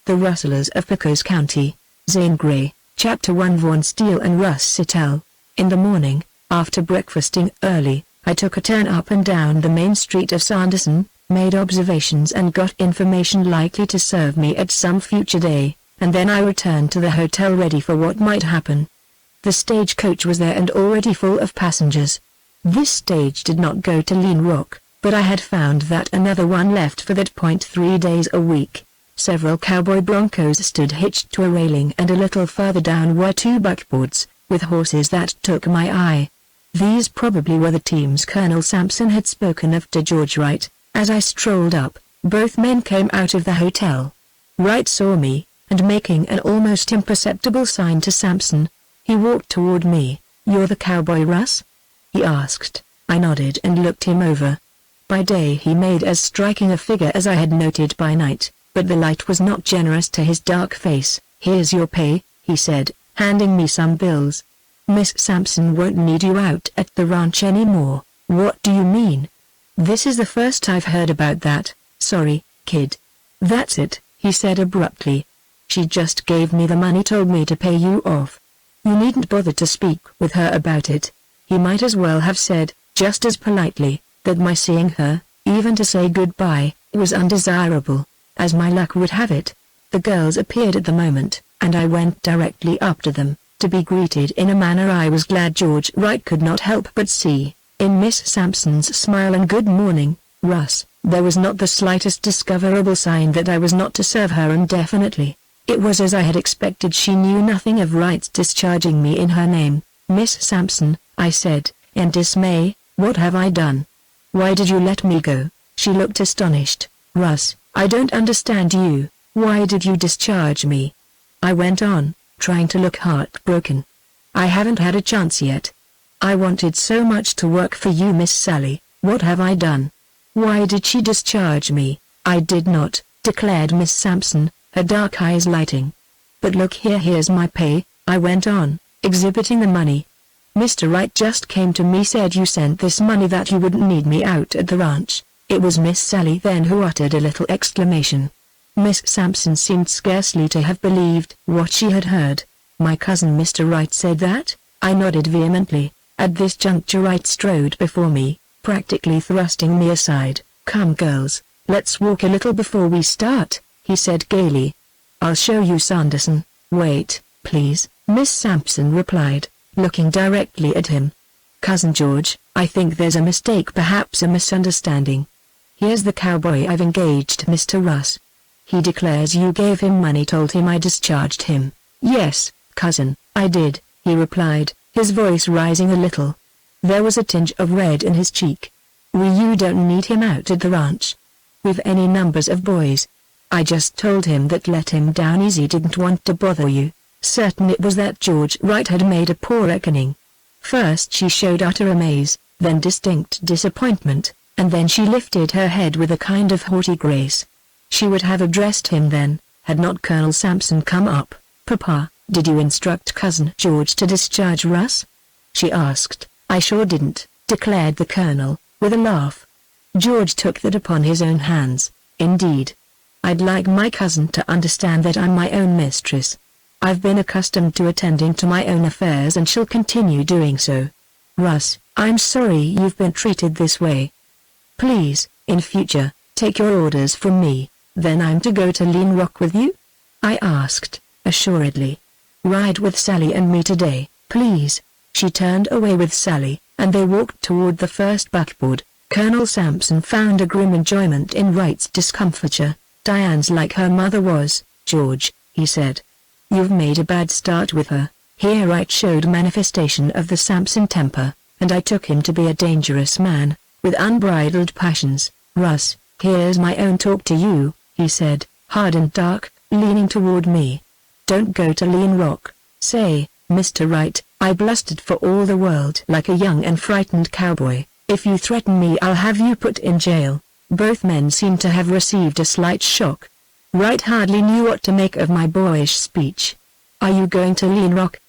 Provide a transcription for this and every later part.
The Rustlers of Pecos County, Zane Grey, Chapter 1. Vaughn Steele and Russ Sittel. In the morning, after breakfasting early, I took a turn up and down the main street of Sanderson, made observations and got information likely to serve me at some future day, and then I returned to the hotel ready for what might happen. The stagecoach was there and already full of passengers. This stage did not go to Lean Rock, but I had found that another one left for that point 3 days a week. Several cowboy broncos stood hitched to a railing, and a little further down were 2 buckboards, with horses that took my eye. These probably were the teams Colonel Sampson had spoken of to George Wright. As I strolled up, both men came out of the hotel. Wright saw me, and making an almost imperceptible sign to Sampson, he walked toward me. "You're the cowboy, Russ?" he asked. I nodded and looked him over. By day he made as striking a figure as I had noted by night, but the light was not generous to his dark face. "Here's your pay," he said, handing me some bills. "Miss Sampson won't need you out at the ranch anymore." "What do you mean?" "This is the first I've heard about that. Sorry, kid." "That's it," he said abruptly. "She just gave me the money, told me to pay you off. You needn't bother to speak with her about it." He might as well have said, just as politely, that my seeing her, even to say goodbye, was undesirable. As my luck would have it, the girls appeared at the moment, and I went directly up to them, to be greeted in a manner I was glad George Wright could not help but see. In Miss Sampson's smile and "Good morning, Russ," there was not the slightest discoverable sign that I was not to serve her indefinitely. It was as I had expected. She knew nothing of Wright's discharging me in her name. "Miss Sampson," I said, in dismay, "what have I done? Why did you let me go?" She looked astonished. "Russ, I don't understand you. Why did you discharge me?" I went on, trying to look heartbroken. "I haven't had a chance yet. I wanted so much to work for you, Miss Sally. What have I done?" "Why did she discharge me?" "I did not," declared Miss Sampson, her dark eyes lighting. "But look here, here's my pay," I went on, exhibiting the money. "Mr. Wright just came to me, said you sent this money that you wouldn't need me out at the ranch." It was Miss Sally then who uttered a little exclamation. Miss Sampson seemed scarcely to have believed what she had heard. "My cousin Mr. Wright said that?" I nodded vehemently. At this juncture Wright strode before me, practically thrusting me aside. "Come girls, let's walk a little before we start," he said gaily. "I'll show you Sanderson." "Wait, please," Miss Sampson replied, looking directly at him. "Cousin George, I think there's a mistake, perhaps a misunderstanding. Here's the cowboy I've engaged, Mr. Russ. He declares you gave him money, told him I discharged him." "Yes, cousin, I did," he replied, his voice rising a little. There was a tinge of red in his cheek. "You don't need him out at the ranch. We've any numbers of boys. I just told him that let him down easy, didn't want to bother you." Certain it was that George Wright had made a poor reckoning. First she showed utter amaze, then distinct disappointment, and then she lifted her head with a kind of haughty grace. She would have addressed him then, had not Colonel Sampson come up. "Papa, did you instruct Cousin George to discharge Russ?" she asked. "I sure didn't," declared the Colonel, with a laugh. "George took that upon his own hands." "Indeed. I'd like my cousin to understand that I'm my own mistress. I've been accustomed to attending to my own affairs and shall continue doing so." "Russ, I'm sorry you've been treated this way. Please, in future, take your orders from me." "Then I'm to go to Lean Rock with you?" I asked, assuredly. "Ride with Sally and me today, please." She turned away with Sally, and they walked toward the first buckboard. Colonel Sampson found a grim enjoyment in Wright's discomfiture. "Diane's like her mother was, George," he said. "You've made a bad start with her." Here Wright showed manifestation of the Sampson temper, and I took him to be a dangerous man, with unbridled passions. "Russ, here's my own talk to you," he said, hard and dark, leaning toward me. "Don't go to Lean Rock." "Say, Mr. Wright," I blustered for all the world like a young and frightened cowboy, "if you threaten me I'll have you put in jail." Both men seemed to have received a slight shock. Wright hardly knew what to make of my boyish speech. "Are you going to Lean Rock?"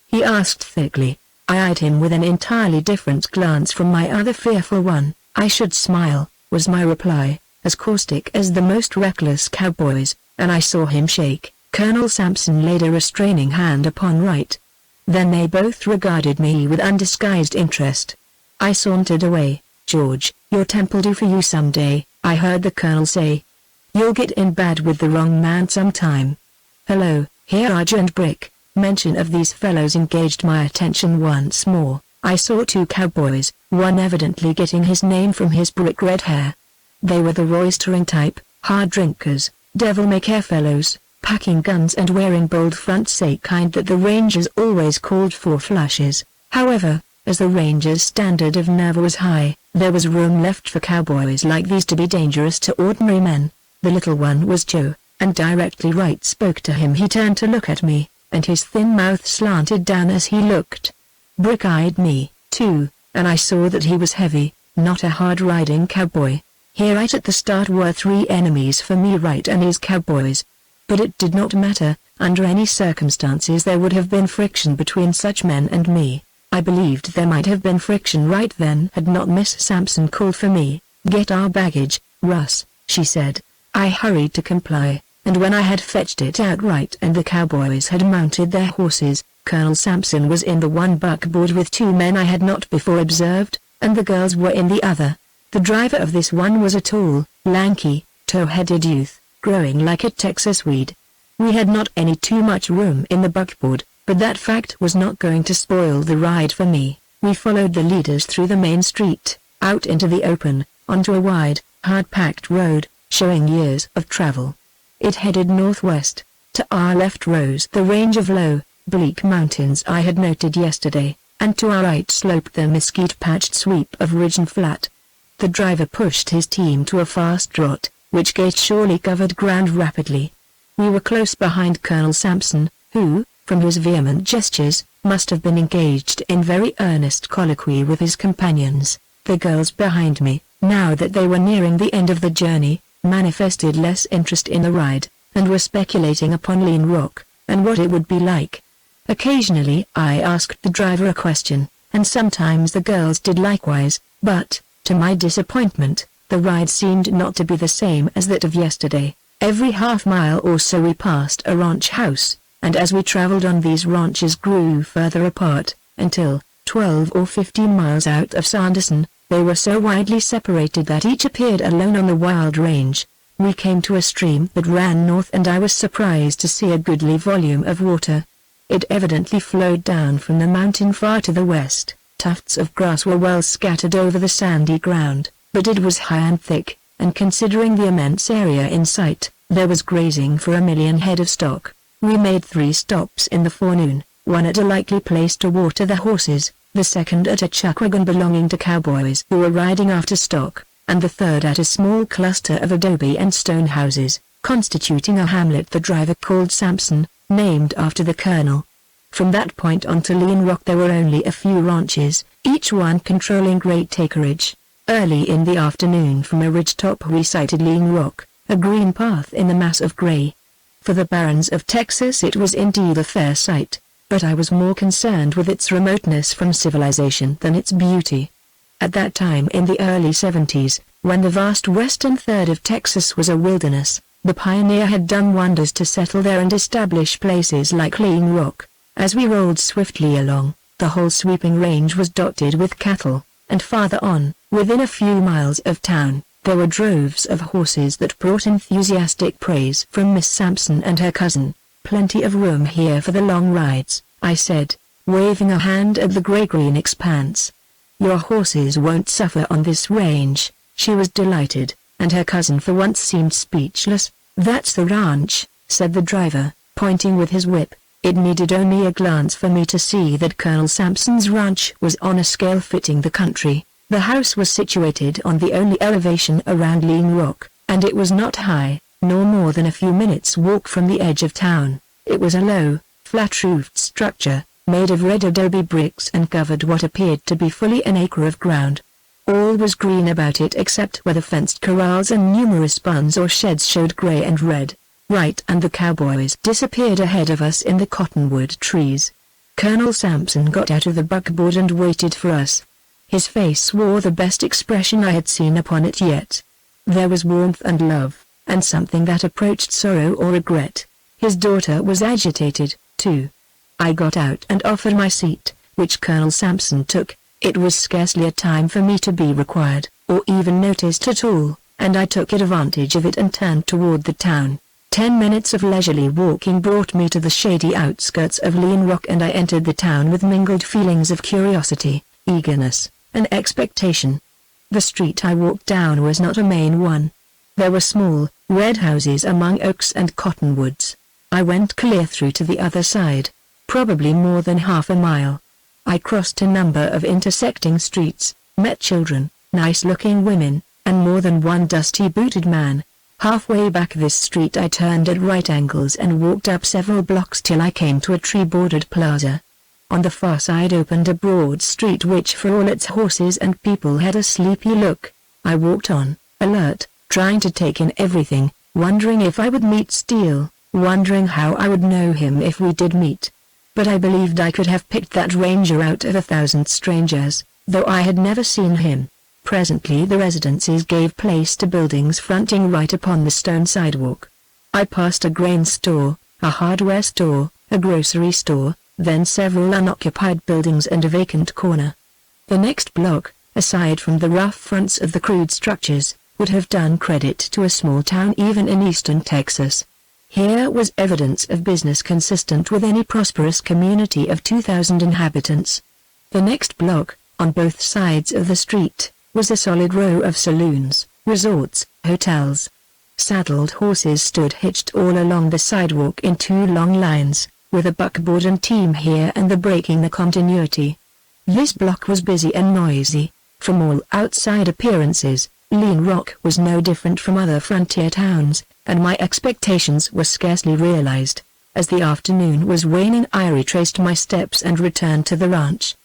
he asked thickly. I eyed him with an entirely different glance from my other fearful one. "I should smile," was my reply, as caustic as the most reckless cowboys, and I saw him shake. Colonel Sampson laid a restraining hand upon Wright. Then they both regarded me with undisguised interest. I sauntered away. "George, your temp'll do for you someday," I heard the colonel say. "You'll get in bad with the wrong man sometime." "Hello, here are Joe and Brick." Mention of these fellows engaged my attention once more. I saw two cowboys, one evidently getting his name from his brick red hair. They were the roistering type, hard drinkers, devil-may-care fellows, packing guns and wearing bold fronts, a kind that the Rangers always called for flushes. However, as the Rangers' standard of nerve was high, there was room left for cowboys like these to be dangerous to ordinary men. The little one was Joe, and directly Wright spoke to him he turned to look at me, and his thin mouth slanted down as he looked. Brick eyed me, too, and I saw that he was heavy, not a hard-riding cowboy. Here right at the start were three enemies for me, Wright and his cowboys. But it did not matter, under any circumstances there would have been friction between such men and me. I believed there might have been friction right then had not Miss Sampson called for me. "Get our baggage, Russ," she said. I hurried to comply, and when I had fetched it out Wright and the cowboys had mounted their horses, Colonel Sampson was in the one buckboard with two men I had not before observed, and the girls were in the other. The driver of this one was a tall, lanky, tow-headed youth, growing like a Texas weed. We had not any too much room in the buckboard, but that fact was not going to spoil the ride for me. We followed the leaders through the main street, out into the open, onto a wide, hard-packed road, showing years of travel. It headed northwest. To our left rose the range of low, bleak mountains I had noted yesterday, and to our right sloped the mesquite-patched sweep of ridge and flat. The driver pushed his team to a fast trot, which gate surely covered ground rapidly. We were close behind Colonel Sampson, who, from his vehement gestures, must have been engaged in very earnest colloquy with his companions. The girls behind me, now that they were nearing the end of the journey, manifested less interest in the ride, and were speculating upon Lean Rock, and what it would be like. Occasionally I asked the driver a question, and sometimes the girls did likewise, but, to my disappointment, the ride seemed not to be the same as that of yesterday. Every half-mile or so we passed a ranch house, and as we traveled on these ranches grew further apart, until, 12 or 15 miles out of Sanderson, they were so widely separated that each appeared alone on the wild range. We came to a stream that ran north and I was surprised to see a goodly volume of water. It evidently flowed down from the mountain far to the west. Tufts of grass were well scattered over the sandy ground, but it was high and thick, and considering the immense area in sight, there was grazing for 1,000,000 head of stock. We made 3 stops in the forenoon, one at a likely place to water the horses, the second at a chuck wagon belonging to cowboys who were riding after stock, and the third at a small cluster of adobe and stone houses, constituting a hamlet the driver called Sampson, named after the colonel. From that point on to Lean Rock there were only a few ranches, each one controlling great acreage. Early in the afternoon from a ridge-top we sighted Lean Rock, a green path in the mass of gray. For the barrens of Texas it was indeed a fair sight, but I was more concerned with its remoteness from civilization than its beauty. At that time in the early 70s, when the vast western third of Texas was a wilderness, the pioneer had done wonders to settle there and establish places like Lean Rock. As we rolled swiftly along, the whole sweeping range was dotted with cattle, and farther on, within a few miles of town, there were droves of horses that brought enthusiastic praise from Miss Sampson and her cousin. "Plenty of room here for the long rides," I said, waving a hand at the gray-green expanse. "Your horses won't suffer on this range." She was delighted, and her cousin for once seemed speechless. "That's the ranch," said the driver, pointing with his whip. It needed only a glance for me to see that Colonel Sampson's ranch was on a scale fitting the country. The house was situated on the only elevation around Lean Rock, and it was not high, nor more than a few minutes' walk from the edge of town. It was a low, flat-roofed structure, made of red adobe bricks and covered what appeared to be fully an acre of ground. All was green about it except where the fenced corrals and numerous barns or sheds showed gray and red. Wright and the cowboys disappeared ahead of us in the cottonwood trees. Colonel Sampson got out of the buckboard and waited for us. His face wore the best expression I had seen upon it yet. There was warmth and love, and something that approached sorrow or regret. His daughter was agitated, too. I got out and offered my seat, which Colonel Sampson took. It was scarcely a time for me to be required, or even noticed at all, and I took advantage of it and turned toward the town. 10 minutes of leisurely walking brought me to the shady outskirts of Lean Rock, and I entered the town with mingled feelings of curiosity, eagerness, and expectation. The street I walked down was not a main one. There were small, red houses among oaks and cottonwoods. I went clear through to the other side, probably more than half a mile. I crossed a number of intersecting streets, met children, nice-looking women, and more than one dusty-booted man. Halfway back this street I turned at right angles and walked up several blocks till I came to a tree-bordered plaza. On the far side opened a broad street which for all its horses and people had a sleepy look. I walked on, alert, trying to take in everything, wondering if I would meet Steele, wondering how I would know him if we did meet. But I believed I could have picked that ranger out of 1,000 strangers, though I had never seen him. Presently the residences gave place to buildings fronting right upon the stone sidewalk. I passed a grain store, a hardware store, a grocery store, then several unoccupied buildings and a vacant corner. The next block, aside from the rough fronts of the crude structures, would have done credit to a small town even in eastern Texas. Here was evidence of business consistent with any prosperous community of 2,000 inhabitants. The next block, on both sides of the street, was a solid row of saloons, resorts, hotels. Saddled horses stood hitched all along the sidewalk in 2 long lines, with a buckboard and team here and there breaking the continuity. This block was busy and noisy. From all outside appearances, Lean Rock was no different from other frontier towns, and my expectations were scarcely realized. As the afternoon was waning I retraced my steps and returned to the ranch.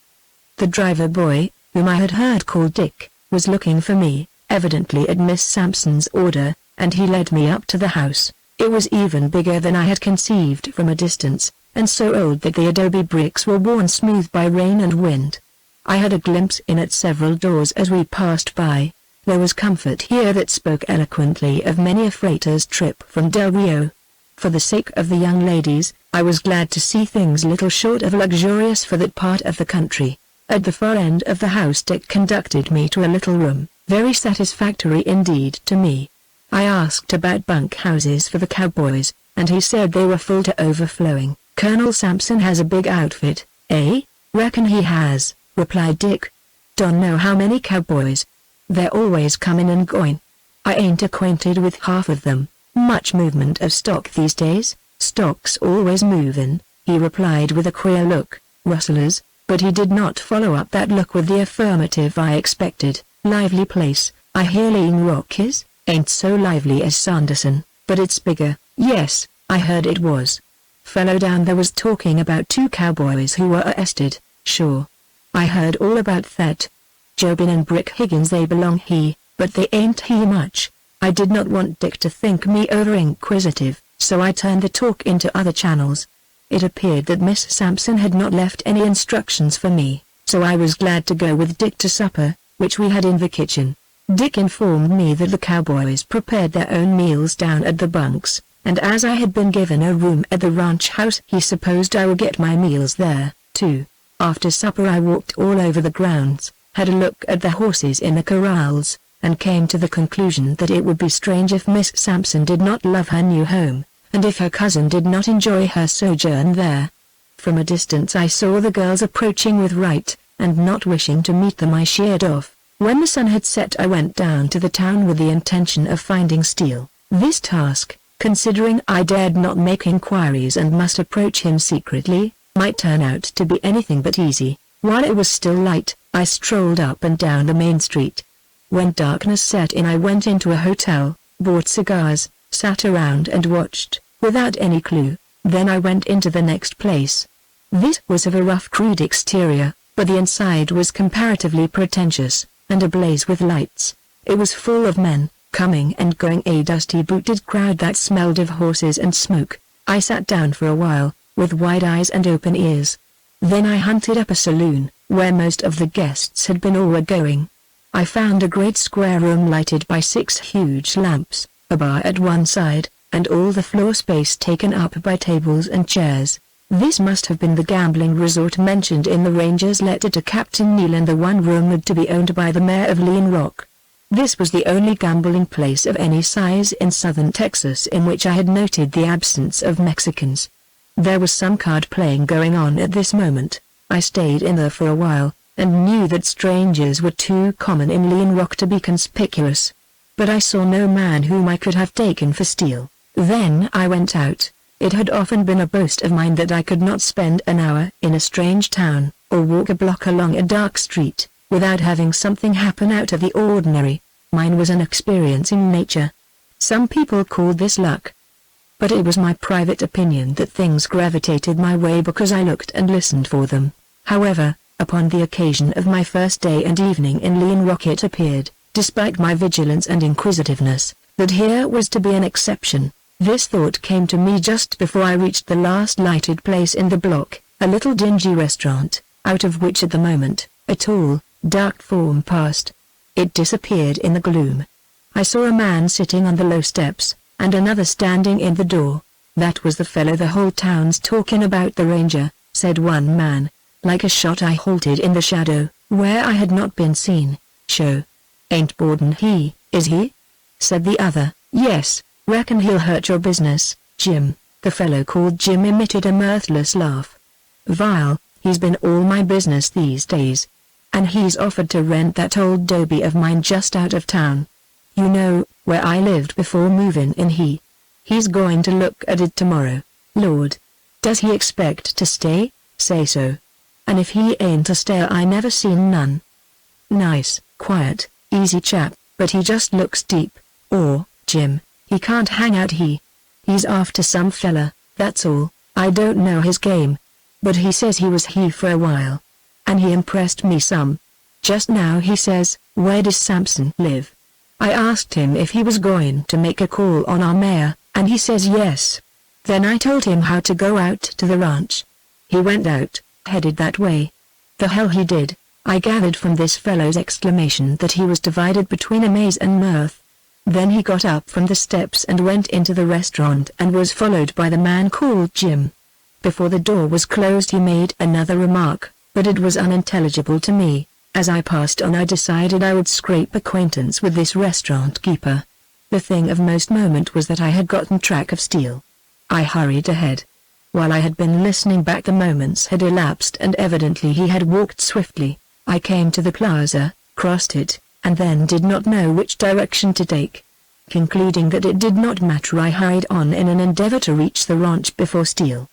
The driver boy, whom I had heard called Dick, was looking for me, evidently at Miss Sampson's order, and he led me up to the house. It was even bigger than I had conceived from a distance, and so old that the adobe bricks were worn smooth by rain and wind. I had a glimpse in at several doors as we passed by. There was comfort here that spoke eloquently of many a freighter's trip from Del Rio. For the sake of the young ladies, I was glad to see things little short of luxurious for that part of the country. At the far end of the house Dick conducted me to a little room, very satisfactory indeed to me. I asked about bunk houses for the cowboys, and he said they were full to overflowing. Colonel Sampson has a big outfit, eh? Reckon he has, replied Dick. Don't know how many cowboys. They're always comin' and goin'. I ain't acquainted with half of them. Much movement of stock these days? Stock's always movin', he replied with a queer look. Rustlers? But he did not follow up that look with the affirmative I expected. Lively place, I hear Lean Rock is? Ain't so lively as Sanderson, but it's bigger. Yes, I heard it was. Fellow down there was talking about 2 cowboys who were arrested. Sure. I heard all about that. Jobin and Brick Higgins they belong he, but they ain't he much. I did not want Dick to think me over-inquisitive, so I turned the talk into other channels. It appeared that Miss Sampson had not left any instructions for me, so I was glad to go with Dick to supper, which we had in the kitchen. Dick informed me that the cowboys prepared their own meals down at the bunks, and as I had been given a room at the ranch house he supposed I would get my meals there, too. After supper I walked all over the grounds, had a look at the horses in the corrals, and came to the conclusion that it would be strange if Miss Sampson did not love her new home, and if her cousin did not enjoy her sojourn there. From a distance I saw the girls approaching with Wright, and not wishing to meet them I sheered off. When the sun had set I went down to the town with the intention of finding Steele. This task, considering I dared not make inquiries and must approach him secretly, might turn out to be anything but easy. While it was still light, I strolled up and down the main street. When darkness set in I went into a hotel, bought cigars, sat around and watched, without any clue. Then I went into the next place. This was of a rough crude exterior, but the inside was comparatively pretentious, and ablaze with lights. It was full of men, coming and going, a dusty-booted crowd that smelled of horses and smoke. I sat down for a while, with wide eyes and open ears. Then I hunted up a saloon, where most of the guests had been or were going. I found a great square room lighted by 6 huge lamps, a bar at one side, and all the floor space taken up by tables and chairs. This must have been the gambling resort mentioned in the ranger's letter to Captain Neal and the one rumored to be owned by the mayor of Lean Rock. This was the only gambling place of any size in southern Texas in which I had noted the absence of Mexicans. There was some card playing going on at this moment. I stayed in there for a while, and knew that strangers were too common in Lean Rock to be conspicuous. But I saw no man whom I could have taken for Steele. Then I went out. It had often been a boast of mine that I could not spend an hour in a strange town, or walk a block along a dark street, without having something happen out of the ordinary. Mine was an experience in nature. Some people called this luck. But it was my private opinion that things gravitated my way because I looked and listened for them. However, upon the occasion of my first day and evening in Lean Rock it appeared, despite my vigilance and inquisitiveness, that here was to be an exception. This thought came to me just before I reached the last lighted place in the block, a little dingy restaurant, out of which at the moment, a tall, dark form passed. It disappeared in the gloom. I saw a man sitting on the low steps, and another standing in the door. "That was the fellow the whole town's talking about, the ranger," said one man. Like a shot I halted in the shadow, where I had not been seen. "Sho. Ain't Borden he, is he?" said the other. "Yes, reckon he'll hurt your business, Jim." The fellow called Jim emitted a mirthless laugh. "Vile, he's been all my business these days. And he's offered to rent that old doby of mine just out of town. You know, where I lived before moving in he's going to look at it tomorrow. Lord. Does he expect to stay? Say so. And if he ain't a stayer I never seen none. Nice, quiet, easy chap, but he just looks deep. Or, Jim, he can't hang out he's after some fella, that's all. I don't know his game. But he says he was he for a while. And he impressed me some. Just now he says, where does Sampson live? I asked him if he was going to make a call on our mayor, and he says yes. Then I told him how to go out to the ranch. He went out, headed that way. The hell he did. I gathered from this fellow's exclamation that he was divided between amaze and mirth. Then he got up from the steps and went into the restaurant and was followed by the man called Jim. Before the door was closed he made another remark, but it was unintelligible to me. As I passed on I decided I would scrape acquaintance with this restaurant keeper. The thing of most moment was that I had gotten track of Steele. I hurried ahead. While I had been listening back the moments had elapsed and evidently he had walked swiftly. I came to the plaza, crossed it, and then did not know which direction to take. Concluding that it did not matter I hurried on in an endeavor to reach the ranch before Steele.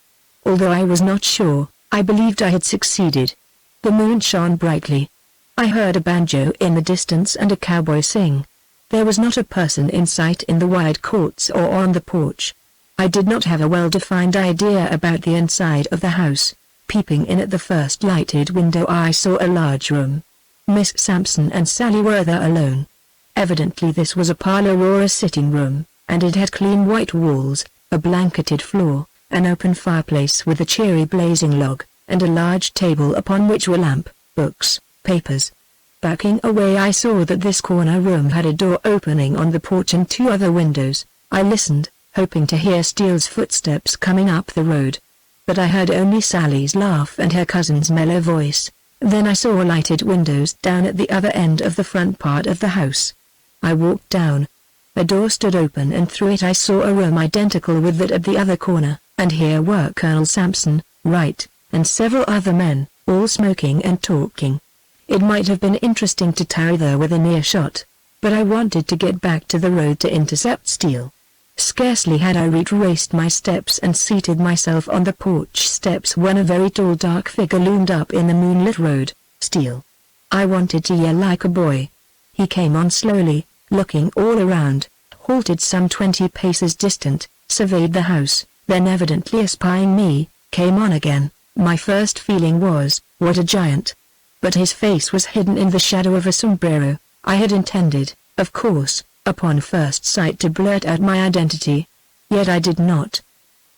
Although I was not sure, I believed I had succeeded. The moon shone brightly. I heard a banjo in the distance and a cowboy sing. There was not a person in sight in the wide courts or on the porch. I did not have a well-defined idea about the inside of the house. Peeping in at the first lighted window I saw a large room. Miss Sampson and Sally were there alone. Evidently this was a parlor or a sitting room, and it had clean white walls, a blanketed floor, an open fireplace with a cheery blazing log, and a large table upon which were lamp, books, papers. Backing away I saw that this corner room had a door opening on the porch and 2 other windows. I listened, hoping to hear Steele's footsteps coming up the road. But I heard only Sally's laugh and her cousin's mellow voice. Then I saw lighted windows down at the other end of the front part of the house. I walked down. A door stood open and through it I saw a room identical with that at the other corner, and here were Colonel Sampson, Wright, and several other men, all smoking and talking. It might have been interesting to tarry there within earshot, but I wanted to get back to the road to intercept Steele. Scarcely had I retraced my steps and seated myself on the porch steps when a very tall dark figure loomed up in the moonlit road. Steele. I wanted to yell like a boy. He came on slowly, looking all around, halted some 20 paces distant, surveyed the house, then evidently espying me, came on again. My first feeling was, what a giant. But his face was hidden in the shadow of a sombrero. I had intended, of course, upon first sight to blurt out my identity. Yet I did not.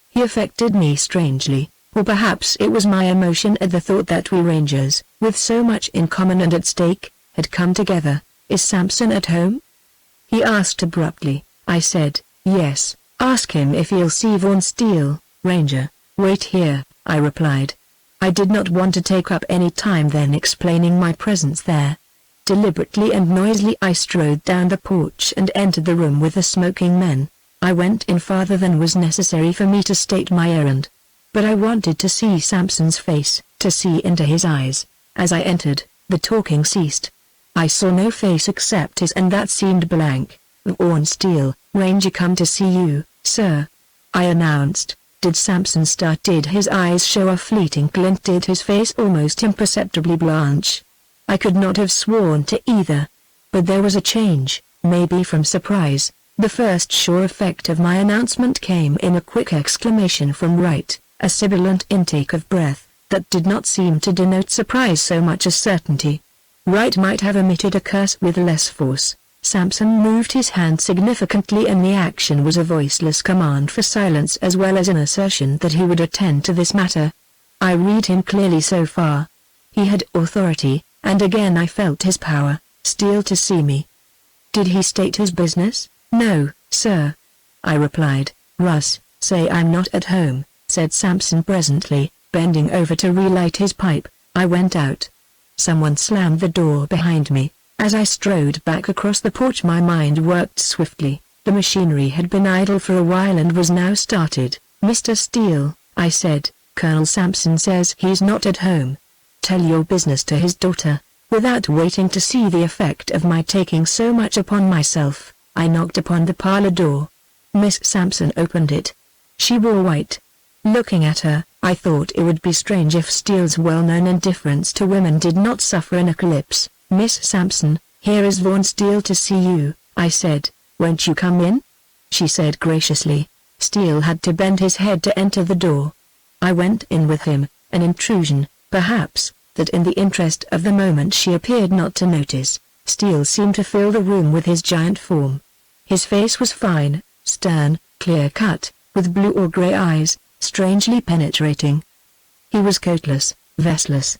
He affected me strangely, or perhaps it was my emotion at the thought that we rangers, with so much in common and at stake, had come together, "Is Sampson at home?" he asked abruptly. I said, "Yes, ask him if he'll see Vaughn Steele, Ranger." "Wait here," I replied. I did not want to take up any time then explaining my presence there. Deliberately and noisily I strode down the porch and entered the room with the smoking men. I went in farther than was necessary for me to state my errand. But I wanted to see Sampson's face, to see into his eyes. As I entered, the talking ceased. I saw no face except his, and that seemed blank. "Vaughn Steele, Ranger, come to see you, sir," I announced. Did Sampson start? Did his eyes show a fleeting glint? Did his face almost imperceptibly blanch? I could not have sworn to either. But there was a change, maybe from surprise. The first sure effect of my announcement came in a quick exclamation from Wright, a sibilant intake of breath, that did not seem to denote surprise so much as certainty. Wright might have emitted a curse with less force. Sampson moved his hand significantly, and the action was a voiceless command for silence as well as an assertion that he would attend to this matter. I read him clearly so far. He had authority, and again I felt his power. Steele to see me. Did he state his business? "No, sir," I replied. "Russ, say I'm not at home," said Sampson presently, bending over to relight his pipe. I went out. Someone slammed the door behind me. As I strode back across the porch my mind worked swiftly. The machinery had been idle for a while and was now started. "Mr. Steele," I said, "Colonel Sampson says he's not at home. Tell your business to his daughter." Without waiting to see the effect of my taking so much upon myself, I knocked upon the parlor door. Miss Sampson opened it. She wore white. Looking at her, I thought it would be strange if Steele's well-known indifference to women did not suffer an eclipse. "Miss Sampson, here is Vaughn Steele to see you," I said. "Won't you come in?" she said graciously. Steele had to bend his head to enter the door. I went in with him, an intrusion, perhaps, that in the interest of the moment she appeared not to notice. Steele seemed to fill the room with his giant form. His face was fine, stern, clear-cut, with blue or gray eyes, strangely penetrating. He was coatless, vestless.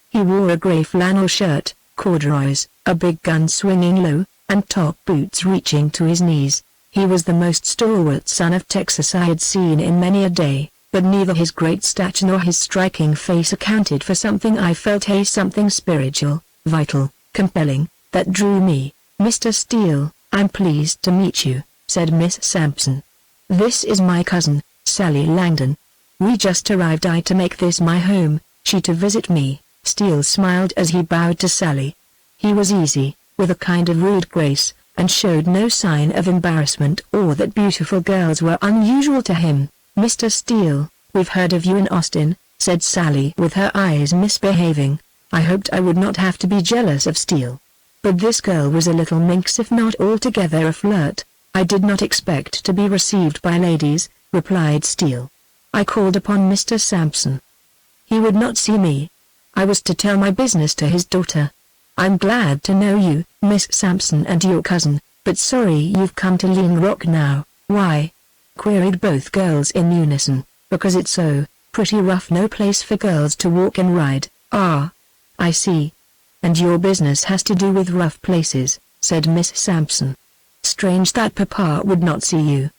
He wore a gray flannel shirt, corduroys, a big gun swinging low, and top boots reaching to his knees. He was the most stalwart son of Texas I had seen in many a day, but neither his great stature nor his striking face accounted for something I felt, something spiritual, vital, compelling, that drew me. "Mr. Steele, I'm pleased to meet you," said Miss Sampson. "This is my cousin, Sally Langdon. We just arrived to make this my home, she to visit me." Steele smiled as he bowed to Sally. He was easy, with a kind of rude grace, and showed no sign of embarrassment or that beautiful girls were unusual to him. "Mr. Steele, we've heard of you in Austin," said Sally with her eyes misbehaving. I hoped I would not have to be jealous of Steele. But this girl was a little minx, if not altogether a flirt. "I did not expect to be received by ladies," replied Steele. "I called upon Mr. Sampson. He would not see me. I was to tell my business to his daughter." "I'm glad to know you, Miss Sampson, and your cousin, but sorry you've come to Lean Rock now." "Why?" queried both girls in unison. "Because it's so pretty rough, no place for girls to walk and ride." "Ah, I see. And your business has to do with rough places," said Miss Sampson. "Strange that Papa would not see you.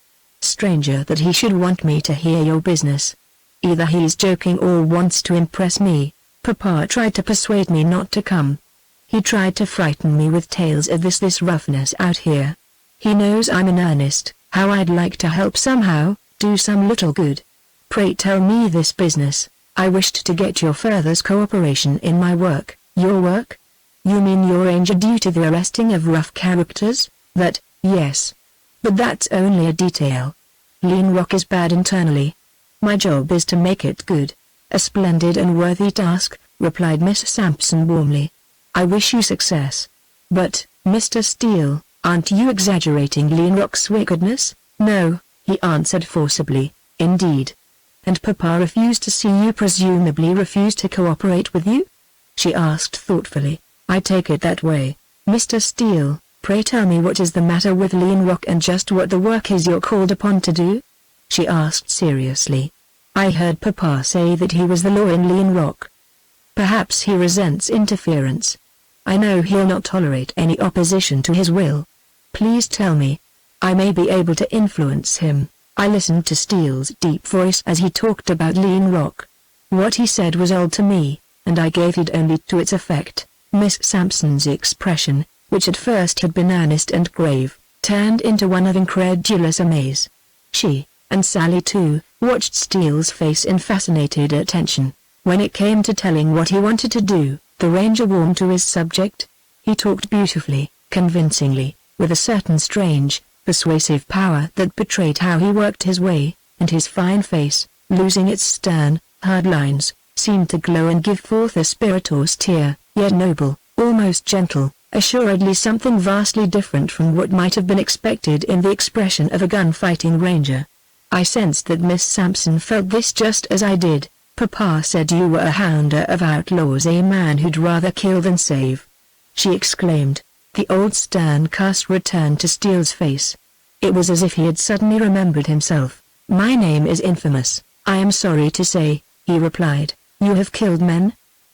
Stranger that he should want me to hear your business. Either he's joking or wants to impress me. Papa tried to persuade me not to come. He tried to frighten me with tales of this roughness out here. He knows I'm in earnest, how I'd like to help somehow, do some little good. Pray tell me this business. I wished to get your father's cooperation in my work." "Your work? You mean your ranger duty, the arresting of rough characters?" "That, yes. But that's only a detail. Lean Rock is bad internally. My job is to make it good." "A splendid and worthy task," replied Miss Sampson warmly. "I wish you success. But, Mr. Steele, aren't you exaggerating Lean Rock's wickedness?" "No," he answered forcibly, "indeed." "And Papa refused to see you, presumably refused to cooperate with you?" she asked thoughtfully. "I take it that way. Mr. Steele, pray tell me what is the matter with Lean Rock and just what the work is you're called upon to do?" she asked seriously. "I heard Papa say that he was the law in Lean Rock. Perhaps he resents interference." I know he'll not tolerate any opposition to his will. Please tell me. I may be able to influence him." I listened to Steele's deep voice as he talked about Lean Rock. What he said was odd to me, and I gave heed only to its effect. Miss Sampson's expression, which at first had been earnest and grave, turned into one of incredulous amaze. She, and Sally too, watched Steele's face in fascinated attention. When it came to telling what he wanted to do, the ranger warmed to his subject. He talked beautifully, convincingly, with a certain strange, persuasive power that betrayed how he worked his way, and his fine face, losing its stern, hard lines, seemed to glow and give forth a spirit austere, yet noble, almost gentle, assuredly something vastly different from what might have been expected in the expression of a gun-fighting ranger. I sensed that Miss Sampson felt this just as I did. "Papa said you were a hounder of outlaws, a man who'd rather kill than save," she exclaimed. The old stern cast returned to Steele's face. It was as if he had suddenly remembered himself. "My name is infamous, I am sorry to say," he replied. "You have killed men?"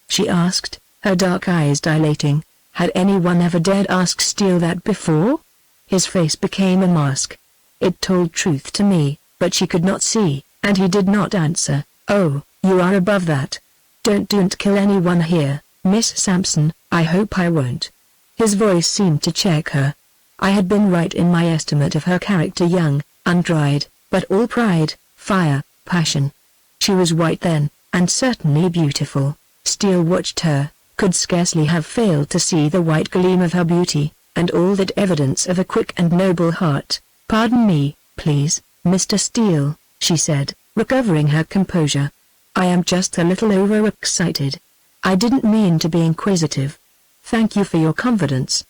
she asked, her dark eyes dilating. Had anyone ever dared ask Steele that before? His face became a mask. It told truth to me, but she could not see, and he did not answer. "Oh, you are above that. Don't kill anyone here, Miss Sampson." "I hope I won't." His voice seemed to check her. I had been right in my estimate of her character, young, undried, but all pride, fire, passion. She was white then, and certainly beautiful. Steele watched her, could scarcely have failed to see the white gleam of her beauty, and all that evidence of a quick and noble heart. "Pardon me, please, Mr. Steele," she said, recovering her composure. "I am just a little overexcited. I didn't mean to be inquisitive. Thank you for your confidence.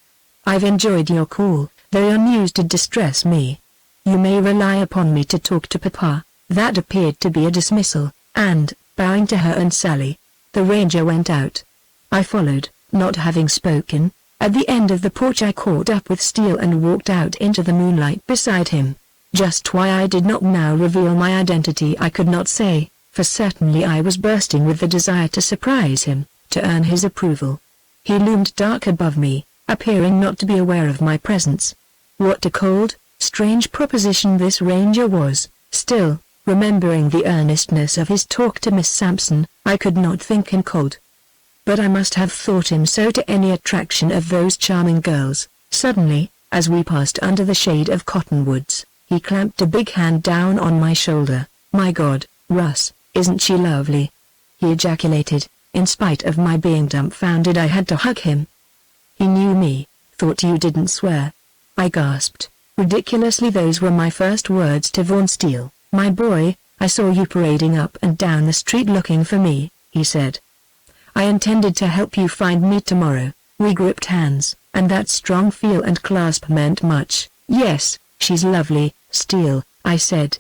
I've enjoyed your call, though your news did distress me. You may rely upon me to talk to Papa." That appeared to be a dismissal, and, bowing to her and Sally, the ranger went out. I followed, not having spoken. At the end of the porch I caught up with Steele and walked out into the moonlight beside him. Just why I did not now reveal my identity I could not say, for certainly I was bursting with the desire to surprise him, to earn his approval. He loomed dark above me, appearing not to be aware of my presence. What a cold, strange proposition this ranger was. Still, remembering the earnestness of his talk to Miss Sampson, I could not think him cold. But I must have thought him so to any attraction of those charming girls. Suddenly, as we passed under the shade of cottonwoods, he clamped a big hand down on my shoulder. "My God, Russ, isn't she lovely?" he ejaculated. In spite of my being dumbfounded, I had to hug him. "He knew me, thought you didn't swear," I gasped. Ridiculously, those were my first words to Vaughn Steele. "My boy, I saw you parading up and down the street looking for me," he said. "I intended to help you find me tomorrow." We gripped hands, and that strong feel and clasp meant much. "Yes, she's lovely, Steele," I said.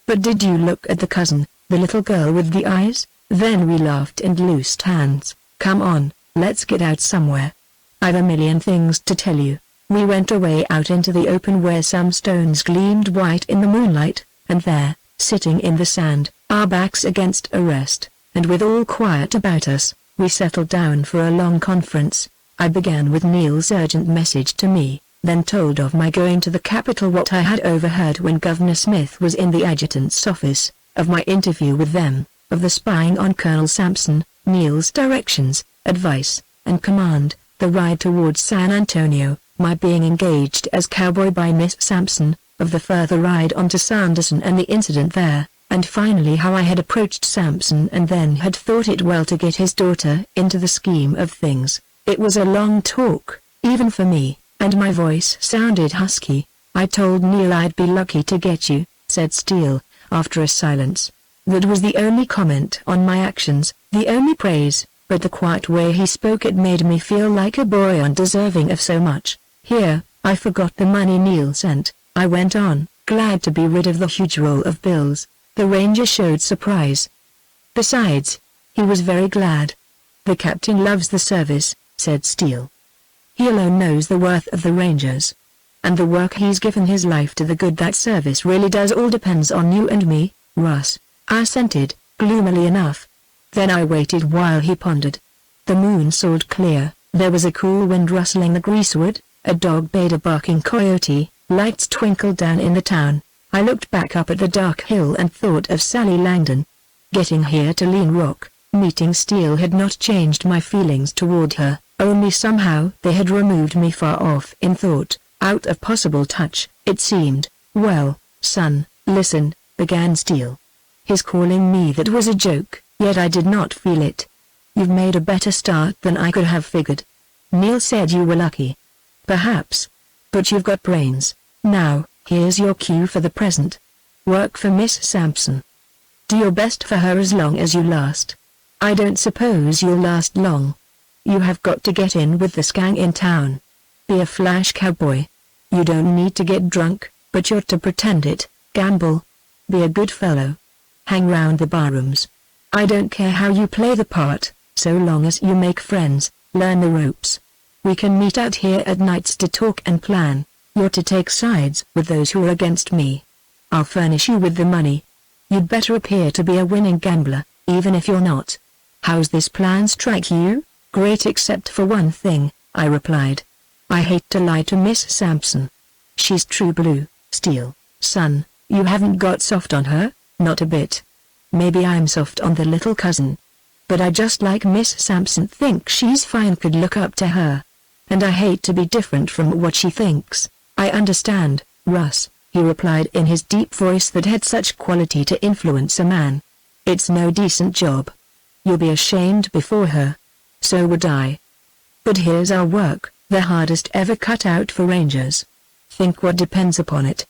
"But did you look at the cousin, the little girl with the eyes?" Then we laughed and loosed hands. "Come on, let's get out somewhere. I've a million things to tell you." We went away out into the open where some stones gleamed white in the moonlight, and there, sitting in the sand, our backs against a rest, and with all quiet about us, we settled down for a long conference. I began with Neil's urgent message to me, then told of my going to the capital, what I had overheard when Governor Smith was in the adjutant's office, of my interview with them, of the spying on Colonel Sampson, Neil's directions, advice, and command, the ride towards San Antonio, my being engaged as cowboy by Miss Sampson, of the further ride on to Sanderson and the incident there, and finally how I had approached Sampson and then had thought it well to get his daughter into the scheme of things. It was a long talk, even for me, and my voice sounded husky. "I told Neil I'd be lucky to get you," said Steele, after a silence. That was the only comment on my actions, the only praise, but the quiet way he spoke, it made me feel like a boy undeserving of so much. "Here, I forgot the money Neil sent," I went on, glad to be rid of the huge roll of bills. The ranger showed surprise. "Besides, he was very glad. The captain loves the service," said Steele. "He alone knows the worth of the rangers. And the work he's given his life to, the good that service really does, all depends on you and me, Russ," I assented, gloomily enough. Then I waited while he pondered. The moon soared clear, There was a cool wind rustling the greasewood, a dog bayed a barking coyote, lights twinkled down in the town. I looked back up at the dark hill and thought of Sally Langdon. Getting here to Lean Rock, meeting Steele had not changed my feelings toward her, only somehow they had removed me far off in thought, out of possible touch, it seemed. "Well, son, listen," began Steele. His calling me that was a joke, yet I did not feel it. "You've made a better start than I could have figured. Neil said you were lucky. Perhaps. But you've got brains. Now, here's your cue for the present. Work for Miss Sampson. Do your best for her as long as you last. I don't suppose you'll last long. You have got to get in with the gang in town. Be a flash cowboy. You don't need to get drunk, but you're to pretend it, gamble. Be a good fellow. Hang round the barrooms. I don't care how you play the part, so long as you make friends, learn the ropes. We can meet out here at nights to talk and plan. You're to take sides with those who are against me. I'll furnish you with the money. You'd better appear to be a winning gambler, even if you're not. How's this plan strike you?" "Great except for one thing," I replied. "I hate to lie to Miss Sampson. She's true blue, Steele, son. You haven't got soft on her, not a bit. Maybe I'm soft on the little cousin. But I just like Miss Sampson, think she's fine, could look up to her. And I hate to be different from what she thinks." "I understand, Russ," he replied in his deep voice that had such quality to influence a man. "It's no decent job. You'll be ashamed before her. So would I. But here's our work, the hardest ever cut out for Rangers. Think what depends upon it."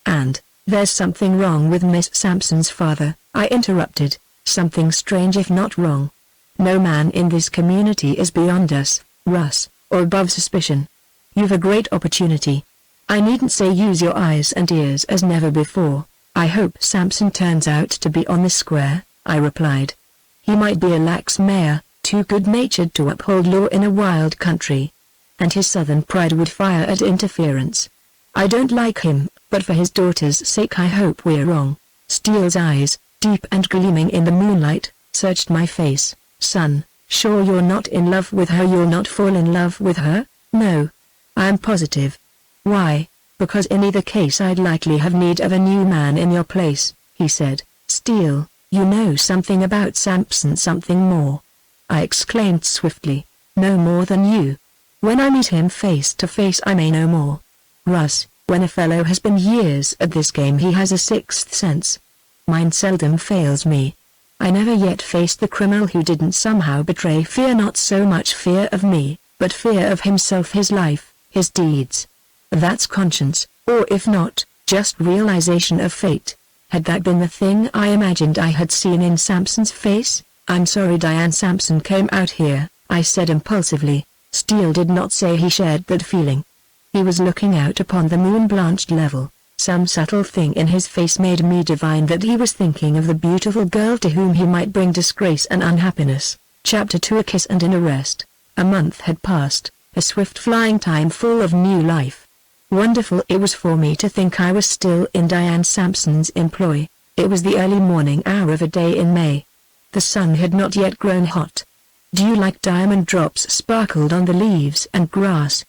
"And, there's something wrong with Miss Sampson's father," I interrupted, "something strange if not wrong. No man in this community is beyond us, Russ, or above suspicion. You've a great opportunity. I needn't say use your eyes and ears as never before. I hope Sampson turns out to be on the square," I replied. "He might be a lax mayor, too good-natured to uphold law in a wild country. And his southern pride would fire at interference. I don't like him, but for his daughter's sake I hope we're wrong." Steele's eyes, deep and gleaming in the moonlight, searched my face. "Son, sure you're not in love with her? You'll not fall in love with her?" "No. I'm positive." "Why?" "Because in either case I'd likely have need of a new man in your place," he said. "Steele, you know something about Sampson, something more," I exclaimed swiftly. "No more than you. When I meet him face to face I may know more. Russ, when a fellow has been years at this game he has a sixth sense. Mine seldom fails me. I never yet faced the criminal who didn't somehow betray fear, not so much fear of me, but fear of himself, his life, his deeds. That's conscience, or if not, just realization of fate. Had that been the thing I imagined I had seen in Sampson's face? "I'm sorry Diane Sampson came out here," I said impulsively. Steele did not say he shared that feeling. He was looking out upon the moon-blanched level. Some subtle thing in his face made me divine that he was thinking of the beautiful girl to whom he might bring disgrace and unhappiness. Chapter 2: A Kiss and an Arrest. A month had passed, a swift flying time full of new life. Wonderful it was for me to think I was still in Diane Sampson's employ. It was the early morning hour of a day in May. The sun had not yet grown hot. Dew-like diamond drops sparkled on the leaves and grass.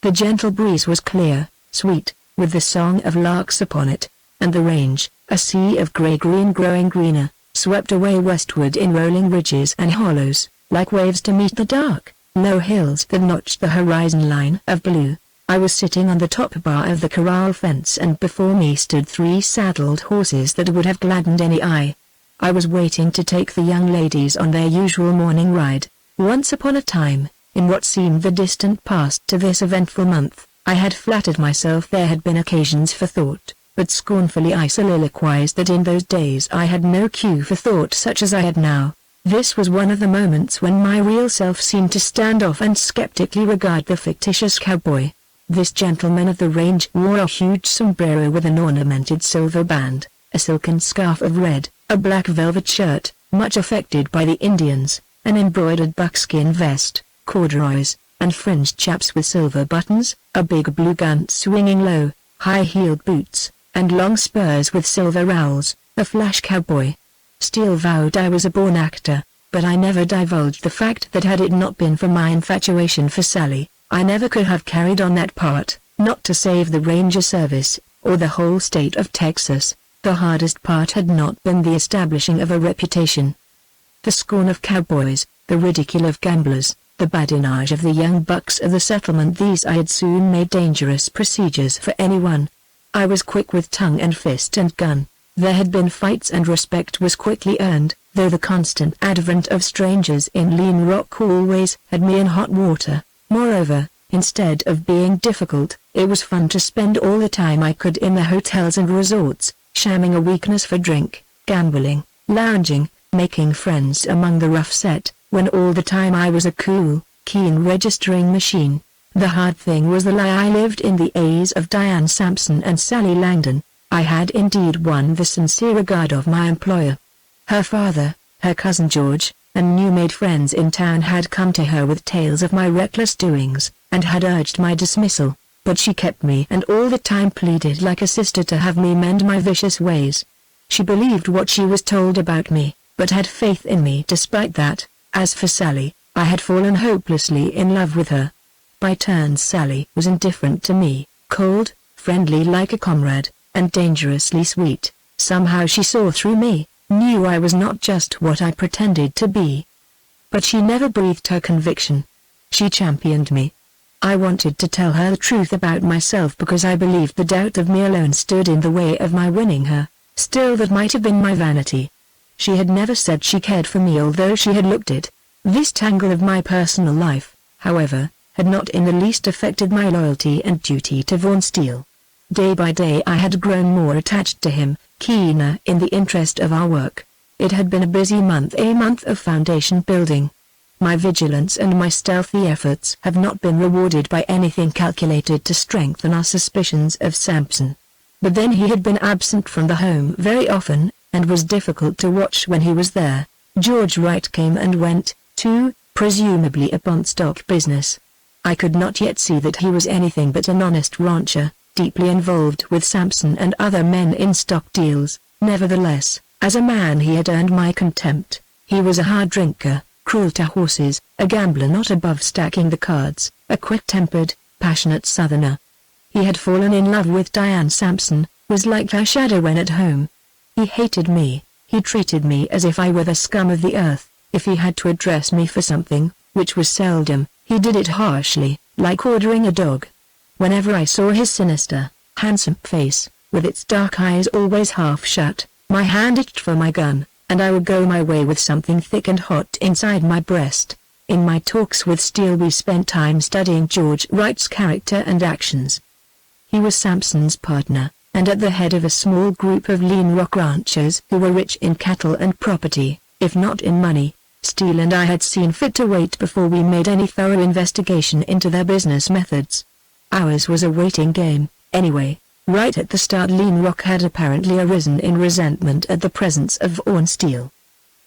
The gentle breeze was clear, sweet, with the song of larks upon it, and the range, a sea of grey-green growing greener, swept away westward in rolling ridges and hollows, like waves to meet the dark, low hills that notched the horizon line of blue. I was sitting on the top bar of the corral fence and before me stood 3 saddled horses that would have gladdened any eye. I was waiting to take the young ladies on their usual morning ride. Once upon a time, in what seemed the distant past to this eventful month, I had flattered myself there had been occasions for thought, but scornfully I soliloquized that in those days I had no cue for thought such as I had now. This was one of the moments when my real self seemed to stand off and skeptically regard the fictitious cowboy. This gentleman of the range wore a huge sombrero with an ornamented silver band, a silken scarf of red, a black velvet shirt, much affected by the Indians, an embroidered buckskin vest, corduroys, and fringed chaps with silver buttons, a big blue gun swinging low, high-heeled boots, and long spurs with silver rowels, a flash cowboy. Steele vowed I was a born actor, but I never divulged the fact that had it not been for my infatuation for Sally, I never could have carried on that part, not to save the Ranger Service, or the whole state of Texas. The hardest part had not been the establishing of a reputation. The scorn of cowboys, the ridicule of gamblers, the badinage of the young bucks of the settlement, these I had soon made dangerous procedures for anyone. I was quick with tongue and fist and gun. There had been fights and respect was quickly earned, though the constant advent of strangers in Lean Rock always had me in hot water. Moreover, instead of being difficult, it was fun to spend all the time I could in the hotels and resorts, shamming a weakness for drink, gambling, lounging, making friends among the rough set, when all the time I was a cool, keen registering machine. The hard thing was the lie I lived in the A's of Diane Sampson and Sally Langdon. I had indeed won the sincere regard of my employer. Her father, her cousin George, and new-made friends in town had come to her with tales of my reckless doings, and had urged my dismissal, but she kept me and all the time pleaded like a sister to have me mend my vicious ways. She believed what she was told about me, but had faith in me despite that. As for Sally, I had fallen hopelessly in love with her. By turns Sally was indifferent to me, cold, friendly like a comrade, and dangerously sweet. Somehow she saw through me, knew I was not just what I pretended to be. But she never breathed her conviction. She championed me. I wanted to tell her the truth about myself because I believed the doubt of me alone stood in the way of my winning her. Still, that might have been my vanity. She had never said she cared for me, although she had looked it. This tangle of my personal life, however, had not in the least affected my loyalty and duty to Vaughn Steele. Day by day I had grown more attached to him, keener in the interest of our work. It had been a busy month, a month of foundation building. My vigilance and my stealthy efforts have not been rewarded by anything calculated to strengthen our suspicions of Sampson. But then he had been absent from the home very often, and was difficult to watch when he was there. George Wright came and went, too, presumably upon stock business. I could not yet see that he was anything but an honest rancher, deeply involved with Sampson and other men in stock deals. Nevertheless, as a man he had earned my contempt. He was a hard drinker, cruel to horses, a gambler not above stacking the cards, a quick-tempered, passionate Southerner. He had fallen in love with Diane Sampson, was like her shadow when at home. He hated me, he treated me as if I were the scum of the earth. If he had to address me for something, which was seldom, he did it harshly, like ordering a dog. Whenever I saw his sinister, handsome face, with its dark eyes always half shut, my hand itched for my gun, and I would go my way with something thick and hot inside my breast. In my talks with Steele we spent time studying George Wright's character and actions. He was Sampson's partner, and at the head of a small group of Lean Rock ranchers who were rich in cattle and property, if not in money. Steele and I had seen fit to wait before we made any thorough investigation into their business methods. Ours was a waiting game, anyway. Right at the start Lean Rock had apparently arisen in resentment at the presence of Vaughn Steele.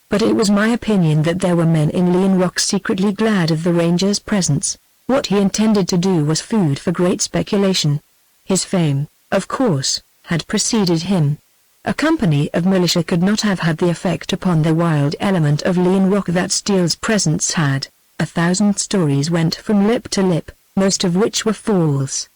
But it was my opinion that there were men in Lean Rock secretly glad of the Ranger's presence. What he intended to do was food for great speculation. His fame, of course, had preceded him. A company of militia could not have had the effect upon the wild element of Lean Rock that Steele's presence had. 1,000 stories went from lip to lip, most of which were false.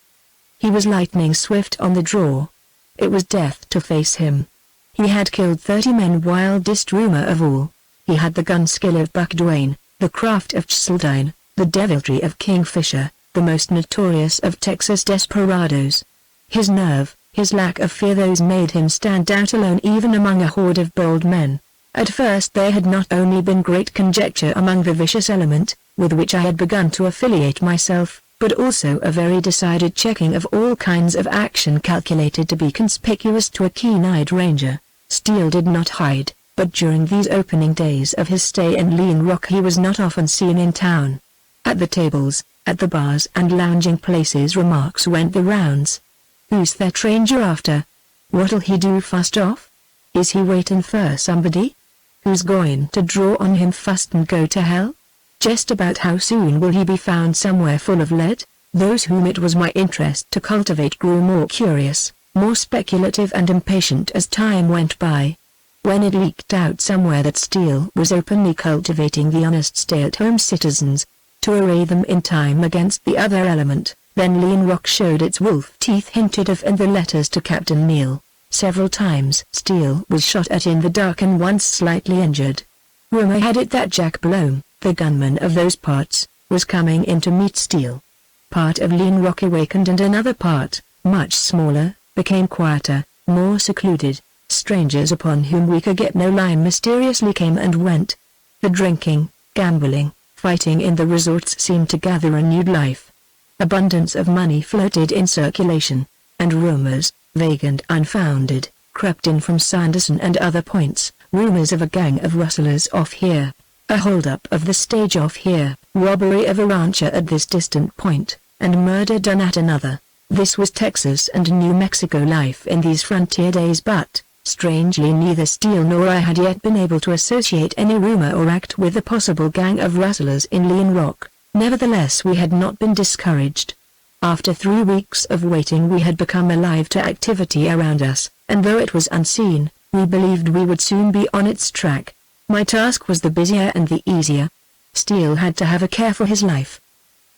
He was lightning swift on the draw. It was death to face him. He had killed 30 men, wildest rumor of all. He had the gun skill of Buck Duane, the craft of Cheseldine, the deviltry of Kingfisher, the most notorious of Texas desperados. His nerve, his lack of fear, those made him stand out alone even among a horde of bold men. At first there had not only been great conjecture among the vicious element, with which I had begun to affiliate myself, but also a very decided checking of all kinds of action calculated to be conspicuous to a keen-eyed ranger. Steele did not hide, but during these opening days of his stay in Lean Rock he was not often seen in town. At the tables, at the bars and lounging places remarks went the rounds. "Who's that ranger after? What'll he do fast off? Is he waiting for somebody? Who's going to draw on him fast and go to hell? Just about how soon will he be found somewhere full of lead?" Those whom it was my interest to cultivate grew more curious, more speculative and impatient as time went by. when it leaked out somewhere that Steele was openly cultivating the honest stay-at-home citizens, to array them in time against the other element, then Lean Rock showed its wolf teeth hinted of and the letters to Captain Neal. Several times Steele was shot at in the dark and once slightly injured. Rumor had it that Jack Blome, the gunman of those parts, was coming in to meet Steele. Part of Lean Rock awakened and another part, much smaller, became quieter, more secluded. Strangers upon whom we could get no line mysteriously came and went. The drinking, gambling, fighting in the resorts seemed to gather renewed life. Abundance of money floated in circulation, and rumors, vague and unfounded, crept in from Sanderson and other points, rumors of a gang of rustlers off here, a hold-up of the stage off here, robbery of a rancher at this distant point, and murder done at another. This was Texas and New Mexico life in these frontier days, but strangely neither Steele nor I had yet been able to associate any rumor or act with the possible gang of rustlers in Lean Rock. Nevertheless, we had not been discouraged. After 3 weeks of waiting we had become alive to activity around us, and though it was unseen, we believed we would soon be on its track. My task was the busier and the easier. Steele had to have a care for his life.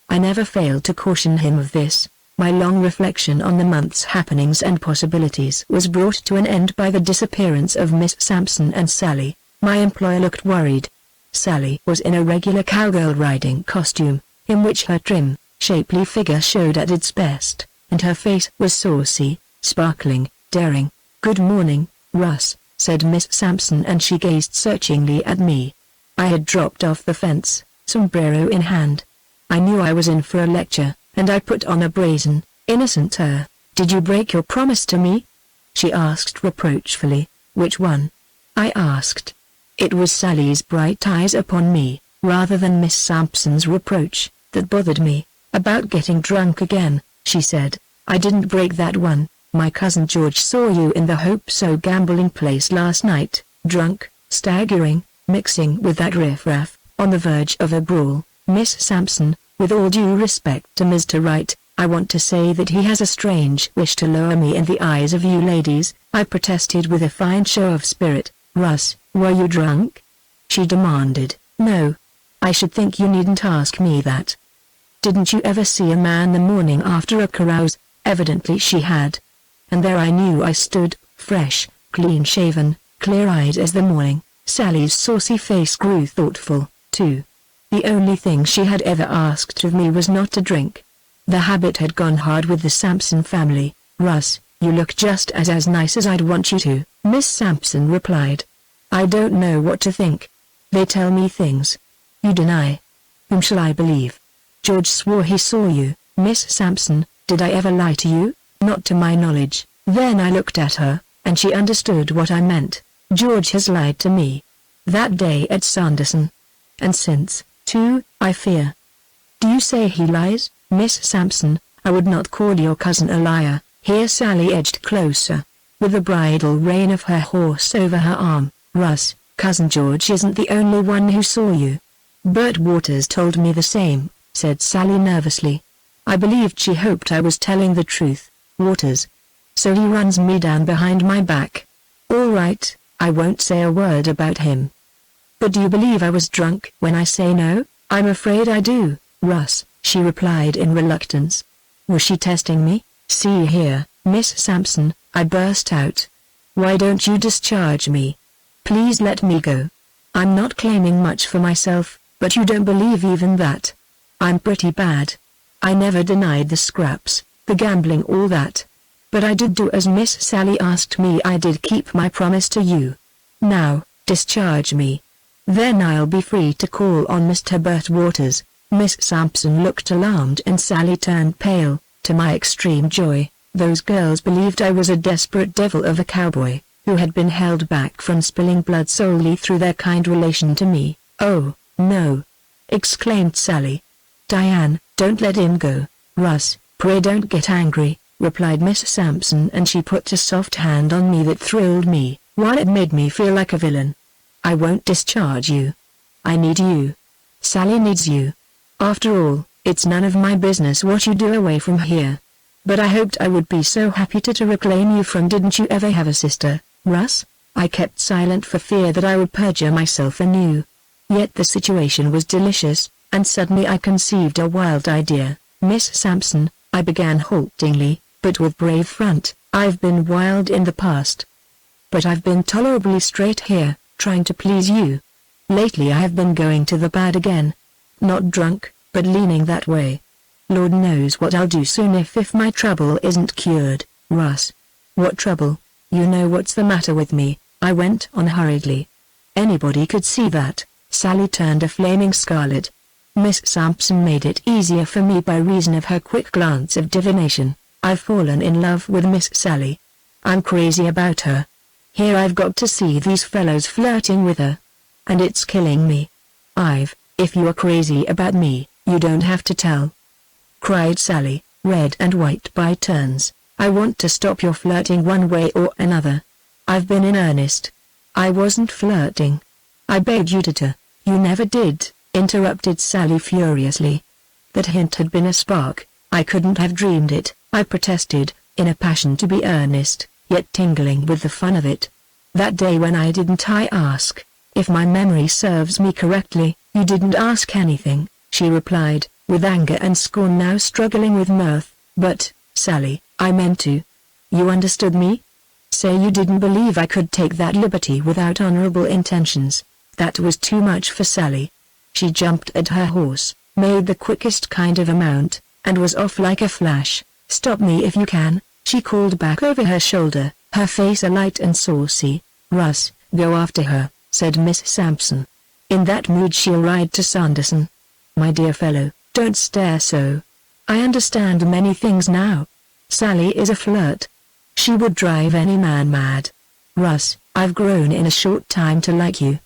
I never failed to caution him of this. My long reflection on the month's happenings and possibilities was brought to an end by the disappearance of Miss Sampson and Sally. My employer looked worried. Sally was in a regular cowgirl riding costume, in which her trim, shapely figure showed at its best, and her face was saucy, sparkling, daring. "Good morning, Russ," said Miss Sampson, and she gazed searchingly at me. I had dropped off the fence, sombrero in hand. I knew I was in for a lecture, and I put on a brazen, innocent air. "Did you break your promise to me?" she asked reproachfully. "Which one?" I asked. It was Sally's bright eyes upon me, rather than Miss Sampson's reproach, that bothered me. "About getting drunk again," she said. "I didn't break that one. My cousin George saw you in the Hope So gambling place last night, drunk, staggering, mixing with that riffraff, on the verge of a brawl. Miss Sampson, with all due respect to Mr. Wright, I want to say that he has a strange wish to lower me in the eyes of you ladies," I protested with a fine show of spirit. "Russ, were you drunk?" she demanded. "No. I should think you needn't ask me that. Didn't you ever see a man the morning after a carouse?" Evidently she had. And there I knew I stood, fresh, clean-shaven, clear-eyed as the morning. Sally's saucy face grew thoughtful, too. The only thing she had ever asked of me was not to drink. The habit had gone hard with the Sampson family. "Russ, you look just as nice as I'd want you to," Miss Sampson replied. "I don't know what to think. They tell me things. You deny. Whom shall I believe?" "George swore he saw you, Miss Sampson. Did I ever lie to you?" "Not to my knowledge." Then I looked at her, and she understood what I meant. "George has lied to me. That day at Sanderson. And since, too, I fear." "Do you say he lies, Miss Sampson?" "I would not call your cousin a liar." Here Sally edged closer, with the bridle rein of her horse over her arm. "Russ, cousin George isn't the only one who saw you. Bert Waters told me the same," said Sally nervously. I believed she hoped I was telling the truth. "Waters. So he runs me down behind my back. All right, I won't say a word about him. But do you believe I was drunk when I say no?" "I'm afraid I do, Russ," she replied in reluctance. Was she testing me? "See here, Miss Sampson," I burst out. "Why don't you discharge me? Please let me go. I'm not claiming much for myself, but you don't believe even that. I'm pretty bad. I never denied the scraps, the gambling, all that. But I did do as Miss Sally asked me. I did keep my promise to you. Now, discharge me. Then I'll be free to call on Mr. Bert Waters." Miss Sampson looked alarmed and Sally turned pale. To my extreme joy, those girls believed I was a desperate devil of a cowboy, who had been held back from spilling blood solely through their kind relation to me. "Oh, no!" exclaimed Sally. "Diane, don't let him go. Russ, pray don't get angry," replied Miss Sampson, and she put a soft hand on me that thrilled me, while it made me feel like a villain. "I won't discharge you. I need you. Sally needs you. After all, it's none of my business what you do away from here. But I hoped I would be so happy to reclaim you from. Didn't you ever have a sister, Russ?" I kept silent for fear that I would perjure myself anew. Yet the situation was delicious, and suddenly I conceived a wild idea. "Miss Sampson," I began haltingly, but with brave front, "I've been wild in the past. But I've been tolerably straight here, trying to please you. Lately I have been going to the bad again. Not drunk, but leaning that way. Lord knows what I'll do soon if my trouble isn't cured." "Russ." "What trouble? You know what's the matter with me," I went on hurriedly. "Anybody could see that." Sally turned a flaming scarlet. Miss Sampson made it easier for me by reason of her quick glance of divination. "I've fallen in love with Miss Sally. I'm crazy about her. Here I've got to see these fellows flirting with her. And it's killing me." If you're crazy about me, you don't have to tell," cried Sally, red and white by turns. "I want to stop your flirting one way or another. I've been in earnest." "I wasn't flirting. I begged you to." "You never did," interrupted Sally furiously. That hint had been a spark. "I couldn't have dreamed it," I protested, in a passion to be earnest, yet tingling with the fun of it. "That day when I didn't ask. If my memory serves me correctly, you didn't ask anything," she replied, with anger and scorn now struggling with mirth. "But, Sally, I meant to. You understood me? Say you didn't believe I could take that liberty without honorable intentions." That was too much for Sally. She jumped at her horse, made the quickest kind of a mount, and was off like a flash. "Stop me if you can," she called back over her shoulder, her face alight and saucy. "Russ, go after her," said Miss Sampson. "In that mood she'll ride to Sanderson." "My dear fellow, don't stare so. I understand many things now. Sally is a flirt. She would drive any man mad. Russ, I've grown in a short time to like you.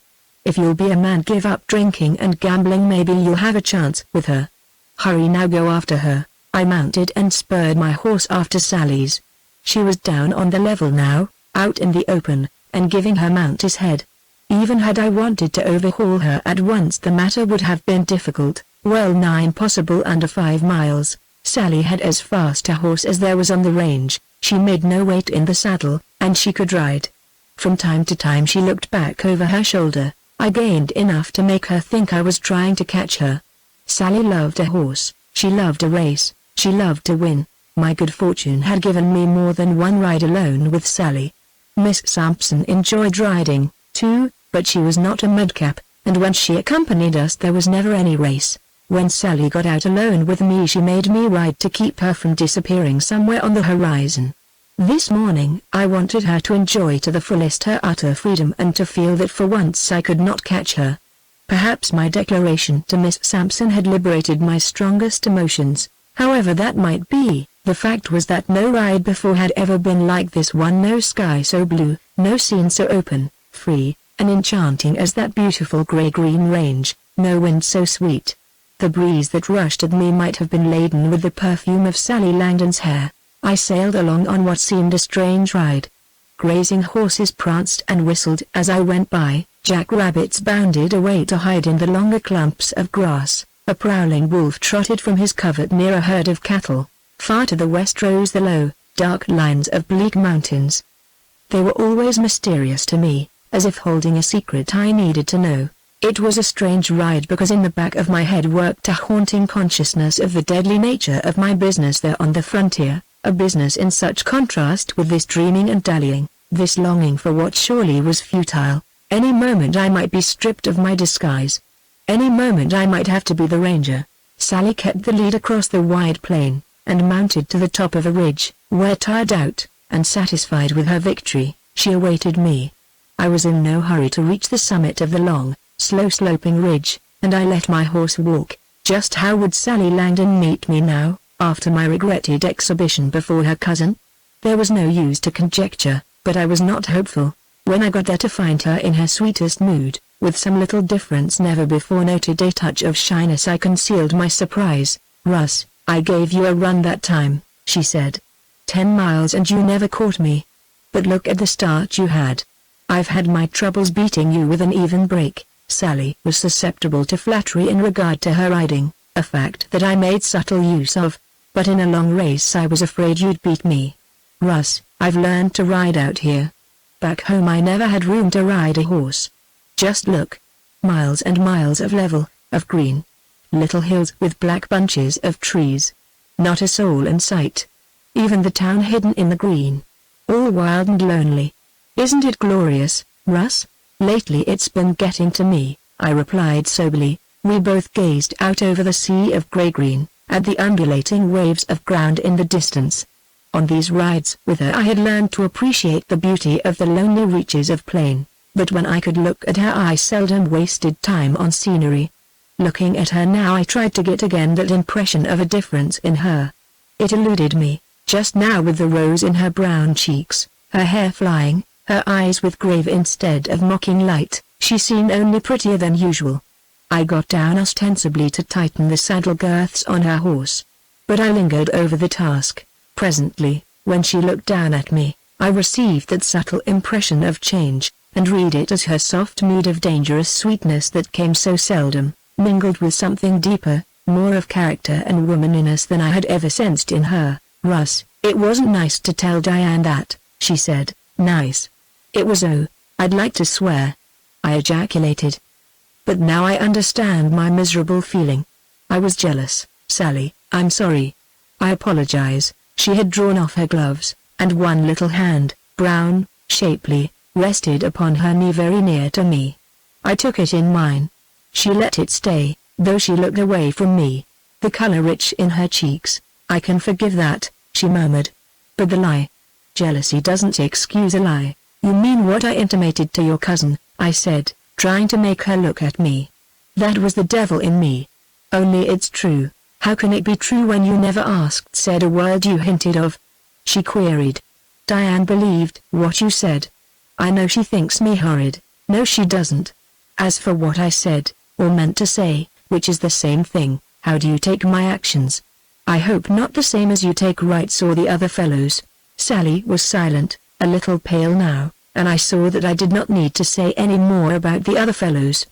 If you'll be a man, give up drinking and gambling, maybe you'll have a chance with her. Hurry now, go after her." I mounted and spurred my horse after Sally's. She was down on the level now, out in the open, and giving her mount his head. Even had I wanted to overhaul her at once, the matter would have been difficult, well nigh impossible under 5 miles. Sally had as fast a horse as there was on the range. She made no weight in the saddle, and she could ride. From time to time she looked back over her shoulder. I gained enough to make her think I was trying to catch her. Sally loved a horse, she loved a race, she loved to win. My good fortune had given me more than one ride alone with Sally. Miss Sampson enjoyed riding, too, but she was not a madcap, and when she accompanied us there was never any race. When Sally got out alone with me, she made me ride to keep her from disappearing somewhere on the horizon. This morning I wanted her to enjoy to the fullest her utter freedom and to feel that for once I could not catch her. Perhaps my declaration to Miss Sampson had liberated my strongest emotions. However that might be, the fact was that no ride before had ever been like this one. No sky so blue, no scene so open, free, and enchanting as that beautiful grey-green range, no wind so sweet. The breeze that rushed at me might have been laden with the perfume of Sally Langdon's hair. I sailed along on what seemed a strange ride. Grazing horses pranced and whistled as I went by, jackrabbits bounded away to hide in the longer clumps of grass, a prowling wolf trotted from his covert near a herd of cattle. Far to the west rose the low, dark lines of bleak mountains. They were always mysterious to me, as if holding a secret I needed to know. It was a strange ride because in the back of my head worked a haunting consciousness of the deadly nature of my business there on the frontier. A business in such contrast with this dreaming and dallying, this longing for what surely was futile. Any moment I might be stripped of my disguise. Any moment I might have to be the ranger. Sally kept the lead across the wide plain, and mounted to the top of a ridge, where tired out, and satisfied with her victory, she awaited me. I was in no hurry to reach the summit of the long, slow-sloping ridge, and I let my horse walk. Just how would Sally Langdon meet me now, after my regretted exhibition before her cousin? There was no use to conjecture, but I was not hopeful. When I got there to find her in her sweetest mood, with some little difference never before noted, a touch of shyness, I concealed my surprise. "Russ, I gave you a run that time," she said. 10 miles and you never caught me. But look at the start you had. I've had my troubles beating you with an even break." Sally was susceptible to flattery in regard to her riding, a fact that I made subtle use of. "But in a long race I was afraid you'd beat me. Russ, I've learned to ride out here. Back home I never had room to ride a horse. Just look. Miles and miles of level, of green. Little hills with black bunches of trees. Not a soul in sight. Even the town hidden in the green. All wild and lonely. Isn't it glorious, Russ? Lately it's been getting to me, I replied soberly. We both gazed out over the sea of grey-green, at the undulating waves of ground in the distance. On these rides with her I had learned to appreciate the beauty of the lonely reaches of plain, but when I could look at her I seldom wasted time on scenery. Looking at her now I tried to get again that impression of a difference in her. It eluded me, just now with the rose in her brown cheeks, her hair flying, her eyes with grave instead of mocking light. She seemed only prettier than usual. I got down ostensibly to tighten the saddle girths on her horse. But I lingered over the task. Presently, when she looked down at me, I received that subtle impression of change, and read it as her soft mood of dangerous sweetness that came so seldom, mingled with something deeper, more of character and womanliness than I had ever sensed in her. Russ, it wasn't nice to tell Diane that, she said. Nice. It was I'd like to swear. I ejaculated. But now I understand my miserable feeling. I was jealous, Sally, I'm sorry. I apologize. She had drawn off her gloves, and one little hand, brown, shapely, rested upon her knee very near to me. I took it in mine. She let it stay, though she looked away from me. The color rich in her cheeks. I can forgive that, she murmured. But the lie. Jealousy doesn't excuse a lie. You mean what I intimated to your cousin, I said, trying to make her look at me. That was the devil in me. Only it's true. How can it be true when you never asked, said a word you hinted of? She queried. Diane believed what you said. I know she thinks me horrid. No, she doesn't. As for what I said, or meant to say, which is the same thing, how do you take my actions? I hope not the same as you take Wright's or the other fellows. Sally was silent, a little pale now, and I saw that I did not need to say any more about the other fellows.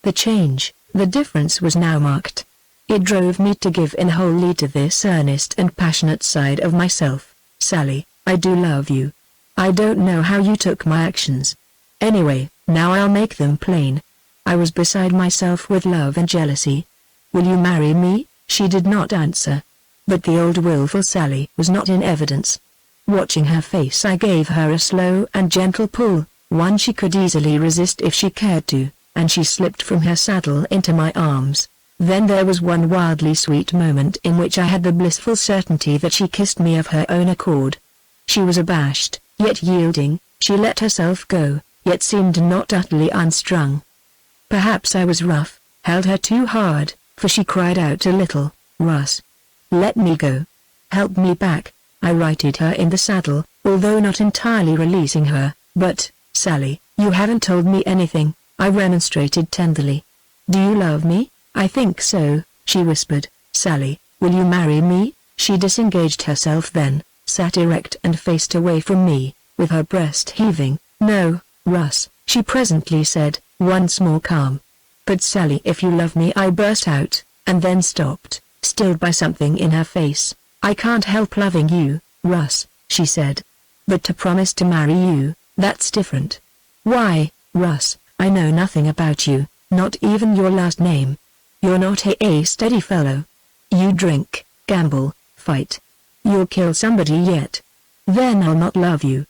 The change, the difference was now marked. It drove me to give in wholly to this earnest and passionate side of myself. Sally, I do love you. I don't know how you took my actions. Anyway, now I'll make them plain. I was beside myself with love and jealousy. Will you marry me? She did not answer. But the old willful Sally was not in evidence. Watching her face I gave her a slow and gentle pull, one she could easily resist if she cared to, and she slipped from her saddle into my arms. Then there was one wildly sweet moment in which I had the blissful certainty that she kissed me of her own accord. She was abashed, yet yielding, she let herself go, yet seemed not utterly unstrung. Perhaps I was rough, held her too hard, for she cried out a little, Russ. Let me go. Help me back. I righted her in the saddle, although not entirely releasing her. But, Sally, you haven't told me anything, I remonstrated tenderly. Do you love me? I think so, she whispered. Sally, will you marry me? She disengaged herself then, sat erect and faced away from me, with her breast heaving. No, Russ, she presently said, once more calm. But Sally, if you love me, I burst out, and then stopped, stilled by something in her face. I can't help loving you, Russ, she said. But to promise to marry you, that's different. Why, Russ, I know nothing about you, not even your last name. You're not a steady fellow. You drink, gamble, fight. You'll kill somebody yet. Then I'll not love you.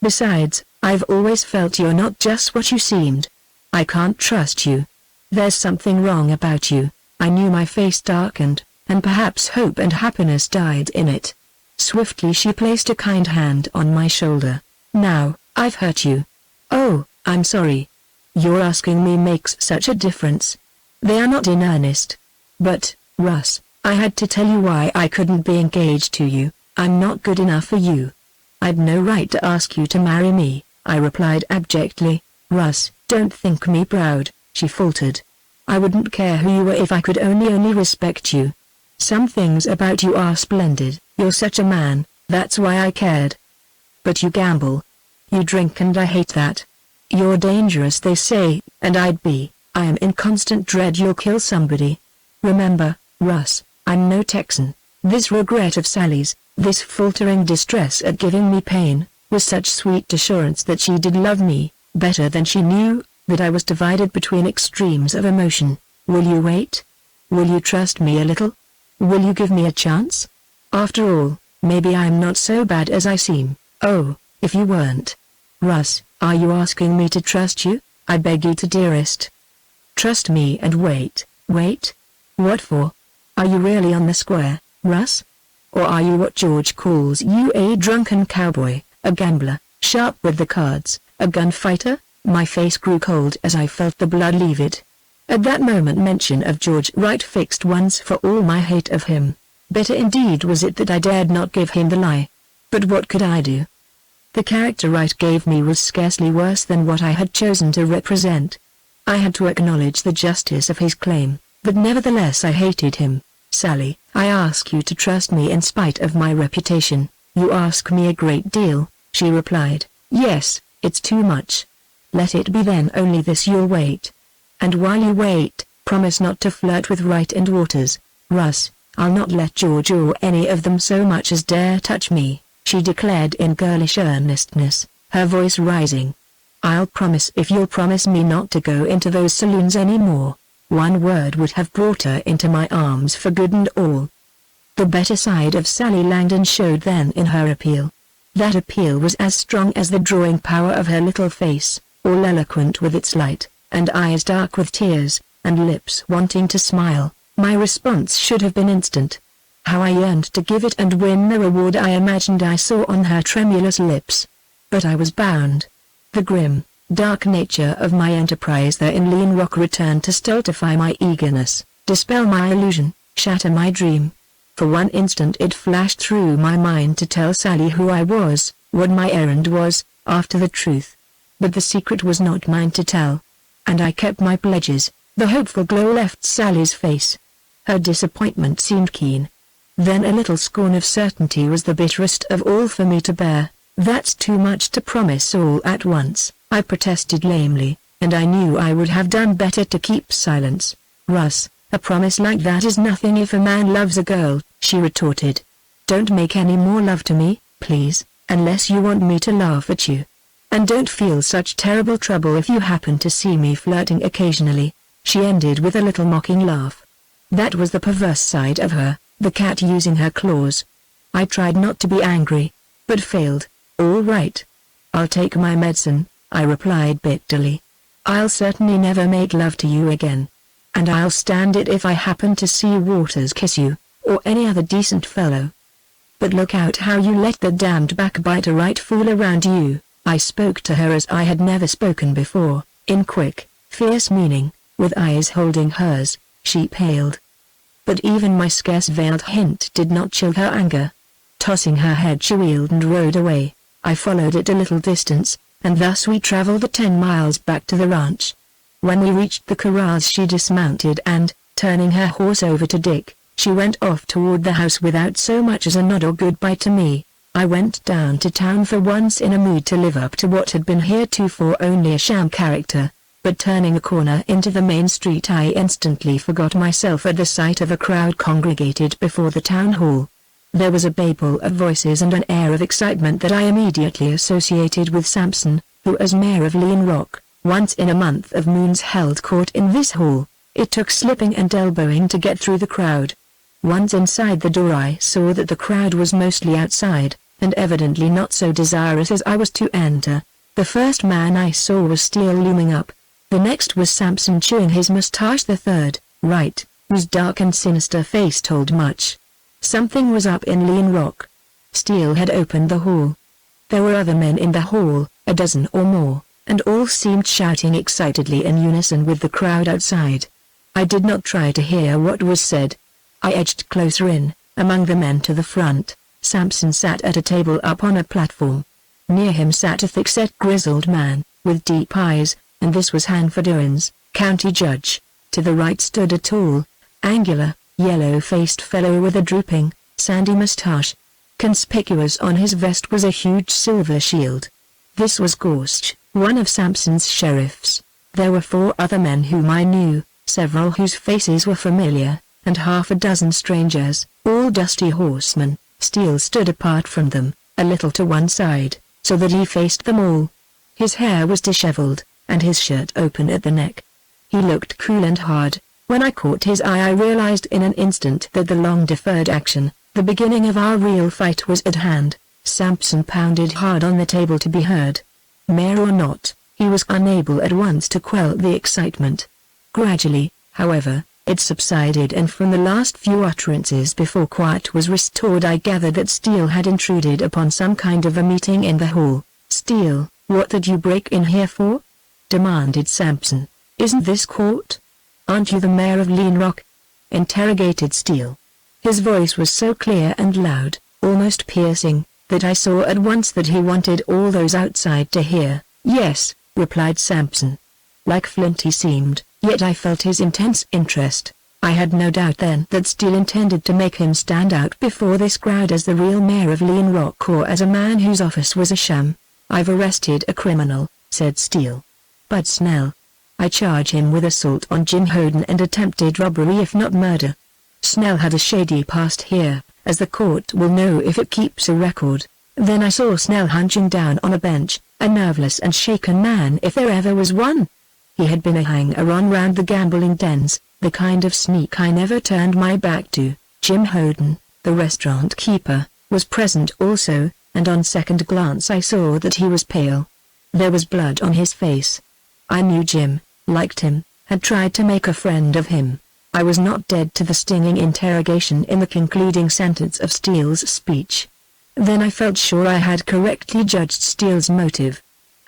Besides, I've always felt you're not just what you seemed. I can't trust you. There's something wrong about you. I knew my face darkened, and perhaps hope and happiness died in it. Swiftly she placed a kind hand on my shoulder. Now, I've hurt you. Oh, I'm sorry. Your asking me makes such a difference. They are not in earnest. But, Russ, I had to tell you why I couldn't be engaged to you. I'm not good enough for you. I'd no right to ask you to marry me, I replied abjectly. Russ, don't think me proud, she faltered. I wouldn't care who you were if I could only respect you. Some things about you are splendid, you're such a man, that's why I cared. But you gamble. You drink and I hate that. You're dangerous they say, and I am in constant dread you'll kill somebody. Remember, Russ, I'm no Texan. This regret of Sally's, this faltering distress at giving me pain, was such sweet assurance that she did love me, better than she knew, that I was divided between extremes of emotion. Will you wait? Will you trust me a little? Will you give me a chance? After all, maybe I'm not so bad as I seem. Oh, if you weren't. Russ, are you asking me to trust you? I beg you to, dearest. Trust me and wait. Wait? What for? Are you really on the square, Russ? Or are you what George calls you, a drunken cowboy, a gambler, sharp with the cards, a gunfighter? My face grew cold as I felt the blood leave it. At that moment mention of George Wright fixed once for all my hate of him. Bitter indeed was it that I dared not give him the lie. But what could I do? The character Wright gave me was scarcely worse than what I had chosen to represent. I had to acknowledge the justice of his claim, but nevertheless I hated him. Sally, I ask you to trust me in spite of my reputation. You ask me a great deal, she replied. Yes, it's too much. Let it be then only this: you'll wait. And while you wait, promise not to flirt with Wright and Waters. Russ, I'll not let George or any of them so much as dare touch me, she declared in girlish earnestness, her voice rising. I'll promise if you'll promise me not to go into those saloons any more. One word would have brought her into my arms for good and all. The better side of Sally Langdon showed then in her appeal. That appeal was as strong as the drawing power of her little face, all eloquent with its light, and eyes dark with tears, and lips wanting to smile. My response should have been instant. How I yearned to give it and win the reward I imagined I saw on her tremulous lips. But I was bound. The grim, dark nature of my enterprise there in Lean Rock returned to stultify my eagerness, dispel my illusion, shatter my dream. For one instant it flashed through my mind to tell Sally who I was, what my errand was, after the truth. But the secret was not mine to tell. And I kept my pledges. The hopeful glow left Sally's face. Her disappointment seemed keen. Then a little scorn of certainty was the bitterest of all for me to bear. That's too much to promise all at once, I protested lamely, and I knew I would have done better to keep silence. Russ, a promise like that is nothing if a man loves a girl, she retorted. Don't make any more love to me, please, unless you want me to laugh at you. And don't feel such terrible trouble if you happen to see me flirting occasionally, she ended with a little mocking laugh. That was the perverse side of her, the cat using her claws. I tried not to be angry, but failed. All right. I'll take my medicine, I replied bitterly. I'll certainly never make love to you again. And I'll stand it if I happen to see Waters kiss you, or any other decent fellow. But look out how you let the damned backbiter Wright fool around you. I spoke to her as I had never spoken before, in quick, fierce meaning, with eyes holding hers. She paled. But even my scarce veiled hint did not chill her anger. Tossing her head she wheeled and rode away. I followed at a little distance, and thus we traveled the 10 miles back to the ranch. When we reached the corrals she dismounted and, turning her horse over to Dick, she went off toward the house without so much as a nod or goodbye to me. I went down to town for once in a mood to live up to what had been heretofore only a sham character, but turning a corner into the main street I instantly forgot myself at the sight of a crowd congregated before the town hall. There was a babel of voices and an air of excitement that I immediately associated with Sampson, who as mayor of Lean Rock, once in a month of moons held court in this hall. It took slipping and elbowing to get through the crowd. Once inside the door I saw that the crowd was mostly outside, and evidently not so desirous as I was to enter. The first man I saw was Steele looming up. The next was Sampson chewing his mustache. The third, Wright, whose dark and sinister face told much. Something was up in Lean Rock. Steele had opened the hall. There were other men in the hall, a dozen or more, and all seemed shouting excitedly in unison with the crowd outside. I did not try to hear what was said. I edged closer in, among the men to the front. Sampson sat at a table up on a platform. Near him sat a thick-set grizzled man, with deep eyes, and this was Hanford Owens, county judge. To the right stood a tall, angular, yellow-faced fellow with a drooping, sandy mustache. Conspicuous on his vest was a huge silver shield. This was Gorst, one of Sampson's sheriffs. There were 4 other men whom I knew, several whose faces were familiar, and half a dozen strangers, all dusty horsemen. Steele stood apart from them, a little to one side. so that he faced them all. His hair was disheveled, and his shirt open at the neck. He looked cool and hard. When I caught his eye, I realized in an instant that the long-deferred action, the beginning of our real fight, was at hand. Sampson pounded hard on the table to be heard. Mayor or not, he was unable at once to quell the excitement. Gradually, however, it subsided, and from the last few utterances before quiet was restored I gathered that Steele had intruded upon some kind of a meeting in the hall. "Steele, what did you break in here for?" demanded Sampson. "Isn't this court? Aren't you the mayor of Lean Rock?" interrogated Steele. His voice was so clear and loud, almost piercing, that I saw at once that he wanted all those outside to hear. "Yes," replied Sampson. Like flint he seemed, yet I felt his intense interest. I had no doubt then that Steele intended to make him stand out before this crowd as the real mayor of Lean Rock, or as a man whose office was a sham. "I've arrested a criminal," said Steele. "Bud Snell. I charge him with assault on Jim Houghton and attempted robbery if not murder. Snell had a shady past here, as the court will know if it keeps a record." Then I saw Snell hunching down on a bench, a nerveless and shaken man if there ever was one. He had been a hanger-on round the gambling dens, the kind of sneak I never turned my back to. Jim Houghton, the restaurant keeper, was present also, and on second glance I saw that he was pale. There was blood on his face. I knew Jim, liked him, had tried to make a friend of him. I was not dead to the stinging interrogation in the concluding sentence of Steele's speech. Then I felt sure I had correctly judged Steele's motive.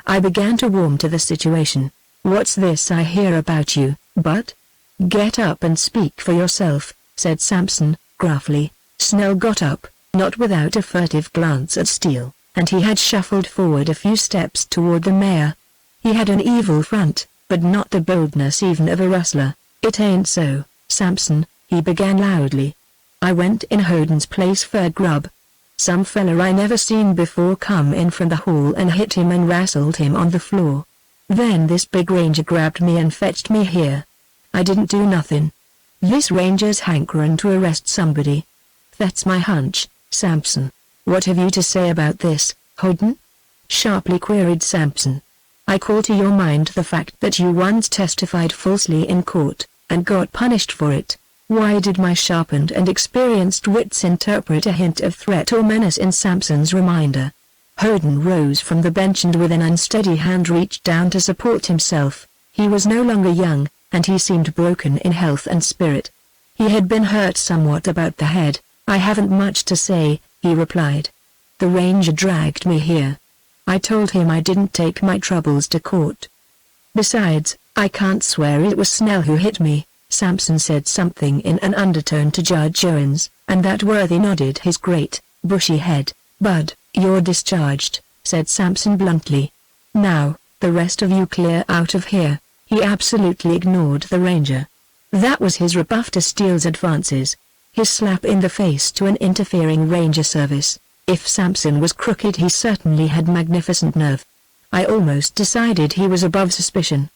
I began to warm to the situation. "What's this I hear about you, Bud? Get up and speak for yourself," said Sampson, gruffly. Snell got up, not without a furtive glance at Steele, and he had shuffled forward a few steps toward the mayor. He had an evil front, but not the boldness even of a rustler. "It ain't so, Sampson," he began loudly. "I went in Houghton's place for a grub. Some feller I never seen before come in from the hall and hit him and wrestled him on the floor. Then this big ranger grabbed me and fetched me here. I didn't do nothing. This ranger's hankerin' to arrest somebody. That's my hunch, Sampson. What have you to say about this, Houghton?" sharply queried Sampson. "I call to your mind the fact that you once testified falsely in court, and got punished for it. Why did my sharpened and experienced wits interpret a hint of threat or menace in Sampson's reminder?" Houghton rose from the bench and with an unsteady hand reached down to support himself. He was no longer young, and he seemed broken in health and spirit. He had been hurt somewhat about the head. "I haven't much to say," he replied. "The ranger dragged me here. I told him I didn't take my troubles to court. Besides, I can't swear it was Snell who hit me." Sampson said something in an undertone to Judge Owens, and that worthy nodded his great, bushy head. "Bud, you're discharged," said Sampson bluntly. "Now, the rest of you clear out of here." He absolutely ignored the ranger. That was his rebuff to Steele's advances. His slap in the face to an interfering ranger service. If Sampson was crooked, he certainly had magnificent nerve. I almost decided he was above suspicion.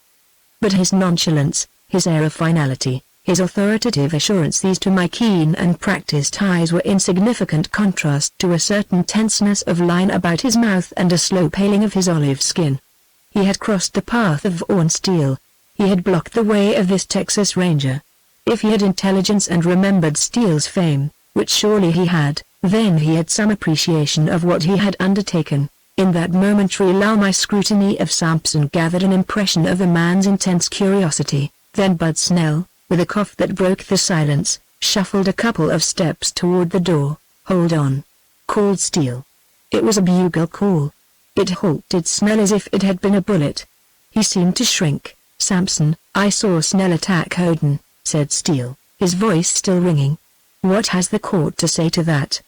But his nonchalance, his air of finality, his authoritative assurance, these to my keen and practiced eyes were in significant contrast to a certain tenseness of line about his mouth and a slow paling of his olive skin. He had crossed the path of Vaughn Steele. He had blocked the way of this Texas Ranger. If he had intelligence and remembered Steele's fame, which surely he had, then he had some appreciation of what he had undertaken. In that momentary lull my scrutiny of Sampson gathered an impression of the man's intense curiosity. Then Bud Snell, with a cough that broke the silence, shuffled a couple of steps toward the door. "Hold on," called Steele. It was a bugle call. It halted Snell as if it had been a bullet. He seemed to shrink. "Sampson, I saw Snell attack Houghton," said Steele, his voice still ringing. "What has the court to say to that?"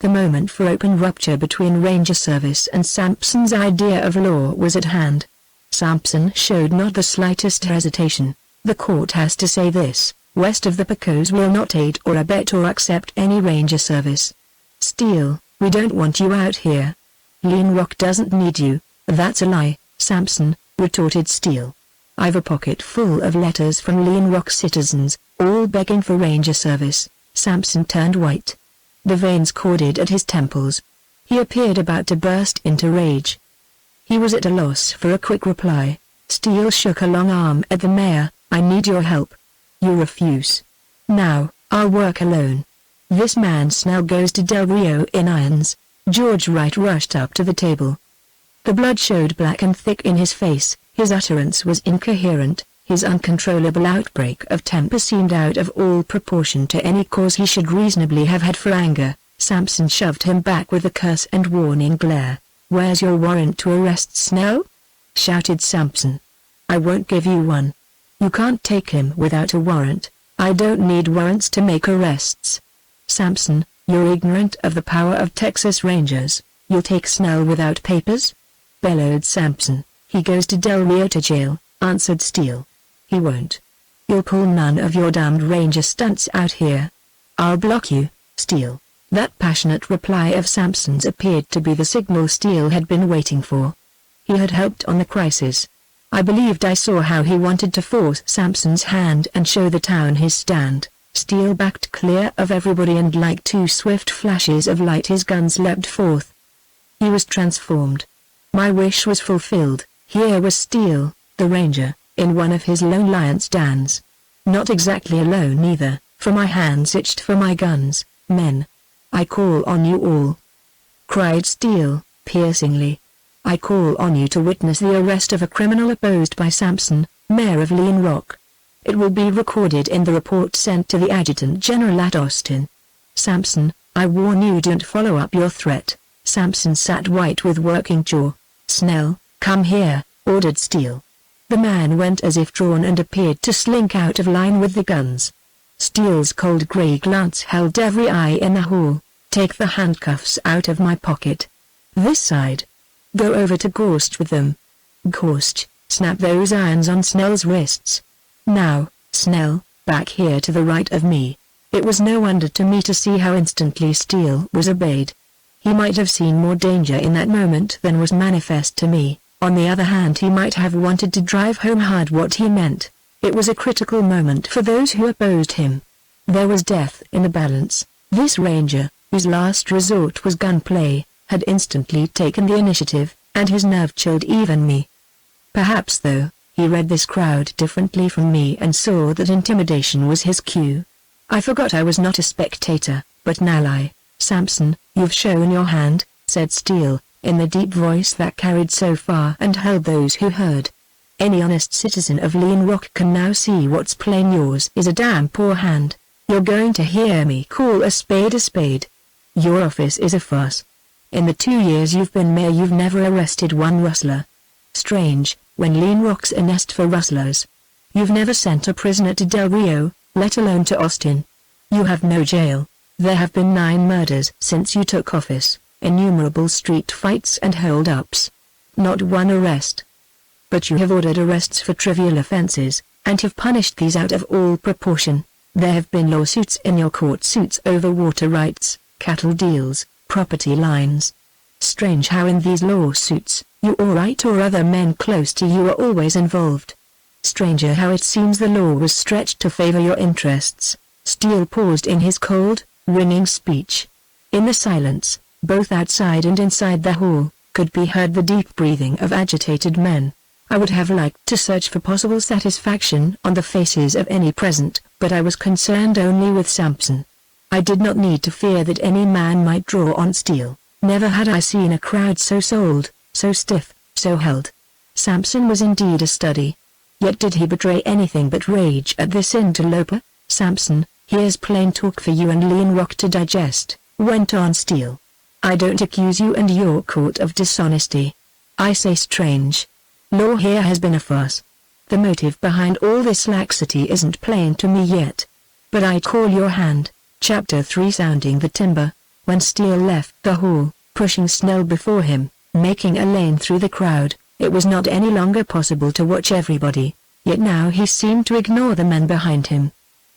The moment for open rupture between Ranger Service and Sampson's idea of law was at hand. Sampson showed not the slightest hesitation. "The court has to say this: west of the Pecos will not aid or abet or accept any Ranger Service. Steele, we don't want you out here. Lean Rock doesn't need you." "That's a lie, Sampson," retorted Steele. "I've a pocket full of letters from Lean Rock citizens, all begging for Ranger Service." Sampson turned white. The veins corded at his temples. He appeared about to burst into rage. He was at a loss for a quick reply. Steele shook a long arm at the mayor. I need your help. You refuse. Now, I'll work alone. This man Snell goes to Del Rio in irons. George Wright rushed up to the table. The blood showed black and thick in his face, his utterance was incoherent, his uncontrollable outbreak of temper seemed out of all proportion to any cause he should reasonably have had for anger. Sampson shoved him back with a curse and warning glare. Where's your warrant to arrest Snell? Shouted Sampson. I won't give you one. You can't take him without a warrant. I don't need warrants to make arrests. Sampson, you're ignorant of the power of Texas Rangers. You'll take Snell without papers? Bellowed Sampson. He goes to Del Rio to jail, answered Steele. He won't. You'll pull none of your damned Ranger stunts out here. I'll block you, Steele. That passionate reply of Sampson's appeared to be the signal Steele had been waiting for. He had helped on the crisis. I believed I saw how he wanted to force Sampson's hand and show the town his stand. Steele backed clear of everybody and like two swift flashes of light his guns leapt forth. He was transformed. My wish was fulfilled. Here was Steele, the Ranger, in one of his lone lion's dans. Not exactly alone either, for my hands itched for my guns. Men. I call on you all. Cried Steele, piercingly. I call on you to witness the arrest of a criminal opposed by Sampson, mayor of Lean Rock. It will be recorded in the report sent to the Adjutant General at Austin. Sampson, I warn you, don't follow up your threat. Sampson sat white with working jaw. Snell, come here, ordered Steele. The man went as if drawn and appeared to slink out of line with the guns. Steele's cold gray glance held every eye in the hall. Take the handcuffs out of my pocket. This side. Go over to Gorst with them. Gorst, snap those irons on Snell's wrists. Now, Snell, back here to the right of me. It was no wonder to me to see how instantly Steele was obeyed. He might have seen more danger in that moment than was manifest to me. On the other hand, he might have wanted to drive home hard what he meant. It was a critical moment for those who opposed him. There was death in the balance. This Ranger, whose last resort was gunplay, had instantly taken the initiative, and his nerve chilled even me. Perhaps, though, he read this crowd differently from me and saw that intimidation was his cue. I forgot I was not a spectator, but an ally. Sampson, you've shown your hand, said Steele, in the deep voice that carried so far and held those who heard. Any honest citizen of Lean Rock can now see what's plain. Yours is a damn poor hand. You're going to hear me call a spade a spade. Your office is a farce. In the 2 years you've been mayor you've never arrested one rustler. Strange, when Lean Rock's a nest for rustlers. You've never sent a prisoner to Del Rio, let alone to Austin. You have no jail. There have been 9 murders since you took office, innumerable street fights and hold-ups. Not one arrest. But you have ordered arrests for trivial offenses, and have punished these out of all proportion. There have been lawsuits in your court suits over water rights, cattle deals, property lines. Strange how in these lawsuits, you or Wright or other men close to you are always involved. Stranger how it seems the law was stretched to favor your interests. Steele paused in his cold, ringing speech. In the silence, both outside and inside the hall, could be heard the deep breathing of agitated men. I would have liked to search for possible satisfaction on the faces of any present, but I was concerned only with Sampson. I did not need to fear that any man might draw on Steele. Never had I seen a crowd so sold, so stiff, so held. Sampson was indeed a study. Yet did he betray anything but rage at this interloper? Sampson, here's plain talk for you and Lean Rock to digest, went on Steele. I don't accuse you and your court of dishonesty. I say strange. Law here has been a farce. The motive behind all this laxity isn't plain to me yet. But I call your hand. Chapter 3 Sounding the Timber. When Steele left the hall, pushing Snell before him, making a lane through the crowd, it was not any longer possible to watch everybody, yet now he seemed to ignore the men behind him.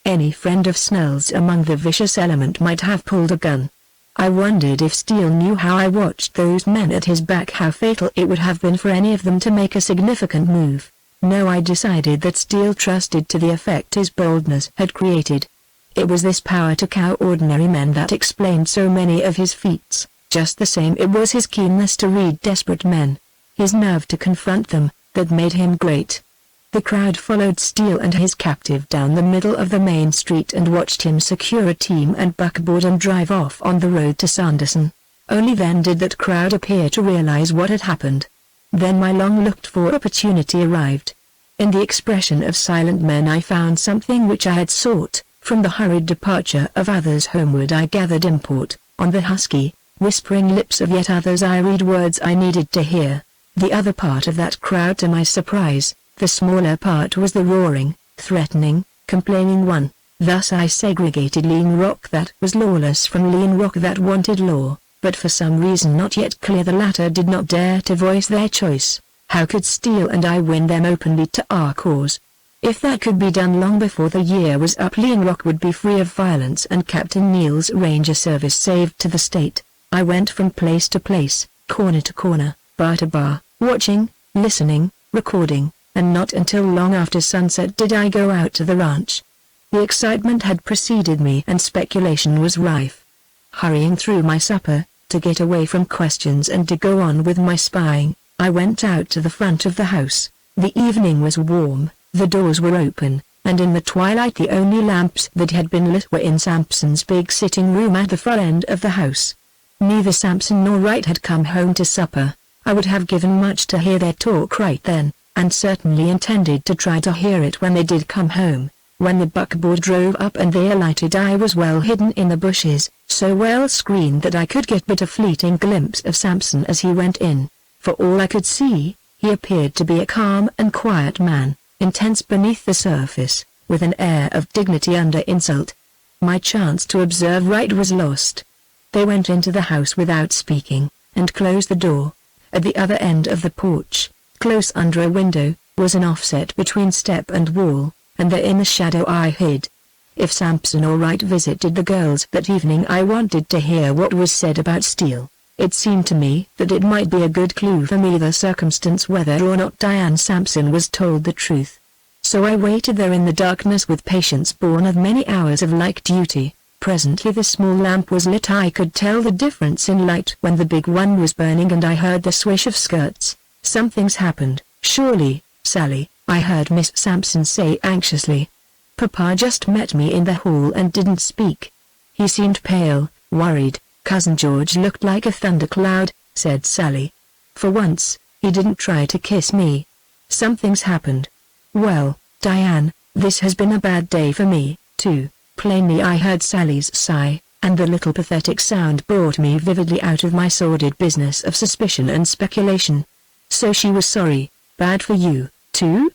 Any friend of Snell's among the vicious element might have pulled a gun. I wondered if Steele knew how I watched those men at his back, how fatal it would have been for any of them to make a significant move. No, I decided that Steele trusted to the effect his boldness had created. It was this power to cow ordinary men that explained so many of his feats. Just the same, it was his keenness to read desperate men, his nerve to confront them, that made him great. The crowd followed Steele and his captive down the middle of the main street and watched him secure a team and buckboard and drive off on the road to Sanderson. Only then did that crowd appear to realize what had happened. Then my long-looked-for opportunity arrived. In the expression of silent men I found something which I had sought. From the hurried departure of others homeward I gathered import. On the husky, whispering lips of yet others I read words I needed to hear. The other part of that crowd, to my surprise, the smaller part, was the roaring, threatening, complaining one. Thus I segregated lean rock that was lawless from lean rock that wanted law, but for some reason not yet clear the latter did not dare to voice their choice. How could Steele and I win them openly to our cause? If that could be done long before the year was up, Lean Rock would be free of violence and Captain Neal's Ranger service saved to the state. I went from place to place, corner to corner, bar to bar, watching, listening, recording, and not until long after sunset did I go out to the ranch. The excitement had preceded me and speculation was rife. Hurrying through my supper, to get away from questions and to go on with my spying, I went out to the front of the house. The evening was warm, the doors were open, and in the twilight the only lamps that had been lit were in Sampson's big sitting room at the far end of the house. Neither Sampson nor Wright had come home to supper. I would have given much to hear their talk right then, and certainly intended to try to hear it when they did come home. When the buckboard drove up and they alighted, I was well hidden in the bushes, so well screened that I could get but a fleeting glimpse of Sampson as he went in. For all I could see, he appeared to be a calm and quiet man, intense beneath the surface, with an air of dignity under insult. My chance to observe Wright was lost. They went into the house without speaking, and closed the door. At the other end of the porch, close under a window, was an offset between step and wall, and there in the shadow I hid. If Sampson or Wright visited the girls that evening, I wanted to hear what was said about Steele. It seemed to me that it might be a good clue for me, the circumstance whether or not Diane Sampson was told the truth. So I waited there in the darkness with patience born of many hours of like duty. Presently the small lamp was lit. I could tell the difference in light when the big one was burning, and I heard the swish of skirts. Something's happened, surely, Sally, I heard Miss Sampson say anxiously. Papa just met me in the hall and didn't speak. He seemed pale, worried. Cousin George looked like a thundercloud, said Sally. For once, he didn't try to kiss me. Something's happened. Well, Diane, this has been a bad day for me, too. Plainly I heard Sally's sigh, and the little pathetic sound brought me vividly out of my sordid business of suspicion and speculation. So she was sorry. Bad for you, too?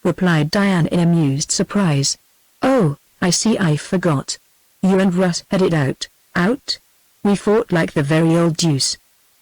Replied Diane in amused surprise. Oh, I see, I forgot. You and Russ had it out. Out? We fought like the very old deuce.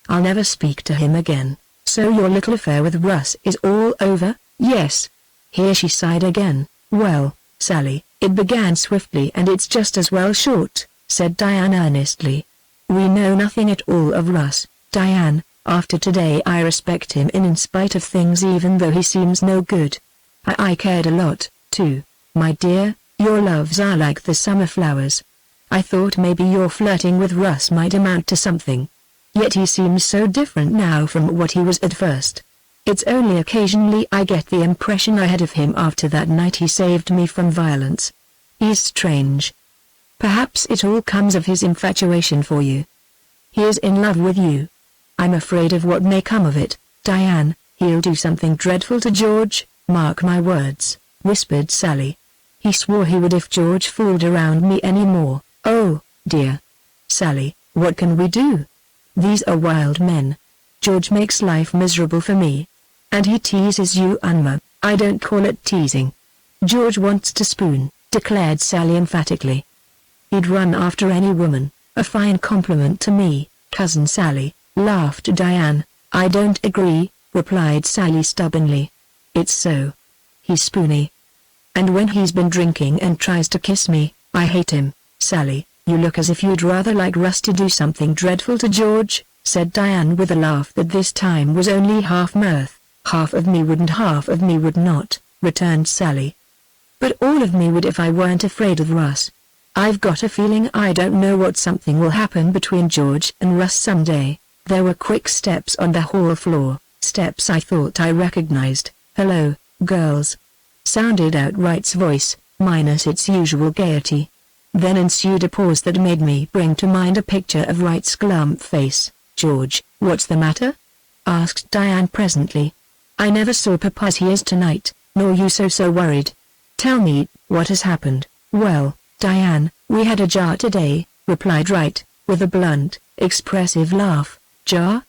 I'll never speak to him again. So your little affair with Russ is all over? Yes. Here she sighed again. Well, Sally, it began swiftly and it's just as well short, said Diane earnestly. We know nothing at all of Russ, Diane. After today I respect him in spite of things, even though he seems no good. I cared a lot, too. My dear, your loves are like the summer flowers. I thought maybe your flirting with Russ might amount to something. Yet he seems so different now from what he was at first. It's only occasionally I get the impression I had of him after that night he saved me from violence. He's strange. Perhaps it all comes of his infatuation for you. He is in love with you. I'm afraid of what may come of it, Diane. He'll do something dreadful to George, mark my words, whispered Sally. He swore he would if George fooled around me any more. Oh, dear. Sally, what can we do? These are wild men. George makes life miserable for me. And he teases you, Unma. I don't call it teasing. George wants to spoon, declared Sally emphatically. He'd run after any woman. A fine compliment to me, Cousin Sally, laughed Diane. I don't agree, replied Sally stubbornly. It's so. He's spoony. And when he's been drinking and tries to kiss me, I hate him. Sally, you look as if you'd rather like Russ to do something dreadful to George, said Diane with a laugh that this time was only half mirth. Half of me wouldn't, half of me would not, returned Sally. But all of me would if I weren't afraid of Russ. I've got a feeling I don't know what something will happen between George and Russ someday. There were quick steps on the hall floor, steps I thought I recognized. "Hello, girls," sounded out Wright's voice, minus its usual gaiety. Then ensued a pause that made me bring to mind a picture of Wright's glum face. "George, what's the matter?" asked Diane presently. "I never saw Papa as he is tonight, nor you so worried. Tell me, what has happened?" "Well, Diane, we had a jar today," replied Wright, with a blunt, expressive laugh. "Jar?"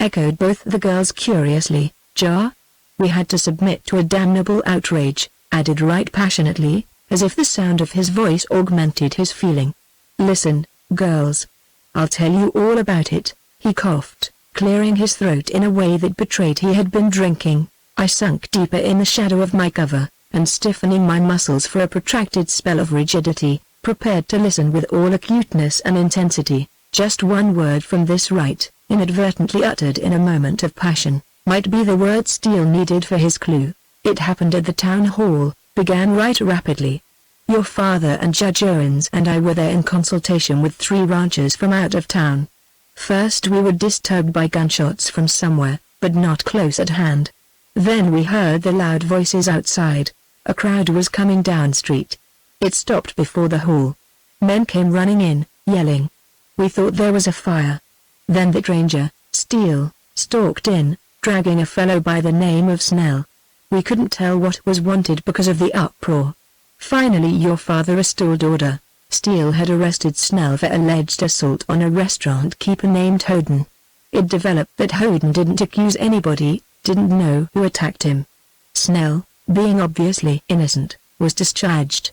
echoed both the girls curiously. "Jar? We had to submit to a damnable outrage," added Wright passionately, as if the sound of his voice augmented his feeling. "Listen, girls. I'll tell you all about it," he coughed, clearing his throat in a way that betrayed he had been drinking. I sunk deeper in the shadow of my cover, and stiffening my muscles for a protracted spell of rigidity, prepared to listen with all acuteness and intensity. Just one word from this Wright, inadvertently uttered in a moment of passion, might be the word Steele needed for his clue. "It happened at the town hall," began Wright rapidly. "Your father and Judge Owens and I were there in consultation with 3 ranchers from out of town. First we were disturbed by gunshots from somewhere, but not close at hand. Then we heard the loud voices outside. A crowd was coming down street. It stopped before the hall. Men came running in, yelling. We thought there was a fire. Then the ranger, Steele, stalked in, dragging a fellow by the name of Snell. We couldn't tell what was wanted because of the uproar. Finally your father restored order. Steele had arrested Snell for alleged assault on a restaurant keeper named Hoden. It developed that Hoden didn't accuse anybody, didn't know who attacked him. Snell, being obviously innocent, was discharged.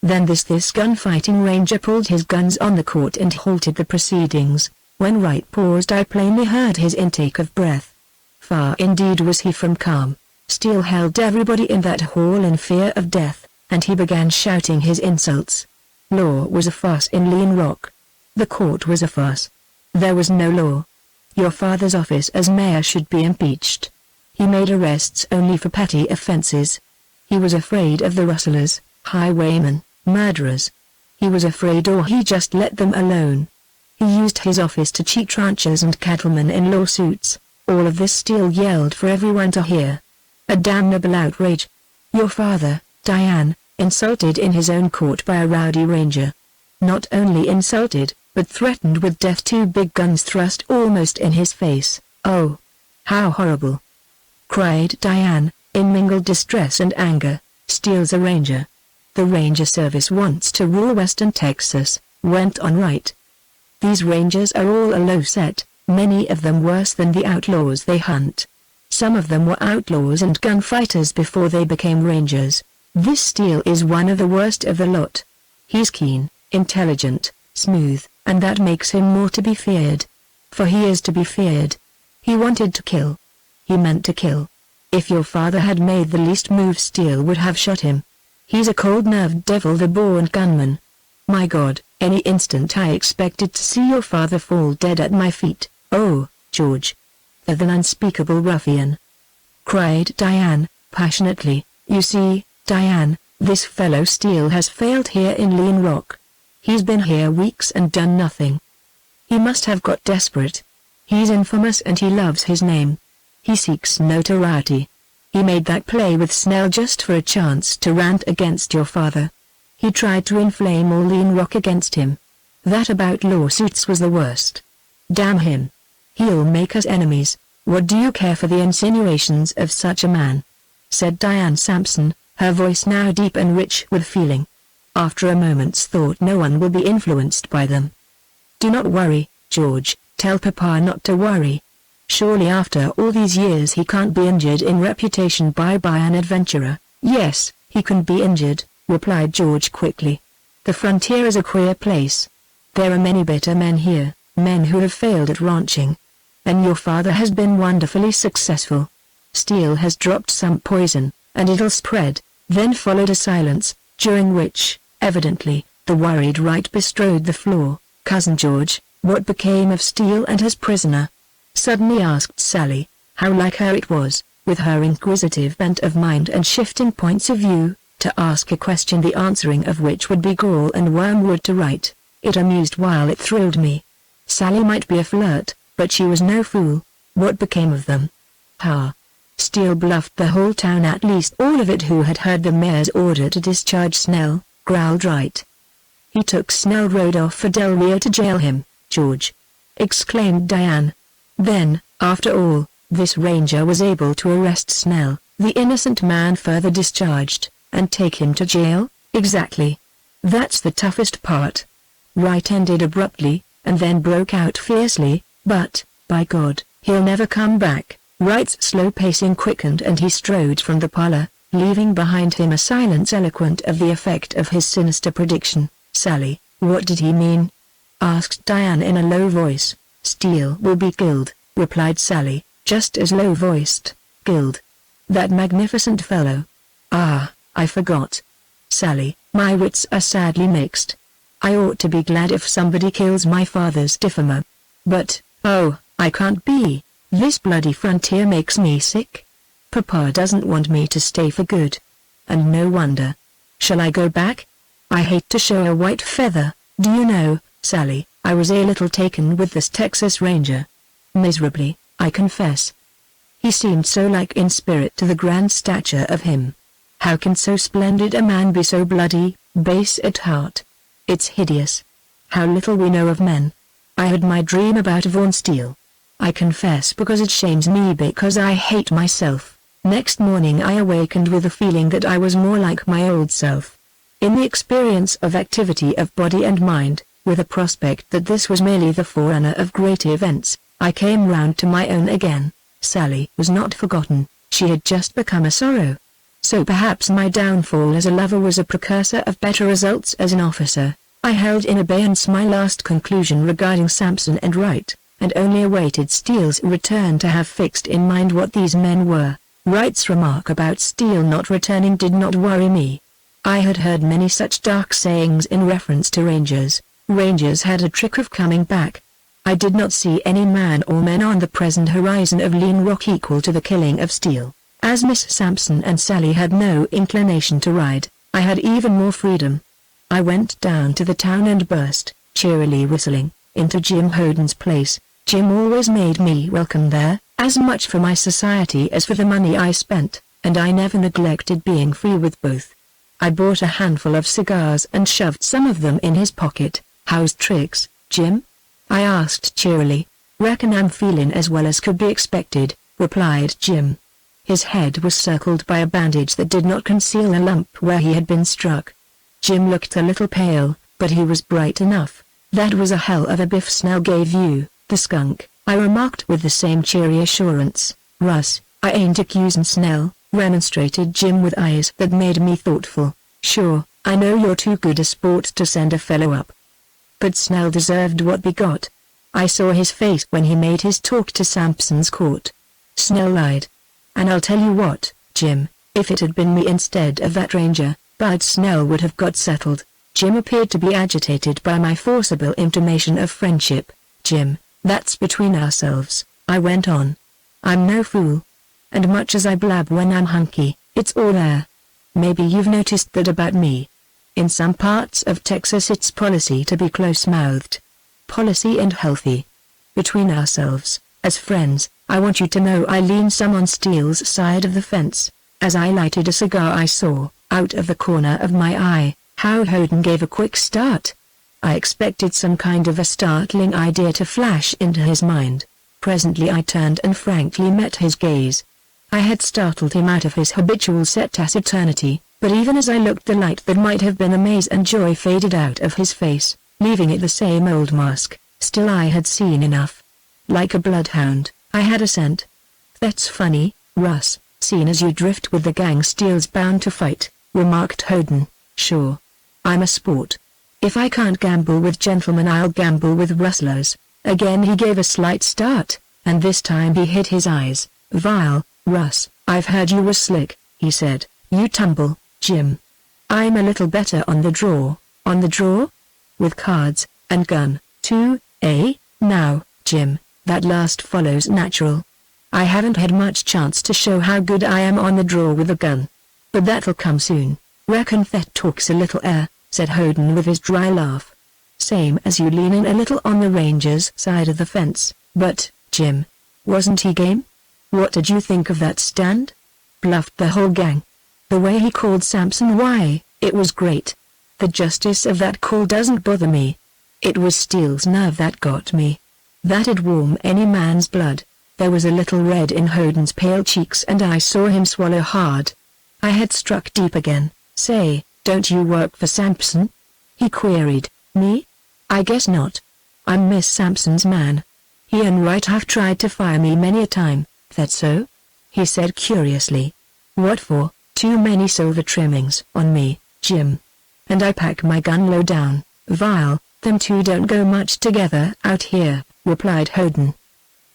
Then this gunfighting ranger pulled his guns on the court and halted the proceedings. When Wright paused I plainly heard his intake of breath. Far indeed was he from calm. Steele held everybody in that hall in fear of death, and he began shouting his insults. Law was a farce in Lean Rock. The court was a farce. There was no law. Your father's office as mayor should be impeached. He made arrests only for petty offenses. He was afraid of the rustlers, highwaymen, murderers. He was afraid, or he just let them alone. He used his office to cheat ranchers and cattlemen in lawsuits. All of this Steele yelled for everyone to hear. A damnable outrage. Your father, Diane, insulted in his own court by a rowdy ranger. Not only insulted, but threatened with death, 2 big guns thrust almost in his face. Oh, how horrible! Cried Diane, in mingled distress and anger. Steele's a ranger. The ranger service wants to rule western Texas, went on Wright. These rangers are all a low set, many of them worse than the outlaws they hunt. Some of them were outlaws and gunfighters before they became rangers. This Steele is one of the worst of the lot. He's keen, intelligent, smooth, and that makes him more to be feared. For he is to be feared. He wanted to kill. He meant to kill. If your father had made the least move, Steele would have shot him. He's a cold-nerved devil, the born gunman. My God, any instant I expected to see your father fall dead at my feet. Oh, George. The unspeakable ruffian. Cried Diane, passionately. You see, Diane, this fellow Steele has failed here in Lean Rock. He's been here weeks and done nothing. He must have got desperate. He's infamous and he loves his name. He seeks notoriety. He made that play with Snell just for a chance to rant against your father. He tried to inflame all Lean Rock against him. That about lawsuits was the worst. Damn him. He'll make us enemies. What do you care for the insinuations of such a man? Said Diane Sampson, her voice now deep and rich with feeling. After a moment's thought, no one will be influenced by them. Do not worry, George, tell Papa not to worry. Surely after all these years he can't be injured in reputation by an adventurer. Yes, he can be injured, replied George quickly. The frontier is a queer place. There are many bitter men here, men who have failed at ranching. And your father has been wonderfully successful. Steele has dropped some poison, and it'll spread. Then followed a silence, during which, evidently, the worried Wright bestrode the floor. Cousin George, what became of Steele and his prisoner? Suddenly asked Sally. How like her it was, with her inquisitive bent of mind and shifting points of view, to ask a question the answering of which would be gall and wormwood to write. It amused while it thrilled me. Sally might be a flirt, but she was no fool. What became of them? Ha! Steele bluffed the whole town, at least all of it, who had heard the mayor's order to discharge Snell, growled Wright. He took Snell, rode off for Del Rio to jail him, George, exclaimed Diane. Then, after all, this ranger was able to arrest Snell, the innocent man further discharged, and take him to jail? Exactly. That's the toughest part. Wright ended abruptly, and then broke out fiercely, but, by God, he'll never come back. Wright's slow pacing quickened and he strode from the parlor, leaving behind him a silence eloquent of the effect of his sinister prediction. Sally, what did he mean? Asked Diane in a low voice. Steele will be killed, replied Sally, just as low-voiced. Killed. That magnificent fellow. Ah, I forgot. Sally, my wits are sadly mixed. I ought to be glad if somebody kills my father's defamer. But, oh, I can't be. This bloody frontier makes me sick. Papa doesn't want me to stay for good. And no wonder. Shall I go back? I hate to show a white feather, do you know, Sally, I was a little taken with this Texas Ranger. Miserably, I confess. He seemed so like in spirit to the grand stature of him. How can so splendid a man be so bloody, base at heart? It's hideous. How little we know of men. I had my dream about Vaughn Steele. I confess, because it shames me, because I hate myself. Next morning I awakened with a feeling that I was more like my old self. In the experience of activity of body and mind, with a prospect that this was merely the forerunner of great events, I came round to my own again. Sally was not forgotten, she had just become a sorrow. So perhaps my downfall as a lover was a precursor of better results as an officer. I held in abeyance my last conclusion regarding Sampson and Wright, and only awaited Steele's return to have fixed in mind what these men were. Wright's remark about Steele not returning did not worry me. I had heard many such dark sayings in reference to Rangers. Rangers had a trick of coming back. I did not see any man or men on the present horizon of Lean Rock equal to the killing of Steele. As Miss Sampson and Sally had no inclination to ride, I had even more freedom. I went down to the town and burst, cheerily whistling, into Jim Howden's place. Jim always made me welcome there, as much for my society as for the money I spent, and I never neglected being free with both. I bought a handful of cigars and shoved some of them in his pocket. How's tricks, Jim? I asked cheerily. Reckon I'm feeling as well as could be expected, replied Jim. His head was circled by a bandage that did not conceal a lump where he had been struck. Jim looked a little pale, but he was bright enough. That was a hell of a biff Snell gave you, the skunk, I remarked with the same cheery assurance. Russ, I ain't accusing Snell, remonstrated Jim with eyes that made me thoughtful. Sure, I know you're too good a sport to send a fellow up. But Snell deserved what we got. I saw his face when he made his talk to Sampson's court. Snell lied. And I'll tell you what, Jim, if it had been me instead of that Ranger, Bud Snell would have got settled. Jim appeared to be agitated by my forcible intimation of friendship. Jim, that's between ourselves, I went on. I'm no fool. And much as I blab when I'm hunky, it's all air. Maybe you've noticed that about me. In some parts of Texas it's policy to be close-mouthed. Policy and healthy. Between ourselves, as friends, I want you to know I lean some on Steele's side of the fence. As I lighted a cigar I saw, out of the corner of my eye, how Howden gave a quick start. I expected some kind of a startling idea to flash into his mind. Presently I turned and frankly met his gaze. I had startled him out of his habitual set taciturnity, but even as I looked the light that might have been amaze and joy faded out of his face, leaving it the same old mask. Still I had seen enough. Like a bloodhound, I had a scent. That's funny, Russ, seeing as you drift with the gang Steele's bound to fight, remarked Howden. Sure. I'm a sport. If I can't gamble with gentlemen I'll gamble with rustlers. Again he gave a slight start, and this time he hid his eyes. Vile, Russ, I've heard you were slick, he said. You tumble, Jim. I'm a little better on the draw. On the draw? With cards, and gun, too, eh? Now, Jim, that last follows natural. I haven't had much chance to show how good I am on the draw with a gun. But that'll come soon. Reckon that talks a little said Hoden with his dry laugh. Same as you leaning a little on the ranger's side of the fence, but, Jim, wasn't he game? What did you think of that stand? Bluffed the whole gang. The way he called Samson, why, it was great. The justice of that call doesn't bother me. It was Steele's nerve that got me. That'd warm any man's blood. There was a little red in Hoden's pale cheeks and I saw him swallow hard. I had struck deep again. Say, don't you work for Samson? He queried. Me? I guess not. I'm Miss Sampson's man. He and Wright have tried to fire me many a time. That so? He said curiously. What for? Too many silver trimmings on me, Jim. And I pack my gun low down. Vile, them two don't go much together out here, replied Hoden.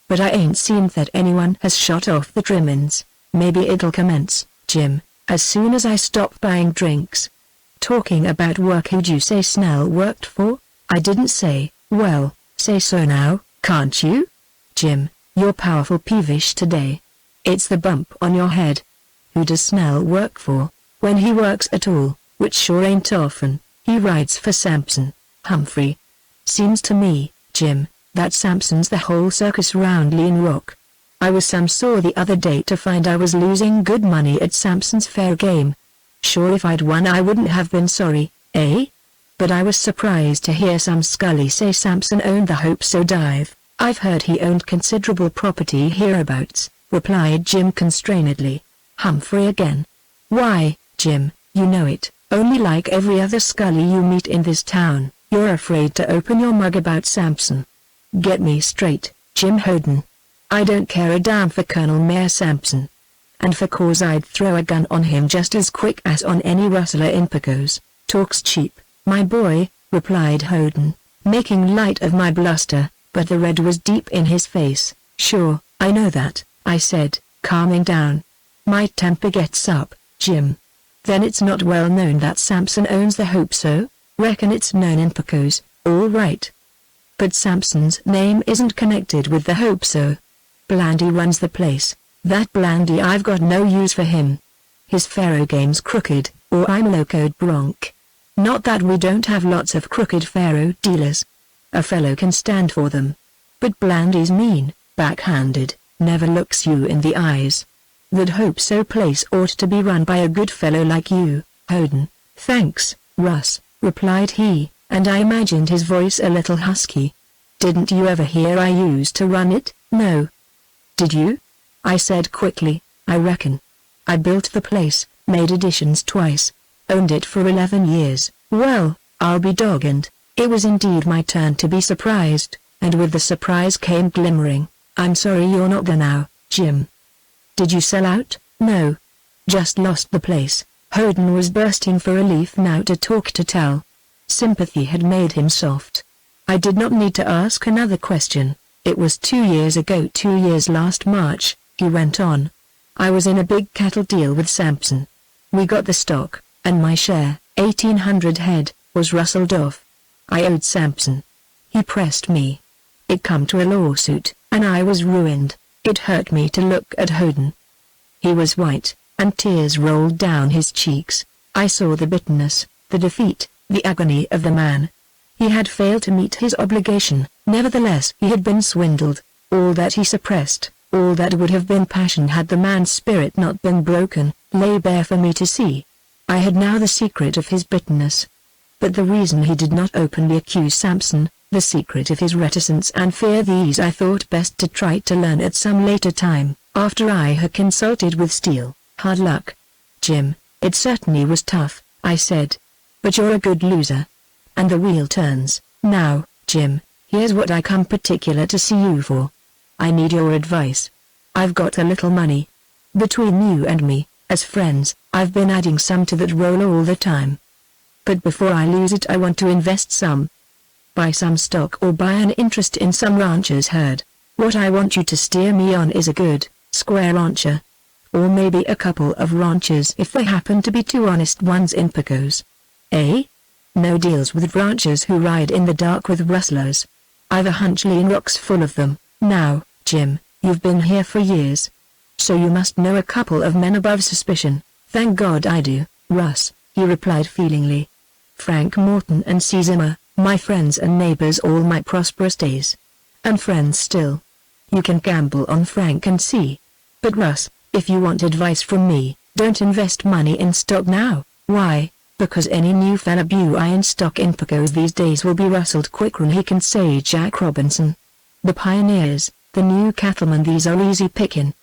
But I ain't seen that anyone has shot off the trimmings. Maybe it'll commence, Jim, as soon as I stop buying drinks. Talking about work, who'd you say Snell worked for? I didn't say. Well, say so now, can't you? Jim, you're powerful peevish today. It's the bump on your head. Who does Snell work for? When he works at all, which sure ain't often, he rides for Samson. Humphrey. Seems to me, Jim, that Samson's the whole circus round Lean Rock. I was some sore the other day to find I was losing good money at Samson's fair game. Sure, if I'd won I wouldn't have been sorry, eh? But I was surprised to hear some scully say Samson owned the Hope So dive. I've heard he owned considerable property hereabouts, replied Jim constrainedly. Humphrey again. Why, Jim, you know it, only like every other scully you meet in this town, you're afraid to open your mug about Samson. Get me straight, Jim Hoden. I don't care a damn for Colonel Mayor Sampson. And for cause I'd throw a gun on him just as quick as on any rustler in Pecos. Talks cheap, my boy, replied Hoden, making light of my bluster, but the red was deep in his face. Sure, I know that, I said, calming down. My temper gets up, Jim. Then it's not well known that Samson owns the Hope So? Reckon it's known in Pecos, all right. But Samson's name isn't connected with the Hope So. Blandy runs the place. That Blandy, I've got no use for him. His faro game's crooked, or I'm locoed bronc. Not that we don't have lots of crooked faro dealers. A fellow can stand for them. But Blandy's mean, backhanded, never looks you in the eyes. That Hope So place ought to be run by a good fellow like you, Hoden. Thanks, Russ, replied he, and I imagined his voice a little husky. Didn't you ever hear I used to run it? No. Did you? I said quickly, I reckon. I built the place, made additions twice, owned it for 11 years. Well, I'll be dogged. It was indeed my turn to be surprised, and with the surprise came glimmering. I'm sorry you're not there now, Jim. Did you sell out? No. Just lost the place. Hoden was bursting for relief now to talk to tell. Sympathy had made him soft. I did not need to ask another question. It was 2 years ago, 2 years last March, he went on. I was in a big cattle deal with Sampson. We got the stock, and my share, 1,800 head, was rustled off. I owed Sampson. He pressed me. It come to a lawsuit, and I was ruined. It hurt me to look at Hoden. He was white, and tears rolled down his cheeks. I saw the bitterness, the defeat, the agony of the man. He had failed to meet his obligation, nevertheless he had been swindled. All that he suppressed, all that would have been passion had the man's spirit not been broken, lay bare for me to see. I had now the secret of his bitterness. But the reason he did not openly accuse Samson, the secret of his reticence and fear, these I thought best to try to learn at some later time, after I had consulted with Steele. Hard luck, Jim. It certainly was tough, I said. But you're a good loser. And the wheel turns. Now, Jim, here's what I come particular to see you for. I need your advice. I've got a little money. Between you and me, as friends, I've been adding some to that roll all the time. But before I lose it I want to invest some. Buy some stock or buy an interest in some rancher's herd. What I want you to steer me on is a good, square rancher. Or maybe a couple of ranchers if they happen to be two honest ones in Pecos. Eh? No deals with ranchers who ride in the dark with rustlers. I've a hunch Lean Rock's full of them. Now, Jim, you've been here for years. So you must know a couple of men above suspicion. Thank God I do, Russ. he replied feelingly. Frank Morton and Caesar, my friends and neighbors, all my prosperous days. And friends still. You can gamble on Frank and C. But Russ, if you want advice from me, don't invest money in stock now. Why? Because any new fella buy in stock in Pecos these days will be rustled quicker'n he can say Jack Robinson. The pioneers, the new cattlemen, these are easy pickin'.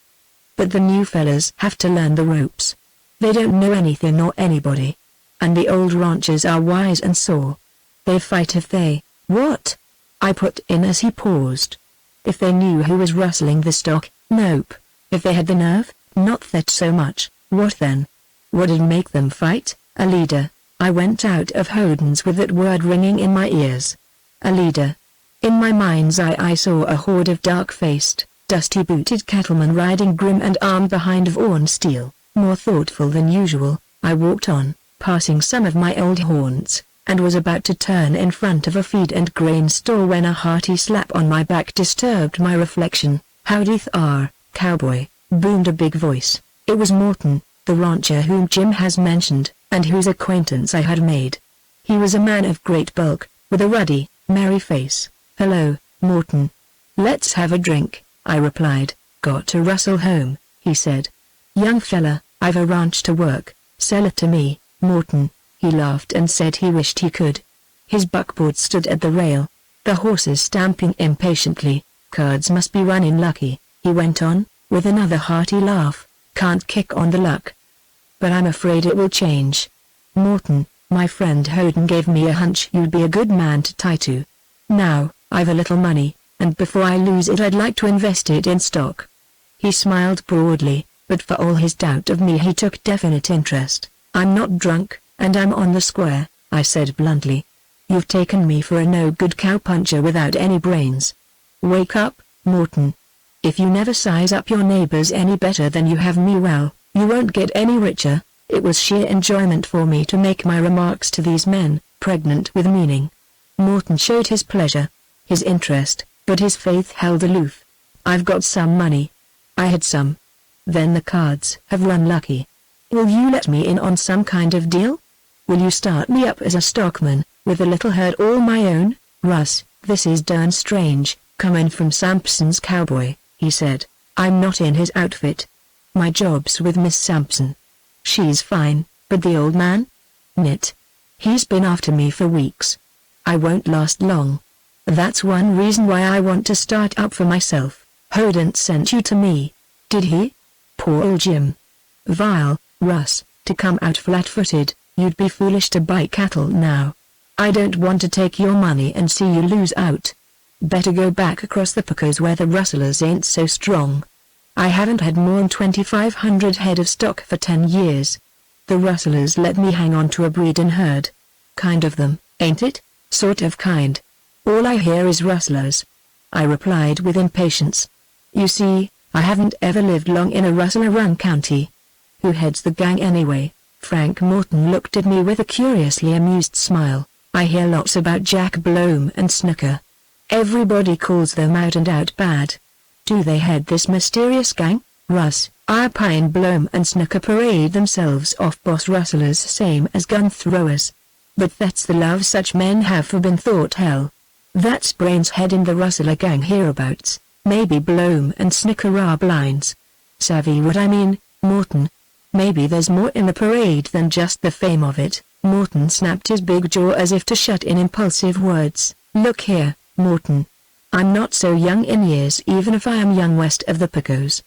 But the new fellas have to learn the ropes. They don't know anything or anybody. And the old ranchers are wise and sore. They fight if they, what? I put in as he paused. If they knew who was rustling the stock, nope. If they had the nerve, not that so much. What then? What'd make them fight? A leader. I went out of Hoden's with that word ringing in my ears. A leader. In my mind's eye I saw a horde of dark-faced, dusty-booted cattlemen riding grim and armed behind Vaughan steel. More thoughtful than usual, I walked on, passing some of my old haunts, and was about to turn in front of a feed and grain store when a hearty slap on my back disturbed my reflection. Howdy thar, cowboy, boomed a big voice. It was Morton, the rancher whom Jim has mentioned, and whose acquaintance I had made. He was a man of great bulk, with a ruddy, merry face. Hello, Morton. Let's have a drink, I replied. Got to rustle home, he said. Young fella, I've a ranch to work, sell it to me, Morton. He laughed and said he wished he could. His buckboard stood at the rail, the horses stamping impatiently. Cards must be running lucky, he went on, with another hearty laugh. Can't kick on the luck. But I'm afraid it will change. Morton, my friend Hoden gave me a hunch you'd be a good man to tie to. Now, I've a little money, and before I lose it I'd like to invest it in stock. He smiled broadly, but for all his doubt of me he took definite interest. I'm not drunk, and I'm on the square, I said bluntly. You've taken me for a no-good cowpuncher without any brains. Wake up, Morton. If you never size up your neighbors any better than you have me, well, you won't get any richer. It was sheer enjoyment for me to make my remarks to these men, pregnant with meaning. Morton showed his pleasure, his interest, but his faith held aloof. I've got some money. I had some. Then the cards have run lucky. Will you let me in on some kind of deal? Will you start me up as a stockman, with a little herd all my own? Russ, this is darn strange, coming from Sampson's cowboy, he said. I'm not in his outfit. My job's with Miss Sampson. She's fine, but the old man? Nit. He's been after me for weeks. I won't last long. That's one reason why I want to start up for myself. Hoden sent you to me. Did he? Poor old Jim. Vile, Russ, to come out flat-footed. You'd be foolish to buy cattle now. I don't want to take your money and see you lose out. Better go back across the Pecos where the rustlers ain't so strong. I haven't had more'n 2,500 head of stock for 10 years. The rustlers let me hang on to a breedin' herd. Kind of them, ain't it? Sort of kind. All I hear is rustlers. I replied with impatience. You see, I haven't ever lived long in a rustler-run county. Who heads the gang anyway? Frank Morton looked at me with a curiously amused smile. I hear lots about Jack Blome and Snooker. Everybody calls them out and out bad. Do they head this mysterious gang? Russ, our Pine Blome and Snooker parade themselves off boss rustlers same as gun throwers. But that's the love such men have for been thought hell. That's brains head in the rustler gang hereabouts. Maybe Blome and Snooker are blinds. Savvy what I mean, Morton? Maybe there's more in the parade than just the fame of it. Morton snapped his big jaw as if to shut in impulsive words. Look here, Morton. I'm not so young in years even if I am young west of the Pecos.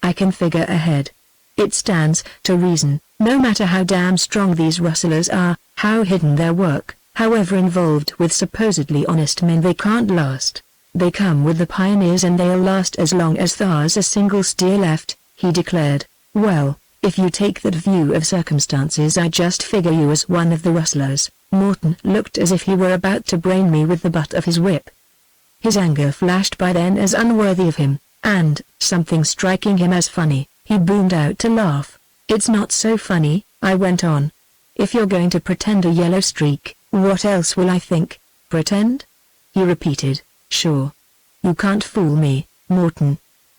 I can figure ahead. It stands to reason, no matter how damn strong these rustlers are, how hidden their work, however involved with supposedly honest men, they can't last. They come with the pioneers and they'll last as long as there's a single steer left, he declared. Well, if you take that view of circumstances I just figure you as one of the rustlers. Morton looked as if he were about to brain me with the butt of his whip. His anger flashed by then as unworthy of him, and, something striking him as funny, he boomed out to laugh. It's not so funny, I went on. If you're going to pretend a yellow streak, what else will I think? Pretend? He repeated. Sure. You can't fool me, Morton.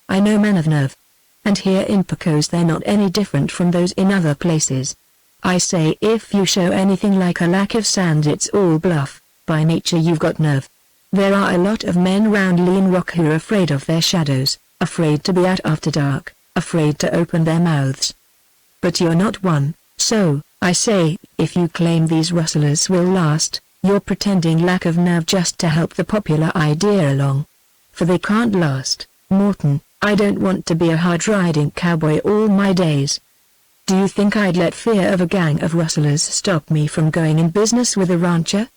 I know men of nerve. And here in Pecos they're not any different from those in other places. I say if you show anything like a lack of sand it's all bluff, by nature you've got nerve. There are a lot of men round Lean Rock who are afraid of their shadows, afraid to be out after dark, afraid to open their mouths. But you're not one, so, I say, if you claim these rustlers will last, you're pretending lack of nerve just to help the popular idea along. For they can't last, Morton. I don't want to be a hard-riding cowboy all my days. Do you think I'd let fear of a gang of rustlers stop me from going in business with a rancher?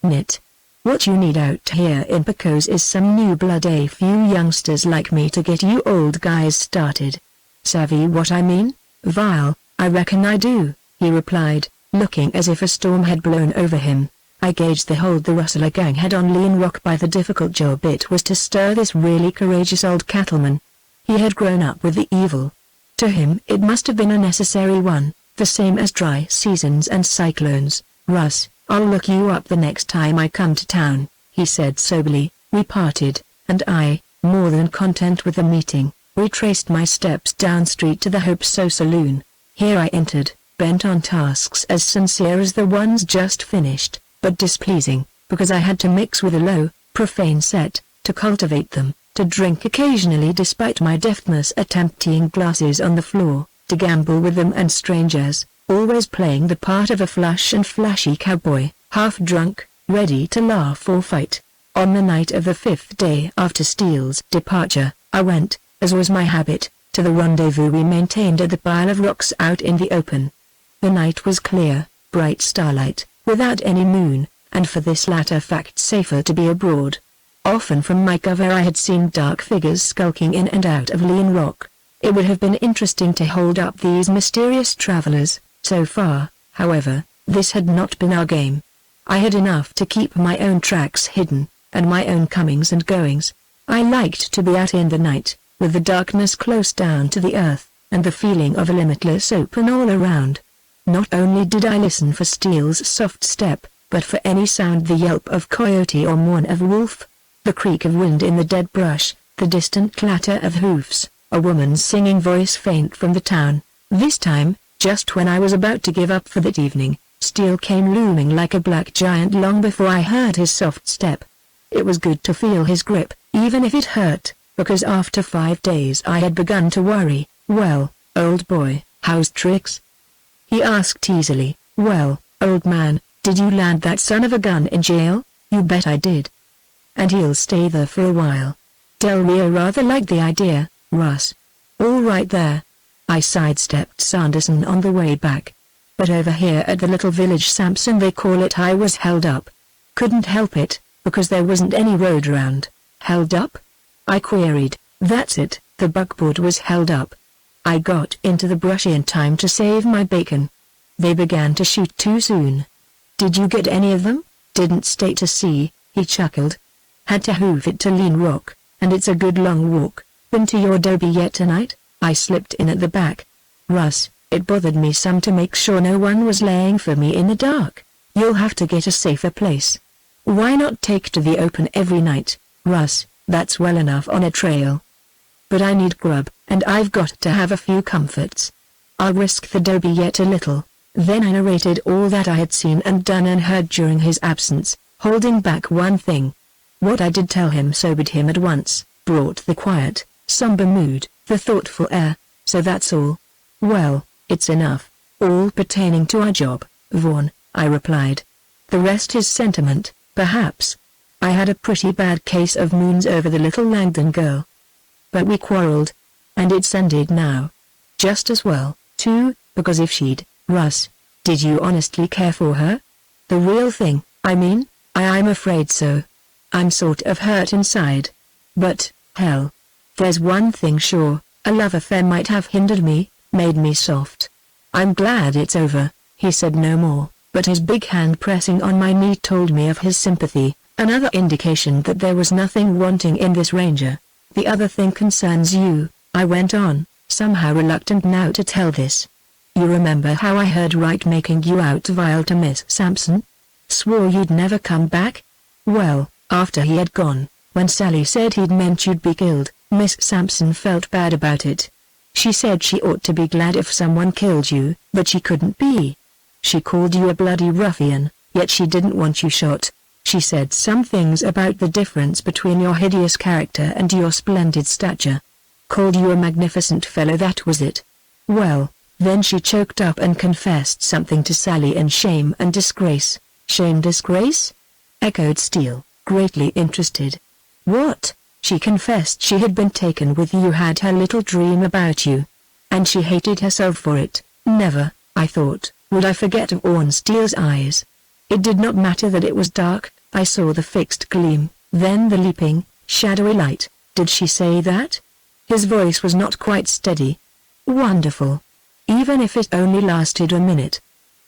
Nit. What you need out here in Pecos is some new blood, a few youngsters like me to get you old guys started. Savvy what I mean? Vile, I reckon I do, he replied, looking as if a storm had blown over him. I gauged the hold the rustler gang had on Lean Rock by the difficult job it was to stir this really courageous old cattleman. He had grown up with the evil. To him it must have been a necessary one, the same as dry seasons and cyclones. Russ, I'll look you up the next time I come to town, he said soberly. We parted, and I, more than content with the meeting, retraced my steps down street to the Hope So saloon. Here I entered, bent on tasks as sincere as the ones just finished, but displeasing, because I had to mix with a low, profane set, to cultivate them, to drink occasionally despite my deftness at emptying glasses on the floor, to gamble with them and strangers, always playing the part of a flush and flashy cowboy, half drunk, ready to laugh or fight. On the night of the 5th day after Steele's departure, I went, as was my habit, to the rendezvous we maintained at the pile of rocks out in the open. The night was clear, bright starlight, without any moon, and for this latter fact safer to be abroad. Often from my cover I had seen dark figures skulking in and out of Lean Rock. It would have been interesting to hold up these mysterious travelers. So far, however, this had not been our game. I had enough to keep my own tracks hidden, and my own comings and goings. I liked to be out in the night, with the darkness close down to the earth, and the feeling of a limitless open all around. Not only did I listen for Steele's soft step, but for any sound, the yelp of coyote or mourn of wolf, the creak of wind in the dead brush, the distant clatter of hoofs, a woman's singing voice faint from the town. This time, just when I was about to give up for that evening, Steele came looming like a black giant long before I heard his soft step. It was good to feel his grip, even if it hurt, because after 5 days I had begun to worry. Well, old boy, how's tricks? He asked easily. Well, old man, did you land that son of a gun in jail? You bet I did. And he'll stay there for a while. Del Rio rather liked the idea, Russ. All right there. I sidestepped Sanderson on the way back. But over here at the little village Sampson they call it, I was held up. Couldn't help it, because there wasn't any road around. Held up? I queried. That's it, the buckboard was held up. I got into the brush in time to save my bacon. They began to shoot too soon. Did you get any of them? Didn't stay to see, he chuckled. Had to hoof it to Lean Rock, and it's a good long walk. Been to your dobe yet tonight? I slipped in at the back. Russ, it bothered me some to make sure no one was laying for me in the dark. You'll have to get a safer place. Why not take to the open every night, Russ? That's well enough on a trail. But I need grub, and I've got to have a few comforts. I'll risk the dobe yet a little. Then I narrated all that I had seen and done and heard during his absence, holding back one thing. What I did tell him sobered him at once, brought the quiet, somber mood, the thoughtful air. So that's all. Well, it's enough, all pertaining to our job, Vaughn, I replied. The rest is sentiment, perhaps. I had a pretty bad case of moons over the little Langdon girl. But we quarreled. And it's ended now. Just as well, too, because if she'd, Russ, did you honestly care for her? The real thing, I mean? I'm afraid so. I'm sort of hurt inside. But, hell. There's one thing sure, a love affair might have hindered me, made me soft. I'm glad it's over, he said no more, but his big hand pressing on my knee told me of his sympathy, another indication that there was nothing wanting in this ranger. The other thing concerns you, I went on, somehow reluctant now to tell this. You remember how I heard Wright making you out vile to Miss Sampson? Swore you'd never come back? Well, after he had gone, when Sally said he'd meant you'd be killed, Miss Sampson felt bad about it. She said she ought to be glad if someone killed you, but she couldn't be. She called you a bloody ruffian, yet she didn't want you shot. She said some things about the difference between your hideous character and your splendid stature. Called you a magnificent fellow, that was it. Well, then she choked up and confessed something to Sally in shame and disgrace. Shame, disgrace? Echoed Steele, greatly interested. What? She confessed she had been taken with you, had her little dream about you. And she hated herself for it. Never, I thought, would I forget Vaughan Steele's eyes. It did not matter that it was dark, I saw the fixed gleam, then the leaping, shadowy light. Did she say that? His voice was not quite steady. Wonderful. Even if it only lasted a minute.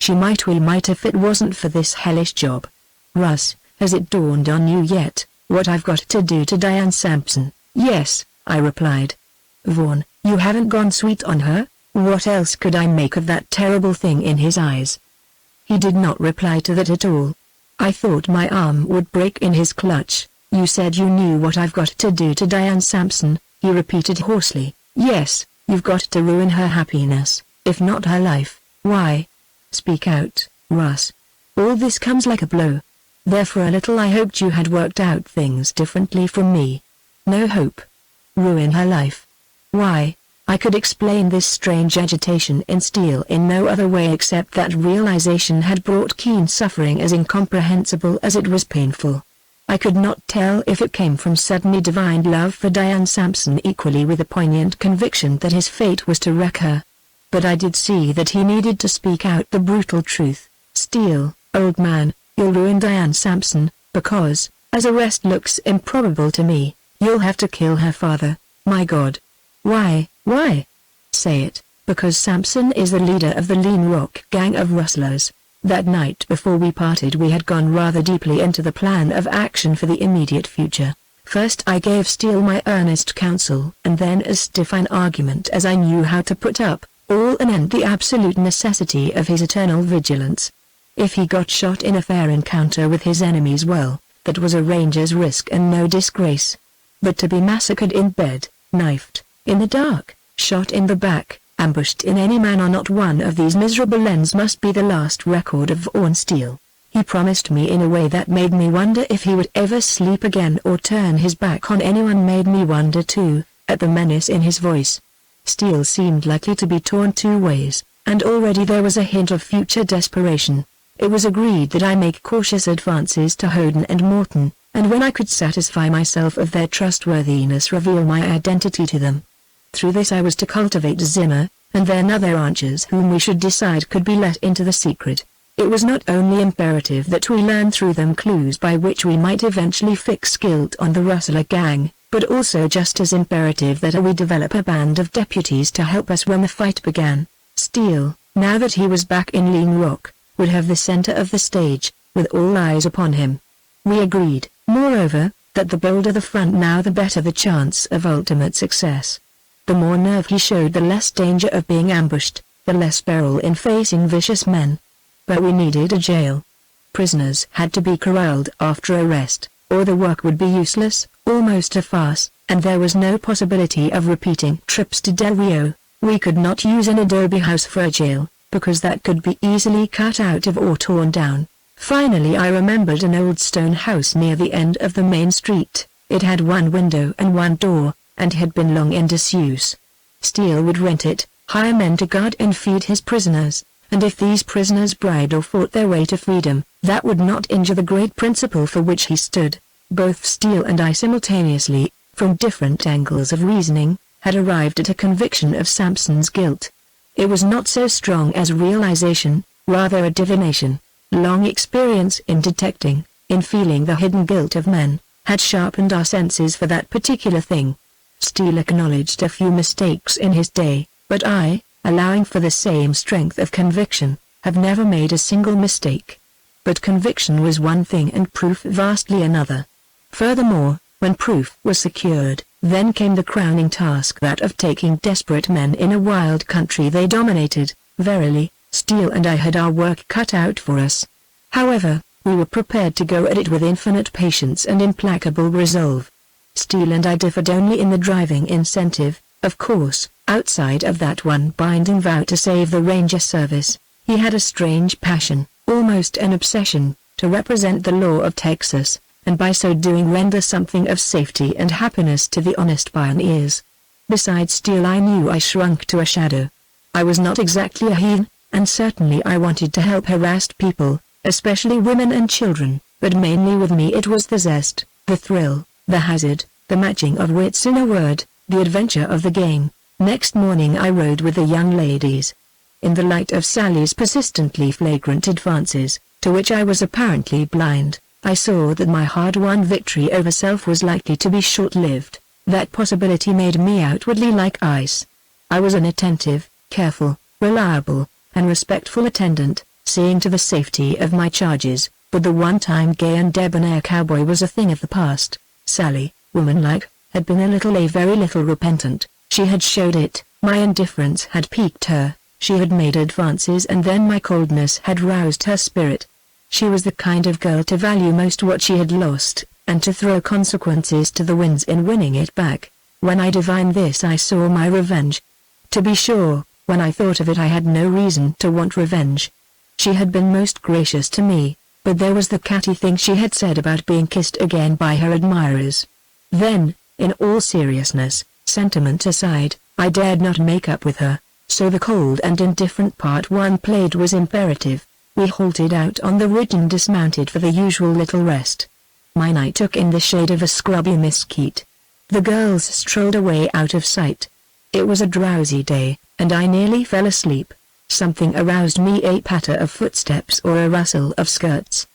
We might if it wasn't for this hellish job. Russ, has it dawned on you yet, what I've got to do to Diane Sampson? Yes, I replied. Vaughan, you haven't gone sweet on her? What else could I make of that terrible thing in his eyes? He did not reply to that at all. I thought my arm would break in his clutch. You said you knew what I've got to do to Diane Sampson, he repeated hoarsely. Yes, you've got to ruin her happiness, if not her life. Why? Speak out, Russ. All this comes like a blow. There for a little I hoped you had worked out things differently from me. No hope. Ruin her life. Why? I could explain this strange agitation in Steele in no other way except that realization had brought keen suffering as incomprehensible as it was painful. I could not tell if it came from suddenly divined love for Diane Sampson equally with a poignant conviction that his fate was to wreck her. But I did see that he needed to speak out the brutal truth. Steele, old man, you'll ruin Diane Sampson, because, as the rest looks improbable to me, you'll have to kill her father. My God. Why? Say it. Because Sampson is the leader of the Lean Rock gang of rustlers. That night before we parted we had gone rather deeply into the plan of action for the immediate future. First I gave Steele my earnest counsel and then as stiff an argument as I knew how to put up, all anent the absolute necessity of his eternal vigilance. If he got shot in a fair encounter with his enemies, well, that was a ranger's risk and no disgrace. But to be massacred in bed, knifed, in the dark, shot in the back, ambushed in any manner, not one of these miserable ends must be the last record of Vaughan Steele. He promised me in a way that made me wonder if he would ever sleep again or turn his back on anyone. Made me wonder too, at the menace in his voice. Steele seemed likely to be torn two ways, and already there was a hint of future desperation. It was agreed that I make cautious advances to Hoden and Morton, and when I could satisfy myself of their trustworthiness reveal my identity to them. Through this I was to cultivate Zimmer, and then other ranchers whom we should decide could be let into the secret. It was not only imperative that we learn through them clues by which we might eventually fix guilt on the Rustler gang, but also just as imperative that we develop a band of deputies to help us when the fight began. Steele, now that he was back in Lean Rock, would have the center of the stage, with all eyes upon him. We agreed, moreover, that the bolder the front now the better the chance of ultimate success. The more nerve he showed the less danger of being ambushed, the less peril in facing vicious men. But we needed a jail. Prisoners had to be corralled after arrest, or the work would be useless, almost a farce, and there was no possibility of repeating trips to Del Rio. We could not use an adobe house for a jail, because that could be easily cut out of or torn down. Finally I remembered an old stone house near the end of the main street. It had one window and one door, and had been long in disuse. Steele would rent it, hire men to guard and feed his prisoners, and if these prisoners bribed or fought their way to freedom, that would not injure the great principle for which he stood. Both Steele and I simultaneously, from different angles of reasoning, had arrived at a conviction of Sampson's guilt. It was not so strong as realization, rather a divination. Long experience in detecting, in feeling the hidden guilt of men, had sharpened our senses for that particular thing. Steele acknowledged a few mistakes in his day, but I, allowing for the same strength of conviction, have never made a single mistake. But conviction was one thing and proof vastly another. Furthermore, when proof was secured, then came the crowning task, that of taking desperate men in a wild country they dominated. Verily, Steele and I had our work cut out for us. However, we were prepared to go at it with infinite patience and implacable resolve. Steele and I differed only in the driving incentive, of course, outside of that one binding vow to save the Ranger service. He had a strange passion, almost an obsession, to represent the law of Texas, and by so doing render something of safety and happiness to the honest pioneers. Besides Steele, I knew I shrunk to a shadow. I was not exactly a heathen, and certainly I wanted to help harassed people, especially women and children, but mainly with me it was the zest, the thrill, the hazard, the matching of wits, in a word, the adventure of the game. Next morning I rode with the young ladies. In the light of Sally's persistently flagrant advances, to which I was apparently blind, I saw that my hard-won victory over self was likely to be short-lived. That possibility made me outwardly like ice. I was an attentive, careful, reliable, and respectful attendant, seeing to the safety of my charges, but the one-time gay and debonair cowboy was a thing of the past. Sally, womanlike, had been a very little repentant. She had showed it, my indifference had piqued her, she had made advances, and then my coldness had roused her spirit. She was the kind of girl to value most what she had lost, and to throw consequences to the winds in winning it back. When I divined this, I saw my revenge. To be sure, when I thought of it, I had no reason to want revenge. She had been most gracious to me, but there was the catty thing she had said about being kissed again by her admirers. Then, in all seriousness, sentiment aside, I dared not make up with her, so the cold and indifferent part one played was imperative. We halted out on the ridge and dismounted for the usual little rest. My night took in the shade of a scrubby mesquite. The girls strolled away out of sight. It was a drowsy day, and I nearly fell asleep. Something aroused me, a patter of footsteps or a rustle of skirts.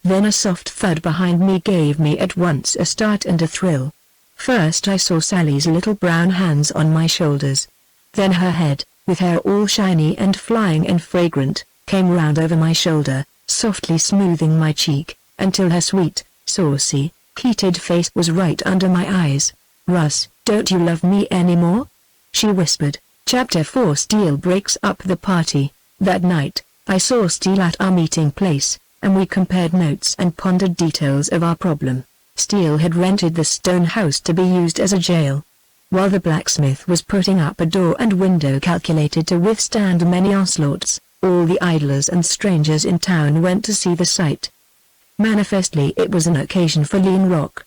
Then a soft thud behind me gave me at once a start and a thrill. First I saw Sally's little brown hands on my shoulders. Then her head, with hair all shiny and flying and fragrant, came round over my shoulder, softly smoothing my cheek, until her sweet, saucy, heated face was right under my eyes. "Russ, don't you love me anymore?" she whispered. Chapter 4. Steele breaks up the party. That night, I saw Steele at our meeting place, and we compared notes and pondered details of our problem. Steele had rented the stone house to be used as a jail. While the blacksmith was putting up a door and window calculated to withstand many onslaughts, all the idlers and strangers in town went to see the sight. Manifestly it was an occasion for lean rock.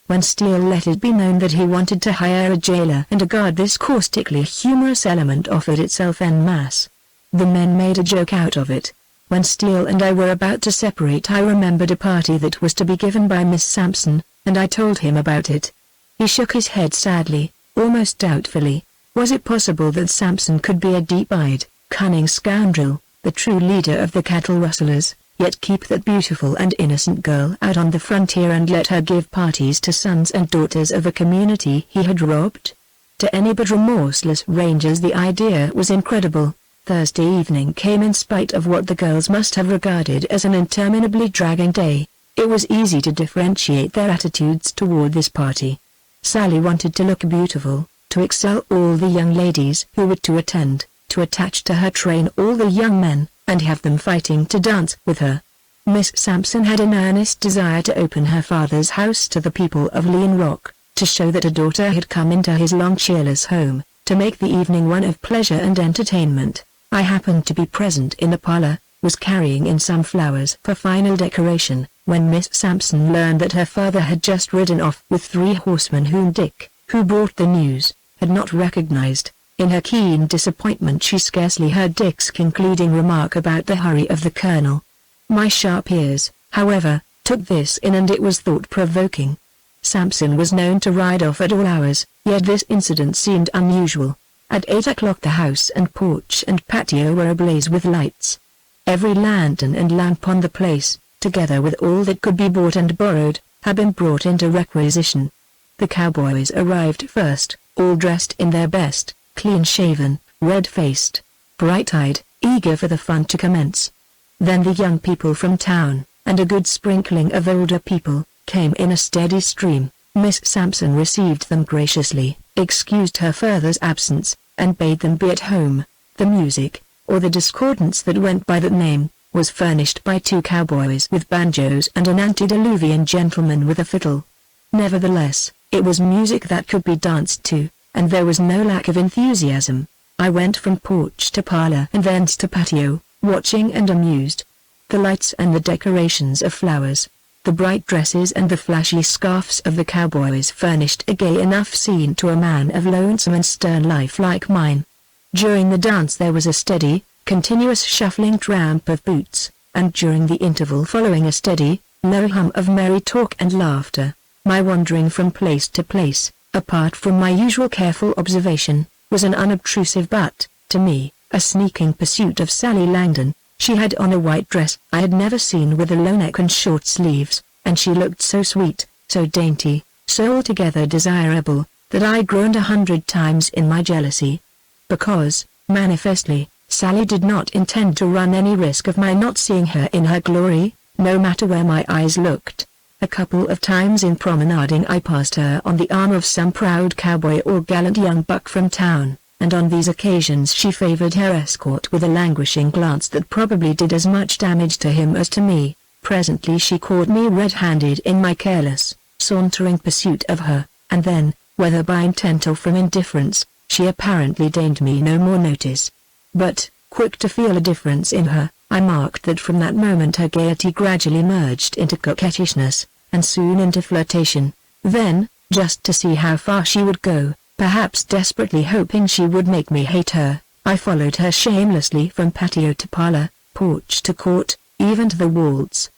When Steele let it be known that he wanted to hire a jailer and a guard, this caustically humorous element offered itself en masse. The men made a joke out of it. When Steele and I were about to separate, I remembered a party that was to be given by Miss Sampson, and I told him about it. He shook his head sadly, almost doubtfully. Was it possible that Sampson could be a deep-eyed, cunning scoundrel, the true leader of the cattle rustlers, yet keep that beautiful and innocent girl out on the frontier and let her give parties to sons and daughters of a community he had robbed? To any but remorseless rangers the idea was incredible. Thursday evening came in spite of what the girls must have regarded as an interminably dragging day. It was easy to differentiate their attitudes toward this party. Sally wanted to look beautiful, to excel all the young ladies who were to attend, to attach to her train all the young men, and have them fighting to dance with her. Miss Sampson had an earnest desire to open her father's house to the people of Lean Rock, to show that a daughter had come into his long cheerless home, to make the evening one of pleasure and entertainment. I happened to be present in the parlor, was carrying in some flowers for final decoration, when Miss Sampson learned that her father had just ridden off with 3 horsemen whom Dick, who brought the news, had not recognized. In her keen disappointment she scarcely heard Dick's concluding remark about the hurry of the colonel. My sharp ears, however, took this in, and it was thought-provoking. Sampson was known to ride off at all hours, yet this incident seemed unusual. At 8 o'clock the house and porch and patio were ablaze with lights. Every lantern and lamp on the place, together with all that could be bought and borrowed, had been brought into requisition. The cowboys arrived first, all dressed in their best, clean-shaven, red-faced, bright-eyed, eager for the fun to commence. Then the young people from town, and a good sprinkling of older people, came in a steady stream. Miss Sampson received them graciously, excused her father's absence, and bade them be at home. The music, or the discordance that went by that name, was furnished by 2 cowboys with banjos and an antediluvian gentleman with a fiddle. Nevertheless, it was music that could be danced to, and there was no lack of enthusiasm. I went from porch to parlor and thence to patio, watching and amused. The lights and the decorations of flowers, the bright dresses and the flashy scarfs of the cowboys furnished a gay enough scene to a man of lonesome and stern life like mine. During the dance there was a steady, continuous shuffling tramp of boots, and during the interval following a steady, low hum of merry talk and laughter. My wandering from place to place, apart from my usual careful observation, was an unobtrusive but, to me, a sneaking pursuit of Sally Langdon. She had on a white dress I had never seen with a low neck and short sleeves, and she looked so sweet, so dainty, so altogether desirable, that I groaned 100 times in my jealousy. Because, manifestly, Sally did not intend to run any risk of my not seeing her in her glory, no matter where my eyes looked. A couple of times in promenading I passed her on the arm of some proud cowboy or gallant young buck from town, and on these occasions she favored her escort with a languishing glance that probably did as much damage to him as to me. Presently she caught me red-handed in my careless, sauntering pursuit of her, and then, whether by intent or from indifference, she apparently deigned me no more notice. But, quick to feel a difference in her, I marked that from that moment her gaiety gradually merged into coquettishness, and soon into flirtation. Then, just to see how far she would go, perhaps desperately hoping she would make me hate her, I followed her shamelessly from patio to parlor, porch to court, even to the waltz.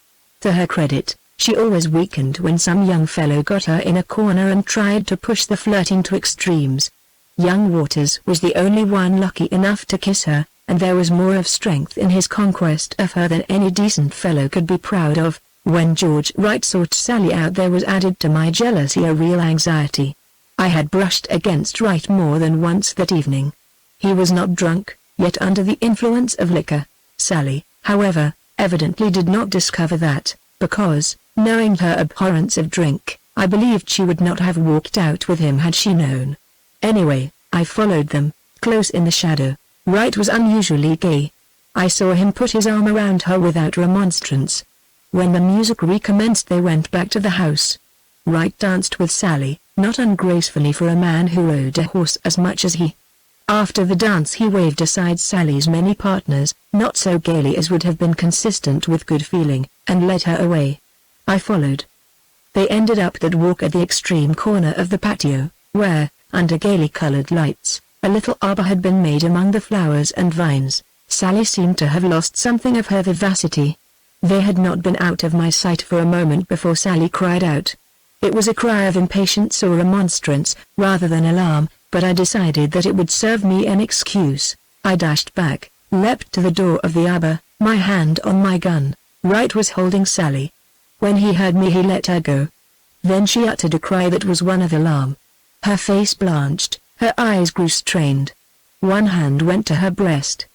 To her credit, she always weakened when some young fellow got her in a corner and tried to push the flirting to extremes. Young Waters was the only one lucky enough to kiss her, and there was more of strength in his conquest of her than any decent fellow could be proud of. When George Wright sought Sally out there was added to my jealousy a real anxiety. I had brushed against Wright more than once that evening. He was not drunk, yet under the influence of liquor. Sally, however, evidently did not discover that, because, knowing her abhorrence of drink, I believed she would not have walked out with him had she known. Anyway, I followed them, close in the shadow. Wright was unusually gay. I saw him put his arm around her without remonstrance. When the music recommenced they went back to the house. Wright danced with Sally, not ungracefully for a man who rode a horse as much as he. After the dance he waved aside Sally's many partners, not so gaily as would have been consistent with good feeling, and led her away. I followed. They ended up that walk at the extreme corner of the patio, where, under gaily colored lights, a little arbor had been made among the flowers and vines. Sally seemed to have lost something of her vivacity. They had not been out of my sight for a moment before Sally cried out. It was a cry of impatience or remonstrance, rather than alarm, but I decided that it would serve me an excuse. I dashed back, leapt to the door of the arbor, my hand on my gun. Wright was holding Sally. When he heard me he let her go. Then she uttered a cry that was one of alarm. Her face blanched, her eyes grew strained. One hand went to her breast.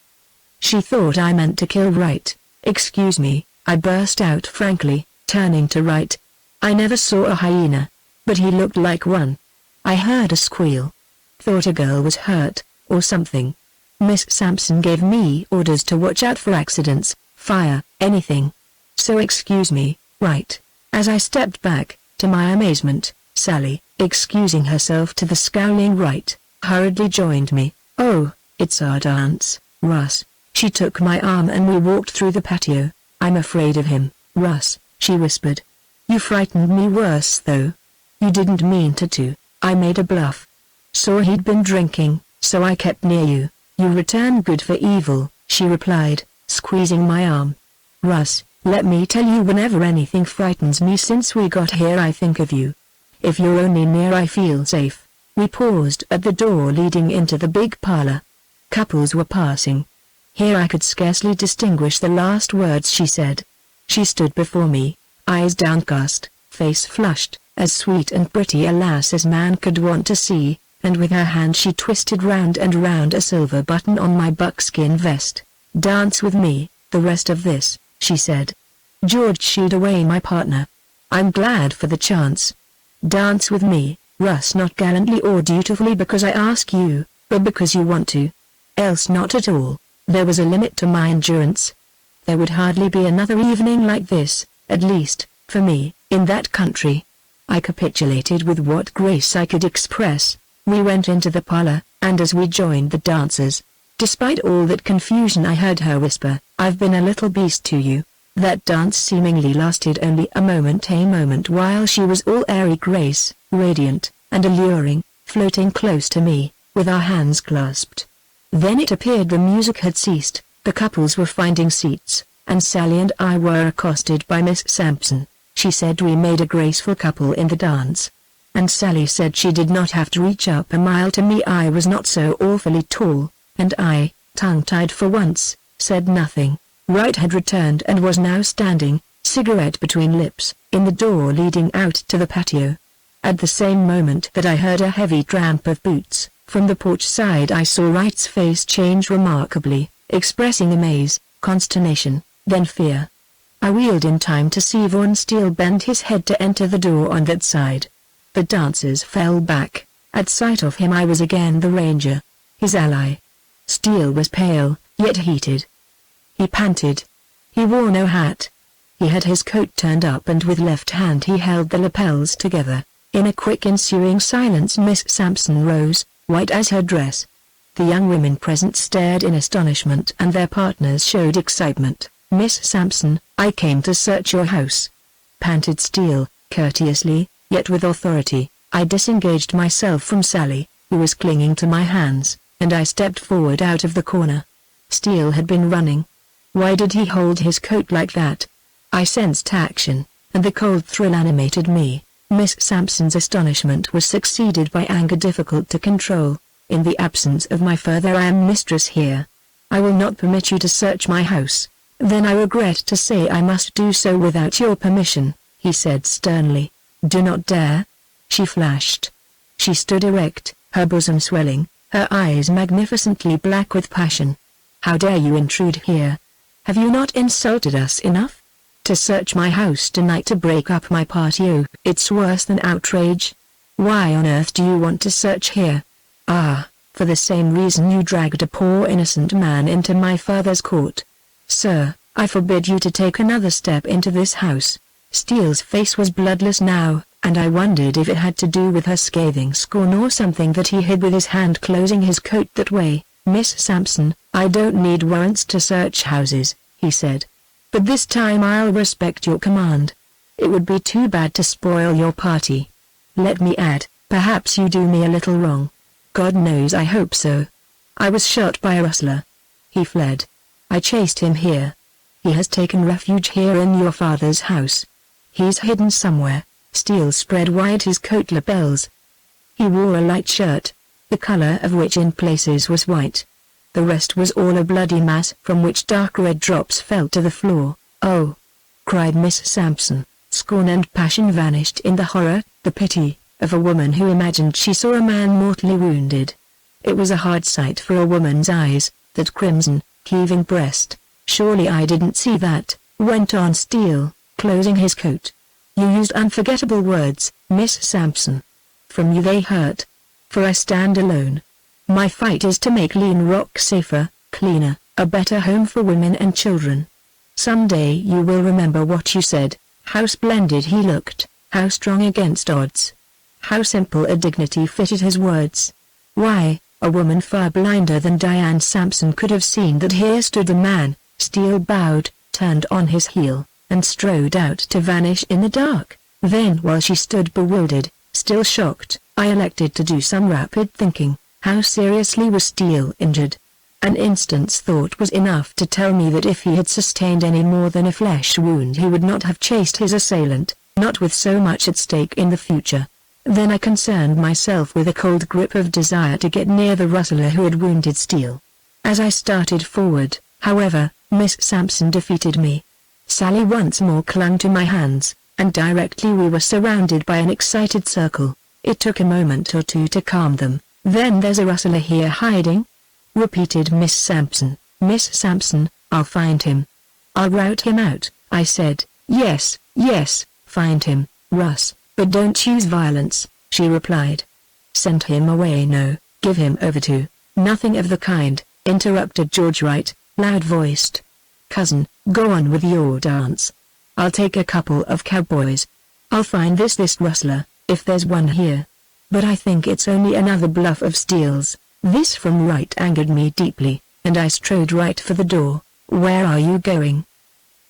She thought I meant to kill Wright. "Excuse me," I burst out frankly, turning to Wright. I never saw a hyena, but he looked like one. I heard a squeal. Thought a girl was hurt, or something. Miss Sampson gave me orders to watch out for accidents, fire, anything. So excuse me, Wright. As I stepped back, to my amazement, Sally, excusing herself to the scowling Wright, hurriedly joined me. "Oh, it's our dance, Russ." She took my arm and we walked through the patio. "I'm afraid of him, Russ," she whispered. "You frightened me worse though. You didn't mean to. I made a bluff. Saw he'd been drinking, so I kept near you." "You return good for evil," she replied, squeezing my arm. "Russ, let me tell you, whenever anything frightens me since we got here I think of you. If you're only near I feel safe." We paused at the door leading into the big parlor. Couples were passing. Here I could scarcely distinguish the last words she said. She stood before me, eyes downcast, face flushed, as sweet and pretty a lass as man could want to see, and with her hand she twisted round and round a silver button on my buckskin vest. "Dance with me, the rest of this," she said. George shooed away my partner. "I'm glad for the chance. Dance with me, Russ, not gallantly or dutifully because I ask you, but because you want to. Else not at all." There was a limit to my endurance. There would hardly be another evening like this, at least, for me, in that country. I capitulated with what grace I could express. We went into the parlor, and as we joined the dancers, Despite all that confusion, I heard her whisper, "I've been a little beast to you." That dance seemingly lasted only a moment while she was all airy grace, radiant, and alluring, floating close to me, with our hands clasped. Then it appeared the music had ceased, the couples were finding seats, and Sally and I were accosted by Miss Sampson. She said we made a graceful couple in the dance. And Sally said she did not have to reach up a mile to me. I was not so awfully tall, and I, tongue-tied for once, said nothing. Wright had returned and was now standing, cigarette between lips, in the door leading out to the patio. At the same moment that I heard a heavy tramp of boots, from the porch side I saw Wright's face change remarkably, expressing amaze, consternation, then fear. I wheeled in time to see Von Steele bend his head to enter the door on that side. The dancers fell back. At sight of him I was again the ranger, his ally. Steele was pale, yet heated. He panted. He wore no hat. He had his coat turned up and with left hand he held the lapels together. In a quick ensuing silence Miss Sampson rose, white as her dress. The young women present stared in astonishment and their partners showed excitement. "Miss Sampson, I came to search your house," panted Steele, courteously, yet with authority. I disengaged myself from Sally, who was clinging to my hands, and I stepped forward out of the corner. Steele had been running. Why did he hold his coat like that? I sensed action, and the cold thrill animated me. Miss Sampson's astonishment was succeeded by anger difficult to control. "In the absence of my father I am mistress here. I will not permit you to search my house." "Then I regret to say I must do so without your permission," he said sternly. "Do not dare." She flashed. She stood erect, her bosom swelling, her eyes magnificently black with passion. "How dare you intrude here? Have you not insulted us enough? To search my house tonight to break up my party? Oh, it's worse than outrage. Why on earth do you want to search here?" "Ah, for the same reason you dragged a poor innocent man into my father's court. Sir, I forbid you to take another step into this house." Steele's face was bloodless now, and I wondered if it had to do with her scathing scorn or something that he hid with his hand closing his coat that way. "Miss Sampson, I don't need warrants to search houses," he said. "But this time I'll respect your command. It would be too bad to spoil your party. Let me add, perhaps you do me a little wrong. God knows I hope so. I was shot by a rustler. He fled. I chased him here. He has taken refuge here in your father's house. He's hidden somewhere." Steele spread wide his coat lapels. He wore a light shirt, the color of which in places was white. The rest was all a bloody mass from which dark red drops fell to the floor. "Oh!" cried Miss Sampson. Scorn and passion vanished in the horror, the pity, of a woman who imagined she saw a man mortally wounded. It was a hard sight for a woman's eyes, that crimson, heaving breast. "Surely I didn't see that," went on Steele, closing his coat. "You used unforgettable words, Miss Sampson. From you they hurt. For I stand alone. My fight is to make Lean Rock safer, cleaner, a better home for women and children. Someday you will remember what you said, how splendid he looked, how strong against odds. How simple a dignity fitted his words. Why, a woman far blinder than Diane Sampson could have seen that here stood the man." Steele bowed, turned on his heel, and strode out to vanish in the dark. Then while she stood bewildered, still shocked, I elected to do some rapid thinking. How seriously was Steele injured? An instant's thought was enough to tell me that if he had sustained any more than a flesh wound he would not have chased his assailant, not with so much at stake in the future. Then I concerned myself with a cold grip of desire to get near the rustler who had wounded Steele. As I started forward, however, Miss Sampson defeated me. Sally once more clung to my hands, and directly we were surrounded by an excited circle. It took a moment or two to calm them. "Then there's a rustler here hiding?" repeated Miss Sampson. "Miss Sampson, I'll find him. I'll rout him out," I said. Yes, find him, Russ, but don't use violence," she replied. "Send him away." "No, give him over to—" "Nothing of the kind," interrupted George Wright, loud-voiced. "Cousin, go on with your dance. I'll take a couple of cowboys. I'll find this rustler, if there's one here. But I think it's only another bluff of Steele's." This from Wright angered me deeply. and I strode right for the door. "Where are you going?"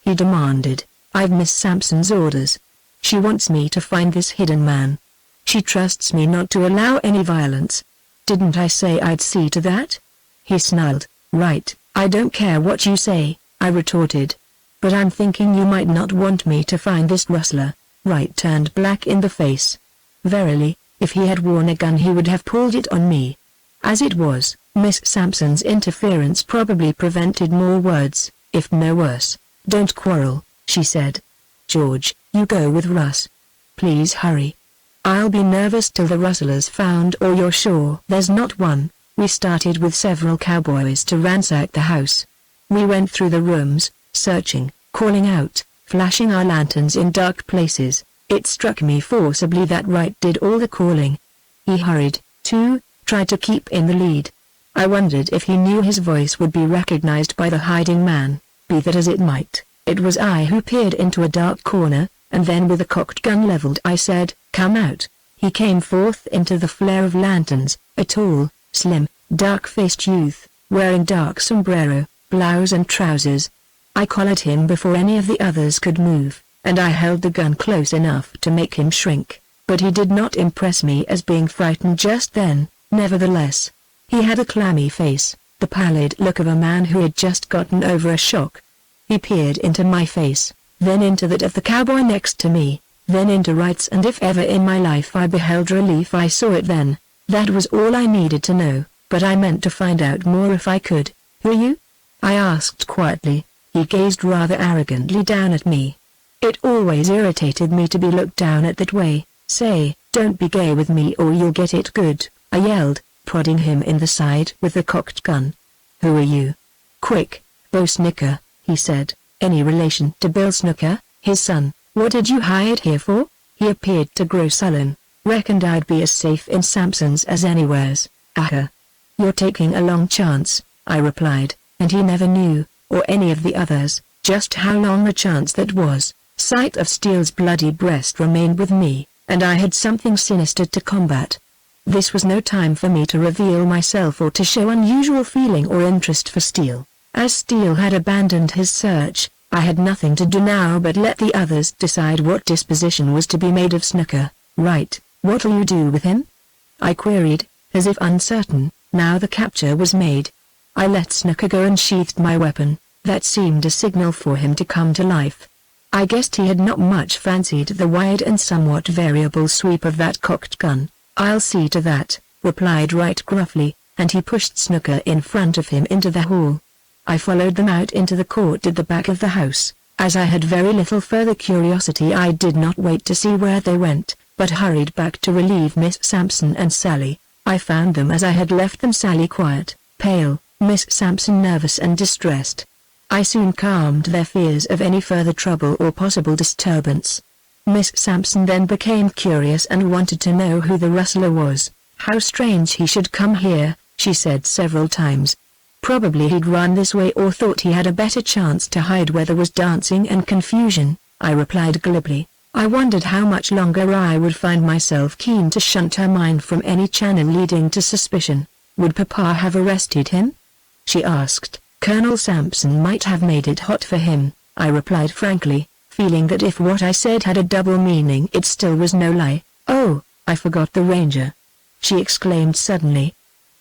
he demanded. "I've Miss Sampson's orders. She wants me to find this hidden man. She trusts me not to allow any violence. Didn't I say I'd see to that?" He snarled. "Right, I don't care what you say," I retorted. "But I'm thinking you might not want me to find this rustler." Wright turned black in the face. Verily, if he had worn a gun he would have pulled it on me. As it was, Miss Sampson's interference probably prevented more words, if no worse. "Don't quarrel," she said. "George, you go with Russ. Please hurry. I'll be nervous till the rustlers found, or you're sure there's not one." We started with several cowboys to ransack the house. We went through the rooms, searching, calling out, flashing our lanterns in dark places. It struck me forcibly that Wright did all the calling. He hurried, too, tried to keep in the lead. I wondered if he knew his voice would be recognized by the hiding man. Be that as it might, it was I who peered into a dark corner, and then with a cocked gun leveled I said, "Come out." He came forth into the flare of lanterns, a tall, slim, dark-faced youth, wearing dark sombrero, blouse and trousers. I collared him before any of the others could move, and I held the gun close enough to make him shrink, but he did not impress me as being frightened just then. Nevertheless, he had a clammy face, the pallid look of a man who had just gotten over a shock. He peered into my face, then into that of the cowboy next to me, then into Wright's, and if ever in my life I beheld relief I saw it then. That was all I needed to know, but I meant to find out more if I could. "Who are you?" I asked quietly. He gazed rather arrogantly down at me. It always irritated me to be looked down at that way. "Say, don't be gay with me or you'll get it good," I yelled, prodding him in the side with the cocked gun. "Who are you?" "Quick, Bo Snooker," he said. "Any relation to Bill Snooker, his son?" "What did you hide here for?" He appeared to grow sullen. "Reckoned I'd be as safe in Sampson's as anywheres." "Aha. You're taking a long chance," I replied, and he never knew, or any of the others, just how long a chance that was. Sight of Steele's bloody breast remained with me, and I had something sinister to combat. This was no time for me to reveal myself or to show unusual feeling or interest for Steele. As Steele had abandoned his search, I had nothing to do now but let the others decide what disposition was to be made of Snooker. "Right, what'll you do with him?" I queried, as if uncertain, now the capture was made. I let Snooker go and sheathed my weapon. That seemed a signal for him to come to life. I guessed he had not much fancied the wide and somewhat variable sweep of that cocked gun. "I'll see to that," replied Wright gruffly, and he pushed Snooker in front of him into the hall. I followed them out into the court at the back of the house. As I had very little further curiosity I did not wait to see where they went, but hurried back to relieve Miss Sampson and Sally. I found them as I had left them, Sally quiet, pale, Miss Sampson nervous and distressed. I soon calmed their fears of any further trouble or possible disturbance. Miss Sampson then became curious and wanted to know who the rustler was. "How strange he should come here," she said several times. "Probably he'd run this way or thought he had a better chance to hide where there was dancing and confusion," I replied glibly. I wondered how much longer I would find myself keen to shunt her mind from any channel leading to suspicion. Would Papa have arrested him? She asked. Colonel Sampson might have made it hot for him, I replied frankly, feeling that if what I said had a double meaning it still was no lie. "Oh, I forgot the ranger," she exclaimed suddenly.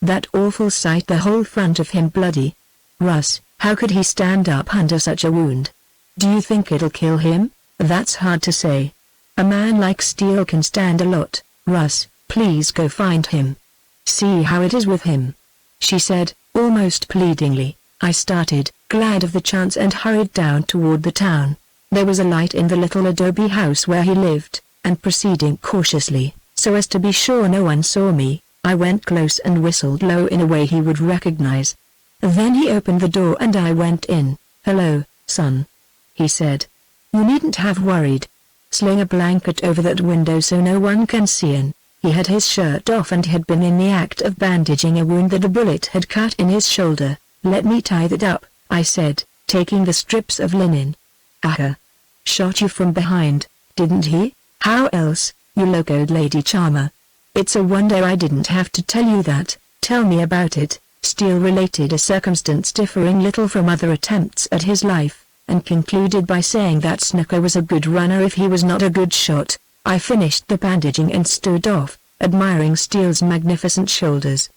That awful sight, the whole front of him bloody. Russ, how could he stand up under such a wound? Do you think it'll kill him? That's hard to say. A man like Steele can stand a lot. Russ, please go find him. See how it is with him, she said, almost pleadingly. I started, glad of the chance, and hurried down toward the town. There was a light in the little adobe house where he lived, and proceeding cautiously, so as to be sure no one saw me, I went close and whistled low in a way he would recognize. Then he opened the door and I went in. "Hello, son," he said. "You needn't have worried. Sling a blanket over that window so no one can see in." He had his shirt off and had been in the act of bandaging a wound that a bullet had cut in his shoulder. "Let me tie that up," I said, taking the strips of linen. "Aha. Shot you from behind, didn't he? How else, you locoed lady charmer? It's a wonder I didn't have to tell you that. Tell me about it." Steele related a circumstance differing little from other attempts at his life, and concluded by saying that Snooker was a good runner if he was not a good shot. I finished the bandaging and stood off, admiring Steele's magnificent shoulders.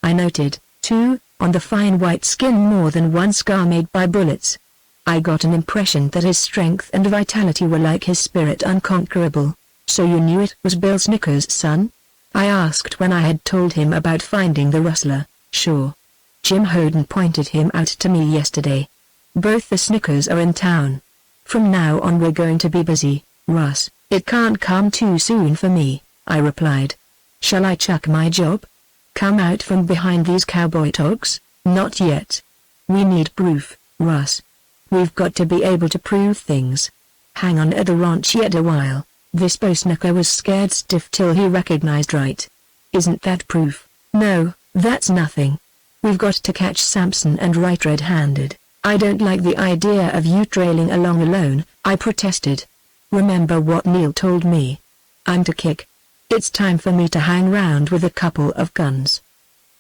I noted, too, on the fine white skin more than one scar made by bullets. I got an impression that his strength and vitality were like his spirit unconquerable. "So you knew it was Bill Snooker's son?" I asked when I had told him about finding the rustler. "Sure. Jim Hoden pointed him out to me yesterday. Both the Snookers are in town. From now on we're going to be busy, Russ." "It can't come too soon for me," I replied. "Shall I chuck my job? Come out from behind these cowboy togs?" "Not yet. We need proof, Russ. We've got to be able to prove things. Hang on at the ranch yet a while." This Bo Snooker was scared stiff till he recognized right. "Isn't that proof?" "No, that's nothing. We've got to catch Sampson and right red-handed." "I don't like the idea of you trailing along alone," I protested. "Remember what Neil told me. I'm to kick. It's time for me to hang round with a couple of guns."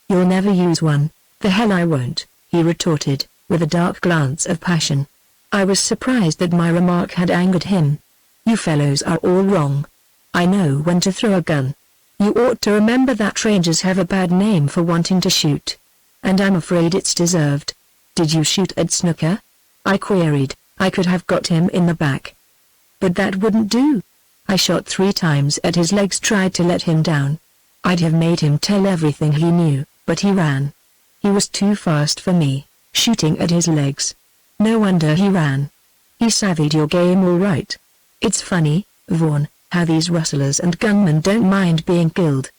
"You'll never use one." "The hell I won't," he retorted, with a dark glance of passion. I was surprised that my remark had angered him. "You fellows are all wrong. I know when to throw a gun. You ought to remember that rangers have a bad name for wanting to shoot. And I'm afraid it's deserved." "Did you shoot at Snooker?" I queried. "I could have got him in the back." "But that wouldn't do." "I shot 3 times at his legs, tried to let him down. I'd have made him tell everything he knew, but he ran. He was too fast for me, shooting at his legs. No wonder he ran. He savvied your game all right. It's funny, Vaughn, how these rustlers and gunmen don't mind being killed.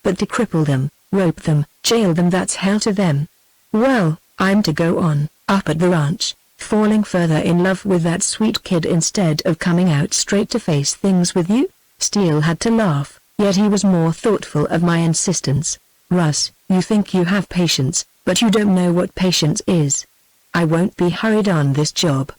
But to cripple them, rope them, jail them, that's hell to them. Well, I'm to go on, up at the ranch, falling further in love with that sweet kid instead of coming out straight to face things with you?" Steele had to laugh, yet he was more thoughtful of my insistence. "Russ, you think you have patience, but you don't know what patience is. I won't be hurried on this job.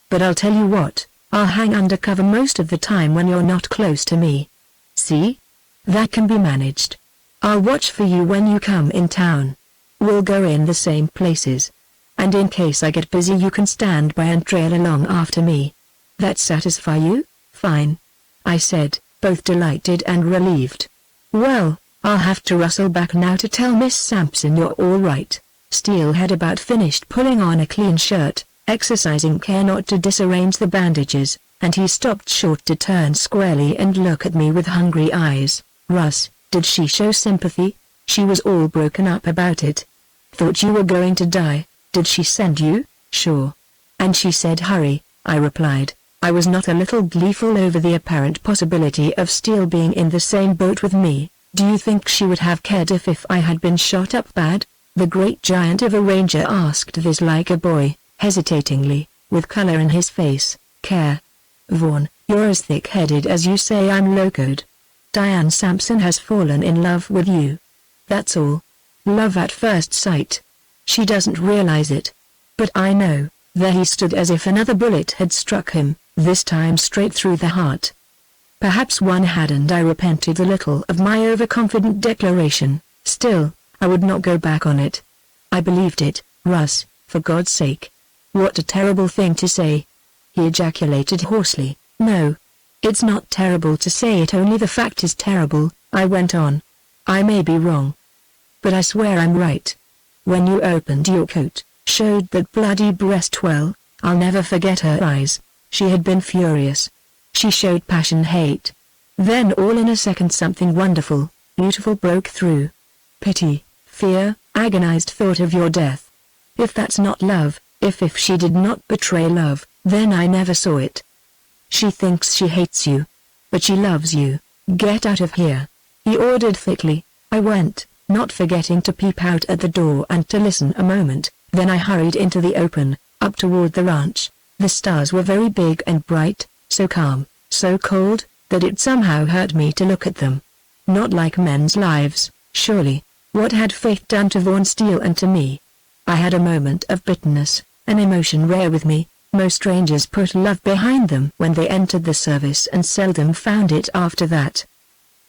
But I'll tell you what, I'll hang undercover most of the time when you're not close to me. See? That can be managed. I'll watch for you when you come in town. We'll go in the same places. And in case I get busy you can stand by and trail along after me. That satisfy you?" "Fine," I said, both delighted and relieved. "Well, I'll have to rustle back now to tell Miss Sampson you're all right." Steele had about finished pulling on a clean shirt, exercising care not to disarrange the bandages, and he stopped short to turn squarely and look at me with hungry eyes. "Russ, did she show sympathy? She was all broken up about it. Thought you were going to die. Did she send you?" "Sure. And she said hurry," I replied. I was not a little gleeful over the apparent possibility of Steele being in the same boat with me. "Do you think she would have cared if I had been shot up bad?" The great giant of a ranger asked this like a boy, hesitatingly, with color in his face. "Care? Vaughn, you're as thick-headed as you say I'm locoed. Diane Sampson has fallen in love with you. That's all. Love at first sight. She doesn't realize it. But I know." There he stood as if another bullet had struck him, this time straight through the heart. Perhaps one had, and I repented a little of my overconfident declaration. Still, I would not go back on it. "I believed it, Russ, for God's sake." "What a terrible thing to say," he ejaculated hoarsely. "No. It's not terrible to say it, only the fact is terrible," I went on. "I may be wrong. But I swear I'm right. When you opened your coat, showed that bloody breast, well, I'll never forget her eyes. She had been furious. She showed passion, hate. Then all in a second something wonderful, beautiful broke through. Pity, fear, agonized thought of your death. If that's not love, if she did not betray love, then I never saw it. She thinks she hates you. But she loves you. Get out of here," he ordered thickly. I went, not forgetting to peep out at the door and to listen a moment. Then I hurried into the open, up toward the ranch. The stars were very big and bright, so calm, so cold, that it somehow hurt me to look at them. Not like men's lives, surely. What had fate done to Vaughn Steele and to me? I had a moment of bitterness, an emotion rare with me. Most rangers put love behind them when they entered the service and seldom found it after that.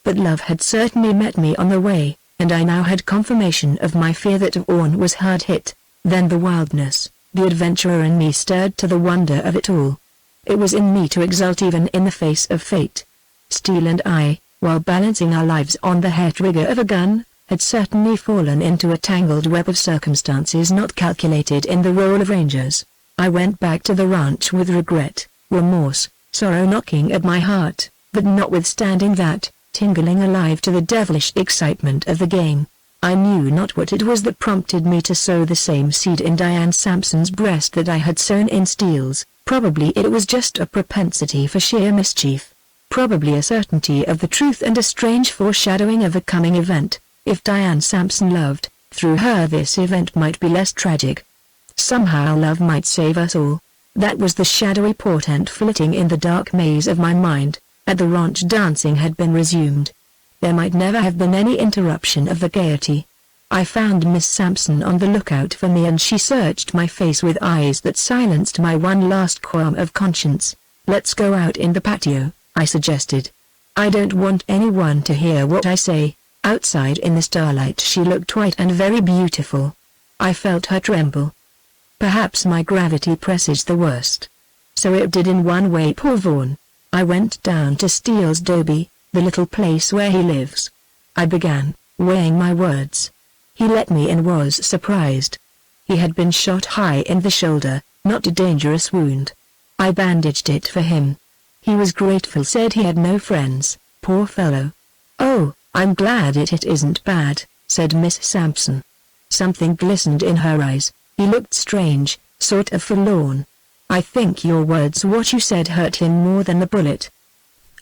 But love had certainly met me on the way. and I now had confirmation of my fear that Vaughn was hard hit. Then the wildness, the adventurer in me stirred to the wonder of it all. It was in me to exult even in the face of fate. Steele and I, while balancing our lives on the hair trigger of a gun, had certainly fallen into a tangled web of circumstances not calculated in the role of rangers. I went back to the ranch with regret, remorse, sorrow knocking at my heart, but notwithstanding that, tingling alive to the devilish excitement of the game. I knew not what it was that prompted me to sow the same seed in Diane Sampson's breast that I had sown in Steele's. Probably it was just a propensity for sheer mischief. Probably a certainty of the truth and a strange foreshadowing of a coming event. If Diane Sampson loved, through her this event might be less tragic. Somehow love might save us all. That was the shadowy portent flitting in the dark maze of my mind. At the ranch dancing had been resumed. There might never have been any interruption of the gaiety. I found Miss Sampson on the lookout for me and she searched my face with eyes that silenced my one last qualm of conscience. "Let's go out in the patio," I suggested. "I don't want anyone to hear what I say." Outside in the starlight she looked white and very beautiful. I felt her tremble. Perhaps my gravity presaged the worst. So it did in one way. Poor Vaughn. I went down to Steele's dobe, the little place where he lives. I began, weighing my words. He let me in, was surprised. He had been shot high in the shoulder, not a dangerous wound. I bandaged it for him. He was grateful, said he had no friends, poor fellow. "Oh, I'm glad it isn't bad," said Miss Sampson. Something glistened in her eyes. He looked strange, sort of forlorn. "I think your words, what you said, hurt him more than the bullet."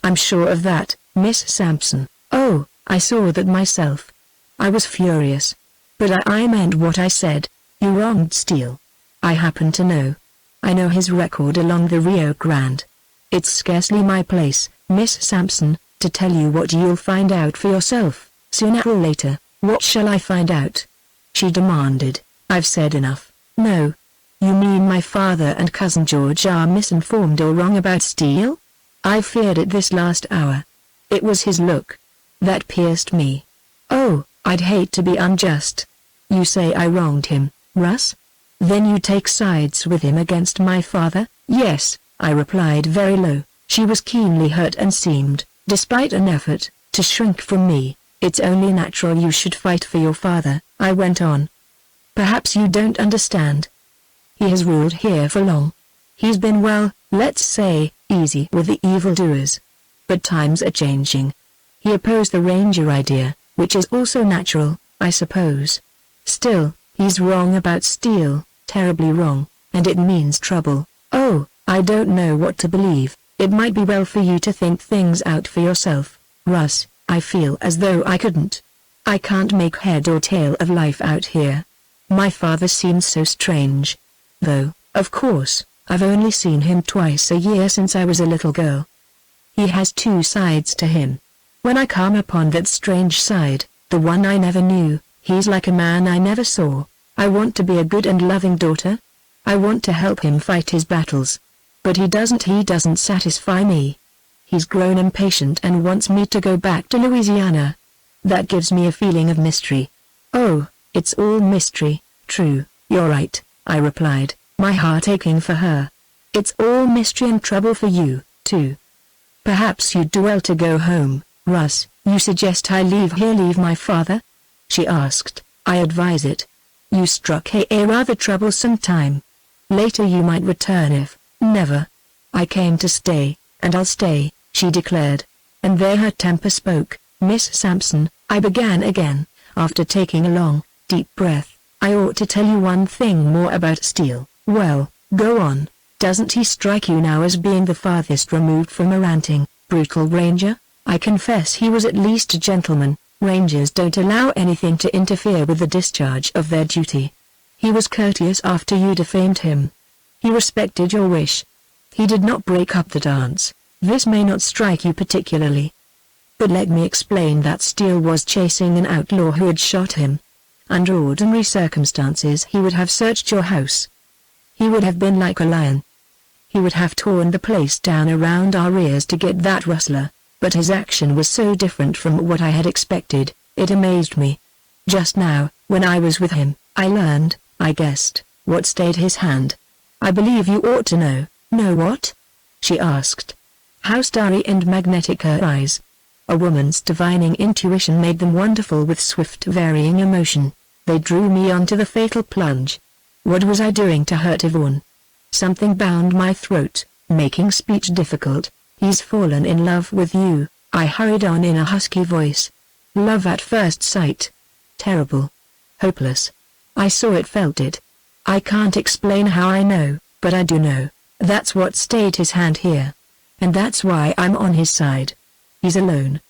"I'm sure of that, Miss Sampson." "Oh, I saw that myself." I was furious. "But I meant what I said. You wronged Steele. I happen to know. I know his record along the Rio Grande. It's scarcely my place, Miss Sampson, to tell you what you'll find out for yourself, sooner or later." "What shall I find out?" she demanded. "I've said enough." "No. You mean my father and cousin George are misinformed or wrong about Steele?" I feared it this last hour. It was his look that pierced me. "Oh, I'd hate to be unjust. You say I wronged him, Russ? Then you take sides with him against my father?" "Yes," I replied very low. She was keenly hurt and seemed, despite an effort, to shrink from me. "It's only natural you should fight for your father," I went on. "Perhaps you don't understand. He has ruled here for long. He's been, well, let's say, easy with the evildoers. But times are changing. He opposed the ranger idea, which is also natural, I suppose. Still, he's wrong about Steele, terribly wrong, and it means trouble." "Oh, I don't know what to believe. It might be well for you to think things out for yourself, Russ. I feel as though I couldn't. I can't make head or tail of life out here. My father seems so strange. Though, of course, I've only seen him twice a year since I was a little girl. He has two sides to him. When I come upon that strange side, the one I never knew, he's like a man I never saw. I want to be a good and loving daughter. I want to help him fight his battles. But he doesn't satisfy me. He's grown impatient and wants me to go back to Louisiana. That gives me a feeling of mystery." "Oh, it's all mystery." "True, you're right," I replied, my heart aching for her. "It's all mystery and trouble for you, too. Perhaps you'd do well to go home, Russ." "You suggest I leave my father?" she asked. "I advise it. You struck a rather troublesome time. Later you might return if—" "Never. I came to stay, and I'll stay," she declared. And there her temper spoke. "Miss Sampson," I began again, after taking a long, deep breath, "I ought to tell you one thing more about Steele." "Well, go on. Doesn't he strike you now as being the farthest removed from a ranting, brutal ranger?" "I confess he was at least a gentleman. Rangers don't allow anything to interfere with the discharge of their duty. He was courteous after you defamed him. He respected your wish. He did not break up the dance. This may not strike you particularly. But let me explain that Steele was chasing an outlaw who had shot him. Under ordinary circumstances he would have searched your house. He would have been like a lion. He would have torn the place down around our ears to get that rustler, but his action was so different from what I had expected, it amazed me. Just now, when I was with him, I learned, I guessed, what stayed his hand. I believe you ought to know." "Know what?" she asked. How starry and magnetic her eyes. A woman's divining intuition made them wonderful with swift varying emotion. They drew me onto the fatal plunge. What was I doing to hurt Yvonne? Something bound my throat, making speech difficult. "He's fallen in love with you," I hurried on in a husky voice. "Love at first sight. Terrible. Hopeless. I saw it, felt it. I can't explain how I know, but I do know. That's what stayed his hand here. And that's why I'm on his side. He's alone.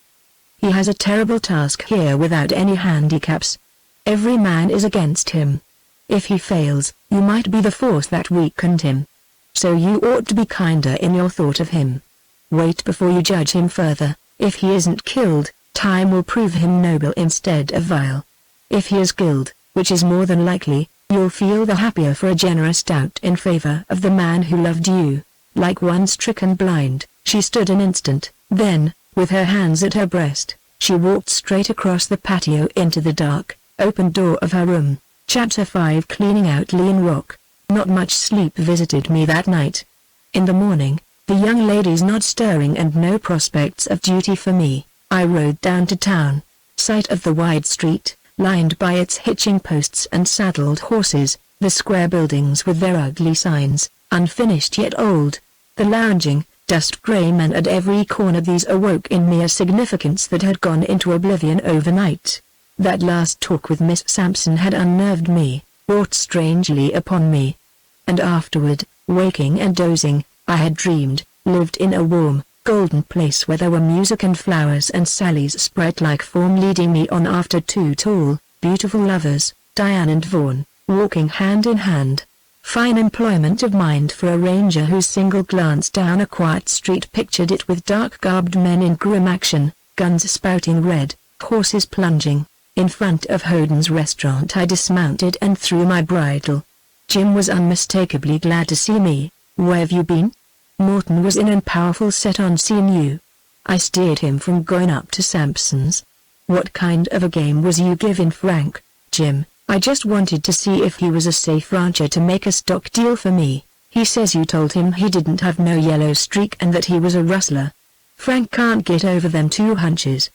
He has a terrible task here without any handicaps. Every man is against him. If he fails, you might be the force that weakened him. So you ought to be kinder in your thought of him. Wait before you judge him further. If he isn't killed, time will prove him noble instead of vile. If he is killed, which is more than likely, you'll feel the happier for a generous doubt in favor of the man who loved you." Like one stricken blind, she stood an instant, then, with her hands at her breast, she walked straight across the patio into the dark, open door of her room. Chapter 5. Cleaning out Lean Rock. Not much sleep visited me that night. In the morning, the young ladies not stirring and no prospects of duty for me, I rode down to town. Sight of the wide street, lined by its hitching posts and saddled horses, the square buildings with their ugly signs, unfinished yet old, the lounging, dust-gray men at every corner, these awoke in me a significance that had gone into oblivion overnight. That last talk with Miss Sampson had unnerved me, wrought strangely upon me. And afterward, waking and dozing, I had dreamed, lived in a warm, golden place where there were music and flowers and Sally's sprite-like form leading me on after two tall, beautiful lovers, Diane and Vaughan, walking hand in hand. Fine employment of mind for a ranger whose single glance down a quiet street pictured it with dark-garbed men in grim action, guns spouting red, horses plunging. In front of Hoden's restaurant I dismounted and threw my bridle. Jim was unmistakably glad to see me. "Where've you been?" Morton was in a powerful set on seeing you. I steered him from going up to Sampson's. "What kind of a game was you giving Frank, Jim?" "I just wanted to see if he was a safe rancher to make a stock deal for me. He says you told him he didn't have no yellow streak and that he was a rustler." "Frank can't get over them two hunches.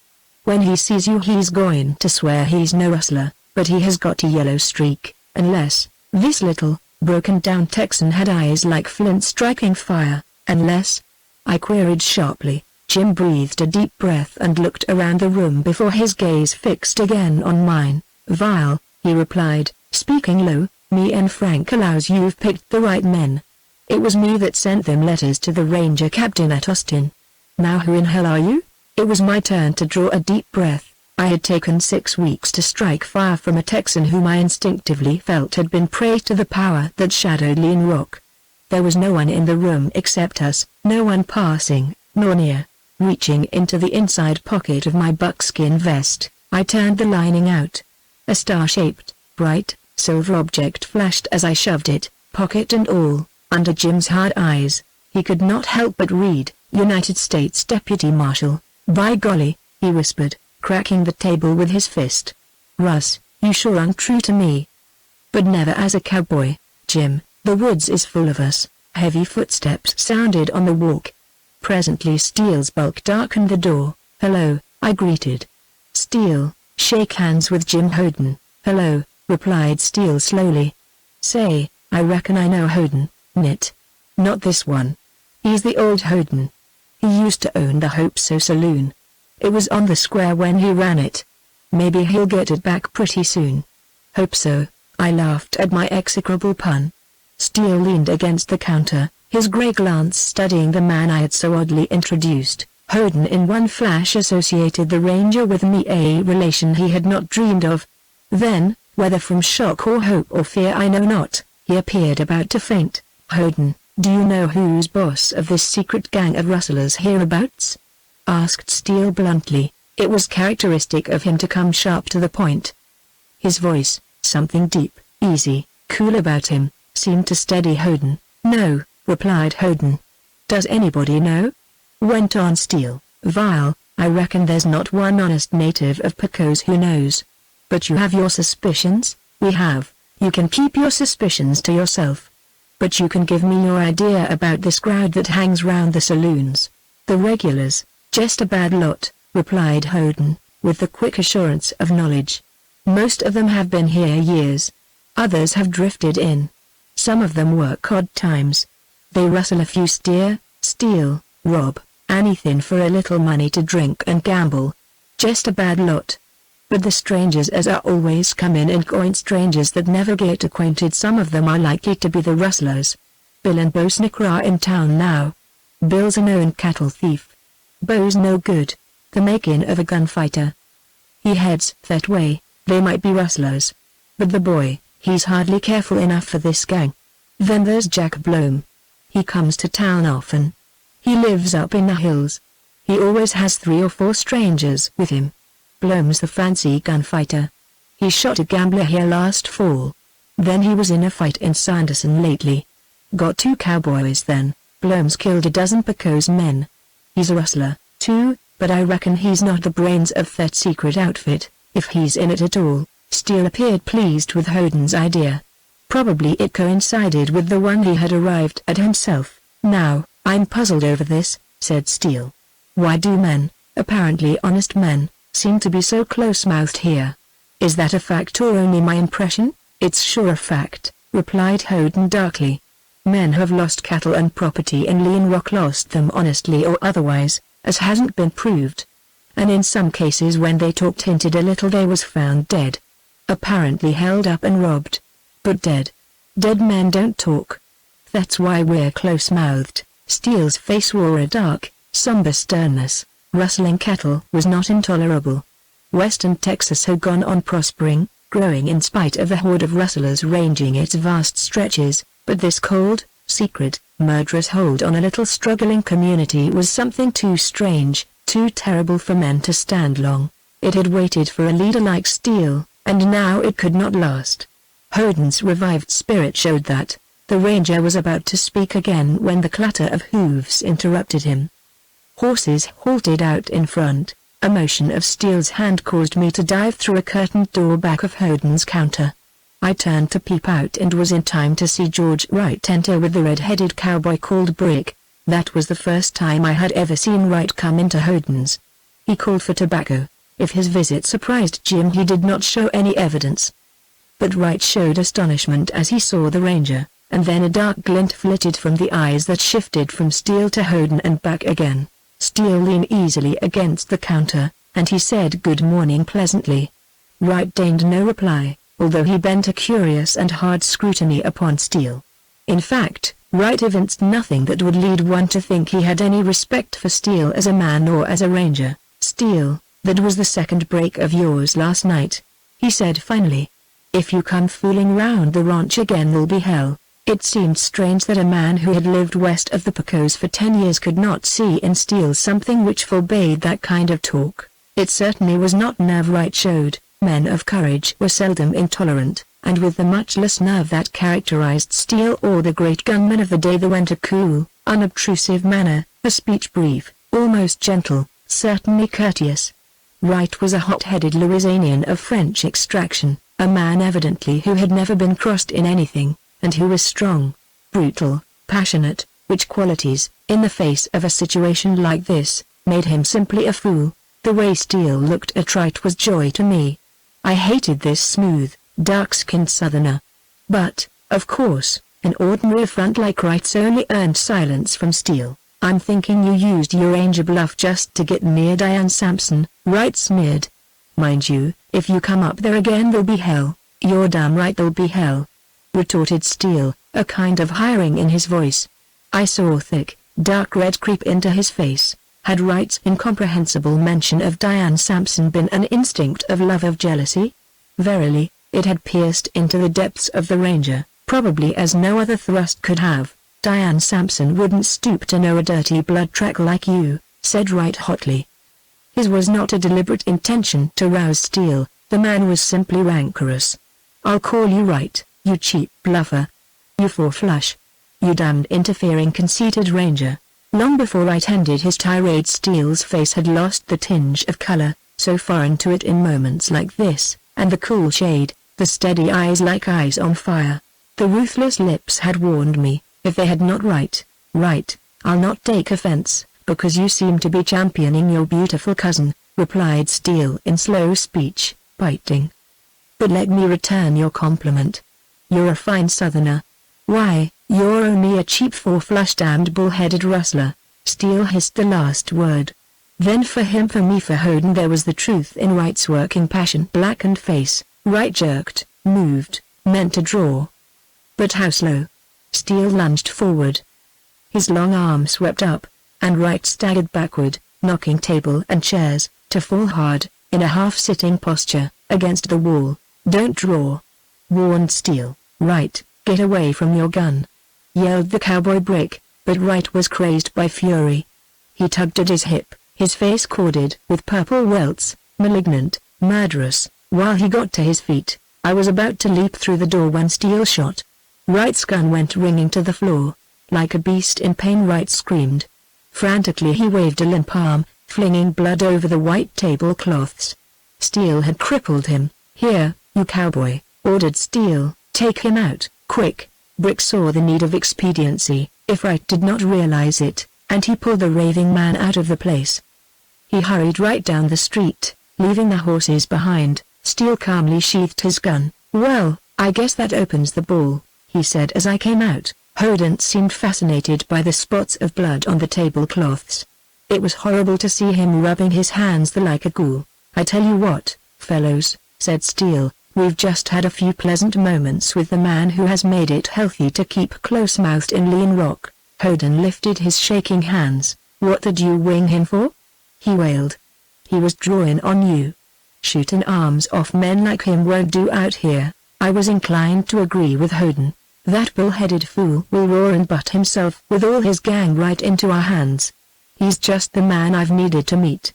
When he sees you he's going to swear he's no rustler, but he has got a yellow streak, unless—" This little, broken-down Texan had eyes like flint striking fire. "Unless?" I queried sharply. Jim breathed a deep breath and looked around the room before his gaze fixed again on mine. "Vile," he replied, speaking low, "me and Frank allows you've picked the right men. It was me that sent them letters to the ranger captain at Austin. Now who in hell are you?" It was my turn to draw a deep breath. I had taken 6 weeks to strike fire from a Texan whom I instinctively felt had been prey to the power that shadowed Lean Rock. There was no one in the room except us, no one passing, nor near. Reaching into the inside pocket of my buckskin vest, I turned the lining out. A star-shaped, bright, silver object flashed as I shoved it, pocket and all, under Jim's hard eyes. He could not help but read, "United States Deputy Marshal." "By golly," he whispered, cracking the table with his fist. "Russ, you sure untrue to me. But never as a cowboy, Jim. The woods is full of us." Heavy footsteps sounded on the walk. Presently Steele's bulk darkened the door. "Hello," I greeted. "Steele, shake hands with Jim Hoden." "Hello," replied Steele slowly. "Say, I reckon I know Hoden, nit. Not this one. He's the old Hoden. He used to own the Hope So Saloon. It was on the square when he ran it. Maybe he'll get it back pretty soon." "Hope so," I laughed at my execrable pun. Steele leaned against the counter, his grey glance studying the man I had so oddly introduced. Hoden in one flash associated the ranger with me, a relation he had not dreamed of. Then, whether from shock or hope or fear I know not, he appeared about to faint. "Hoden, do you know who's boss of this secret gang of rustlers hereabouts?" asked Steele bluntly. It was characteristic of him to come sharp to the point. His voice, something deep, easy, cool about him, seemed to steady Hoden. "No," replied Hoden. "Does anybody know?" went on Steele. "Vile, I reckon there's not one honest native of Pecos who knows. But you have your suspicions? We have. You can keep your suspicions to yourself. But you can give me your idea about this crowd that hangs round the saloons. The regulars, just a bad lot, replied Holden, with the quick assurance of knowledge. Most of them have been here years. Others have drifted in. Some of them work odd times. They rustle a few steal, rob, anything for a little money to drink and gamble. Just a bad lot. But the strangers as are always come in and go, strangers that never get acquainted. Some of them are likely to be the rustlers. Bill and Bo Snicker are in town now. Bill's a known cattle thief. Bo's no good, the making of a gunfighter. He heads that way. They might be rustlers. But the boy, he's hardly careful enough for this gang. Then there's Jack Blome. He comes to town often. He lives up in the hills. He always has 3 or 4 strangers with him. Blome's the fancy gunfighter. He shot a gambler here last fall. Then he was in a fight in Sanderson lately. Got 2 cowboys then. Blome's killed a dozen Pecos men. He's a rustler, too, but I reckon he's not the brains of that secret outfit, if he's in it at all. Steele appeared pleased with Holden's idea. Probably it coincided with the one he had arrived at himself. Now, I'm puzzled over this, said Steele. Why do men, apparently honest men, seem to be so close-mouthed here? Is that a fact or only my impression? It's sure a fact, replied Holden darkly. Men have lost cattle and property in Lean Rock, lost them honestly or otherwise, as hasn't been proved. And in some cases when they talked hinted a little they was found dead. Apparently held up and robbed. But dead. Dead men don't talk. That's why we're close-mouthed. Steele's face wore a dark, somber sternness. Rustling cattle was not intolerable. Western Texas had gone on prospering, growing in spite of the horde of rustlers ranging its vast stretches, but this cold, secret, murderous hold on a little struggling community was something too strange, too terrible for men to stand long. It had waited for a leader like Steele, and now it could not last. Holden's revived spirit showed that. The ranger was about to speak again when the clatter of hooves interrupted him. Horses halted out in front. A motion of Steele's hand caused me to dive through a curtained door back of Holden's counter. I turned to peep out and was in time to see George Wright enter with the red-headed cowboy called Brick. That was the first time I had ever seen Wright come into Holden's. He called for tobacco. If his visit surprised Jim, he did not show any evidence. But Wright showed astonishment as he saw the ranger, and then a dark glint flitted from the eyes that shifted from Steele to Holden and back again. Steele leaned easily against the counter, and he said good morning pleasantly. Wright deigned no reply, although he bent a curious and hard scrutiny upon Steele. In fact, Wright evinced nothing that would lead one to think he had any respect for Steele as a man or as a ranger. Steele, that was the second break of yours last night, he said finally. If you come fooling round the ranch again there'll be hell. It seemed strange that a man who had lived west of the Pecos for 10 years could not see in Steele something which forbade that kind of talk. It certainly was not nerve Wright showed. Men of courage were seldom intolerant, and with the much less nerve that characterized Steele or the great gunmen of the day there went a cool, unobtrusive manner, a speech brief, almost gentle, certainly courteous. Wright was a hot-headed Louisianian of French extraction, a man evidently who had never been crossed in anything, and who was strong, brutal, passionate, which qualities, in the face of a situation like this, made him simply a fool. The way Steele looked at Wright was joy to me. I hated this smooth, dark-skinned southerner. But, of course, an ordinary affront like Wright's only earned silence from Steele. I'm thinking you used your ranger bluff just to get near Diane Sampson, Wright sneered. Mind you, if you come up there again there'll be hell. You're damn right there'll be hell, retorted Steele, a kind of hiring in his voice. I saw thick, dark red creep into his face. Had Wright's incomprehensible mention of Diane Sampson been an instinct of love, of jealousy? Verily, it had pierced into the depths of the ranger, probably as no other thrust could have. Diane Sampson wouldn't stoop to know a dirty blood track like you, said Wright hotly. His was not a deliberate intention to rouse Steele, the man was simply rancorous. I'll call you Wright, you cheap bluffer. You four-flush. You damned interfering conceited ranger. Long before Wright ended his tirade Steele's face had lost the tinge of color, so foreign to it in moments like this, and the cool shade, the steady eyes like eyes on fire. The ruthless lips had warned me, if they had not. Right, I'll not take offense, because you seem to be championing your beautiful cousin, replied Steele in slow speech, biting. But let me return your compliment. You're a fine southerner. Why, you're only a cheap four-flush-damned bull-headed rustler. Steele hissed the last word. Then for him, for me, for Hoden, there was the truth in Wright's working passion-blackened face. Wright jerked, moved, meant to draw. But how slow? Steele lunged forward. His long arm swept up, and Wright staggered backward, knocking table and chairs, to fall hard, in a half-sitting posture, against the wall. Don't draw, warned Steele. Wright, get away from your gun, yelled the cowboy Brick, but Wright was crazed by fury. He tugged at his hip, his face corded with purple welts, malignant, murderous. While he got to his feet, I was about to leap through the door when Steele shot. Wright's gun went ringing to the floor. Like a beast in pain, Wright screamed. Frantically he waved a limp arm, flinging blood over the white tablecloths. Steele had crippled him. Here, you cowboy, ordered Steele, take him out, quick. Brick saw the need of expediency, if Wright did not realize it, and he pulled the raving man out of the place. He hurried right down the street, leaving the horses behind. Steele calmly sheathed his gun. Well, I guess that opens the ball, he said as I came out. Hoden seemed fascinated by the spots of blood on the tablecloths. It was horrible to see him rubbing his hands like a ghoul. I tell you what, fellows, said Steele, we've just had a few pleasant moments with the man who has made it healthy to keep close-mouthed in Lean Rock. Hoden lifted his shaking hands. What did you wing him for? He wailed. He was drawing on you. Shooting arms off men like him won't do out here. I was inclined to agree with Hoden. That bull-headed fool will roar and butt himself with all his gang right into our hands. He's just the man I've needed to meet.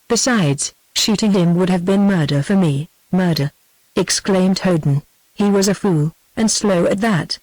Besides, shooting him would have been murder for me. Murder! Exclaimed Hoden. He was a fool, and slow at that.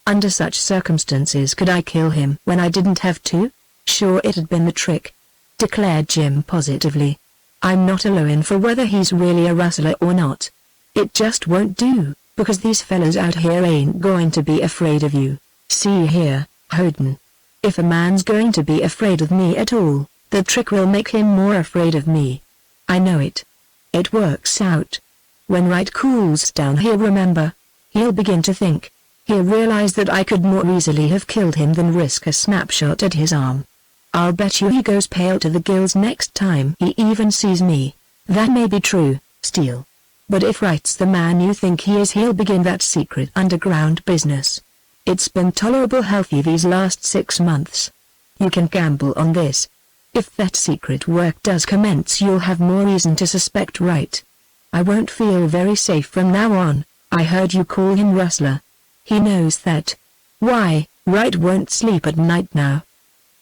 Under such circumstances could I kill him when I didn't have to? Sure, it had been the trick, declared Jim positively. I'm not alone for whether he's really a rustler or not. It just won't do, because these fellows out here ain't going to be afraid of you. See here, Hoden. If a man's going to be afraid of me at all, the trick will make him more afraid of me. I know it. It works out. When Wright cools down, he'll remember. He'll begin to think. He'll realize that I could more easily have killed him than risk a snapshot at his arm. I'll bet you he goes pale to the gills next time he even sees me. That may be true, Steele. But if Wright's the man you think he is, he'll begin that secret underground business. It's been tolerable healthy these last 6 months. You can gamble on this. If that secret work does commence, you'll have more reason to suspect Wright. I won't feel very safe from now on. I heard you call him Rustler. He knows that. Why, Wright won't sleep at night now.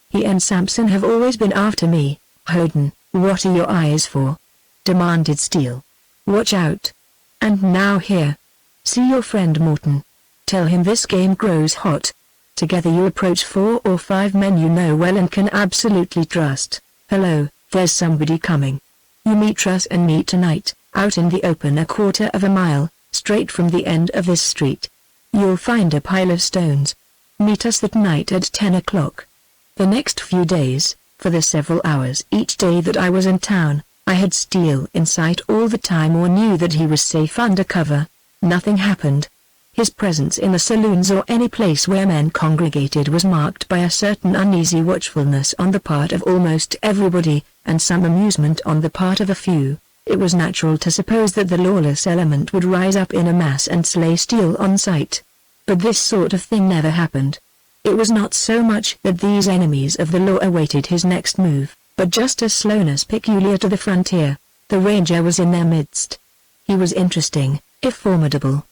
He and Sampson have always been after me. Hoden, what are your eyes for? Demanded Steele. Watch out. And now here. See your friend Morton. Tell him this game grows hot. Together you approach 4 or 5 men you know well and can absolutely trust. Hello, there's somebody coming. You meet Russ and me tonight, out in the open, a quarter of a mile, straight from the end of this street. You'll find a pile of stones. Meet us that night at 10 o'clock. The next few days, for the several hours each day that I was in town, I had Steele in sight all the time, or knew that he was safe under cover. Nothing happened. His presence in the saloons or any place where men congregated was marked by a certain uneasy watchfulness on the part of almost everybody, and some amusement on the part of a few. It was natural to suppose that the lawless element would rise up in a mass and slay Steele on sight. But this sort of thing never happened. It was not so much that these enemies of the law awaited his next move, but just a slowness peculiar to the frontier. The ranger was in their midst. He was interesting, if formidable.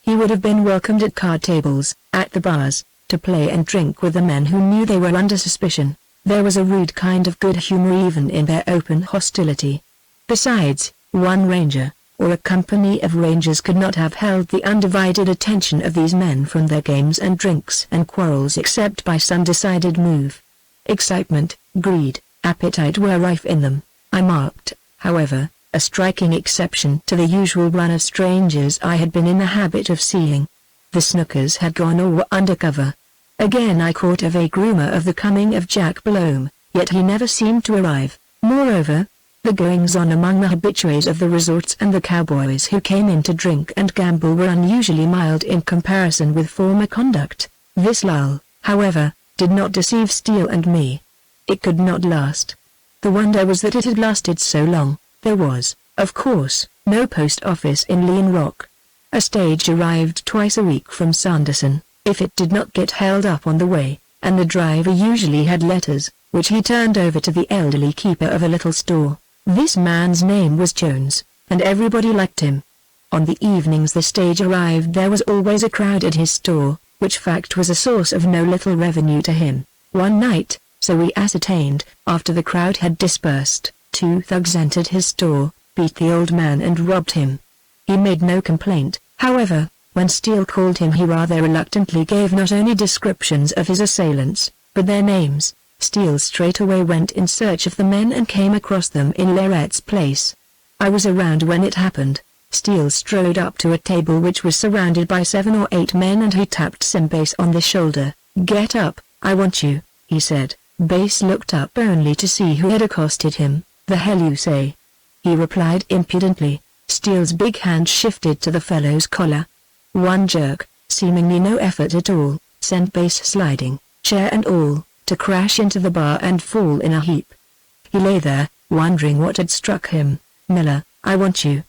He would have been welcomed at card tables, at the bars, to play and drink with the men who knew they were under suspicion. There was a rude kind of good humor even in their open hostility. Besides, one ranger, or a company of rangers, could not have held the undivided attention of these men from their games and drinks and quarrels except by some decided move. Excitement, greed, appetite were rife in them. I marked, however, a striking exception to the usual run of strangers I had been in the habit of seeing. The snookers had gone or were undercover. Again I caught a vague rumor of the coming of Jack Blome, yet he never seemed to arrive. Moreover, the goings-on among the habitués of the resorts and the cowboys who came in to drink and gamble were unusually mild in comparison with former conduct. This lull, however, did not deceive Steele and me. It could not last. The wonder was that it had lasted so long. There was, of course, no post office in Lean Rock. A stage arrived twice a week from Sanderson, if it did not get held up on the way, and the driver usually had letters, which he turned over to the elderly keeper of a little store. This man's name was Jones, and everybody liked him. On the evenings the stage arrived there was always a crowd at his store, which fact was a source of no little revenue to him. One night, so we ascertained, after the crowd had dispersed, 2 thugs entered his store, beat the old man and robbed him. He made no complaint, however. When Steele called him he rather reluctantly gave not only descriptions of his assailants, but their names. Steele straightway went in search of the men and came across them in Lairette's place. I was around when it happened. Steele strode up to a table which was surrounded by 7 or 8 men and he tapped Sim Bass on the shoulder. "Get up, I want you," he said. Bass looked up only to see who had accosted him. "The hell you say?" he replied impudently. Steele's big hand shifted to the fellow's collar. One jerk, seemingly no effort at all, sent Bass sliding, chair and all, to crash into the bar and fall in a heap. He lay there, wondering what had struck him. "Miller, I want you."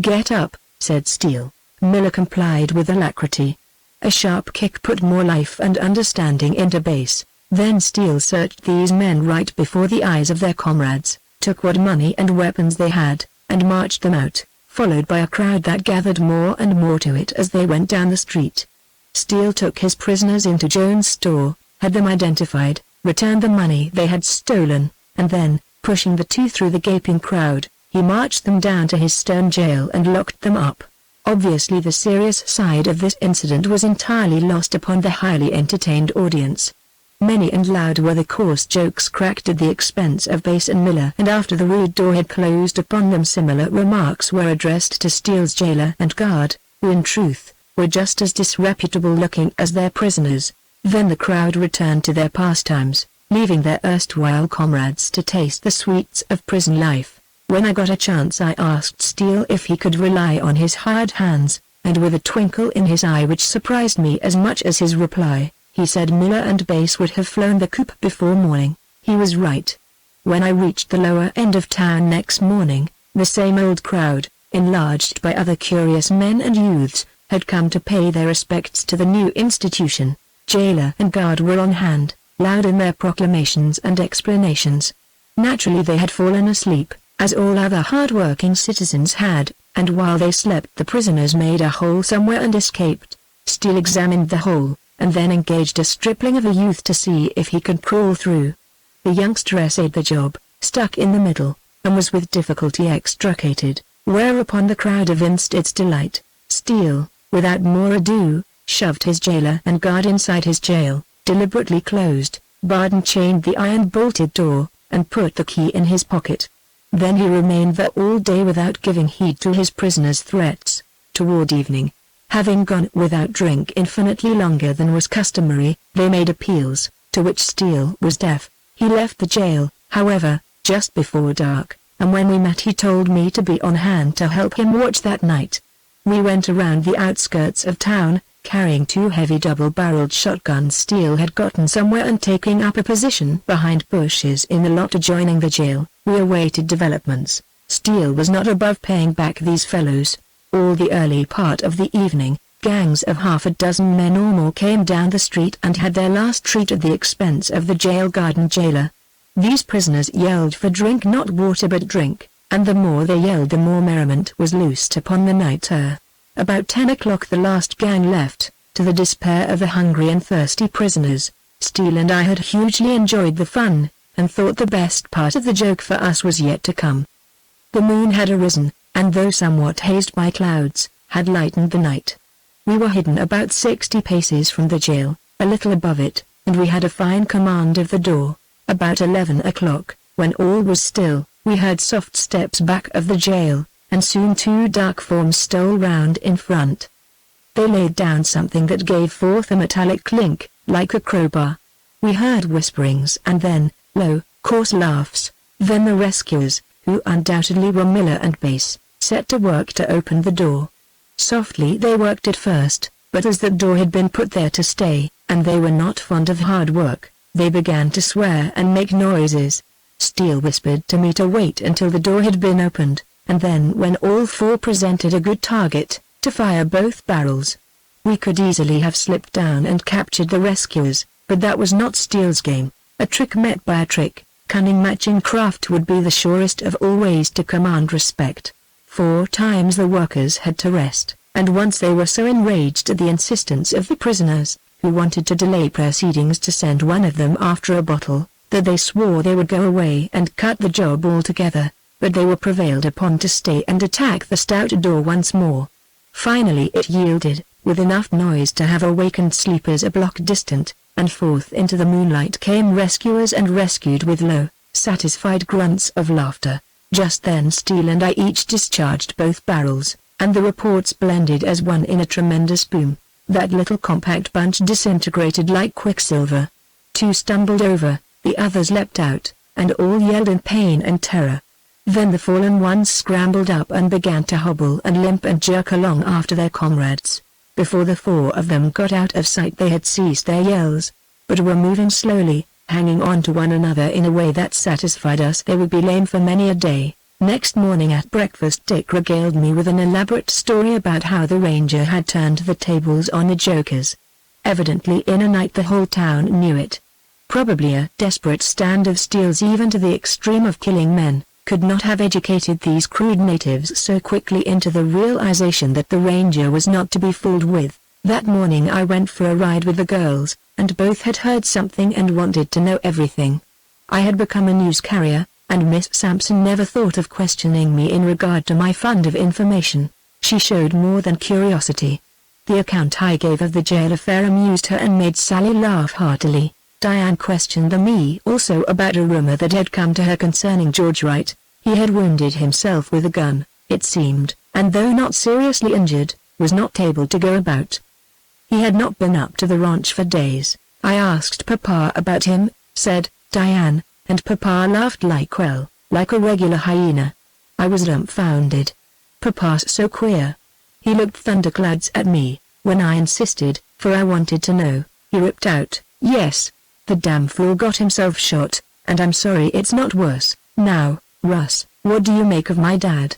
"Get up," said Steele. Miller complied with alacrity. A sharp kick put more life and understanding into Bass. Then Steele searched these men right before the eyes of their comrades, took what money and weapons they had, and marched them out, followed by a crowd that gathered more and more to it as they went down the street. Steele took his prisoners into Jones' store, had them identified, returned the money they had stolen, and then, pushing the 2 through the gaping crowd, he marched them down to his stone jail and locked them up. Obviously the serious side of this incident was entirely lost upon the highly entertained audience. Many and loud were the coarse jokes cracked at the expense of Bass and Miller, and after the rude door had closed upon them similar remarks were addressed to Steele's jailer and guard, who in truth, were just as disreputable looking as their prisoners. Then the crowd returned to their pastimes, leaving their erstwhile comrades to taste the sweets of prison life. When I got a chance I asked Steele if he could rely on his hired hands, and with a twinkle in his eye which surprised me as much as his reply, he said Miller and Bass would have flown the coop before morning. He was right. When I reached the lower end of town next morning, the same old crowd, enlarged by other curious men and youths, had come to pay their respects to the new institution. Jailer and guard were on hand, loud in their proclamations and explanations. Naturally they had fallen asleep, as all other hard-working citizens had, and while they slept the prisoners made a hole somewhere and escaped. Steele examined the hole, and then engaged a stripling of a youth to see if he could crawl through. The youngster essayed the job, stuck in the middle, and was with difficulty extricated, whereupon the crowd evinced its delight. Steele, without more ado, shoved his jailer and guard inside his jail, deliberately closed, barred and chained the iron-bolted door, and put the key in his pocket. Then he remained there all day without giving heed to his prisoners' threats. Toward evening, having gone without drink infinitely longer than was customary, they made appeals, to which Steele was deaf. He left the jail, however, just before dark, and when we met he told me to be on hand to help him watch that night. We went around the outskirts of town, carrying 2 heavy double-barreled shotguns Steele had gotten somewhere and taking up a position behind bushes in the lot adjoining the jail. We awaited developments. Steele was not above paying back these fellows. All the early part of the evening, gangs of half a dozen men or more came down the street and had their last treat at the expense of the jail guard and jailer. These prisoners yelled for drink, not water but drink, and the more they yelled the more merriment was loosed upon the night air. About 10 o'clock the last gang left, to the despair of the hungry and thirsty prisoners. Steele and I had hugely enjoyed the fun, and thought the best part of the joke for us was yet to come. The moon had arisen, and though somewhat hazed by clouds, had lightened the night. We were hidden about 60 paces from the jail, a little above it, and we had a fine command of the door. About 11 o'clock, when all was still, We heard soft steps back of the jail, and soon two dark forms stole round in front. They laid down something that gave forth a metallic clink, like a crowbar. We heard whisperings and then, low, coarse laughs. Then the rescuers, who undoubtedly were Miller and Bass, set to work to open the door. Softly they worked at first, but as the door had been put there to stay, and they were not fond of hard work, they began to swear and make noises. Steele whispered to me to wait until the door had been opened, and then when all four presented a good target, to fire both barrels. We could easily have slipped down and captured the rescuers, but that was not Steele's game. A trick met by a trick, cunning matching craft would be the surest of all ways to command respect. 4 times the workers had to rest, and once they were so enraged at the insistence of the prisoners, who wanted to delay proceedings to send one of them after a bottle, that they swore they would go away and cut the job altogether, but they were prevailed upon to stay and attack the stout door once more. Finally it yielded, with enough noise to have awakened sleepers a block distant, and forth into the moonlight came rescuers and rescued with low, satisfied grunts of laughter. Just then Steele and I each discharged both barrels, and the reports blended as one in a tremendous boom. That little compact bunch disintegrated like quicksilver. 2 stumbled over, the others leapt out, and all yelled in pain and terror. Then the fallen ones scrambled up and began to hobble and limp and jerk along after their comrades. Before the 4 of them got out of sight they had ceased their yells, but were moving slowly, hanging on to one another in a way that satisfied us they would be lame for many a day. Next morning at breakfast Dick regaled me with an elaborate story about how the ranger had turned the tables on the jokers. Evidently in a night the whole town knew it. Probably a desperate stand of Steele's, even to the extreme of killing men, could not have educated these crude natives so quickly into the realization that the ranger was not to be fooled with. That morning I went for a ride with the girls, and both had heard something and wanted to know everything. I had become a news carrier, and Miss Sampson never thought of questioning me in regard to my fund of information. She showed more than curiosity. The account I gave of the jail affair amused her and made Sally laugh heartily. Diane questioned me also about a rumor that had come to her concerning George Wright. He had wounded himself with a gun, it seemed, and though not seriously injured, was not able to go about. He had not been up to the ranch for days. I asked Papa about him, said Diane, and Papa laughed like a regular hyena. I was dumbfounded. Papa's so queer. He looked thunderclouds at me, when I insisted, for I wanted to know. He ripped out, "Yes. The damn fool got himself shot, and I'm sorry it's not worse. Now, Russ, what do you make of my dad?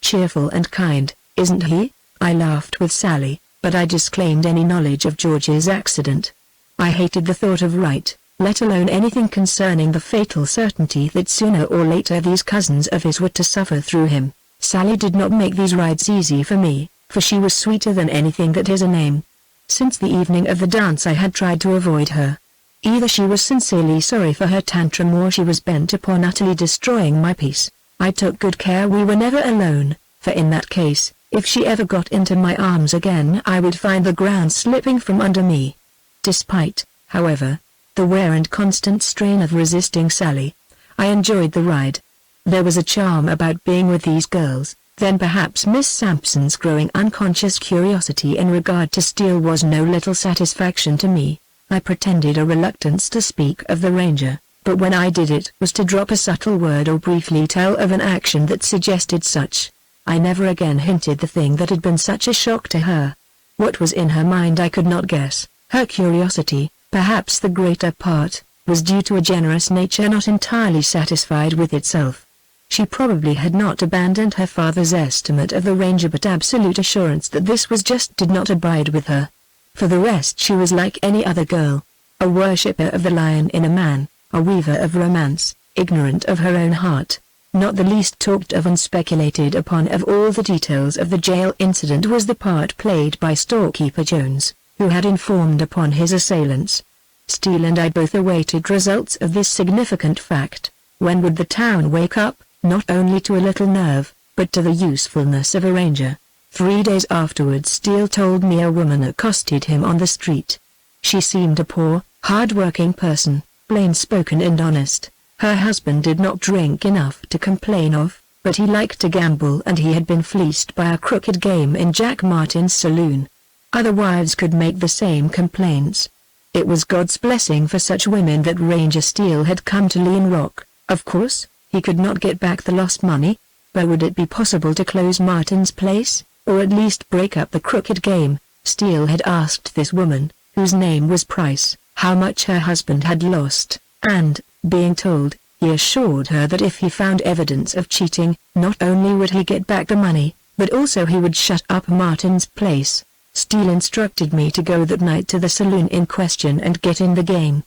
Cheerful and kind, isn't he?" I laughed with Sally, but I disclaimed any knowledge of George's accident. I hated the thought of Wright, let alone anything concerning the fatal certainty that sooner or later these cousins of his were to suffer through him. Sally did not make these rides easy for me, for she was sweeter than anything that has a name. Since the evening of the dance I had tried to avoid her. Either she was sincerely sorry for her tantrum or she was bent upon utterly destroying my peace. I took good care we were never alone, for in that case, if she ever got into my arms again I would find the ground slipping from under me. Despite, however, the wear and constant strain of resisting Sally, I enjoyed the ride. There was a charm about being with these girls. Then perhaps Miss Sampson's growing unconscious curiosity in regard to Steele was no little satisfaction to me. I pretended a reluctance to speak of the ranger, but when I did it was to drop a subtle word or briefly tell of an action that suggested such. I never again hinted the thing that had been such a shock to her. What was in her mind I could not guess. Her curiosity, perhaps the greater part, was due to a generous nature not entirely satisfied with itself. She probably had not abandoned her father's estimate of the ranger, but absolute assurance that this was just did not abide with her. For the rest she was like any other girl, a worshipper of the lion in a man, a weaver of romance, ignorant of her own heart. Not the least talked of and speculated upon of all the details of the jail incident was the part played by storekeeper Jones, who had informed upon his assailants. Steele and I both awaited results of this significant fact. When would the town wake up, not only to a little nerve, but to the usefulness of a ranger? 3 days afterwards Steele told me a woman accosted him on the street. She seemed a poor, hard-working person, plain-spoken and honest. Her husband did not drink enough to complain of, but he liked to gamble and he had been fleeced by a crooked game in Jack Martin's saloon. Other wives could make the same complaints. It was God's blessing for such women that Ranger Steele had come to Lean Rock. Of course, he could not get back the lost money, but would it be possible to close Martin's place, or at least break up the crooked game? Steele had asked this woman, whose name was Price, how much her husband had lost, and, being told, he assured her that if he found evidence of cheating, not only would he get back the money, but also he would shut up Martin's place. Steele instructed me to go that night to the saloon in question and get in the game.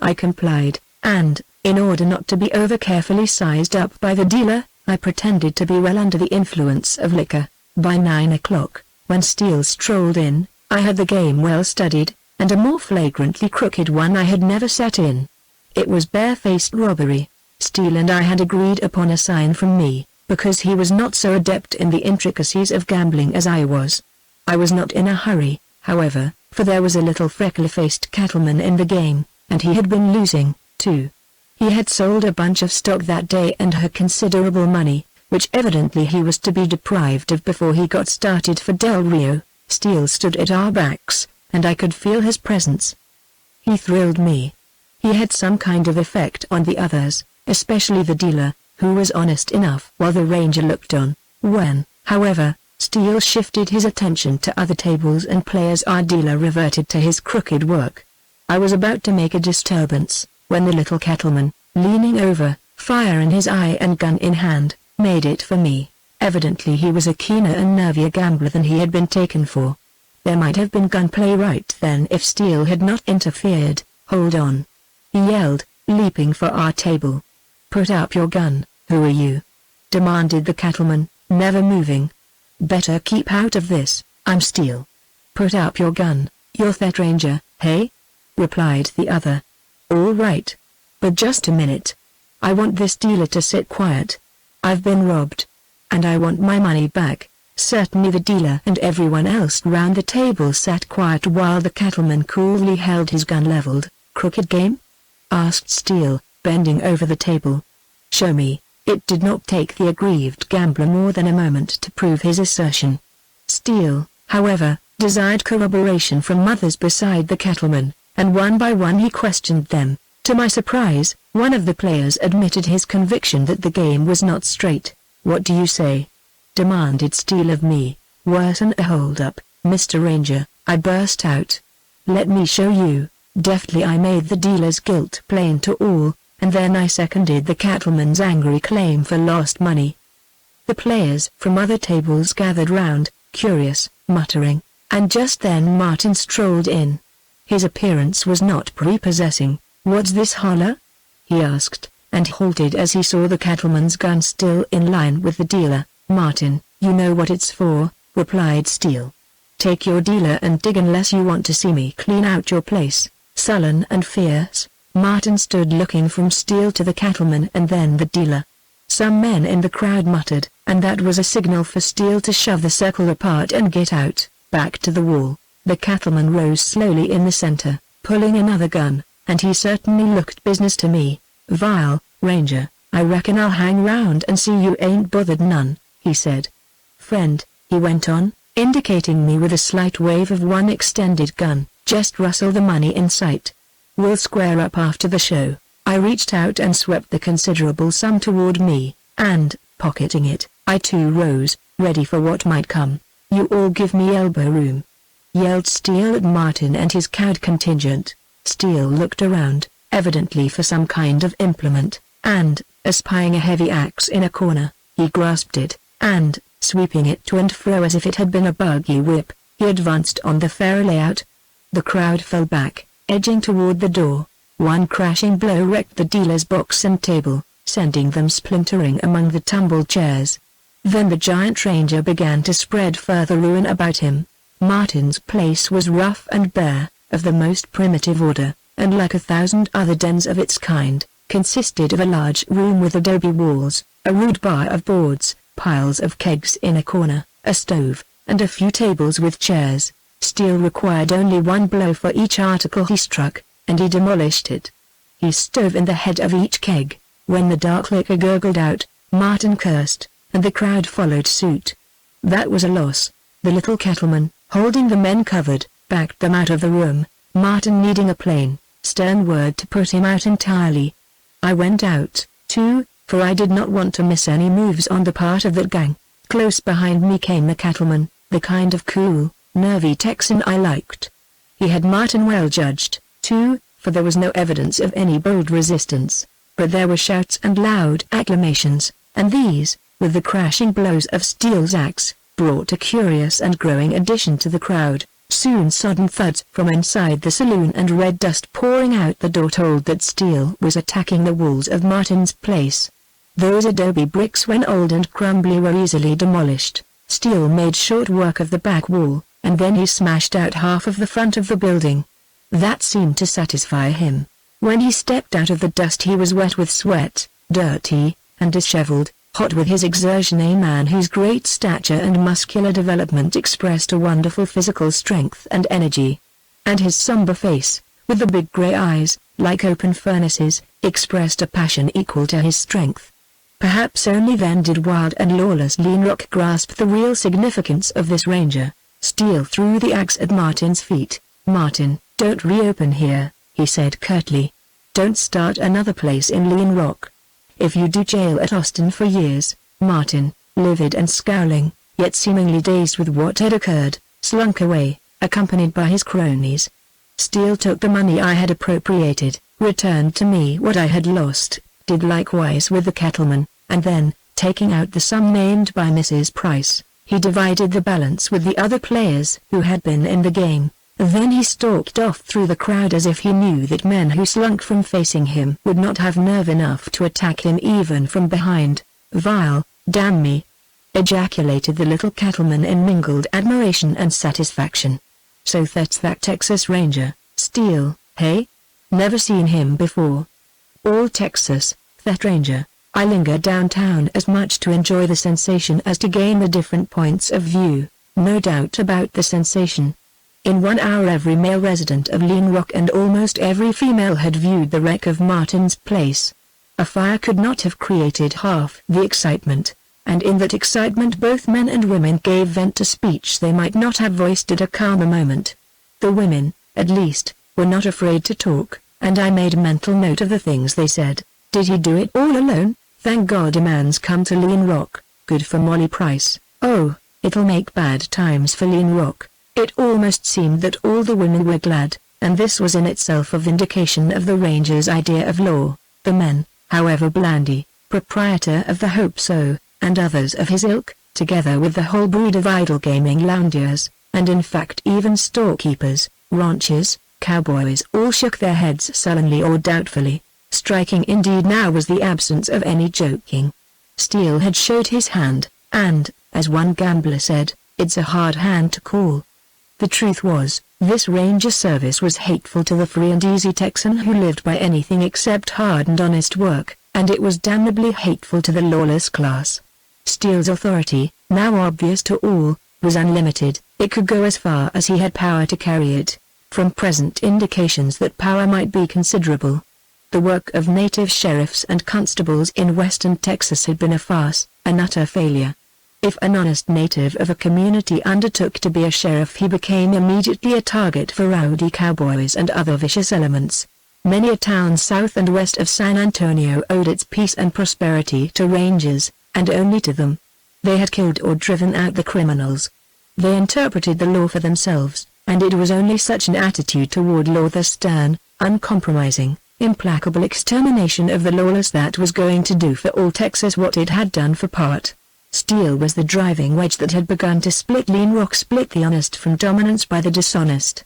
I complied, and, in order not to be over-carefully sized up by the dealer, I pretended to be well under the influence of liquor. By 9 o'clock, when Steele strolled in, I had the game well studied, and a more flagrantly crooked one I had never sat in. It was barefaced robbery. Steele and I had agreed upon a sign from me, because he was not so adept in the intricacies of gambling as I was. I was not in a hurry, however, for there was a little freckle-faced cattleman in the game, and he had been losing, too. He had sold a bunch of stock that day and had considerable money, which evidently he was to be deprived of before he got started for Del Rio. Steele stood at our backs, and I could feel his presence. He thrilled me. He had some kind of effect on the others, especially the dealer, who was honest enough while the Ranger looked on. When, however, Steele shifted his attention to other tables and players, our dealer reverted to his crooked work. I was about to make a disturbance, when the little cattleman, leaning over, fire in his eye and gun in hand, made it for me. Evidently he was a keener and nervier gambler than he had been taken for. There might have been gunplay right then if Steele had not interfered. Hold on, he yelled, leaping for our table. Put up your gun. Who are you? Demanded the cattleman, never moving. Better keep out of this. I'm Steele. Put up your gun. You're that Ranger, hey? Replied the other. All right. But just a minute. I want this dealer to sit quiet. I've been robbed. And I want my money back. Certainly the dealer and everyone else round the table sat quiet while the cattleman coolly held his gun leveled. Crooked game? Asked Steele, bending over the table. Show me. It did not take the aggrieved gambler more than a moment to prove his assertion. Steele, however, desired corroboration from others beside the cattleman, and one by one he questioned them. To my surprise, one of the players admitted his conviction that the game was not straight. What do you say? Demanded Steele of me. Worsen a hold-up, Mr. Ranger, I burst out. Let me show you. Deftly I made the dealer's guilt plain to all, and then I seconded the cattleman's angry claim for lost money. The players from other tables gathered round, curious, muttering, and just then Martin strolled in. His appearance was not prepossessing. What's this holler? He asked, and halted as he saw the cattleman's gun still in line with the dealer. Martin, you know what it's for, replied Steele. Take your dealer and dig unless you want to see me clean out your place. Sullen and fierce, Martin stood looking from Steele to the cattleman and then the dealer. Some men in the crowd muttered, and that was a signal for Steele to shove the circle apart and get out, back to the wall. The cattleman rose slowly in the center, pulling another gun, and he certainly looked business to me. Vile, Ranger, I reckon I'll hang round and see you ain't bothered none, he said. Friend, he went on, indicating me with a slight wave of one extended gun, just rustle the money in sight. We'll square up after the show. I reached out and swept the considerable sum toward me, and, pocketing it, I too rose, ready for what might come. You all give me elbow room, yelled Steele at Martin and his cowed contingent. Steele looked around, evidently for some kind of implement, and, espying a heavy axe in a corner, he grasped it, and, sweeping it to and fro as if it had been a buggy whip, he advanced on the fair layout. The crowd fell back, edging toward the door. One crashing blow wrecked the dealer's box and table, sending them splintering among the tumbled chairs. Then the giant Ranger began to spread further ruin about him. Martin's place was rough and bare, of the most primitive order, and like 1,000 other dens of its kind, consisted of a large room with adobe walls, a rude bar of boards, piles of kegs in a corner, a stove, and a few tables with chairs. Steele required only one blow for each article he struck, and he demolished it. He stove in the head of each keg. When the dark liquor gurgled out, Martin cursed, and the crowd followed suit. That was a loss. The little cattleman, holding the men covered, backed them out of the room, Martin needing a plain, stern word to put him out entirely. I went out, too, for I did not want to miss any moves on the part of that gang. Close behind me came the cattleman, the kind of cool, nervy Texan I liked. He had Martin well judged, too, for there was no evidence of any bold resistance, but there were shouts and loud acclamations, and these, with the crashing blows of Steele's axe, brought a curious and growing addition to the crowd. Soon sodden thuds from inside the saloon and red dust pouring out the door told that Steele was attacking the walls of Martin's place. Those adobe bricks, when old and crumbly, were easily demolished. Steele made short work of the back wall, and then he smashed out half of the front of the building. That seemed to satisfy him. When he stepped out of the dust he was wet with sweat, dirty, and disheveled, hot with his exertion, a man whose great stature and muscular development expressed a wonderful physical strength and energy. And his somber face, with the big gray eyes, like open furnaces, expressed a passion equal to his strength. Perhaps only then did wild and lawless Lean Rock grasp the real significance of this ranger. Steele threw the axe at Martin's feet. "Martin, don't reopen here," he said curtly. "Don't start another place in Lean Rock. If you do, jail at Austin for years." Martin, livid and scowling, yet seemingly dazed with what had occurred, slunk away, accompanied by his cronies. Steele took the money I had appropriated, returned to me what I had lost, did likewise with the cattleman, and then, taking out the sum named by Mrs. Price, he divided the balance with the other players who had been in the game. Then he stalked off through the crowd as if he knew that men who slunk from facing him would not have nerve enough to attack him even from behind. "Vile, damn me!" ejaculated the little cattleman in mingled admiration and satisfaction. "So that's that Texas Ranger, Steele, hey? Never seen him before. All Texas, that Ranger." I lingered downtown as much to enjoy the sensation as to gain the different points of view. No doubt about the sensation. In 1 hour every male resident of Lean Rock and almost every female had viewed the wreck of Martin's place. A fire could not have created half the excitement, and in that excitement both men and women gave vent to speech they might not have voiced at a calmer moment. The women, at least, were not afraid to talk, and I made mental note of the things they said. "Did he do it all alone? Thank God a man's come to Lean Rock. Good for Molly Price. Oh, it'll make bad times for Lean Rock." It almost seemed that all the women were glad, and this was in itself a vindication of the ranger's idea of law. The men, however, Blandy, proprietor of the Hope So, and others of his ilk, together with the whole brood of idle gaming loungers, and in fact even storekeepers, ranchers, cowboys, all shook their heads sullenly or doubtfully. Striking indeed now was the absence of any joking. Steele had showed his hand, and, as one gambler said, "It's a hard hand to call." The truth was, this ranger service was hateful to the free and easy Texan who lived by anything except hard and honest work, and it was damnably hateful to the lawless class. Steele's authority, now obvious to all, was unlimited. It could go as far as he had power to carry it. From present indications that power might be considerable. The work of native sheriffs and constables in western Texas had been a farce, an utter failure. If an honest native of a community undertook to be a sheriff, he became immediately a target for rowdy cowboys and other vicious elements. Many a town south and west of San Antonio owed its peace and prosperity to rangers, and only to them. They had killed or driven out the criminals. They interpreted the law for themselves, and it was only such an attitude toward law, the stern, uncompromising, implacable extermination of the lawless, that was going to do for all Texas what it had done for part. Steele was the driving wedge that had begun to split Lean Rock, split the honest from dominance by the dishonest.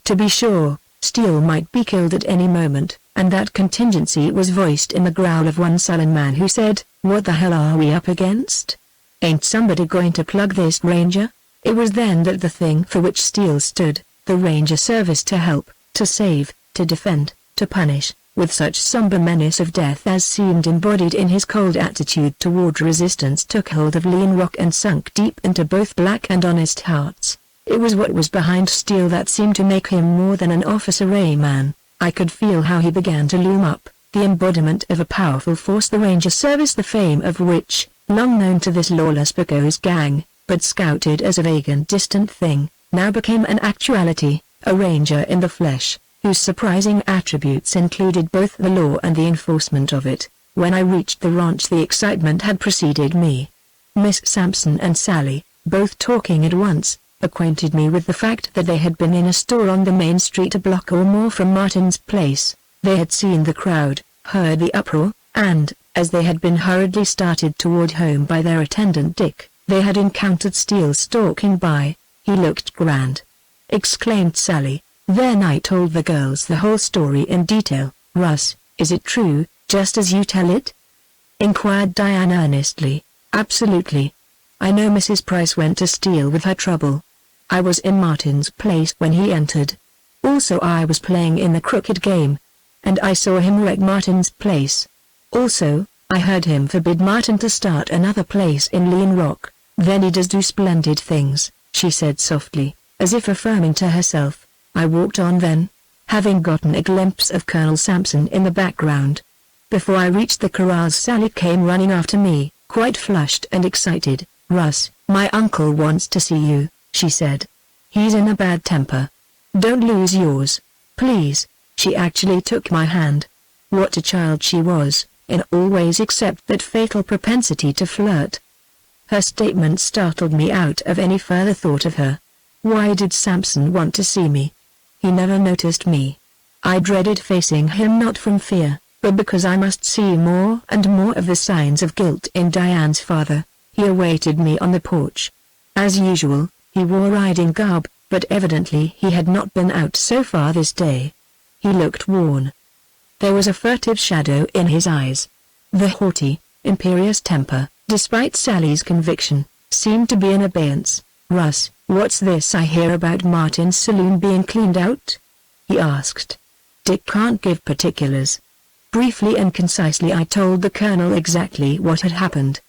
To be sure, Steele might be killed at any moment, and that contingency was voiced in the growl of one sullen man who said, "What the hell are we up against? Ain't somebody going to plug this ranger?" It was then that the thing for which Steele stood, the ranger service, to help, to save, to defend, to punish, with such somber menace of death as seemed embodied in his cold attitude toward resistance, took hold of Lean Rock and sunk deep into both black and honest hearts. It was what was behind Steele that seemed to make him more than an officer, a man. I could feel how he began to loom up, the embodiment of a powerful force, the Ranger Service, the fame of which, long known to this lawless Pecos gang, but scouted as a vague and distant thing, now became an actuality, a ranger in the flesh, whose surprising attributes included both the law and the enforcement of it. When I reached the ranch, the excitement had preceded me. Miss Sampson and Sally, both talking at once, acquainted me with the fact that they had been in a store on the main street a block or more from Martin's place. They had seen the crowd, heard the uproar, and, as they had been hurriedly started toward home by their attendant Dick, they had encountered Steele stalking by. "He looked grand," exclaimed Sally. Then I told the girls the whole story in detail. "Russ, is it true, just as you tell it?" inquired Diane earnestly. "Absolutely. I know Mrs. Price went to Steele with her trouble. I was in Martin's place when he entered. Also I was playing in the crooked game. And I saw him wreck Martin's place. Also, I heard him forbid Martin to start another place in Lean Rock. Then he does do splendid things," she said softly, as if affirming to herself. I walked on then, having gotten a glimpse of Colonel Sampson in the background. Before I reached the corrals, Sally came running after me, quite flushed and excited. "Russ, my uncle wants to see you," she said. "He's in a bad temper. Don't lose yours, please." She actually took my hand. What a child she was, in all ways except that fatal propensity to flirt. Her statement startled me out of any further thought of her. Why did Sampson want to see me? He never noticed me. I dreaded facing him, not from fear, but because I must see more and more of the signs of guilt in Diane's father. He awaited me on the porch. As usual, he wore riding garb, but evidently he had not been out so far this day. He looked worn. There was a furtive shadow in his eyes. The haughty, imperious temper, despite Sally's conviction, seemed to be in abeyance. "Russ, what's this I hear about Martin's saloon being cleaned out?" he asked. Dick can't give particulars. Briefly and concisely I told the colonel exactly what had happened.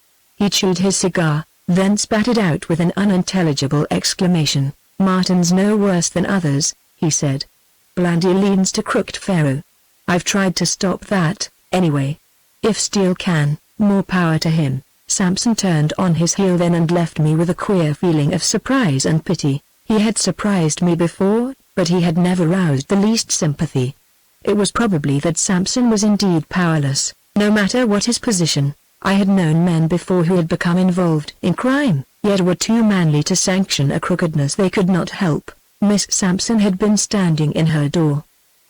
He chewed his cigar, then spat it out with an unintelligible exclamation. "Martin's no worse than others," he said. "Blandy leans to crooked Pharaoh. I've tried to stop that, anyway. If Steele can, more power to him." Sampson turned on his heel then and left me with a queer feeling of surprise and pity. He had surprised me before, but he had never roused the least sympathy. It was probably that Sampson was indeed powerless, no matter what his position. I had known men before who had become involved in crime, yet were too manly to sanction a crookedness they could not help. Miss Sampson had been standing in her door.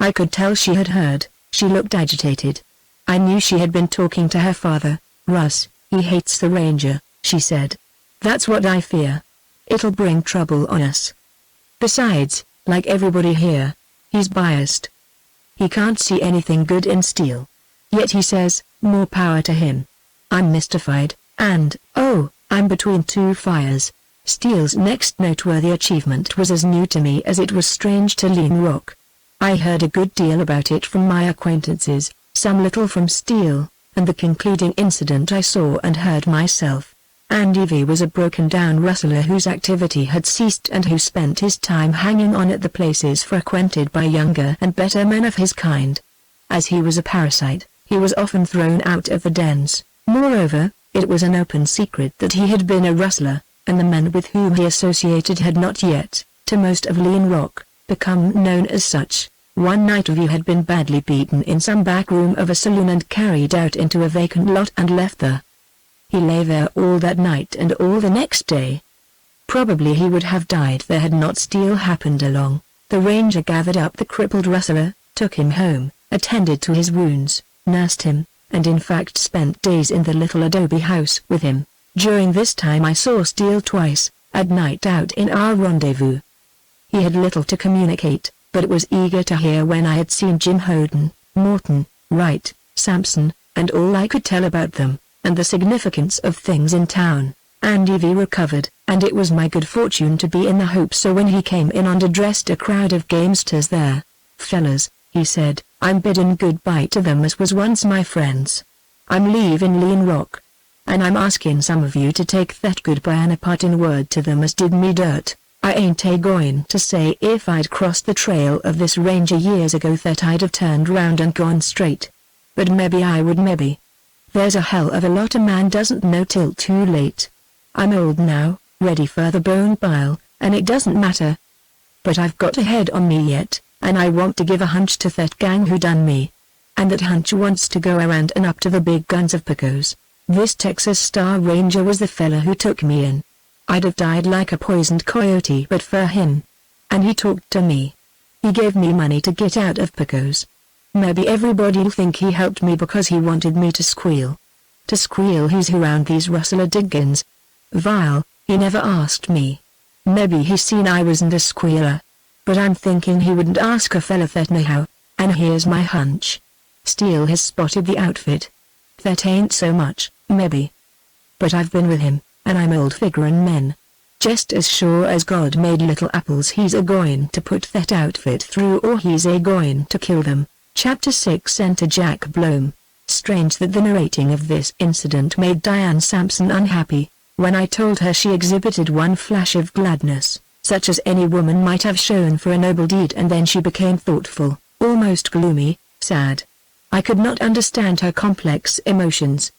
I could tell she had heard. She looked agitated. I knew she had been talking to her father. "Russ, he hates the ranger," she said. "That's what I fear. It'll bring trouble on us. Besides, like everybody here, he's biased. He can't see anything good in Steele. Yet he says, more power to him." I'm mystified, and, oh, I'm between two fires. Steele's next noteworthy achievement was as new to me as it was strange to Lean Rock. I heard a good deal about it from my acquaintances, some little from Steele, and the concluding incident I saw and heard myself. Andy V was a broken-down rustler whose activity had ceased and who spent his time hanging on at the places frequented by younger and better men of his kind. As he was a parasite, he was often thrown out of the dens. Moreover, it was an open secret that he had been a rustler, and the men with whom he associated had not yet, to most of Lean Rock, become known as such. One night V had been badly beaten in some back room of a saloon and carried out into a vacant lot and left there. He lay there all that night and all the next day. Probably he would have died there had not Steele happened along. The ranger gathered up the crippled rustler, took him home, attended to his wounds, nursed him, and in fact spent days in the little adobe house with him. During this time I saw Steele twice, at night out in our rendezvous. He had little to communicate, but was eager to hear when I had seen Jim Houghton, Morton, Wright, Sampson, and all I could tell about them, and the significance of things in town. Andy V recovered, and it was my good fortune to be in the Hope, so when he came in and addressed a crowd of gamesters there, "Fellas," he said, "I'm bidding goodbye to them as was once my friends. I'm leaving Lean Rock. And I'm asking some of you to take that goodbye and a parting word to them as did me dirt. I ain't a-going to say if I'd crossed the trail of this ranger years ago that I'd have turned round and gone straight. but maybe I would maybe. There's a hell of a lot a man doesn't know till too late. I'm old now, ready for the bone pile, and it doesn't matter. But I've got a head on me yet, and I want to give a hunch to that gang who done me. And that hunch wants to go around and up to the big guns of Pecos. This Texas Star Ranger was the fella who took me in. I'd have died like a poisoned coyote but for him. And he talked to me. He gave me money to get out of Pecos. Maybe everybody'll think he helped me because he wanted me to squeal. To squeal who's around these rustler diggins. Vile, he never asked me. Maybe he seen I wasn't a squealer. But I'm thinking he wouldn't ask a fella that anyhow, and here's my hunch. Steele has spotted the outfit. That ain't so much, maybe. But I've been with him, and I'm old figurin' men. Just as sure as God made little apples he's a-goin' to put that outfit through or he's a-goin' to kill them. Chapter 6. Enter Jack Blome. Strange that the narrating of this incident made Diane Sampson unhappy. When I told her she exhibited one flash of gladness, such as any woman might have shown for a noble deed, and then she became thoughtful, almost gloomy, sad. I could not understand her complex emotions.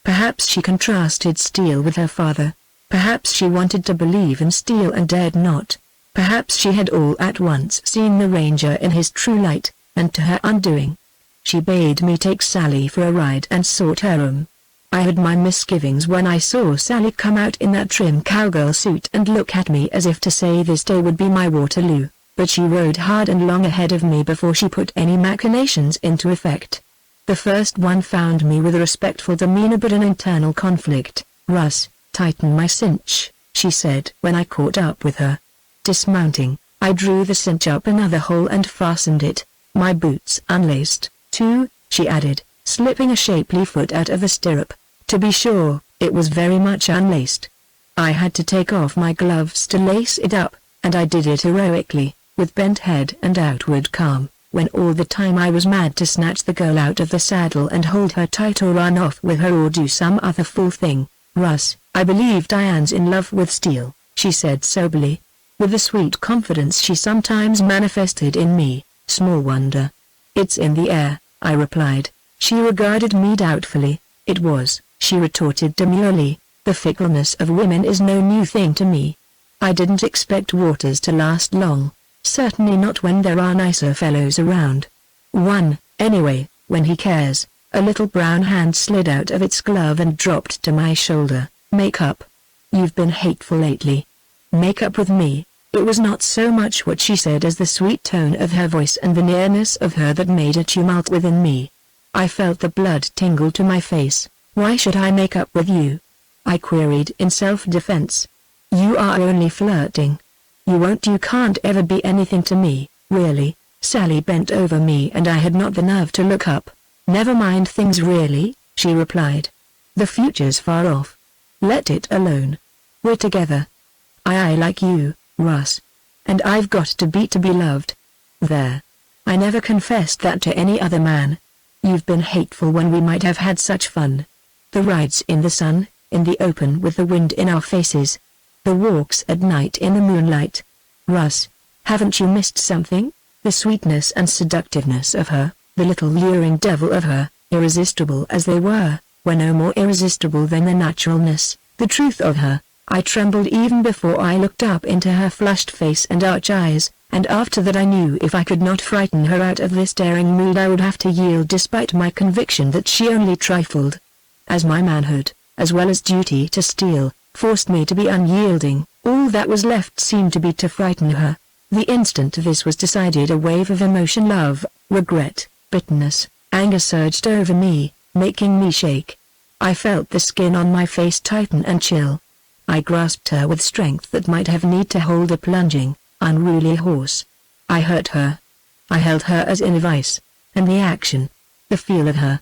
Perhaps she contrasted Steele with her father. Perhaps she wanted to believe in Steele and dared not. Perhaps she had all at once seen the Ranger in his true light, and to her undoing. She bade me take Sally for a ride and sought her room. I had my misgivings when I saw Sally come out in that trim cowgirl suit and look at me as if to say this day would be my Waterloo, but she rode hard and long ahead of me before she put any machinations into effect. The first one found me with a respectful demeanor but an internal conflict. "Russ, tighten my cinch," she said when I caught up with her. Dismounting, I drew the cinch up another hole and fastened it. "My boots unlaced, too," she added, slipping a shapely foot out of the stirrup. To be sure, it was very much unlaced. I had to take off my gloves to lace it up, and I did it heroically, with bent head and outward calm, when all the time I was mad to snatch the girl out of the saddle and hold her tight or run off with her or do some other fool thing. "Russ, I believe Diane's in love with Steele," she said soberly. With the sweet confidence she sometimes manifested in me, small wonder. "It's in the air," I replied. She regarded me doubtfully. "It was," she retorted demurely. "The fickleness of women is no new thing to me. I didn't expect waters to last long, certainly not when there are nicer fellows around. One, anyway, when he cares." A little brown hand slid out of its glove and dropped to my shoulder. "Make up. You've been hateful lately." Make up with me? It was not so much what she said as the sweet tone of her voice and the nearness of her that made a tumult within me. I felt the blood tingle to my face. "Why should I make up with you?" I queried in self-defense. "You are only flirting. You can't ever be anything to me, really." Sally bent over me and I had not the nerve to look up. "Never mind things really," she replied. "The future's far off. Let it alone. We're together. I like you, Russ. And I've got to be loved. There. I never confessed that to any other man. You've been hateful when we might have had such fun. The rides in the sun, in the open with the wind in our faces. The walks at night in the moonlight. Russ, haven't you missed something?" The sweetness and seductiveness of her, the little luring devil of her, irresistible as they were no more irresistible than the naturalness, the truth of her. I trembled even before I looked up into her flushed face and arch eyes, and after that I knew if I could not frighten her out of this daring mood I would have to yield despite my conviction that she only trifled. As my manhood, as well as duty to Steele, forced me to be unyielding, all that was left seemed to be to frighten her. The instant this was decided a wave of emotion, love, regret, bitterness, anger surged over me, making me shake. I felt the skin on my face tighten and chill. I grasped her with strength that might have need to hold a plunging, unruly horse. I hurt her. I held her as in a vice, and the action, the feel of her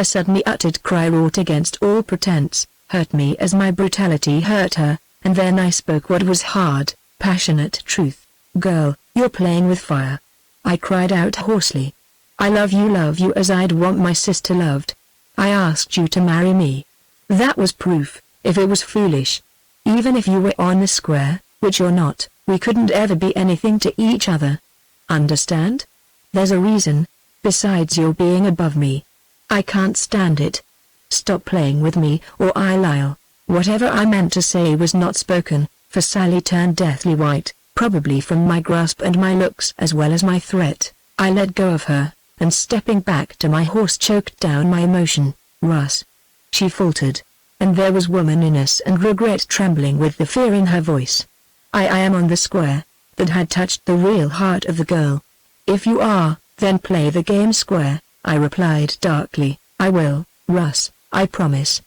suddenly uttered cry wrought against all pretense, hurt me as my brutality hurt her, and then I spoke what was hard, passionate truth. "Girl, you're playing with fire," I cried out hoarsely. "I love you as I'd want my sister loved. I asked you to marry me. That was proof, if it was foolish. Even if you were on the square, which you're not, we couldn't ever be anything to each other. Understand? There's a reason, besides your being above me. I can't stand it. Stop playing with me or I'll. Whatever I meant to say was not spoken, for Sally turned deathly white, probably from my grasp and my looks as well as my threat. I let go of her, and stepping back to my horse choked down my emotion. Russ. She faltered, and there was womanliness and regret trembling with the fear in her voice. I am on the square. That had touched the real heart of the girl. If you are, then play the game square, I replied darkly. I will, Russ, I promise.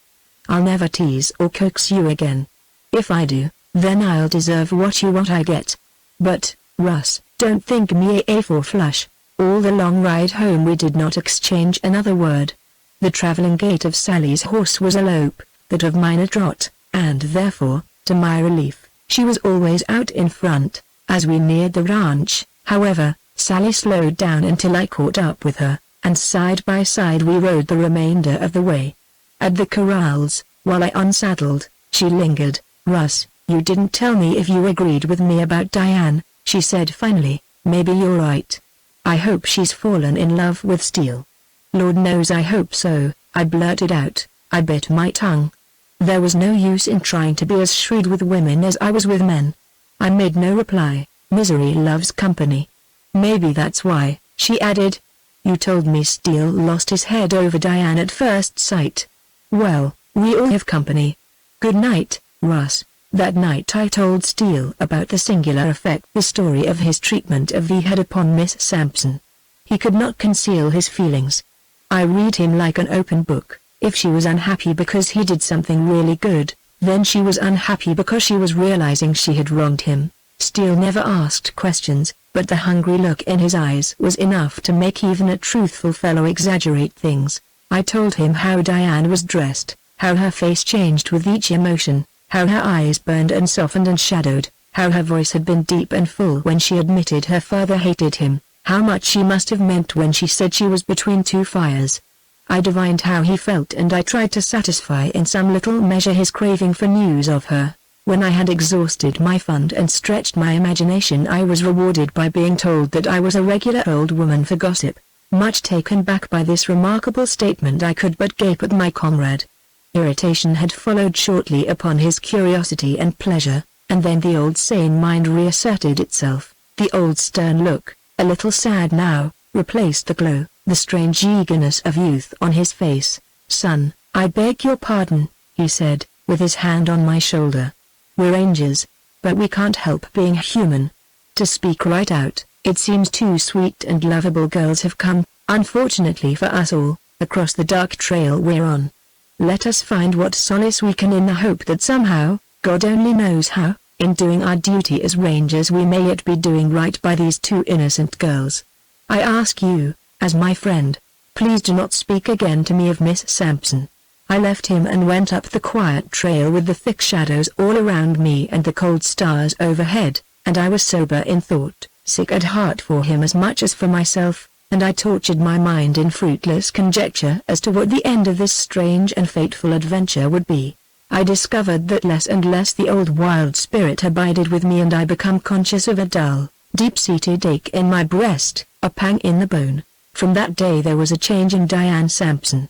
I'll never tease or coax you again. If I do, then I'll deserve what I get. But, Russ, don't think me a four-flush. All the long ride home we did not exchange another word. The traveling gait of Sally's horse was a lope, that of mine a trot, and therefore, to my relief, she was always out in front. As we neared the ranch, however, Sally slowed down until I caught up with her, and side by side we rode the remainder of the way. At the corrals, while I unsaddled, she lingered. Russ, you didn't tell me if you agreed with me about Diane, she said finally. Maybe you're right. I hope she's fallen in love with Steele. Lord knows I hope so, I blurted out. I bit my tongue. There was no use in trying to be as shrewd with women as I was with men. I made no reply. Misery loves company. Maybe that's why, she added. You told me Steele lost his head over Diane at first sight. Well, we all have company. Good night, Russ. That night I told Steele about the singular effect the story of his treatment of V had upon Miss Sampson. He could not conceal his feelings. I read him like an open book. If she was unhappy because he did something really good, then she was unhappy because she was realizing she had wronged him. Steele never asked questions, but the hungry look in his eyes was enough to make even a truthful fellow exaggerate things. I told him how Diane was dressed, how her face changed with each emotion, how her eyes burned and softened and shadowed, how her voice had been deep and full when she admitted her father hated him, how much she must have meant when she said she was between two fires. I divined how he felt and I tried to satisfy in some little measure his craving for news of her. When I had exhausted my fund and stretched my imagination, I was rewarded by being told that I was a regular old woman for gossip. Much taken back by this remarkable statement, I could but gape at my comrade. Irritation had followed shortly upon his curiosity and pleasure, and then the old sane mind reasserted itself. The old stern look, a little sad now, replaced the glow, the strange eagerness of youth on his face. Son, I beg your pardon, he said, with his hand on my shoulder. We're angels, but we can't help being human. To speak right out, it seems two sweet and lovable girls have come, unfortunately for us all, across the dark trail we're on. Let us find what solace we can in the hope that somehow, God only knows how, in doing our duty as rangers we may yet be doing right by these two innocent girls. I ask you, as my friend, please do not speak again to me of Miss Sampson. I left him and went up the quiet trail with the thick shadows all around me and the cold stars overhead, and I was sober in thought, sick at heart for him as much as for myself, and I tortured my mind in fruitless conjecture as to what the end of this strange and fateful adventure would be. I discovered that less and less the old wild spirit abided with me, and I became conscious of a dull, deep-seated ache in my breast, a pang in the bone. From that day there was a change in Diane Sampson.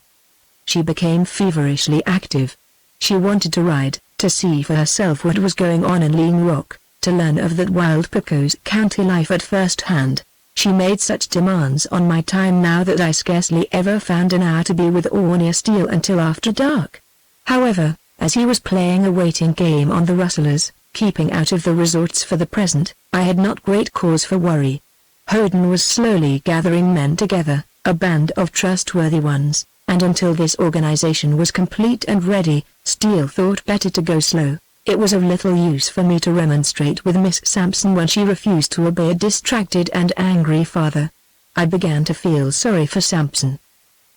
She became feverishly active. She wanted to ride, to see for herself what was going on in Lean Rock, to learn of that wild Pecos County life at first hand. She made such demands on my time now that I scarcely ever found an hour to be with or near Steele until after dark. However, as he was playing a waiting game on the Rustlers, keeping out of the resorts for the present, I had not great cause for worry. Houghton was slowly gathering men together, a band of trustworthy ones, and until this organization was complete and ready, Steele thought better to go slow. It was of little use for me to remonstrate with Miss Sampson when she refused to obey a distracted and angry father. I began to feel sorry for Sampson.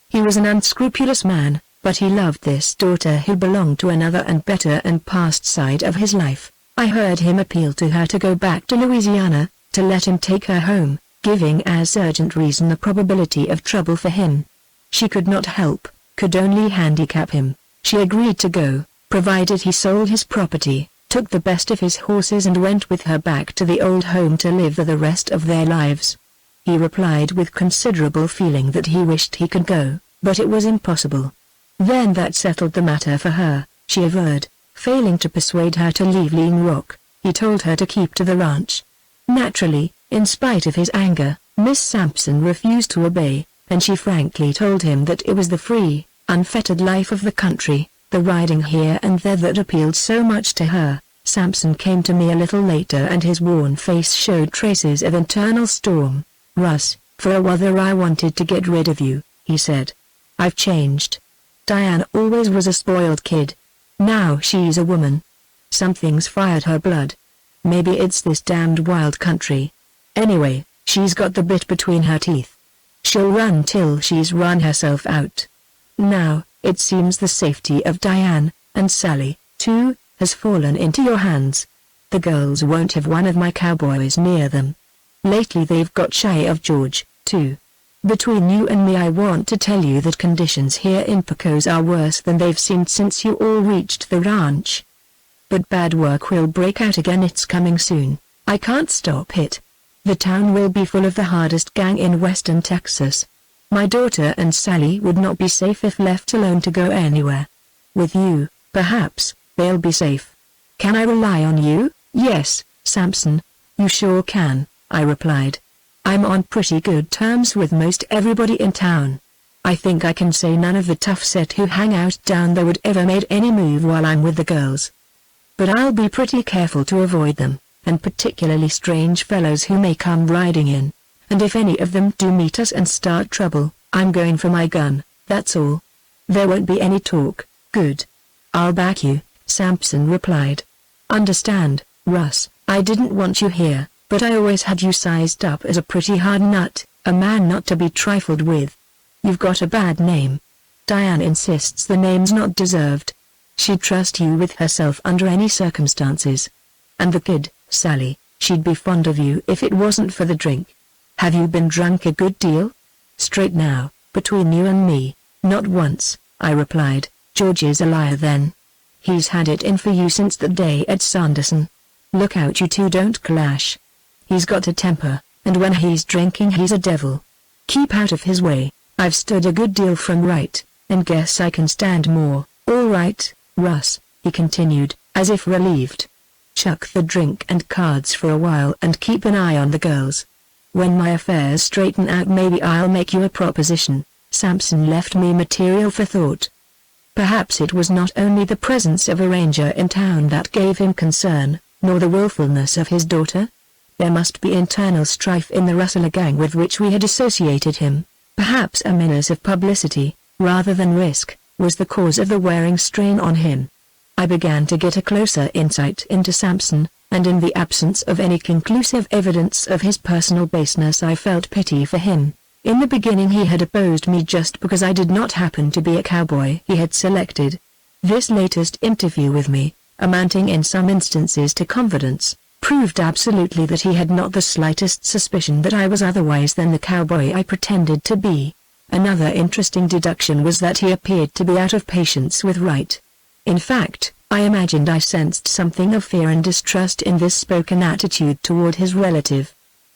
He was an unscrupulous man, but he loved this daughter who belonged to another and better and past side of his life. I heard him appeal to her to go back to Louisiana, to let him take her home, giving as urgent reason the probability of trouble for him. She could not help, could only handicap him. She agreed to go, provided he sold his property, took the best of his horses and went with her back to the old home to live for the rest of their lives. He replied with considerable feeling that he wished he could go, but it was impossible. Then that settled the matter for her, she averred, failing to persuade her to leave Lean Rock. He told her to keep to the ranch. Naturally, in spite of his anger, Miss Sampson refused to obey, and she frankly told him that it was the free, unfettered life of the country, the riding here and there that appealed so much to her. Sampson came to me a little later and his worn face showed traces of internal storm. "Russ, for a while I wanted to get rid of you," he said. "I've changed. Diane always was a spoiled kid. Now she's a woman. Something's fired her blood. Maybe it's this damned wild country. Anyway, she's got the bit between her teeth. She'll run till she's run herself out. Now, it seems the safety of Diane, and Sally, too, has fallen into your hands. The girls won't have one of my cowboys near them. Lately they've got shy of George, too. Between you and me, I want to tell you that conditions here in Pecos are worse than they've seemed since you all reached the ranch. But bad work will break out again. It's coming soon. I can't stop it. The town will be full of the hardest gang in western Texas. My daughter and Sally would not be safe if left alone to go anywhere. With you, perhaps, they'll be safe. Can I rely on you?" "Yes, Sampson, you sure can," I replied. "I'm on pretty good terms with most everybody in town. I think I can say none of the tough set who hang out down there would ever made any move while I'm with the girls. But I'll be pretty careful to avoid them, and particularly strange fellows who may come riding in. And if any of them do meet us and start trouble, I'm going for my gun, that's all. There won't be any talk." "Good. I'll back you," Sampson replied. "Understand, Russ, I didn't want you here, but I always had you sized up as a pretty hard nut, a man not to be trifled with. You've got a bad name. Diane insists the name's not deserved. She'd trust you with herself under any circumstances. And the kid, Sally, she'd be fond of you if it wasn't for the drink. Have you been drunk a good deal?" "Straight now, between you and me, not once," I replied. "George is a liar then. He's had it in for you since the day at Sanderson. Look out you two don't clash. He's got a temper, and when he's drinking he's a devil. Keep out of his way. I've stood a good deal from right, and guess I can stand more." "All right, Russ," he continued, as if relieved. "Chuck the drink and cards for a while and keep an eye on the girls. When my affairs straighten out maybe I'll make you a proposition." Sampson left me material for thought. Perhaps it was not only the presence of a ranger in town that gave him concern, nor the willfulness of his daughter. There must be internal strife in the Rustler gang with which we had associated him. Perhaps a menace of publicity, rather than risk, was the cause of the wearing strain on him. I began to get a closer insight into Sampson, and in the absence of any conclusive evidence of his personal baseness I felt pity for him. In the beginning he had opposed me just because I did not happen to be a cowboy he had selected. This latest interview with me, amounting in some instances to confidence, proved absolutely that he had not the slightest suspicion that I was otherwise than the cowboy I pretended to be. Another interesting deduction was that he appeared to be out of patience with Wright. In fact, I imagined I sensed something of fear and distrust in this spoken attitude toward his relative.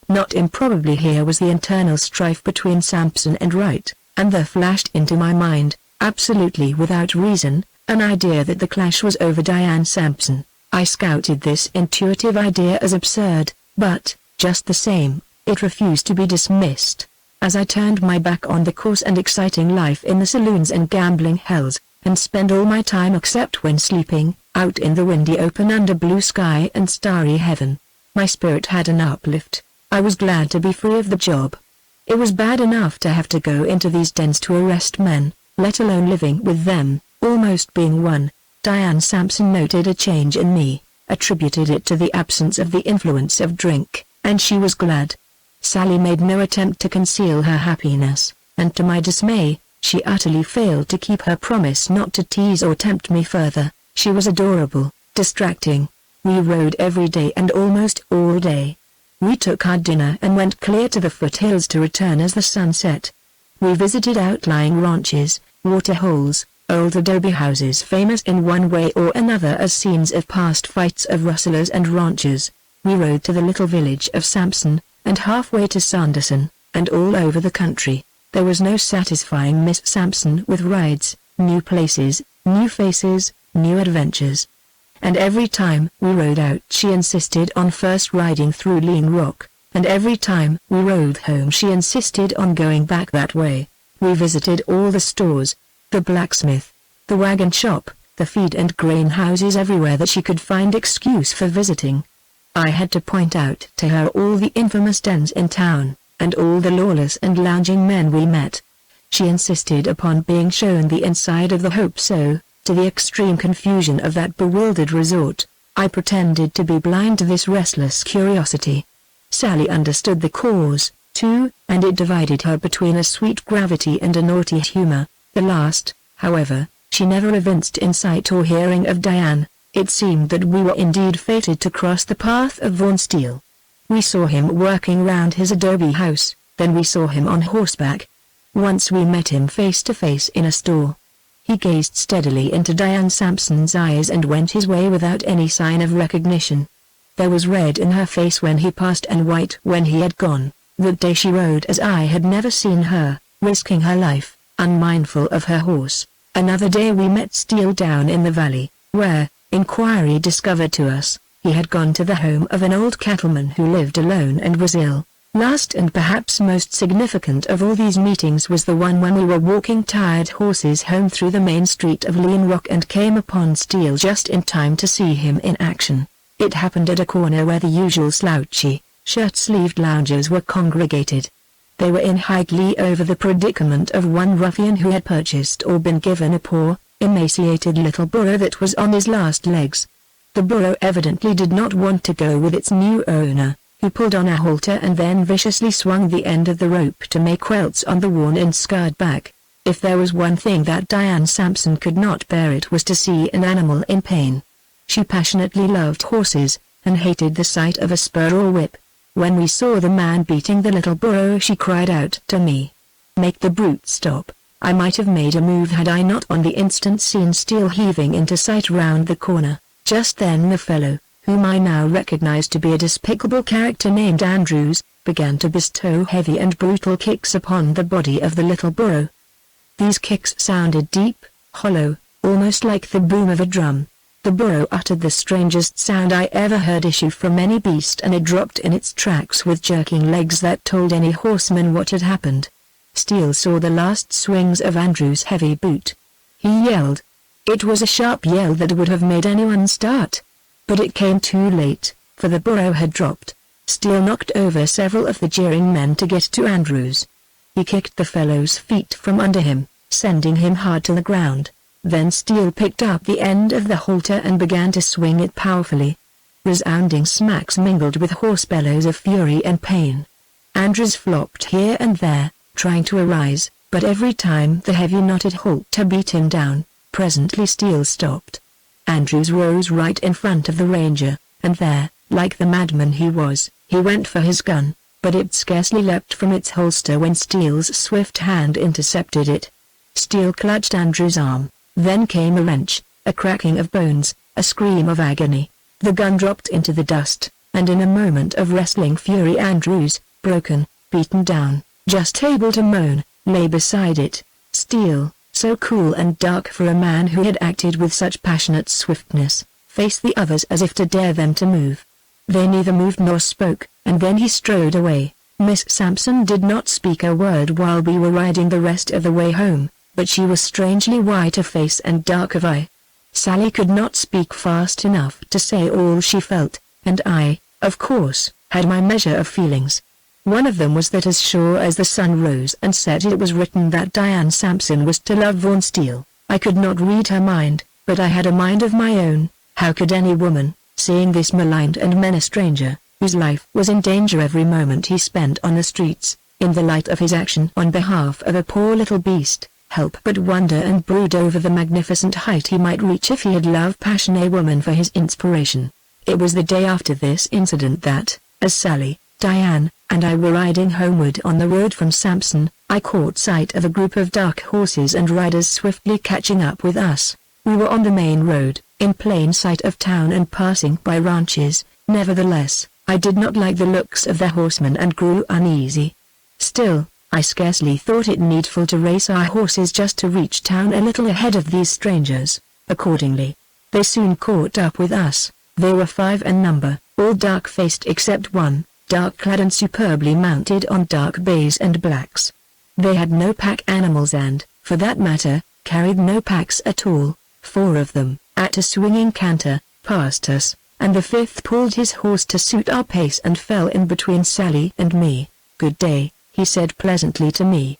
Not improbably here was the internal strife between Sampson and Wright, and there flashed into my mind, absolutely without reason, an idea that the clash was over Diane Sampson. I scouted this intuitive idea as absurd, but, just the same, it refused to be dismissed. As I turned my back on the coarse and exciting life in the saloons and gambling hells, and spent all my time except when sleeping, out in the windy open under blue sky and starry heaven, my spirit had an uplift. I was glad to be free of the job. It was bad enough to have to go into these dens to arrest men, let alone living with them, almost being one. Diane Sampson noted a change in me, attributed it to the absence of the influence of drink, and she was glad. Sally made no attempt to conceal her happiness, and to my dismay, she utterly failed to keep her promise not to tease or tempt me further. She was adorable, distracting. We rode every day and almost all day. We took our dinner and went clear to the foothills to return as the sun set. We visited outlying ranches, water holes, old adobe houses famous in one way or another as scenes of past fights of rustlers and ranchers. We rode to the little village of Sampson, and halfway to Sanderson, and all over the country. There was no satisfying Miss Sampson with rides, new places, new faces, new adventures. And every time we rode out she insisted on first riding through Lean Rock, and every time we rode home she insisted on going back that way. We visited all the stores, the blacksmith, the wagon shop, the feed and grain houses, everywhere that she could find excuse for visiting. I had to point out to her all the infamous dens in town, and all the lawless and lounging men we met. She insisted upon being shown the inside of the Hope So, to the extreme confusion of that bewildered resort. I pretended to be blind to this restless curiosity. Sally understood the cause, too, and it divided her between a sweet gravity and a naughty humor. The last, however, she never evinced in sight or hearing of Diane. It seemed that we were indeed fated to cross the path of Vaughn Steele. We saw him working round his adobe house, then we saw him on horseback. Once we met him face to face in a store. He gazed steadily into Diane Sampson's eyes and went his way without any sign of recognition. There was red in her face when he passed and white when he had gone. That day she rode as I had never seen her, risking her life, unmindful of her horse. Another day we met Steele down in the valley, where, inquiry discovered to us, he had gone to the home of an old cattleman who lived alone and was ill. Last and perhaps most significant of all these meetings was the one when we were walking tired horses home through the main street of Lean Rock and came upon Steele just in time to see him in action. It happened at a corner where the usual slouchy, shirt-sleeved loungers were congregated. They were in high glee over the predicament of one ruffian who had purchased or been given a poor, emaciated little burro that was on his last legs. The burro evidently did not want to go with its new owner, who pulled on a halter and then viciously swung the end of the rope to make welts on the worn and scarred back. If there was one thing that Diane Sampson could not bear, it was to see an animal in pain. She passionately loved horses, and hated the sight of a spur or whip. When we saw the man beating the little burro, she cried out to me, "Make the brute stop." I might have made a move had I not on the instant seen Steele heaving into sight round the corner. Just then the fellow, whom I now recognized to be a despicable character named Andrews, began to bestow heavy and brutal kicks upon the body of the little burro. These kicks sounded deep, hollow, almost like the boom of a drum. The burro uttered the strangest sound I ever heard issue from any beast, and it dropped in its tracks with jerking legs that told any horseman what had happened. Steele saw the last swings of Andrew's heavy boot. He yelled. It was a sharp yell that would have made anyone start. But it came too late, for the burro had dropped. Steele knocked over several of the jeering men to get to Andrews. He kicked the fellow's feet from under him, sending him hard to the ground. Then Steele picked up the end of the halter and began to swing it powerfully. Resounding smacks mingled with hoarse bellows of fury and pain. Andrews flopped here and there, trying to arise, but every time the heavy knotted halter beat him down. Presently Steele stopped. Andrews rose right in front of the ranger, and there, like the madman he was, he went for his gun, but it scarcely leapt from its holster when Steele's swift hand intercepted it. Steele clutched Andrews' arm. Then came a wrench, a cracking of bones, a scream of agony. The gun dropped into the dust, and in a moment of wrestling fury Andrews, broken, beaten down, just able to moan, lay beside it. Steele, so cool and dark for a man who had acted with such passionate swiftness, faced the others as if to dare them to move. They neither moved nor spoke, and then he strode away. Miss Sampson did not speak a word while we were riding the rest of the way home, but she was strangely white of face and dark of eye. Sally could not speak fast enough to say all she felt, and I, of course, had my measure of feelings. One of them was that as sure as the sun rose and set it was written that Diane Sampson was to love Vaughn Steele. I could not read her mind, but I had a mind of my own. How could any woman, seeing this maligned and menaced stranger, whose life was in danger every moment he spent on the streets, in the light of his action on behalf of a poor little beast, help but wonder and brood over the magnificent height he might reach if he had loved passion a woman for his inspiration? It was the day after this incident that, as Sally, Diane, and I were riding homeward on the road from Sampson, I caught sight of a group of dark horses and riders swiftly catching up with us. We were on the main road, in plain sight of town and passing by ranches. Nevertheless, I did not like the looks of the horsemen and grew uneasy. Still, I scarcely thought it needful to race our horses just to reach town a little ahead of these strangers. Accordingly, they soon caught up with us. They were 5 in number, all dark-faced except one, dark-clad and superbly mounted on dark bays and blacks. They had no pack animals and, for that matter, carried no packs at all. 4 of them, at a swinging canter, passed us, and the 5th pulled his horse to suit our pace and fell in between Sally and me. "Good day," he said pleasantly to me.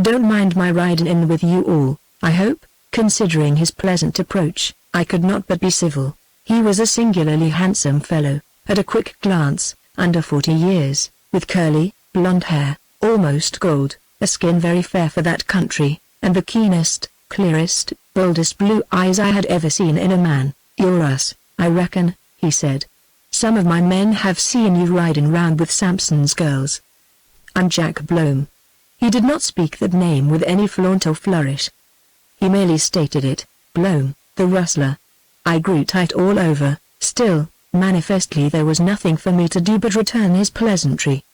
"Don't mind my riding in with you all, I hope?" Considering his pleasant approach, I could not but be civil. He was a singularly handsome fellow, at a quick glance, under 40 years, with curly, blonde hair, almost gold, a skin very fair for that country, and the keenest, clearest, boldest blue eyes I had ever seen in a man. "You're Russ, I reckon," he said. "Some of my men have seen you riding round with Sampson's girls." "I'm Jack Blome." He did not speak that name with any flaunt or flourish. He merely stated it, Blome, the rustler. I grew tight all over. Still, manifestly there was nothing for me to do but return his pleasantry.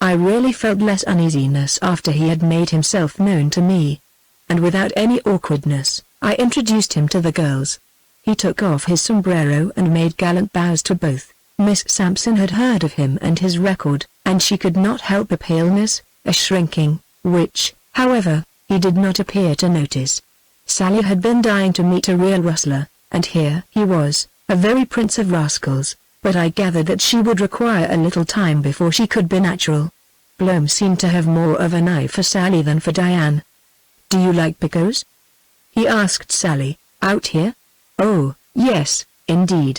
I really felt less uneasiness after he had made himself known to me. And without any awkwardness, I introduced him to the girls. He took off his sombrero and made gallant bows to both. Miss Sampson had heard of him and his record, and she could not help a paleness, a shrinking, which, however, he did not appear to notice. Sally had been dying to meet a real rustler, and here he was, a very prince of rascals, but I gathered that she would require a little time before she could be natural. Blome seemed to have more of an eye for Sally than for Diane. "Do you like Pecos?" he asked Sally. "Out here?" "Oh, yes, indeed,"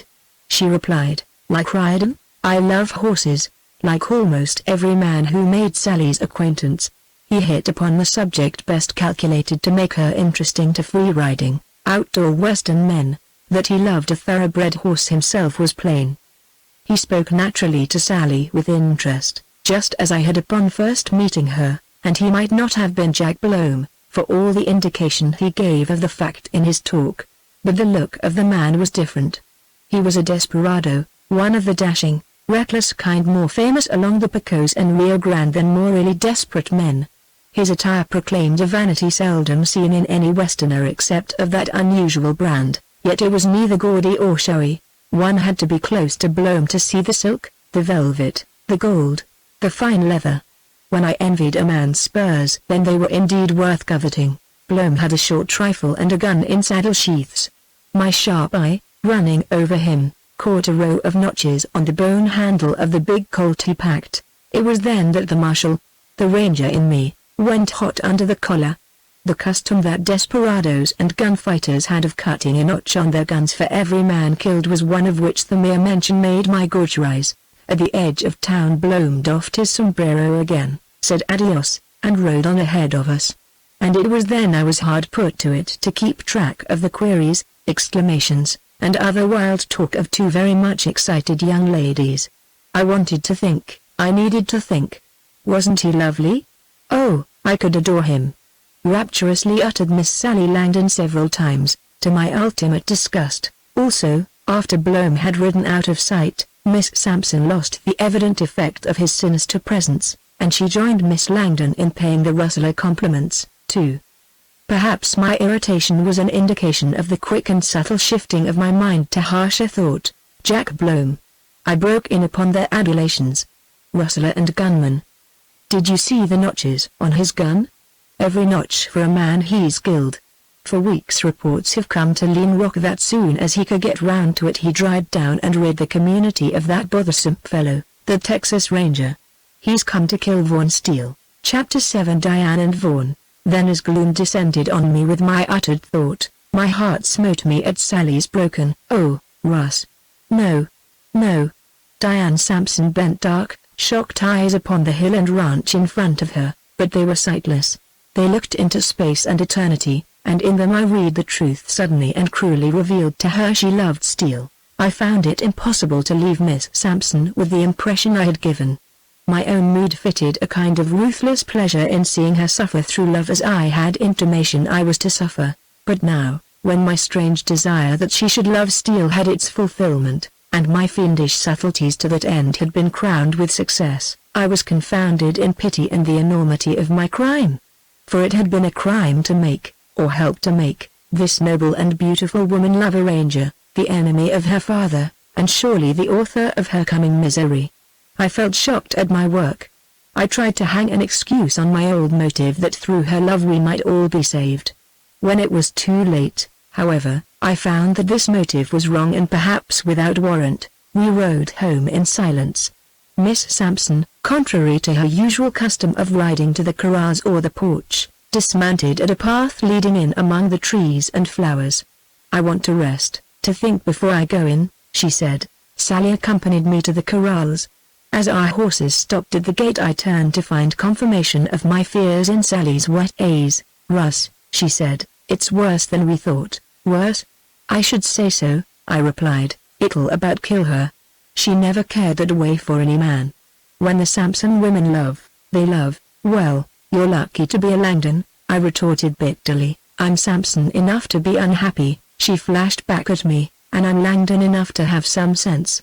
she replied. "Like riding? I love horses." Like almost every man who made Sally's acquaintance, he hit upon the subject best calculated to make her interesting to free-riding, outdoor western men. That he loved a thoroughbred horse himself was plain. He spoke naturally to Sally with interest, just as I had upon first meeting her, and he might not have been Jack Blome, for all the indication he gave of the fact in his talk. But the look of the man was different. He was a desperado, one of the dashing, reckless kind more famous along the Pecos and Rio Grande than more really desperate men. His attire proclaimed a vanity seldom seen in any Westerner except of that unusual brand, yet it was neither gaudy or showy. One had to be close to Blome to see the silk, the velvet, the gold, the fine leather. When I envied a man's spurs, then they were indeed worth coveting. Blome had a short rifle and a gun in saddle sheaths. My sharp eye, running over him, caught a row of notches on the bone handle of the big Colt he packed. It was then that the marshal, the ranger in me, went hot under the collar. The custom that desperados and gunfighters had of cutting a notch on their guns for every man killed was one of which the mere mention made my gorge rise. At the edge of town Blome doffed his sombrero again, said adios, and rode on ahead of us. And it was then I was hard put to it to keep track of the queries, exclamations, and other wild talk of 2 very much excited young ladies. I wanted to think, I needed to think. Wasn't he lovely? Oh, I could adore him, rapturously uttered Miss Sally Langdon several times, to my ultimate disgust. Also, after Blome had ridden out of sight, Miss Sampson lost the evident effect of his sinister presence, and she joined Miss Langdon in paying the rustler compliments, too. Perhaps my irritation was an indication of the quick and subtle shifting of my mind to harsher thought. Jack Blome. I broke in upon their adulations. Rustler and gunman. Did you see the notches on his gun? Every notch for a man he's killed. For weeks reports have come to Lean Rock that soon as he could get round to it he'd ride down and rid the community of that bothersome fellow, the Texas Ranger. He's come to kill Vaughn Steele. Chapter 7 Diane and Vaughn. Then as gloom descended on me with my uttered thought, my heart smote me at Sally's broken, "Oh, Russ. No. No." Diane Sampson bent dark, shocked eyes upon the hill and ranch in front of her, but they were sightless. They looked into space and eternity, and in them I read the truth suddenly and cruelly revealed to her. She loved Steele. I found it impossible to leave Miss Sampson with the impression I had given. My own mood fitted a kind of ruthless pleasure in seeing her suffer through love as I had intimation I was to suffer. But now, when my strange desire that she should love Steele had its fulfillment, and my fiendish subtleties to that end had been crowned with success. I was confounded in pity and the enormity of my crime. For it had been a crime to make, or help to make, this noble and beautiful woman love a ranger, the enemy of her father, and surely the author of her coming misery. I felt shocked at my work. I tried to hang an excuse on my old motive that through her love we might all be saved. When it was too late, however, I found that this motive was wrong and perhaps without warrant. We rode home in silence. Miss Sampson, contrary to her usual custom of riding to the corrals or the porch, dismounted at a path leading in among the trees and flowers. "I want to rest, to think before I go in," she said. Sally accompanied me to the corrals. As our horses stopped at the gate I turned to find confirmation of my fears in Sally's wet eyes. "Russ," she said, "it's worse than we thought." "Worse?" "I should say so," I replied. "It'll about kill her. She never cared that way for any man. When the Sampson women love, they love. Well, you're lucky to be a Langdon," I retorted bitterly. "I'm Sampson enough to be unhappy," she flashed back at me, "and I'm Langdon enough to have some sense.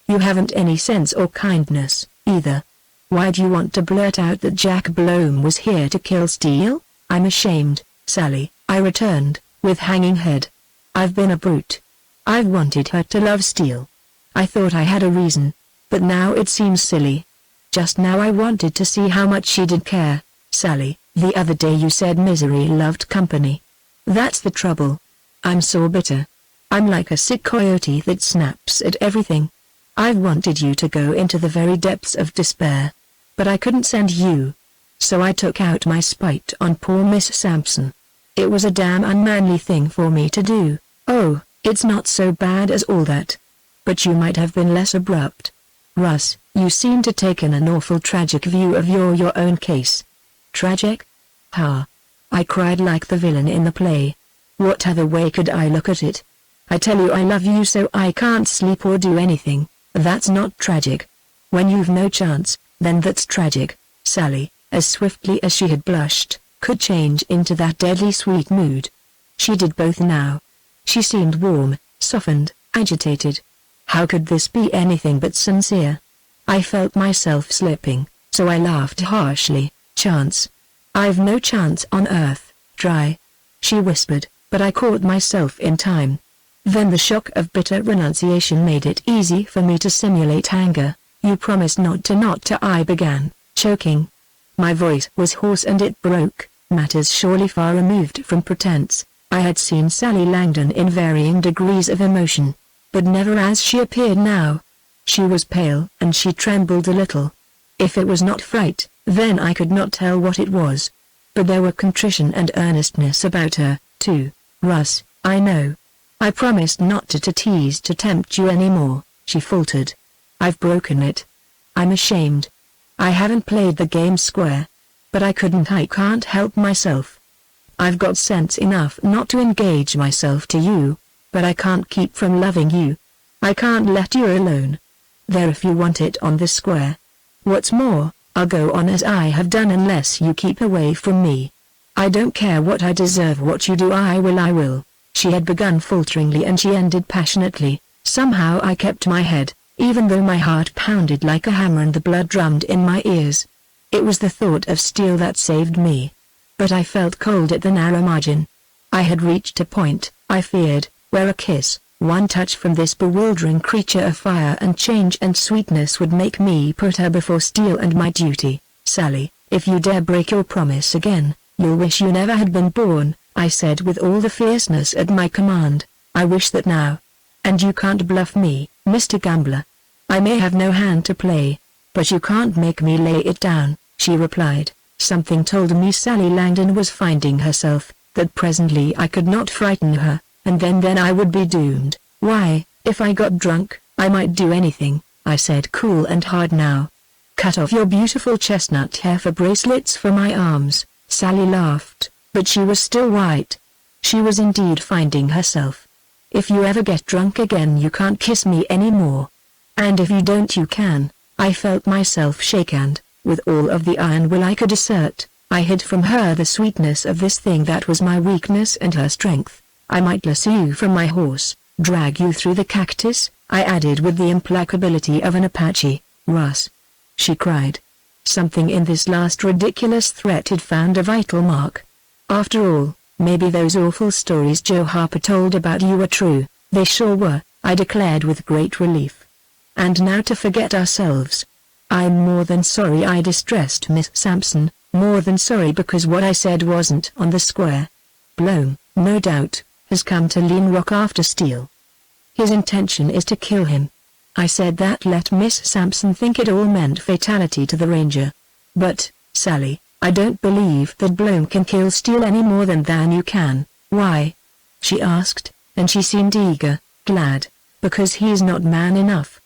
You haven't any sense or kindness, either. Why'd you want to blurt out that Jack Blome was here to kill Steele?" "I'm ashamed, Sally," I returned, with hanging head. "I've been a brute. I've wanted her to love Steele. I thought I had a reason, but now it seems silly. Just now I wanted to see how much she did care, Sally. The other day you said misery loved company. That's the trouble. I'm so bitter. I'm like a sick coyote that snaps at everything. I've wanted you to go into the very depths of despair. But I couldn't send you. So I took out my spite on poor Miss Sampson. It was a damn unmanly thing for me to do." "Oh, it's not so bad as all that. But you might have been less abrupt. Russ, you seem to take an awful tragic view of your own case." "Tragic? Ha!" I cried like the villain in the play. "What other way could I look at it? I tell you I love you so I can't sleep or do anything. That's not tragic. When you've no chance, then that's tragic." Sally, as swiftly as she had blushed, could change into that deadly sweet mood. She did both now. She seemed warm, softened, agitated. How could this be anything but sincere? I felt myself slipping, so I laughed harshly. "Chance? I've no chance on earth, Dry," she whispered, but I caught myself in time. Then the shock of bitter renunciation made it easy for me to simulate anger. "You promised not to," I began, choking. My voice was hoarse and it broke, matters surely far removed from pretense. I had seen Sally Langdon in varying degrees of emotion, but never as she appeared now. She was pale and she trembled a little. If it was not fright, then I could not tell what it was. But there were contrition and earnestness about her, too. "Russ, I know. I promised not to tease to tempt you anymore," she faltered. "I've broken it. I'm ashamed. I haven't played the game square. But I can't help myself. I've got sense enough not to engage myself to you, but I can't keep from loving you. I can't let you alone. There if you want it on the square. What's more, I'll go on as I have done unless you keep away from me. I don't care what I deserve, what you do I will." She had begun falteringly and she ended passionately. Somehow I kept my head, even though my heart pounded like a hammer and the blood drummed in my ears. It was the thought of Steele that saved me. But I felt cold at the narrow margin. I had reached a point, I feared, where a kiss, one touch from this bewildering creature of fire and change and sweetness would make me put her before Steele and my duty. "Sally, if you dare break your promise again, you'll wish you never had been born," I said with all the fierceness at my command. "I wish that now. And you can't bluff me, Mr. Gambler. I may have no hand to play, but you can't make me lay it down," she replied. Something told me Sally Langdon was finding herself, that presently I could not frighten her, and then I would be doomed. "Why, if I got drunk, I might do anything," I said cool and hard now. "Cut off your beautiful chestnut hair for bracelets for my arms." Sally laughed, but she was still white. She was indeed finding herself. "If you ever get drunk again you can't kiss me anymore. And if you don't you can." I felt myself shake and, with all of the iron will I could assert, I hid from her the sweetness of this thing that was my weakness and her strength. "I might lasso you from my horse, Drag you through the cactus, I added with the implacability of an Apache. Russ. She cried. Something in this last ridiculous threat had found a vital mark. After all, maybe those awful stories Joe Harper told about you were true. They sure were, I declared with great relief. And now to forget ourselves. I'm more than sorry I distressed Miss Sampson, more than sorry because what I said wasn't on the square. Bloom, no doubt, has come to Lean Rock after Steele. His intention is to kill him. I said that let Miss Sampson think it all meant fatality to the ranger. But, Sally, I don't believe that Bloom can kill Steele any more than you can. Why? She asked, and she seemed eager, glad, because he's not man enough.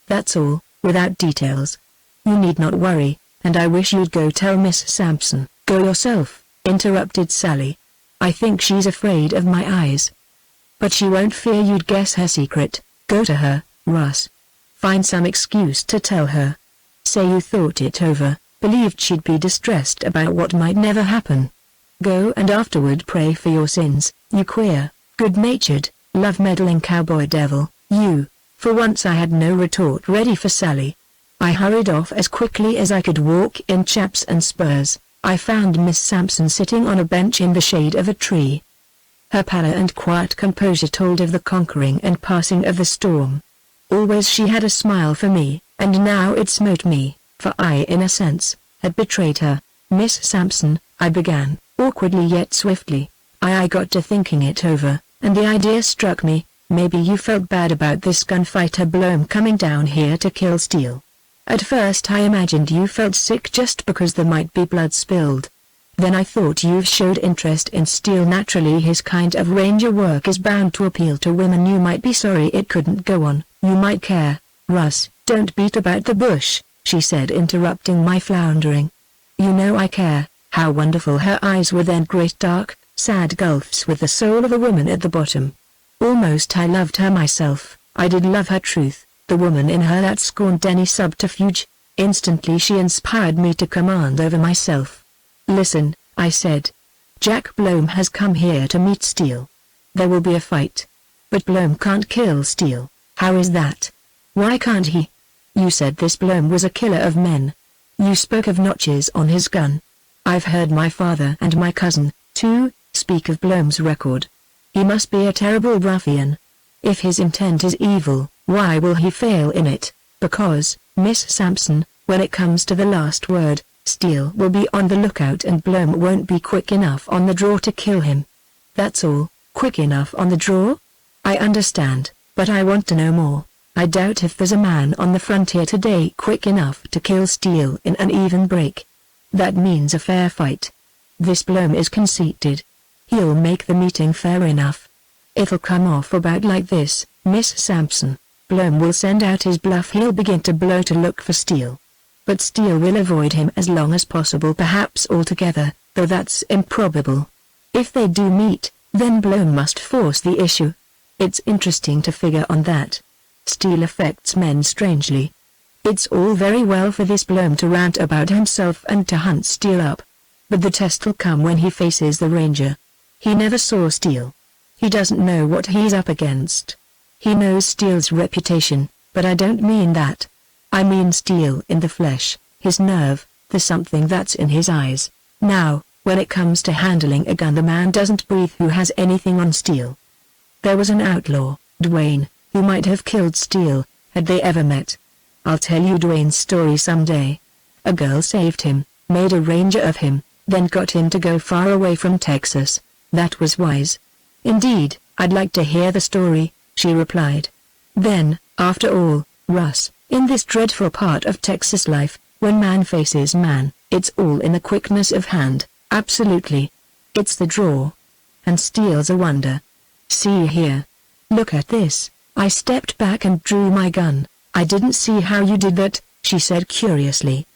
That's all, without details. You need not worry, and I wish you'd go tell Miss Sampson. Go yourself, interrupted Sally. I think she's afraid of my eyes. But she won't fear you'd guess her secret. Go to her, Russ. Find some excuse to tell her. Say you thought it over, believed she'd be distressed about what might never happen. Go and afterward pray for your sins, you queer, good-natured, love-meddling cowboy devil, you. For once I had no retort ready for Sally. I hurried off as quickly as I could walk in chaps and spurs. I found Miss Sampson sitting on a bench in the shade of a tree. Her pallor and quiet composure told of the conquering and passing of the storm. Always she had a smile for me, and now it smote me, for I in a sense, had betrayed her. Miss Sampson, I began, awkwardly yet swiftly. I got to thinking it over, and the idea struck me, maybe you felt bad about this gunfighter Bloom coming down here to kill Steele. At first I imagined you felt sick just because there might be blood spilled. Then I thought you showed interest in Steele. Naturally his kind of ranger work is bound to appeal to women. You might be sorry it couldn't go on, you might care. Russ, don't beat about the bush, she said, interrupting my floundering. You know I care. How wonderful. Her eyes were then great dark, sad gulfs with the soul of a woman at the bottom. Almost I loved her myself. I did love her truth, the woman in her that scorned any subterfuge. Instantly she inspired me to command over myself. Listen, I said. Jack Bloom has come here to meet Steele. There will be a fight. But Bloom can't kill Steele. How is that? Why can't he? You said this Bloom was a killer of men. You spoke of notches on his gun. I've heard my father and my cousin, too, speak of Bloom's record. He must be a terrible ruffian. If his intent is evil, why will he fail in it? Because, Miss Sampson, when it comes to the last word, Steele will be on the lookout and Bloom won't be quick enough on the draw to kill him. That's all. Quick enough on the draw? I understand, but I want to know more. I doubt if there's a man on the frontier today quick enough to kill Steele in an even break. That means a fair fight. This Bloom is conceited. He'll make the meeting fair enough. It'll come off about like this, Miss Sampson. Bloom will send out his bluff. He'll begin to blow to look for Steele. But Steele will avoid him as long as possible, perhaps altogether, though that's improbable. If they do meet, then Bloom must force the issue. It's interesting to figure on that. Steele affects men strangely. It's all very well for this Bloom to rant about himself and to hunt Steele up. But the test'll come when he faces the ranger. He never saw Steele. He doesn't know what he's up against. He knows Steele's reputation, but I don't mean that. I mean Steele in the flesh, his nerve, the something that's in his eyes. Now, when it comes to handling a gun, the man doesn't breathe who has anything on Steele. There was an outlaw, Dwayne, who might have killed Steele, had they ever met. I'll tell you Dwayne's story someday. A girl saved him, made a ranger of him, then got him to go far away from Texas. That was wise. Indeed, I'd like to hear the story, she replied. Then, after all, Russ, in this dreadful part of Texas life, when man faces man, it's all in the quickness of hand, absolutely. It's the draw. And Steele's a wonder. See here. Look at this. I stepped back and drew my gun. I didn't see how you did that, she said curiously.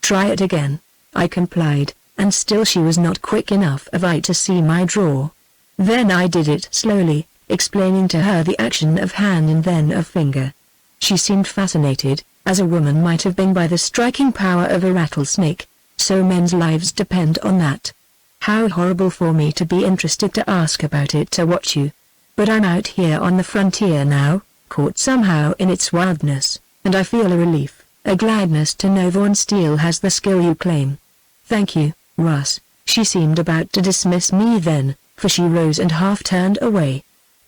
Try it again. I complied, and still she was not quick enough of eye to see my draw. Then I did it slowly, explaining to her the action of hand and then of finger. She seemed fascinated, as a woman might have been by the striking power of a rattlesnake. So men's lives depend on that. How horrible for me to be interested to ask about it to watch you. But I'm out here on the frontier now, caught somehow in its wildness, and I feel a relief, a gladness to know Vaughn Steele has the skill you claim. Thank you, Russ. She seemed about to dismiss me then, for she rose and half turned away.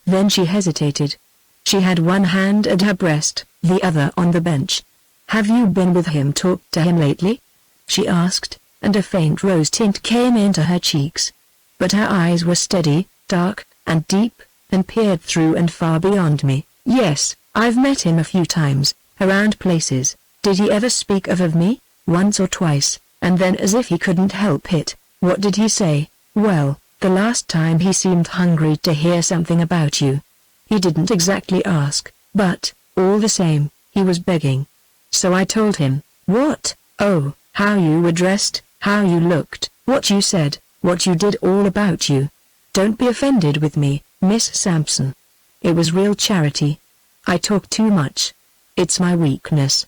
Then she hesitated. She had one hand at her breast, the other on the bench. Have you been with him, talked to him lately? She asked, and a faint rose tint came into her cheeks. But her eyes were steady, dark, and deep, and peered through and far beyond me. Yes, I've met him a few times, around places. Did he ever speak of me? Once or twice, and then as if he couldn't help it. What did he say? Well, the last time he seemed hungry to hear something about you. He didn't exactly ask, but, all the same, he was begging. So I told him. What? Oh, how you were dressed, how you looked, what you said, what you did, all about you. Don't be offended with me, Miss Sampson. It was real charity. I talk too much. It's my weakness.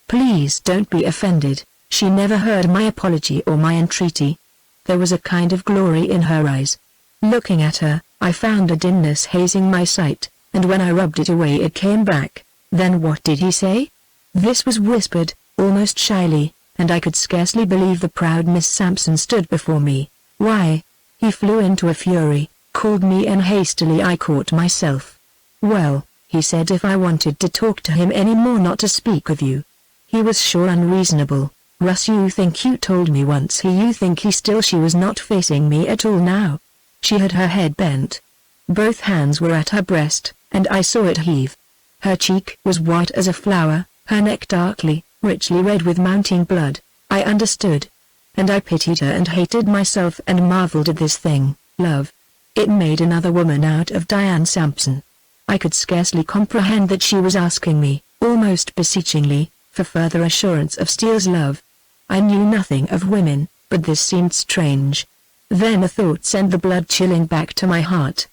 Please don't be offended. She never heard my apology or my entreaty. There was a kind of glory in her eyes. Looking at her, I found a dimness hazing my sight, and when I rubbed it away it came back. Then what did he say? This was whispered, almost shyly, and I could scarcely believe the proud Miss Sampson stood before me. Why? He flew into a fury, called me, and hastily I caught myself. Well, he said if I wanted to talk to him any more not to speak of you. He was sure unreasonable. Russ, you think you told me once you think he still. She was not facing me at all now. She had her head bent. Both hands were at her breast, and I saw it heave. Her cheek was white as a flower, her neck darkly, richly red with mounting blood. I understood. And I pitied her and hated myself and marveled at this thing, love. It made another woman out of Diane Sampson. I could scarcely comprehend that she was asking me, almost beseechingly, for further assurance of Steele's love. I knew nothing of women, but this seemed strange. Then a thought sent the blood chilling back to my heart.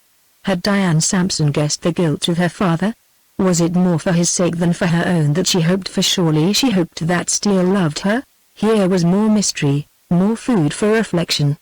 Had Diane Sampson guessed the guilt of her father? Was it more for his sake than for her own that she hoped for? Surely she hoped that Steele loved her? Here was more mystery, more food for reflection.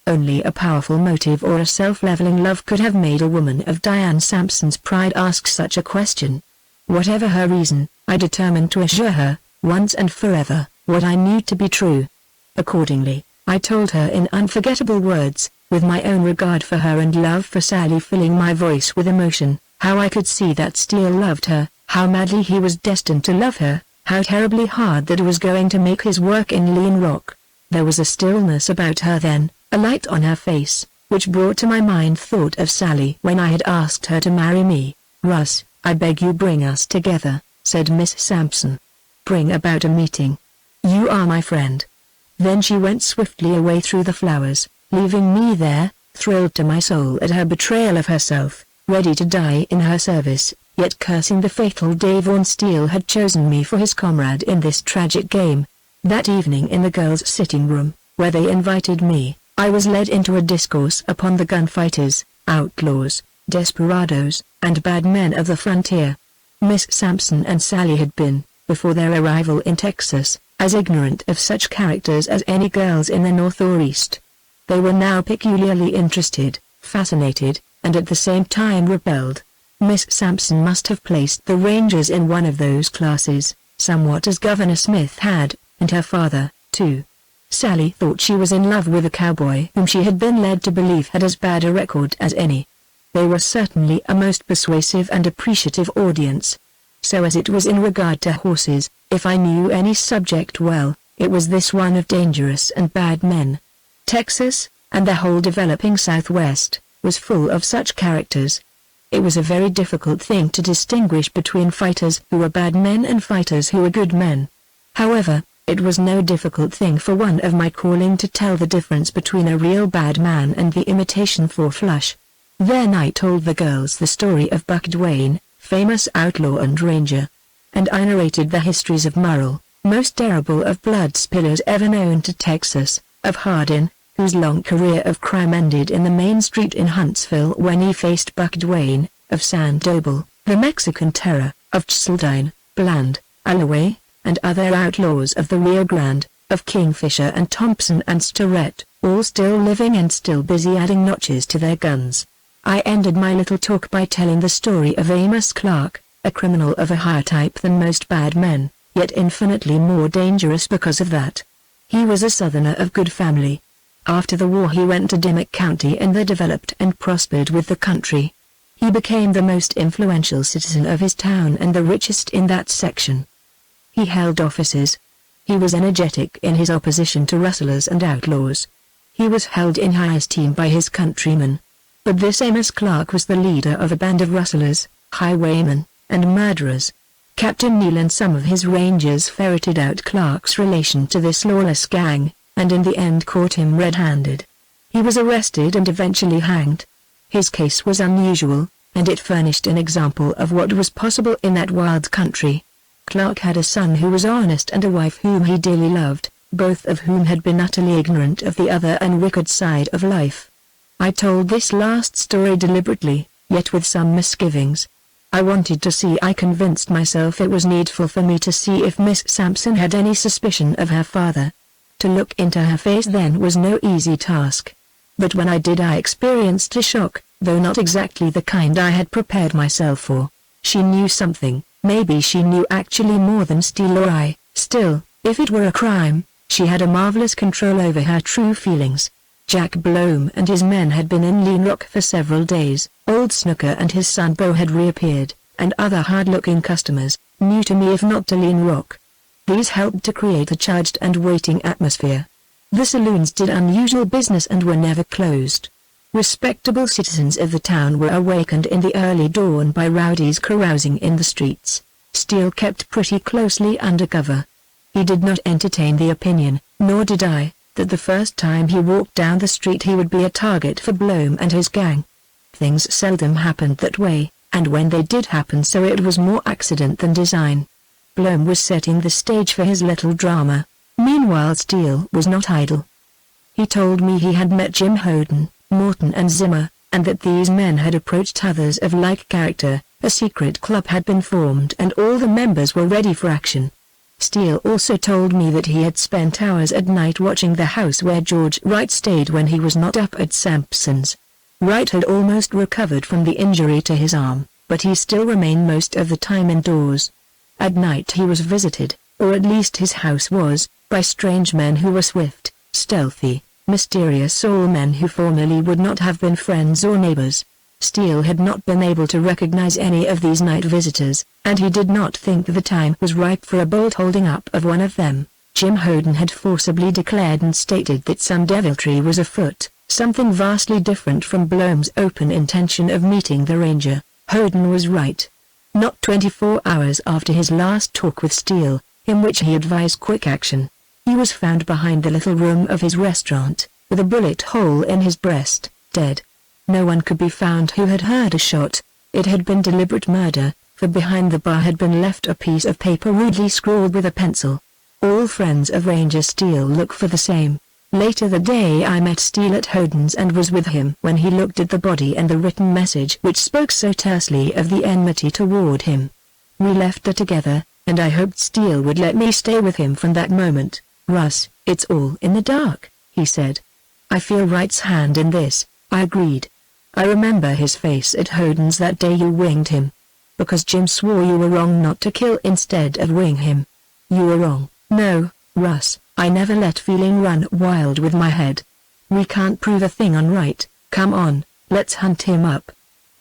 Only a powerful motive or a self-leveling love could have made a woman of Diane Sampson's pride ask such a question. Whatever her reason, I determined to assure her, once and forever, what I knew to be true. Accordingly, I told her in unforgettable words, with my own regard for her and love for Sally filling my voice with emotion, how I could see that Steele loved her, how madly he was destined to love her, how terribly hard that was going to make his work in Lean Rock. There was a stillness about her then, a light on her face, which brought to my mind thought of Sally when I had asked her to marry me. Russ, I beg you bring us together, said Miss Sampson. Bring about a meeting. You are my friend. Then she went swiftly away through the flowers, leaving me there, thrilled to my soul at her betrayal of herself, ready to die in her service, yet cursing the fatal day Vaughn Steele had chosen me for his comrade in this tragic game. That evening in the girls' sitting room, where they invited me, I was led into a discourse upon the gunfighters, outlaws, desperadoes, and bad men of the frontier. Miss Sampson and Sally had been, before their arrival in Texas, as ignorant of such characters as any girls in the North or East. They were now peculiarly interested, fascinated, and at the same time repelled. Miss Sampson must have placed the Rangers in one of those classes, somewhat as Governor Smith had, and her father, too. Sally thought she was in love with a cowboy whom she had been led to believe had as bad a record as any. They were certainly a most persuasive and appreciative audience. So as it was in regard to horses, if I knew any subject well, it was this one of dangerous and bad men. Texas, and the whole developing Southwest, was full of such characters. It was a very difficult thing to distinguish between fighters who were bad men and fighters who were good men. However, it was no difficult thing for one of my calling to tell the difference between a real bad man and the imitation four-flush. Then I told the girls the story of Buck Duane, famous outlaw and ranger. And I narrated the histories of Murrell, most terrible of blood spillers ever known to Texas, of Hardin, whose long career of crime ended in the main street in Huntsville when he faced Buck Duane, of Sandoval, the Mexican terror, of Cheseldine, Bland, Alloway, and other outlaws of the Rio Grande, of Kingfisher and Thompson and Starrett, all still living and still busy adding notches to their guns. I ended my little talk by telling the story of Amos Clark, a criminal of a higher type than most bad men, yet infinitely more dangerous because of that. He was a Southerner of good family. After the war he went to Dimmock County and there developed and prospered with the country. He became the most influential citizen of his town and the richest in that section. He held offices. He was energetic in his opposition to rustlers and outlaws. He was held in high esteem by his countrymen. But this Amos Clark was the leader of a band of rustlers, highwaymen, and murderers. Captain Neal and some of his rangers ferreted out Clark's relation to this lawless gang, and in the end caught him red-handed. He was arrested and eventually hanged. His case was unusual, and it furnished an example of what was possible in that wild country. Clark had a son who was honest and a wife whom he dearly loved, both of whom had been utterly ignorant of the other and wicked side of life. I told this last story deliberately, yet with some misgivings. I wanted to see. I convinced myself it was needful for me to see if Miss Sampson had any suspicion of her father. To look into her face then was no easy task. But when I did I experienced a shock, though not exactly the kind I had prepared myself for. She knew something, maybe she knew actually more than Steele or I. Still, if it were a crime, she had a marvelous control over her true feelings. Jack Blome and his men had been in Lean Rock for several days. Old Snooker and his son Bo had reappeared, and other hard-looking customers, new to me if not to Lean Rock. These helped to create a charged and waiting atmosphere. The saloons did unusual business and were never closed. Respectable citizens of the town were awakened in the early dawn by rowdies carousing in the streets. Steele kept pretty closely under cover. He did not entertain the opinion, nor did I, that the first time he walked down the street he would be a target for Blome and his gang. Things seldom happened that way, and when they did happen so it was more accident than design. Blome was setting the stage for his little drama. Meanwhile Steele was not idle. He told me he had met Jim Houghton, Morton and Zimmer, and that these men had approached others of like character. A secret club had been formed and all the members were ready for action. Steele also told me that he had spent hours at night watching the house where George Wright stayed when he was not up at Sampson's. Wright had almost recovered from the injury to his arm, but he still remained most of the time indoors. At night he was visited, or at least his house was, by strange men who were swift, stealthy, mysterious soul men who formerly would not have been friends or neighbors. Steele had not been able to recognize any of these night visitors, and he did not think the time was ripe for a bold holding up of one of them. Jim Houghton had forcibly declared and stated that some deviltry was afoot, something vastly different from Blome's open intention of meeting the ranger. Houghton was right. Not 24 hours after his last talk with Steele, in which he advised quick action, he was found behind the little room of his restaurant, with a bullet hole in his breast, dead. No one could be found who had heard a shot. It had been deliberate murder, for behind the bar had been left a piece of paper rudely scrawled with a pencil. All friends of Ranger Steele look for the same. Later that day I met Steele at Houghton's and was with him when he looked at the body and the written message which spoke so tersely of the enmity toward him. We left there together, and I hoped Steele would let me stay with him from that moment. "Russ, it's all in the dark," he said. "I feel Wright's hand in this," I agreed. "I remember his face at Houghton's that day you winged him. Because Jim swore you were wrong not to kill instead of wing him. You were wrong." "No, Russ, I never let feeling run wild with my head. We can't prove a thing on Wright. Come on, let's hunt him up.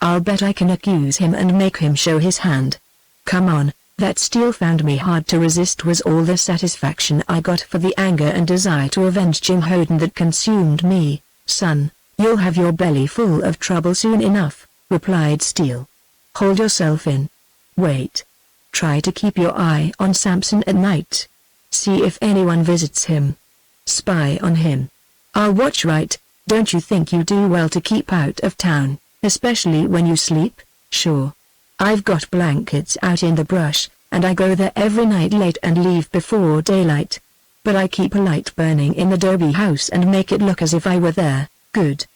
I'll bet I can accuse him and make him show his hand. Come on." That Steele found me hard to resist was all the satisfaction I got for the anger and desire to avenge Jim Houghton that consumed me. "Son, you'll have your belly full of trouble soon enough," replied Steele. "Hold yourself in. Wait. Try to keep your eye on Sampson at night. See if anyone visits him. Spy on him. I'll watch Wright. Don't you think you do well to keep out of town, especially when you sleep?" "Sure. I've got blankets out in the brush, and I go there every night late and leave before daylight. But I keep a light burning in the Derby house and make it look as if I were there." "Good."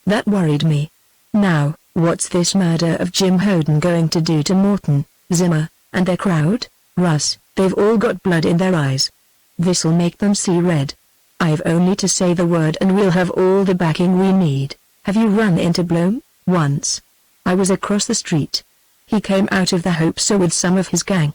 That worried me. Now, what's this murder of Jim Houghton going to do to Morton, Zimmer, and their crowd? "Russ, they've all got blood in their eyes. This'll make them see red. I've only to say the word and we'll have all the backing we need. Have you run into Blome?" Once, I was across the street. He came out of the Hope So with some of his gang.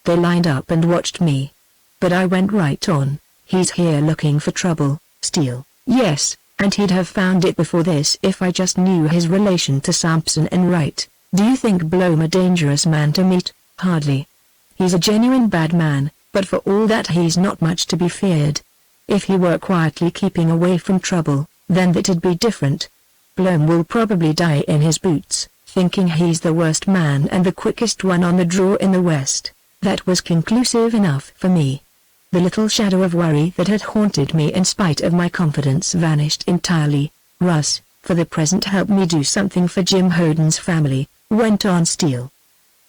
They lined up and watched me. But I went right on. He's here looking for trouble, Steele. Yes, and he'd have found it before this if I just knew his relation to Sampson and Wright. Do you think Blome a dangerous man to meet? Hardly. He's a genuine bad man, but for all that he's not much to be feared. If he were quietly keeping away from trouble, then that'd be different. Blome will probably die in his boots, thinking he's the worst man and the quickest one on the draw in the West. That was conclusive enough for me. The little shadow of worry that had haunted me in spite of my confidence vanished entirely. Russ, for the present help me do something for Jim Howden's family, went on Steele.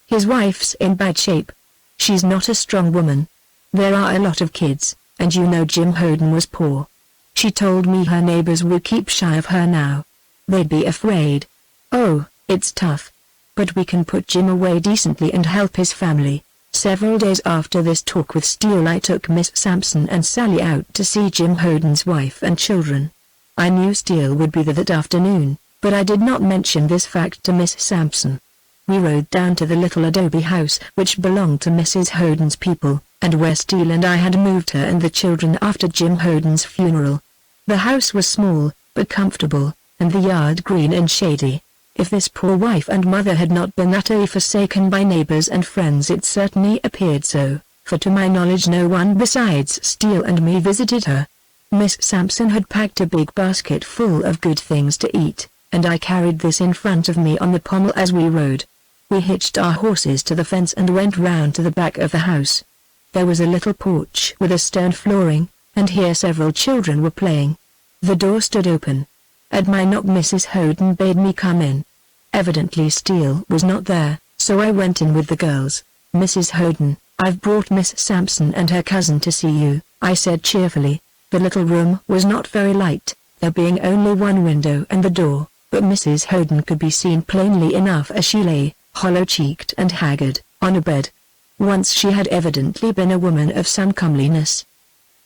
His wife's in bad shape. She's not a strong woman. There are a lot of kids, and you know Jim Howden was poor. She told me her neighbors will keep shy of her now. They'd be afraid. Oh, it's tough. But we can put Jim away decently and help his family. Several days after this talk with Steele, I took Miss Sampson and Sally out to see Jim Howden's wife and children. I knew Steele would be there that afternoon, but I did not mention this fact to Miss Sampson. We rode down to the little adobe house which belonged to Mrs. Howden's people, and where Steele and I had moved her and the children after Jim Howden's funeral. The house was small, but comfortable, and the yard green and shady. If this poor wife and mother had not been utterly forsaken by neighbors and friends, it certainly appeared so, for to my knowledge no one besides Steele and me visited her. Miss Sampson had packed a big basket full of good things to eat, and I carried this in front of me on the pommel as we rode. We hitched our horses to the fence and went round to the back of the house. There was a little porch with a stone flooring, and here several children were playing. The door stood open. At my knock Mrs. Howden bade me come in. Evidently Steele was not there, so I went in with the girls. Mrs. Howden, I've brought Miss Sampson and her cousin to see you, I said cheerfully. The little room was not very light, there being only one window and the door, but Mrs. Howden could be seen plainly enough as she lay, hollow-cheeked and haggard, on a bed. Once she had evidently been a woman of some comeliness.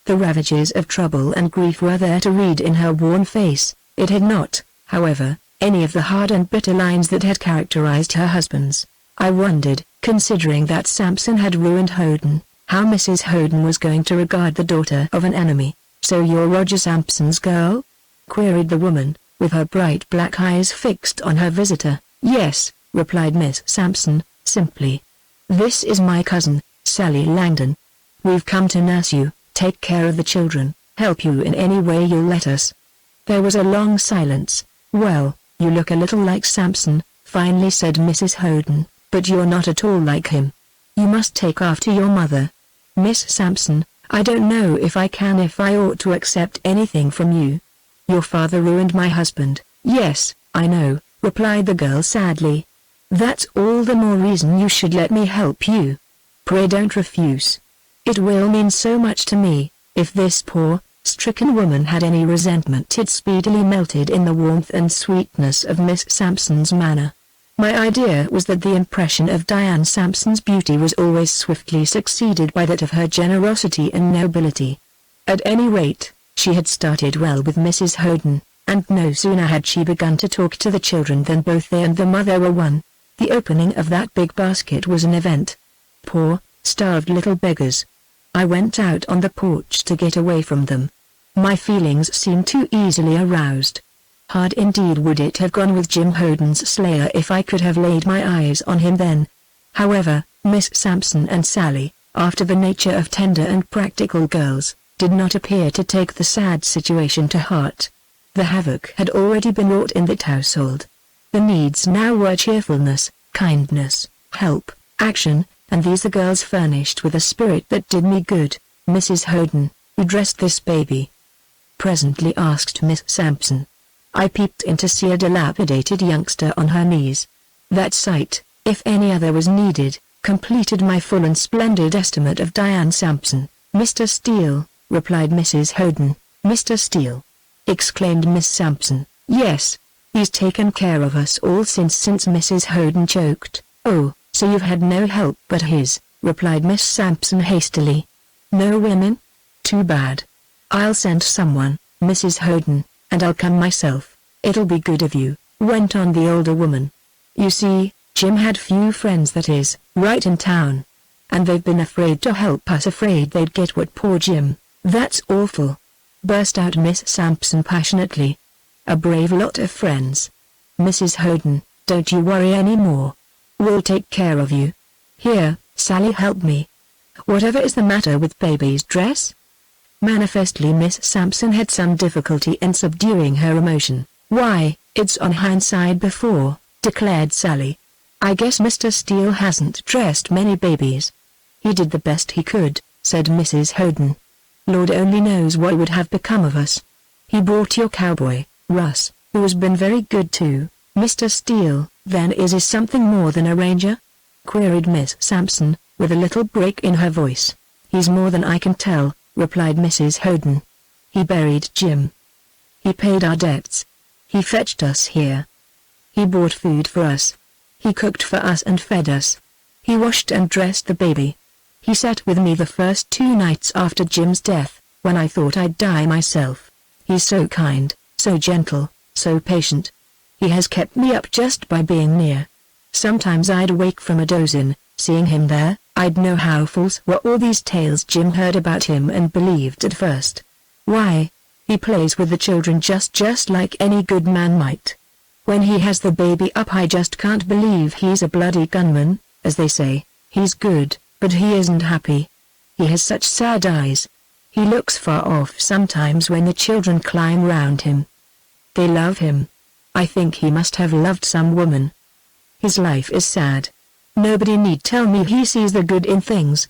The ravages of trouble and grief were there to read in her worn face. It had not, however, any of the hard and bitter lines that had characterized her husband's. I wondered, considering that Sampson had ruined Howden, how Mrs. Howden was going to regard the daughter of an enemy. "So you're Roger Sampson's girl?" queried the woman, with her bright black eyes fixed on her visitor. "Yes," replied Miss Sampson, simply. "This is my cousin, Sally Langdon. We've come to nurse you, take care of the children, help you in any way you'll let us." There was a long silence. "Well, you look a little like Sampson," finally said Mrs. Howden, "but you're not at all like him. You must take after your mother." "Miss Sampson, I don't know if I ought to accept anything from you. Your father ruined my husband." "Yes, I know," replied the girl sadly. "That's all the more reason you should let me help you. Pray don't refuse. It will mean so much to me." If this poor, stricken woman had any resentment, it speedily melted in the warmth and sweetness of Miss Sampson's manner. My idea was that the impression of Diane Sampson's beauty was always swiftly succeeded by that of her generosity and nobility. At any rate, she had started well with Mrs. Howden, and no sooner had she begun to talk to the children than both they and the mother were won. The opening of that big basket was an event. Poor, starved little beggars. I went out on the porch to get away from them. My feelings seemed too easily aroused. Hard indeed would it have gone with Jim Howden's slayer if I could have laid my eyes on him then. However, Miss Sampson and Sally, after the nature of tender and practical girls, did not appear to take the sad situation to heart. The havoc had already been wrought in that household. The needs now were cheerfulness, kindness, help, action, and these the girls furnished with a spirit that did me good. "Mrs. Howden, who dressed this baby?" presently asked Miss Sampson. I peeped in to see a dilapidated youngster on her knees. That sight, if any other was needed, completed my full and splendid estimate of Diane Sampson. "Mr. Steele," replied Mrs. Howden. "Mr. Steele!" exclaimed Miss Sampson. "Yes, he's taken care of us all since Mrs. Howden choked." "Oh, so you've had no help but his," replied Miss Sampson hastily. "No women? Too bad. I'll send someone, Mrs. Howden, and I'll come myself. It'll be good of you." went on the older woman. You see, Jim had few friends, that is, right in town. And they've been afraid to help us, afraid they'd get what poor Jim. That's awful, burst out Miss Sampson passionately. A brave lot of friends. Mrs. Houghton, don't you worry any more. We'll take care of you. Here, Sally, help me. Whatever is the matter with baby's dress? Manifestly Miss Sampson had some difficulty in subduing her emotion. Why, it's on hindside before, declared Sally. I guess Mr. Steele hasn't dressed many babies. He did the best he could, said Mrs. Houghton. Lord only knows what would have become of us. He brought your cowboy, Russ, who has been very good too. Mr. Steele, then, is something more than a ranger? Queried Miss Sampson, with a little break in her voice. He's more than I can tell, replied Mrs. Houghton. He buried Jim. He paid our debts. He fetched us here. He bought food for us. He cooked for us and fed us. He washed and dressed the baby. He sat with me the first 2 nights after Jim's death, when I thought I'd die myself. He's so kind, so gentle, so patient. He has kept me up just by being near. Sometimes I'd wake from a doze-in, seeing him there. I'd know how false were all these tales Jim heard about him and believed at first. Why, he plays with the children just like any good man might. When he has the baby up, I just can't believe he's a bloody gunman, as they say. He's good, but he isn't happy. He has such sad eyes. He looks far off sometimes when the children climb round him. They love him. I think he must have loved some woman. His life is sad. Nobody need tell me he sees the good in things.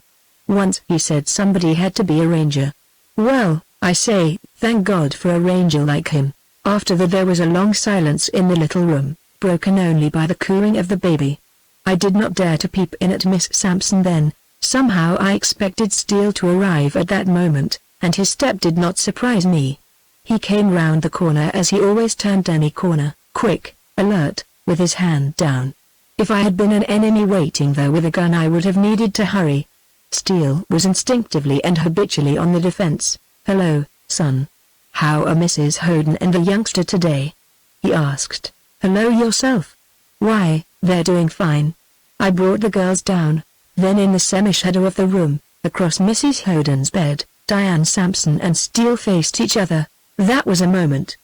Once he said somebody had to be a ranger. Well, I say, thank God for a ranger like him. After that there was a long silence in the little room, broken only by the cooing of the baby. I did not dare to peep in at Miss Sampson then. Somehow I expected Steele to arrive at that moment, and his step did not surprise me. He came round the corner as he always turned any corner, quick, alert, with his hand down. If I had been an enemy waiting there with a gun, I would have needed to hurry. Steele was instinctively and habitually on the defense. Hello, son. How are Mrs. Houghton and the youngster today? He asked. Hello yourself. Why, they're doing fine. I brought the girls down. Then in the semi-shadow of the room, across Mrs. Houghton's bed, Diane Sampson and Steele faced each other. That was a moment.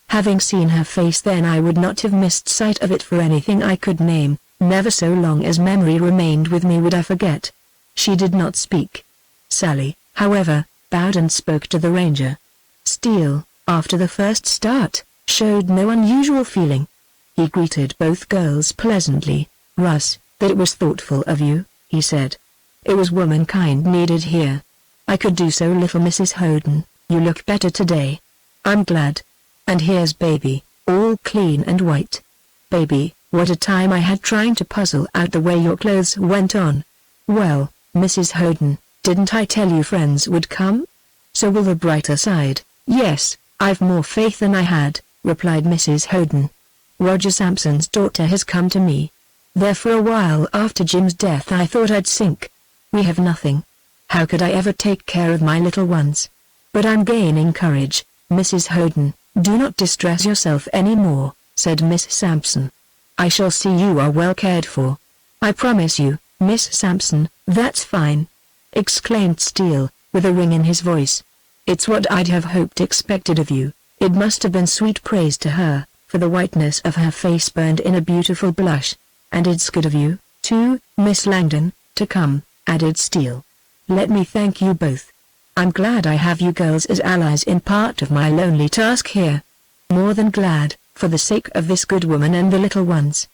Having seen her face then, I would not have missed sight of it for anything I could name. Never so long as memory remained with me would I forget. She did not speak. Sally, however, bowed and spoke to the ranger. Steele, after the first start, showed no unusual feeling. He greeted both girls pleasantly. Russ, that was thoughtful of you, he said. It was womankind needed here. I could do so little. Mrs. Houghton, you look better today. I'm glad. And here's baby, all clean and white. Baby, what a time I had trying to puzzle out the way your clothes went on. Well, Mrs. Houghton, didn't I tell you friends would come? So will the brighter side. Yes, I've more faith than I had, replied Mrs. Houghton. Roger Sampson's daughter has come to me. There for a while after Jim's death I thought I'd sink. We have nothing. How could I ever take care of my little ones? But I'm gaining courage, Mrs. Houghton. Do not distress yourself any more, said Miss Sampson. I shall see you are well cared for. I promise you, Miss Sampson. That's fine, exclaimed Steele, with a ring in his voice. It's what I'd have hoped expected of you. It must have been sweet praise to her, for the whiteness of her face burned in a beautiful blush. And it's good of you, too, Miss Langdon, to come, added Steele. Let me thank you both. I'm glad I have you girls as allies in part of my lonely task here. More than glad, for the sake of this good woman and the little ones.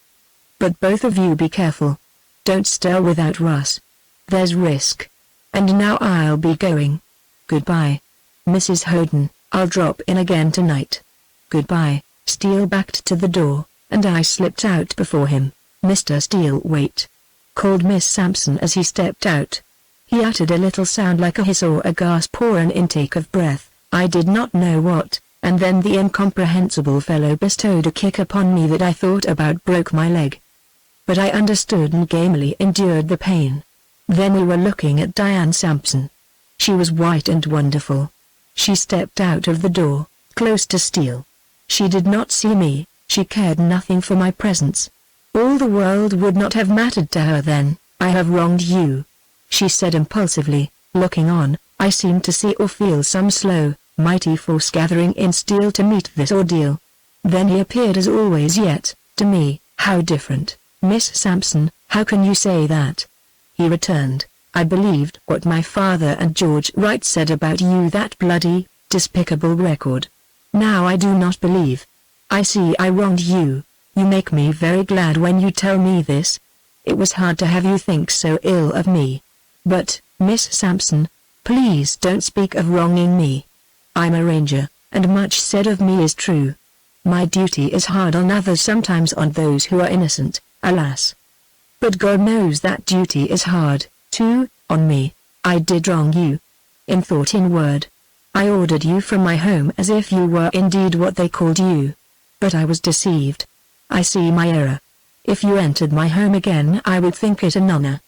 But both of you be careful. Don't stir without Russ. There's risk. And now I'll be going. Goodbye. Mrs. Houghton, I'll drop in again tonight. Goodbye. Steele backed to the door, and I slipped out before him. Mr. Steele, wait, called Miss Sampson as he stepped out. He uttered a little sound like a hiss or a gasp or an intake of breath, I did not know what, and then the incomprehensible fellow bestowed a kick upon me that I thought about broke my leg. But I understood and gamely endured the pain. Then we were looking at Diane Sampson. She was white and wonderful. She stepped out of the door, close to Steele. She did not see me, She cared nothing for my presence. All the world would not have mattered to her then. I have wronged you, she said impulsively. Looking on, I seemed to see or feel some slow, mighty force gathering in Steele to meet this ordeal. Then he appeared as always, yet, to me, how different. Miss Sampson, how can you say that? He returned. I believed what my father and George Wright said about you, that bloody, despicable record. Now I do not believe. I see I wronged you. You make me very glad when you tell me this. It was hard to have you think so ill of me. But, Miss Sampson, please don't speak of wronging me. I'm a ranger, and much said of me is true. My duty is hard on others, sometimes on those who are innocent, alas. But God knows that duty is hard, too, on me. I did wrong you. In thought, in word. I ordered you from my home as if you were indeed what they called you. But I was deceived. I see my error. If you entered my home again, I would think it an honor.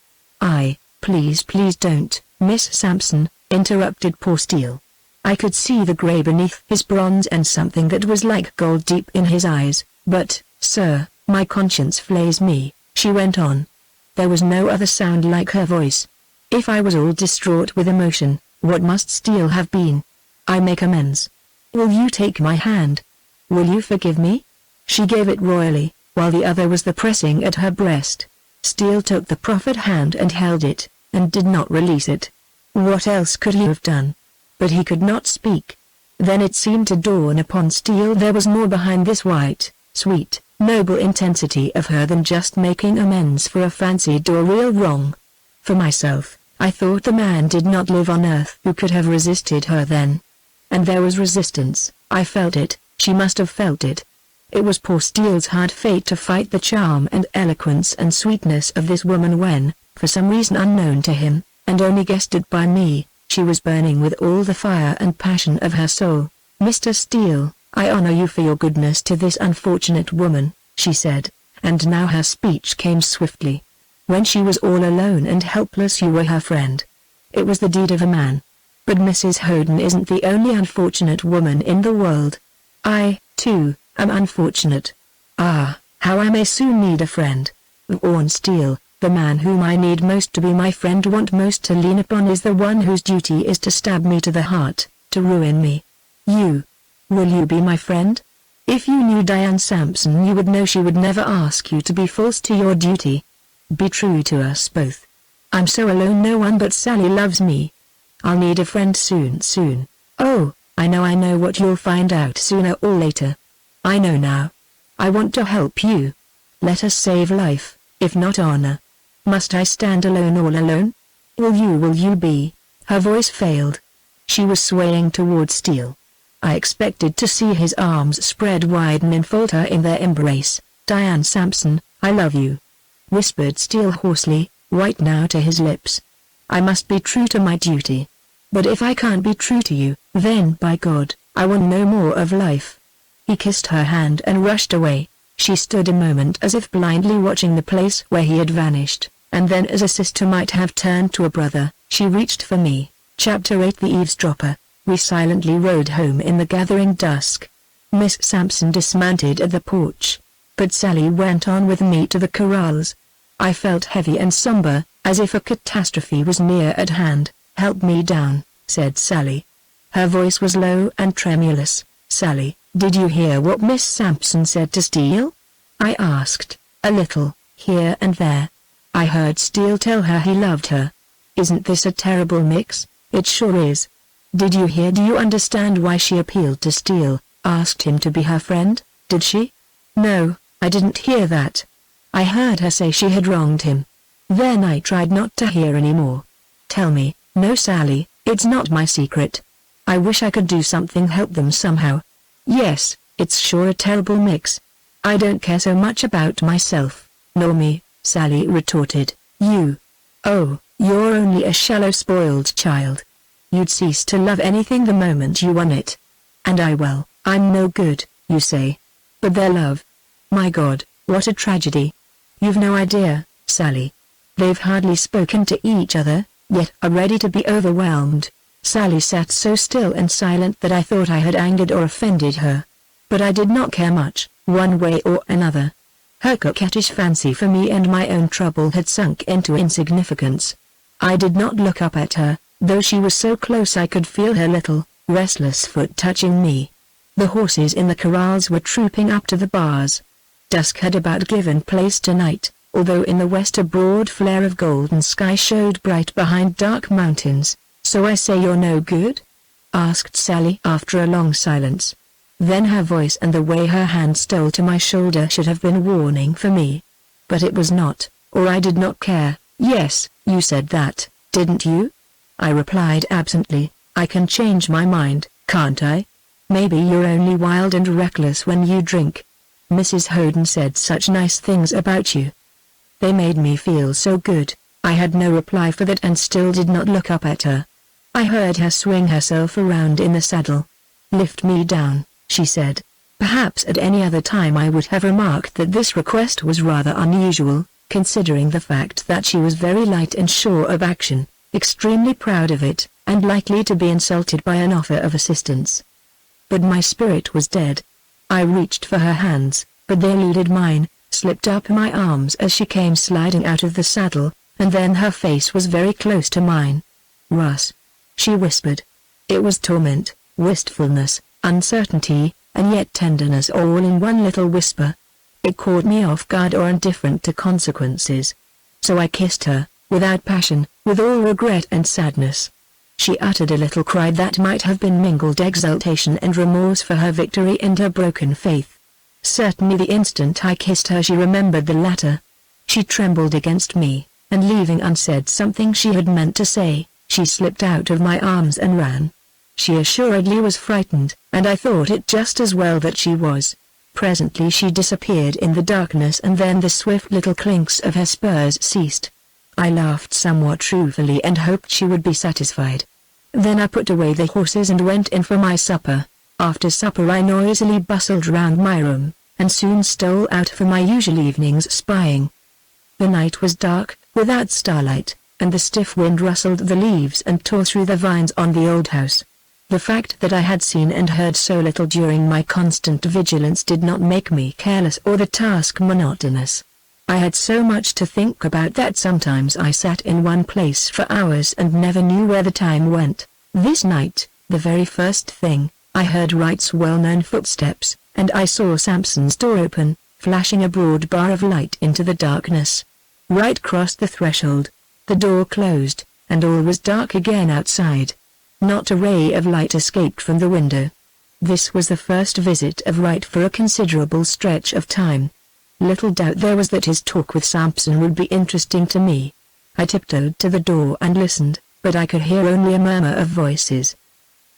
Please don't, Miss Sampson, interrupted poor Steele. I could see the gray beneath his bronze and something that was like gold deep in his eyes. But, sir, my conscience flays me, she went on. There was no other sound like her voice. If I was all distraught with emotion, what must Steele have been? I make amends. Will you take my hand? Will you forgive me? She gave it royally, while the other was the pressing at her breast. Steele took the proffered hand and held it, and did not release it. What else could he have done? But he could not speak. Then it seemed to dawn upon Steele there was more behind this white, sweet, noble intensity of her than just making amends for a fancied or real wrong. For myself, I thought the man did not live on earth who could have resisted her then. And there was resistance, I felt it, she must have felt it. It was poor Steele's hard fate to fight the charm and eloquence and sweetness of this woman when, for some reason unknown to him, and only guessed at by me, she was burning with all the fire and passion of her soul. Mr. Steele, I honor you for your goodness to this unfortunate woman, she said, and now her speech came swiftly. When she was all alone and helpless you were her friend. It was the deed of a man. But Mrs. Houghton isn't the only unfortunate woman in the world. I, too, am unfortunate. Ah, how I may soon need a friend. Vaughan Steele, the man whom I need most to be my friend, want most to lean upon, is the one whose duty is to stab me to the heart, to ruin me. You. Will you be my friend? If you knew Diane Sampson you would know she would never ask you to be false to your duty. Be true to us both. I'm so alone, no one but Sally loves me. I'll need a friend soon. Oh, I know what you'll find out sooner or later. I know now. I want to help you. Let us save life, if not honor. Must I stand alone, all alone? Will you be? Her voice failed. She was swaying toward Steele. I expected to see his arms spread wide and enfold her in their embrace. Diane Sampson, I love you, whispered Steele hoarsely, white now to his lips. I must be true to my duty. But if I can't be true to you, then by God, I want no more of life. He kissed her hand and rushed away. She stood a moment as if blindly watching the place where he had vanished, and then as a sister might have turned to a brother, she reached for me. Chapter 8 The Eavesdropper. We silently rode home in the gathering dusk. Miss Sampson dismounted at the porch, but Sally went on with me to the corrals. I felt heavy and somber, as if a catastrophe was near at hand. Help me down, said Sally. Her voice was low and tremulous. Sally, did you hear what Miss Sampson said to Steele? I asked, a little, here and there. I heard Steele tell her he loved her. Isn't this a terrible mix? It sure is. Did you hear? Do you understand why she appealed to Steele, asked him to be her friend, did she? No, I didn't hear that. I heard her say she had wronged him. Then I tried not to hear any more. Tell me. No, Sally, it's not my secret. I wish I could do something, help them somehow. Yes, it's sure a terrible mix. I don't care so much about myself, nor me, Sally retorted. You. Oh, you're only a shallow, spoiled child. You'd cease to love anything the moment you won it. And I'm no good, you say. But their love. My God, what a tragedy. You've no idea, Sally. They've hardly spoken to each other, yet are ready to be overwhelmed. Sally sat so still and silent that I thought I had angered or offended her. but I did not care much, one way or another. Her coquettish fancy for me and my own trouble had sunk into insignificance. I did not look up at her, though she was so close I could feel her little, restless foot touching me. The horses in the corrals were trooping up to the bars. Dusk had about given place to night, although in the west a broad flare of golden sky showed bright behind dark mountains. "So I say you're no good?" asked Sally after a long silence. Then her voice and the way her hand stole to my shoulder should have been warning for me. But it was not, or I did not care. "Yes, you said that, didn't you?" I replied absently. "I can change my mind, can't I? Maybe you're only wild and reckless when you drink. Mrs. Hoden said such nice things about you." They made me feel so good. I had no reply for that and still did not look up at her. I heard her swing herself around in the saddle. "Lift me down," she said. Perhaps at any other time I would have remarked that this request was rather unusual, considering the fact that she was very light and sure of action, extremely proud of it, and likely to be insulted by an offer of assistance. But my spirit was dead. I reached for her hands, but they eluded mine, slipped up my arms as she came sliding out of the saddle, and then her face was very close to mine. "Russ," she whispered. It was torment, wistfulness, uncertainty, and yet tenderness all in one little whisper. It caught me off guard or indifferent to consequences. So I kissed her, without passion, with all regret and sadness. She uttered a little cry that might have been mingled exultation and remorse for her victory and her broken faith. Certainly the instant I kissed her she remembered the latter. She trembled against me, and leaving unsaid something she had meant to say, she slipped out of my arms and ran. She assuredly was frightened, and I thought it just as well that she was. Presently she disappeared in the darkness and then the swift little clinks of her spurs ceased. I laughed somewhat ruefully and hoped she would be satisfied. Then I put away the horses and went in for my supper. After supper I noisily bustled round my room, and soon stole out for my usual evening's spying. The night was dark, without starlight, and the stiff wind rustled the leaves and tore through the vines on the old house. The fact that I had seen and heard so little during my constant vigilance did not make me careless or the task monotonous. I had so much to think about that sometimes I sat in one place for hours and never knew where the time went. This night, the very first thing, I heard Wright's well-known footsteps, and I saw Sampson's door open, flashing a broad bar of light into the darkness. Wright crossed the threshold. The door closed, and all was dark again outside. Not a ray of light escaped from the window. This was the first visit of Wright for a considerable stretch of time. Little doubt there was that his talk with Sampson would be interesting to me. I tiptoed to the door and listened, but I could hear only a murmur of voices.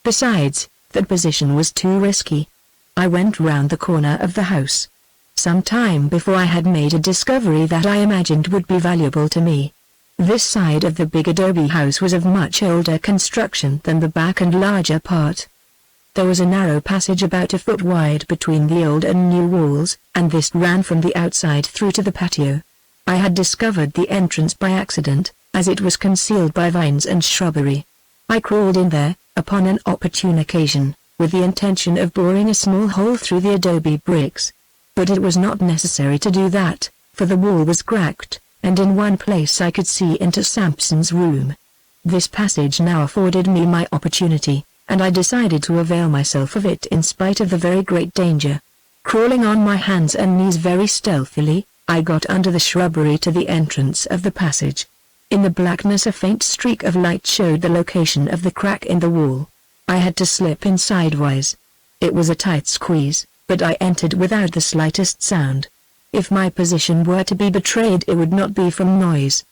Besides, that position was too risky. I went round the corner of the house. Some time before I had made a discovery that I imagined would be valuable to me. This side of the big adobe house was of much older construction than the back and larger part. There was a narrow passage about a foot wide between the old and new walls, and this ran from the outside through to the patio. I had discovered the entrance by accident, as it was concealed by vines and shrubbery. I crawled in there, upon an opportune occasion, with the intention of boring a small hole through the adobe bricks. But it was not necessary to do that, for the wall was cracked, and in one place I could see into Sampson's room. This passage now afforded me my opportunity, and I decided to avail myself of it in spite of the very great danger. Crawling on my hands and knees very stealthily, I got under the shrubbery to the entrance of the passage. In the blackness a faint streak of light showed the location of the crack in the wall. I had to slip in sidewise. It was a tight squeeze, but I entered without the slightest sound. If my position were to be betrayed it would not be from noise.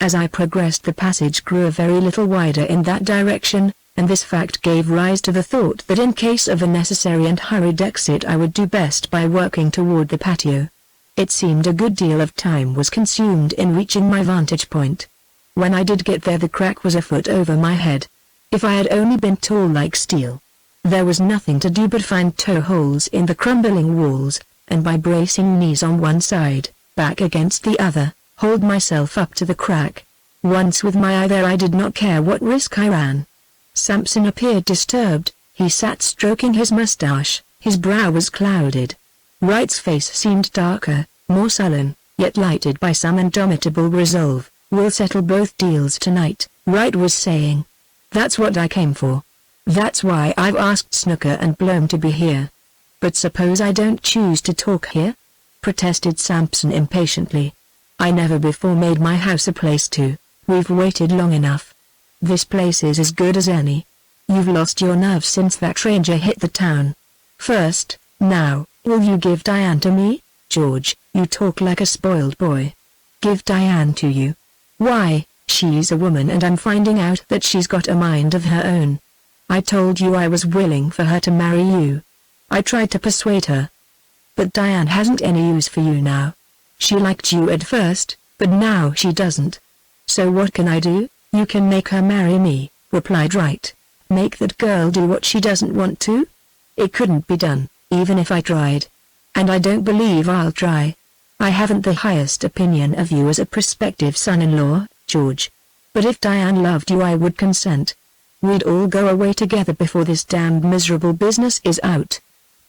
As I progressed the passage grew a very little wider in that direction, and this fact gave rise to the thought that in case of a necessary and hurried exit I would do best by working toward the patio. It seemed a good deal of time was consumed in reaching my vantage point. When I did get there the crack was a foot over my head. If I had only been tall like steel. There was nothing to do but find toe holes in the crumbling walls, and by bracing knees on one side, back against the other, hold myself up to the crack. Once with my eye there I did not care what risk I ran. Sampson appeared disturbed. He sat stroking his mustache, His brow was clouded. Wright's face seemed darker, more sullen, yet lighted by some indomitable resolve. "We'll settle both deals tonight," Wright was saying. "That's what I came for. That's why I've asked Snooker and Bloom to be here." "But suppose I don't choose to talk here?" protested Sampson impatiently. "I never before made my house a place to. We've waited long enough. This place is as good as any. You've lost your nerve since that ranger hit the town. First, now, will you give Diane to me?" "George, you talk like a spoiled boy. Give Diane to you? Why, she's a woman and I'm finding out that she's got a mind of her own. I told you I was willing for her to marry you. I tried to persuade her. But Diane hasn't any use for you now. She liked you at first, but now she doesn't. So what can I do?" "You can make her marry me," replied Wright. "Make that girl do what she doesn't want to? It couldn't be done, even if I tried. And I don't believe I'll try. I haven't the highest opinion of you as a prospective son-in-law, George. But if Diane loved you I would consent. We'd all go away together before this damned miserable business is out.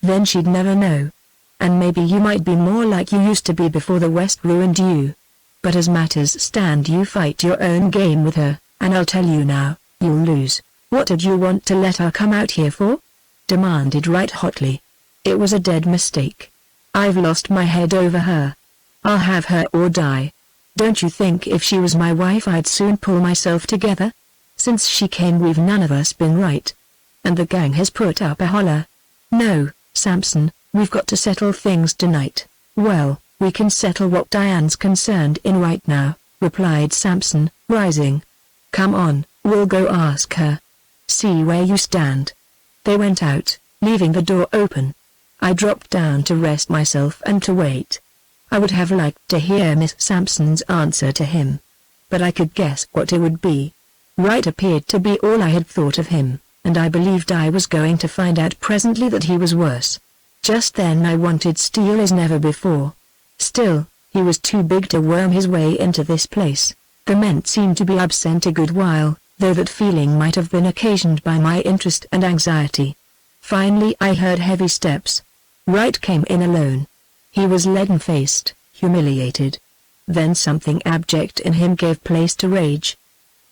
Then she'd never know. And maybe you might be more like you used to be before the West ruined you. But as matters stand you fight your own game with her, and I'll tell you now, you'll lose." "What did you want to let her come out here for?" demanded Wright hotly. "It was a dead mistake. I've lost my head over her. I'll have her or die. Don't you think if she was my wife I'd soon pull myself together? Since she came we've none of us been right. And the gang has put up a holler. No, Sampson, we've got to settle things tonight." "Well, we can settle what Diane's concerned in right now," replied Sampson, rising. "Come on, we'll go ask her. See where you stand." They went out, leaving the door open. I dropped down to rest myself and to wait. I would have liked to hear Miss Sampson's answer to him. But I could guess what it would be. Wright appeared to be all I had thought of him, and I believed I was going to find out presently that he was worse. Just then I wanted Steele as never before. Still, he was too big to worm his way into this place. The men seemed to be absent a good while, though that feeling might have been occasioned by my interest and anxiety. Finally I heard heavy steps. Wright came in alone. He was leaden-faced, humiliated. Then something abject in him gave place to rage.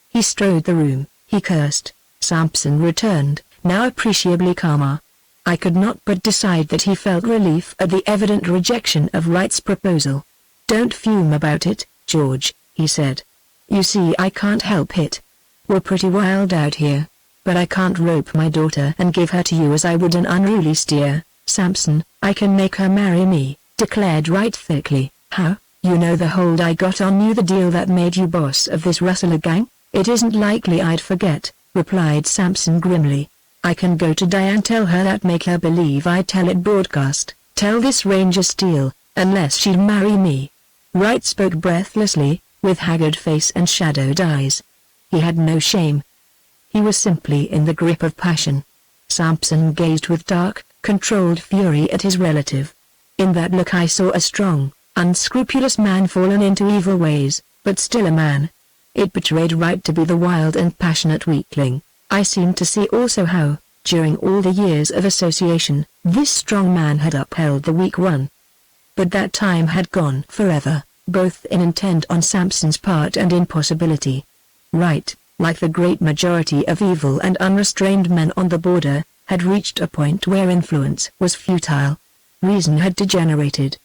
He strode the room, he cursed. Sampson returned, now appreciably calmer. I could not but decide that he felt relief at the evident rejection of Wright's proposal. "Don't fume about it, George," he said. "You see I can't help it. We're pretty wild out here. But I can't rope my daughter and give her to you as I would an unruly steer, Sampson. I can make her marry me," declared Wright thickly. "How? You know the hold I got on you, the deal that made you boss of this rustler gang?" "It isn't likely I'd forget," replied Sampson grimly. "I can go to Diane, tell her that, make her believe I tell it broadcast, tell this Ranger Steele, unless she'd marry me." Wright spoke breathlessly, with haggard face and shadowed eyes. He had no shame. He was simply in the grip of passion. Sampson gazed with dark, controlled fury at his relative. In that look I saw a strong, unscrupulous man fallen into evil ways, but still a man. It betrayed Wright to be the wild and passionate weakling. I seemed to see also how, during all the years of association, this strong man had upheld the weak one. But that time had gone forever, both in intent on Sampson's part and in possibility. Wright, like the great majority of evil and unrestrained men on the border, had reached a point where influence was futile. Reason had degenerated.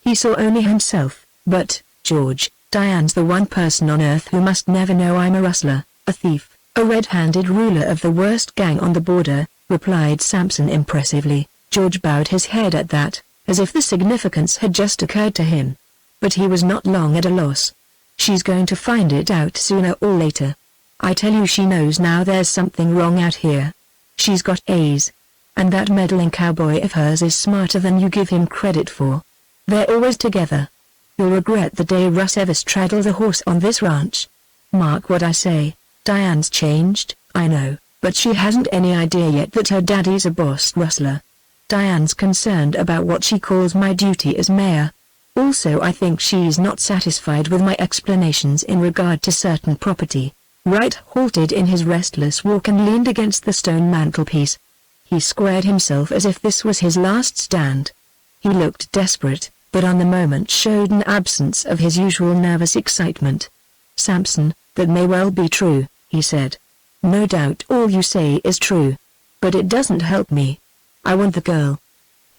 He saw only himself. "But, George, Diane's the one person on earth who must never know I'm a rustler, a thief, a red-handed ruler of the worst gang on the border," replied Sampson impressively. George bowed his head at that, as if the significance had just occurred to him. But he was not long at a loss. "She's going to find it out sooner or later. I tell you she knows now there's something wrong out here. She's got A's. And that meddling cowboy of hers is smarter than you give him credit for. They're always together. You'll regret the day Russ ever straddled a horse on this ranch. Mark what I say, Diane's changed, I know, but she hasn't any idea yet that her daddy's a boss rustler. Diane's concerned about what she calls my duty as mayor. Also I think she's not satisfied with my explanations in regard to certain property." Wright halted in his restless walk and leaned against the stone mantelpiece. He squared himself as if this was his last stand. He looked desperate, but on the moment showed an absence of his usual nervous excitement. "Samson, that may well be true," he said. "No doubt all you say is true. But it doesn't help me. I want the girl.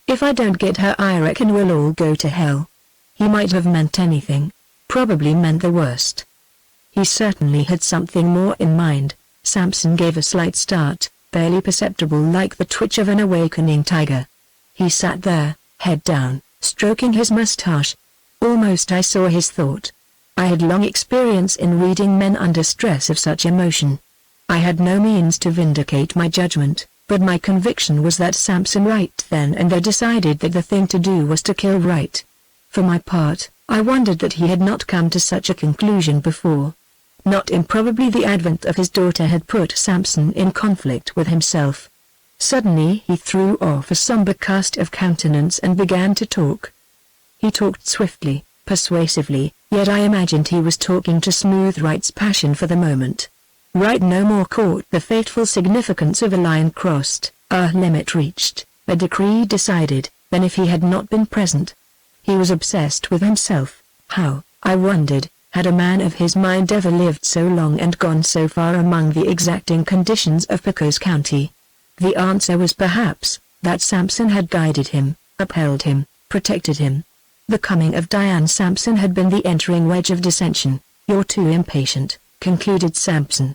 If I don't get her, I reckon we'll all go to hell." He might have meant anything. Probably meant the worst. He certainly had something more in mind. Samson gave a slight start, barely perceptible, like the twitch of an awakening tiger. He sat there, head down, stroking his mustache. Almost I saw his thought. I had long experience in reading men under stress of such emotion. I had no means to vindicate my judgment, but my conviction was that Samson right then and there decided that the thing to do was to kill right. For my part, I wondered that he had not come to such a conclusion before. Not improbably the advent of his daughter had put Samson in conflict with himself. Suddenly he threw off a somber cast of countenance and began to talk. He talked swiftly, persuasively, yet I imagined he was talking to smooth Right's passion for the moment. Right no more caught the fateful significance of a line crossed, a limit reached, a decree decided, than if he had not been present. He was obsessed with himself. How, I wondered, had a man of his mind ever lived so long and gone so far among the exacting conditions of Pecos County? The answer was perhaps, that Samson had guided him, upheld him, protected him. The coming of Diane Samson had been the entering wedge of dissension. "You're too impatient," concluded Samson.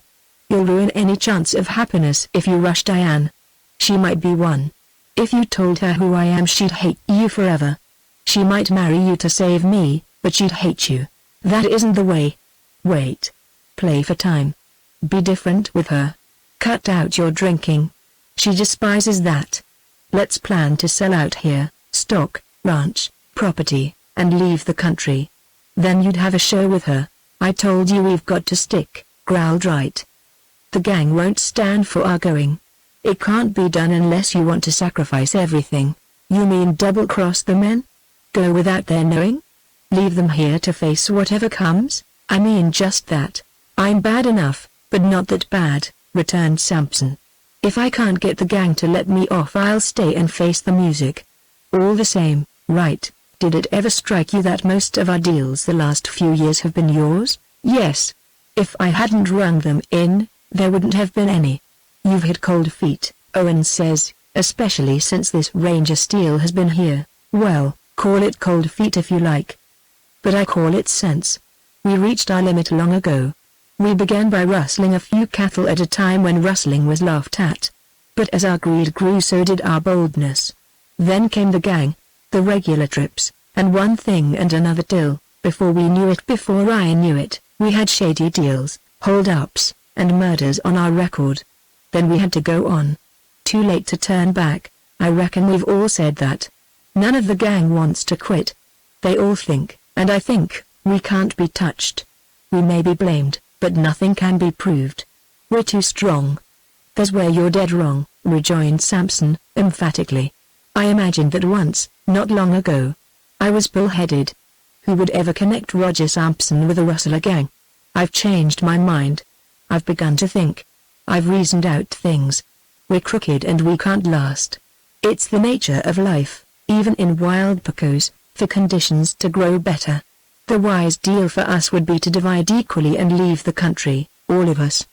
"You'll ruin any chance of happiness if you rush Diane. She might be one. If you told her who I am, she'd hate you forever. She might marry you to save me, but she'd hate you. That isn't the way. Wait. Play for time. Be different with her. Cut out your drinking. She despises that. Let's plan to sell out here, stock, ranch, property, and leave the country. Then you'd have a show with her. I told you we've got to stick," growled Wright. "The gang won't stand for our going. It can't be done unless you want to sacrifice everything." "You mean double-cross the men? Go without their knowing? Leave them here to face whatever comes?" "I mean just that. I'm bad enough, but not that bad," returned Samson. "If I can't get the gang to let me off, I'll stay and face the music." "All the same, Wright, did it ever strike you that most of our deals the last few years have been yours?" "Yes. If I hadn't rung them in, there wouldn't have been any." "You've had cold feet," Owen says, "especially since this Ranger Steel has been here." "Well, call it cold feet if you like. But I call it sense. We reached our limit long ago. We began by rustling a few cattle at a time when rustling was laughed at. But as our greed grew, so did our boldness. Then came the gang, the regular trips, and one thing and another till, before we knew it, before I knew it, we had shady deals, hold-ups, and murders on our record. Then we had to go on. Too late to turn back. I reckon we've all said that. None of the gang wants to quit. They all think, and I think, we can't be touched. We may be blamed, but nothing can be proved. We're too strong." "There's where you're dead wrong," rejoined Samson, emphatically. "I imagined that once, not long ago. I was bull-headed. Who would ever connect Roger Sampson with a rustler gang? I've changed my mind. I've begun to think. I've reasoned out things. We're crooked and we can't last. It's the nature of life, even in wild Pecos, for conditions to grow better. The wise deal for us would be to divide equally and leave the country, all of us."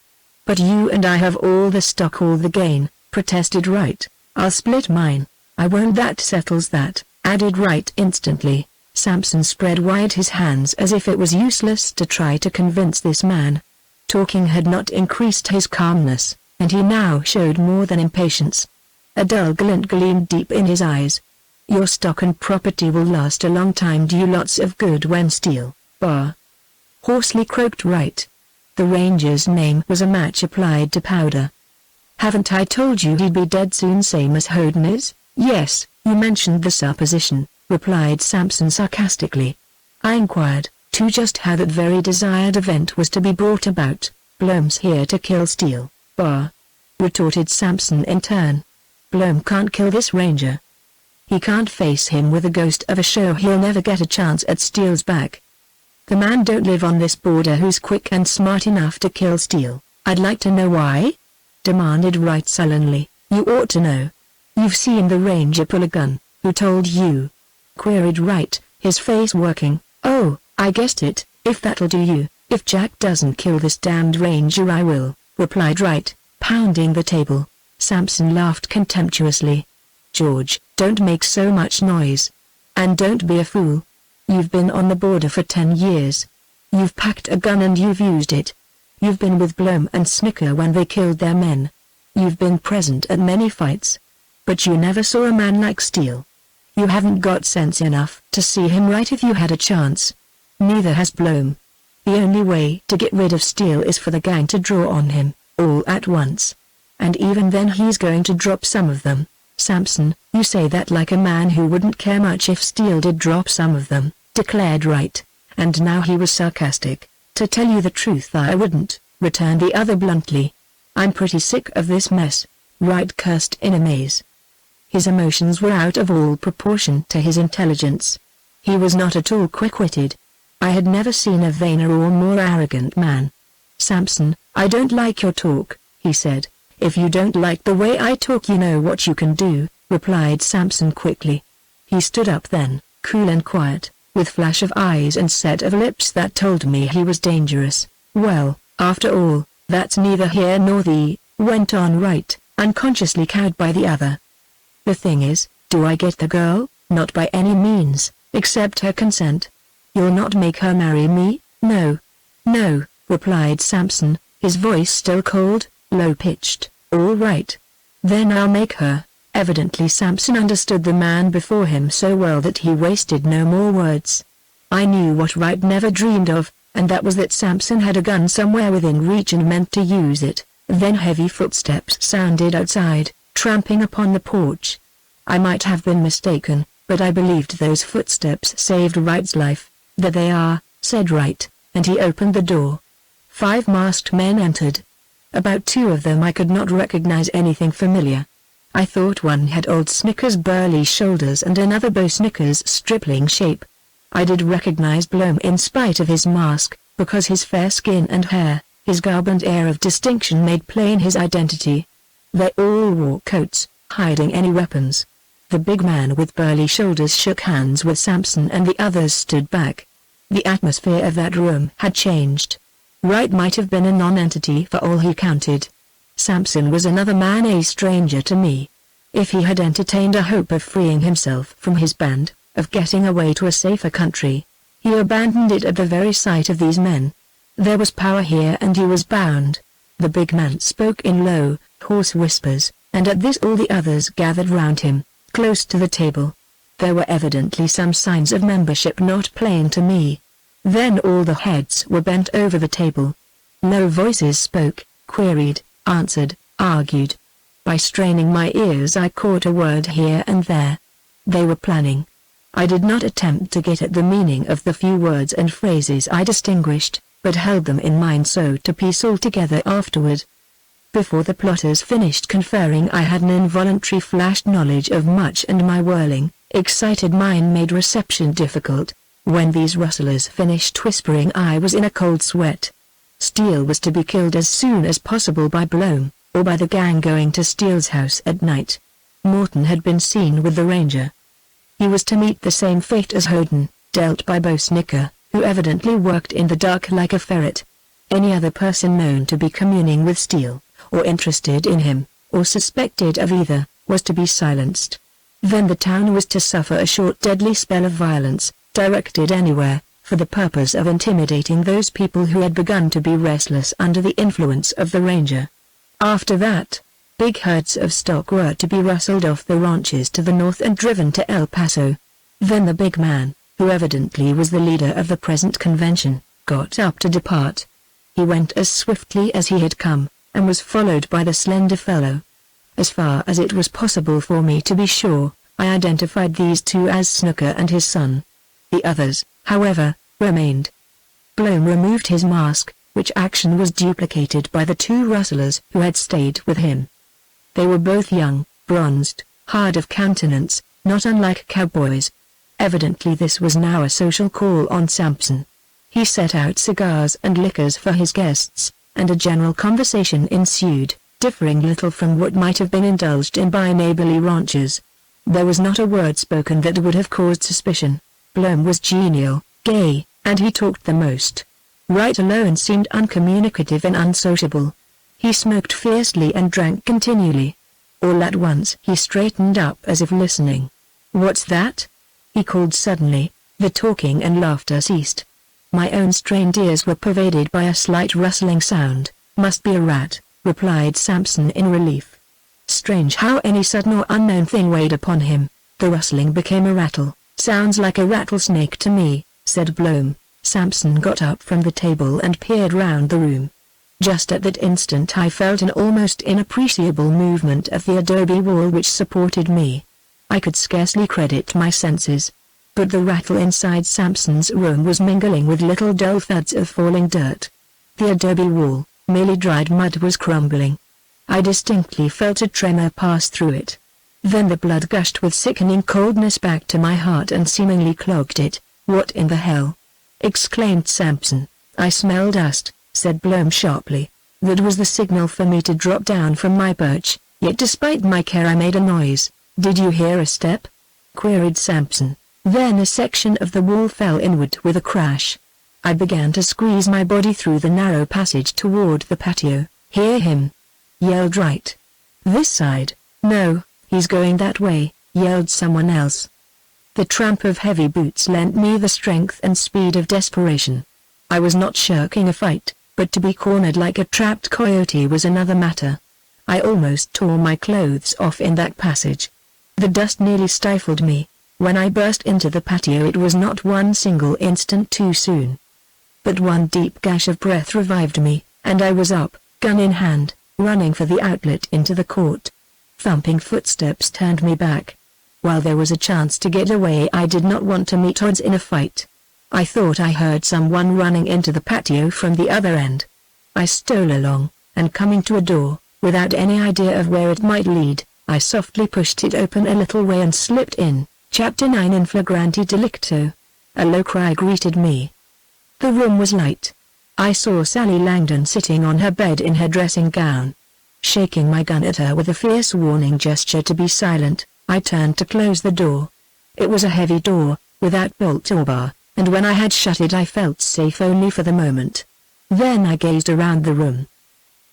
"But you and I have all the stock, all the gain," protested Wright. "I'll split mine." "I won't." "That settles that," added Wright instantly. Samson spread wide his hands as if it was useless to try to convince this man. Talking had not increased his calmness, and he now showed more than impatience. A dull glint gleamed deep in his eyes. "Your stock and property will last a long time, do you lots of good when Steel, bar," hoarsely croaked Wright. The ranger's name was a match applied to powder. "Haven't I told you he'd be dead soon, same as Hoden is?" "Yes, you mentioned the supposition," replied Samson sarcastically. "I inquired, too, just how that very desired event was to be brought about." "Blome's here to kill Steel, bar," retorted Samson in turn. "Blome can't kill this ranger. He can't face him with a ghost of a show. He'll never get a chance at Steele's back. The man don't live on this border who's quick and smart enough to kill Steele." "I'd like to know why?" demanded Wright sullenly. You ought to know. You've seen the ranger pull a gun. Who told you?" queried Wright, his face working. "Oh, I guessed it. If that'll do you, if Jack doesn't kill this damned ranger I will," replied Wright, pounding the table. Sampson laughed contemptuously. "George, don't make so much noise. And don't be a fool. You've been on the border for 10 years. You've packed a gun and you've used it. You've been with Blome and Snicker when they killed their men. You've been present at many fights. But you never saw a man like Steele. You haven't got sense enough to see him right if you had a chance. Neither has Blome. The only way to get rid of Steele is for the gang to draw on him, all at once. And even then he's going to drop some of them." "Sampson, you say that like a man who wouldn't care much if Steele did drop some of them," declared Wright. And now he was sarcastic. "To tell you the truth I wouldn't," returned the other bluntly. "I'm pretty sick of this mess," Wright cursed in amaze. His emotions were out of all proportion to his intelligence. He was not at all quick-witted. I had never seen a vainer or more arrogant man. "Sampson, I don't like your talk," he said. "If you don't like the way I talk you know what you can do," replied Sampson quickly. He stood up then, cool and quiet, with flash of eyes and set of lips that told me he was dangerous. "Well, after all, that's neither here nor there," went on Wright, unconsciously cowed by the other. "The thing is, do I get the girl? Not by any means, except her consent. You'll not make her marry me?" "No. No," replied Sampson, his voice still cold, low-pitched. "All right. Then I'll make her." Evidently Sampson understood the man before him so well that he wasted no more words. I knew what Wright never dreamed of, and that was that Sampson had a gun somewhere within reach and meant to use it. Then heavy footsteps sounded outside, tramping upon the porch. I might have been mistaken, but I believed those footsteps saved Wright's life. "There they are," said Wright, and he opened the door. 5 masked men entered. About 2 of them I could not recognize anything familiar. I thought one had old Snicker's burly shoulders and another Bo Snicker's stripling shape. I did recognize Blome in spite of his mask, because his fair skin and hair, his garb and air of distinction made plain his identity. They all wore coats, hiding any weapons. The big man with burly shoulders shook hands with Sampson and the others stood back. The atmosphere of that room had changed. Wright might have been a non-entity for all he counted. Sampson was another man, a stranger to me. If he had entertained a hope of freeing himself from his band, of getting away to a safer country, he abandoned it at the very sight of these men. There was power here and he was bound. The big man spoke in low, hoarse whispers, and at this all the others gathered round him, close to the table. There were evidently some signs of membership not plain to me. Then all the heads were bent over the table. Low voices spoke, queried, answered, argued. By straining my ears I caught a word here and there. They were planning. I did not attempt to get at the meaning of the few words and phrases I distinguished, but held them in mind so to piece all together afterward. Before the plotters finished conferring I had an involuntary flashed knowledge of much, and my whirling, excited mind made reception difficult. When these rustlers finished whispering I was in a cold sweat. Steele was to be killed as soon as possible by Blome, or by the gang going to Steele's house at night. Morton had been seen with the ranger. He was to meet the same fate as Hoden, dealt by Bo Snicker, who evidently worked in the dark like a ferret. Any other person known to be communing with Steele, or interested in him, or suspected of either, was to be silenced. Then the town was to suffer a short deadly spell of violence, directed anywhere, for the purpose of intimidating those people who had begun to be restless under the influence of the ranger. After that, big herds of stock were to be rustled off the ranches to the north and driven to El Paso. Then the big man, who evidently was the leader of the present convention, got up to depart. He went as swiftly as he had come, and was followed by the slender fellow. As far as it was possible for me to be sure, I identified these 2 as Snooker and his son. The others, however, remained. Blome removed his mask, which action was duplicated by the 2 rustlers who had stayed with him. They were both young, bronzed, hard of countenance, not unlike cowboys. Evidently this was now a social call on Sampson. He set out cigars and liquors for his guests, and a general conversation ensued. differing little from what might have been indulged in by neighborly ranchers. There was not a word spoken that would have caused suspicion. Bloom was genial, gay, and he talked the most. Wright alone seemed uncommunicative and unsociable. He smoked fiercely and drank continually. All at once he straightened up as if listening. "What's that?" he called suddenly. The talking and laughter ceased. My own strained ears were pervaded by a slight rustling sound. "Must be a rat," replied Sampson in relief. Strange how any sudden or unknown thing weighed upon him. The rustling became a rattle. "Sounds like a rattlesnake to me," said Bloom. Sampson got up from the table and peered round the room. Just at that instant I felt an almost inappreciable movement of the adobe wall which supported me. I could scarcely credit my senses. But the rattle inside Sampson's room was mingling with little dull thuds of falling dirt. The adobe wall, merely dried mud, was crumbling. I distinctly felt a tremor pass through it. Then the blood gushed with sickening coldness back to my heart and seemingly clogged it. "What in the hell?" exclaimed Sampson. "I smell dust," said Bloom sharply. That was the signal for me to drop down from my perch, yet despite my care I made a noise. "Did you hear a step?" queried Sampson. Then a section of the wall fell inward with a crash. I began to squeeze my body through the narrow passage toward the patio. "Hear him!" yelled Wright. "This side." "No, he's going that way," yelled someone else. The tramp of heavy boots lent me the strength and speed of desperation. I was not shirking a fight, but to be cornered like a trapped coyote was another matter. I almost tore my clothes off in that passage. The dust nearly stifled me. When I burst into the patio it was not one single instant too soon. But one deep gash of breath revived me, and I was up, gun in hand, running for the outlet into the court. Thumping footsteps turned me back. While there was a chance to get away I did not want to meet odds in a fight. I thought I heard someone running into the patio from the other end. I stole along, and coming to a door, without any idea of where it might lead, I softly pushed it open a little way and slipped in. Chapter 9 In Flagranti Delicto. A low cry greeted me. The room was light. I saw Sally Langdon sitting on her bed in her dressing gown. Shaking my gun at her with a fierce warning gesture to be silent, I turned to close the door. It was a heavy door, without bolt or bar, and when I had shut it I felt safe only for the moment. Then I gazed around the room.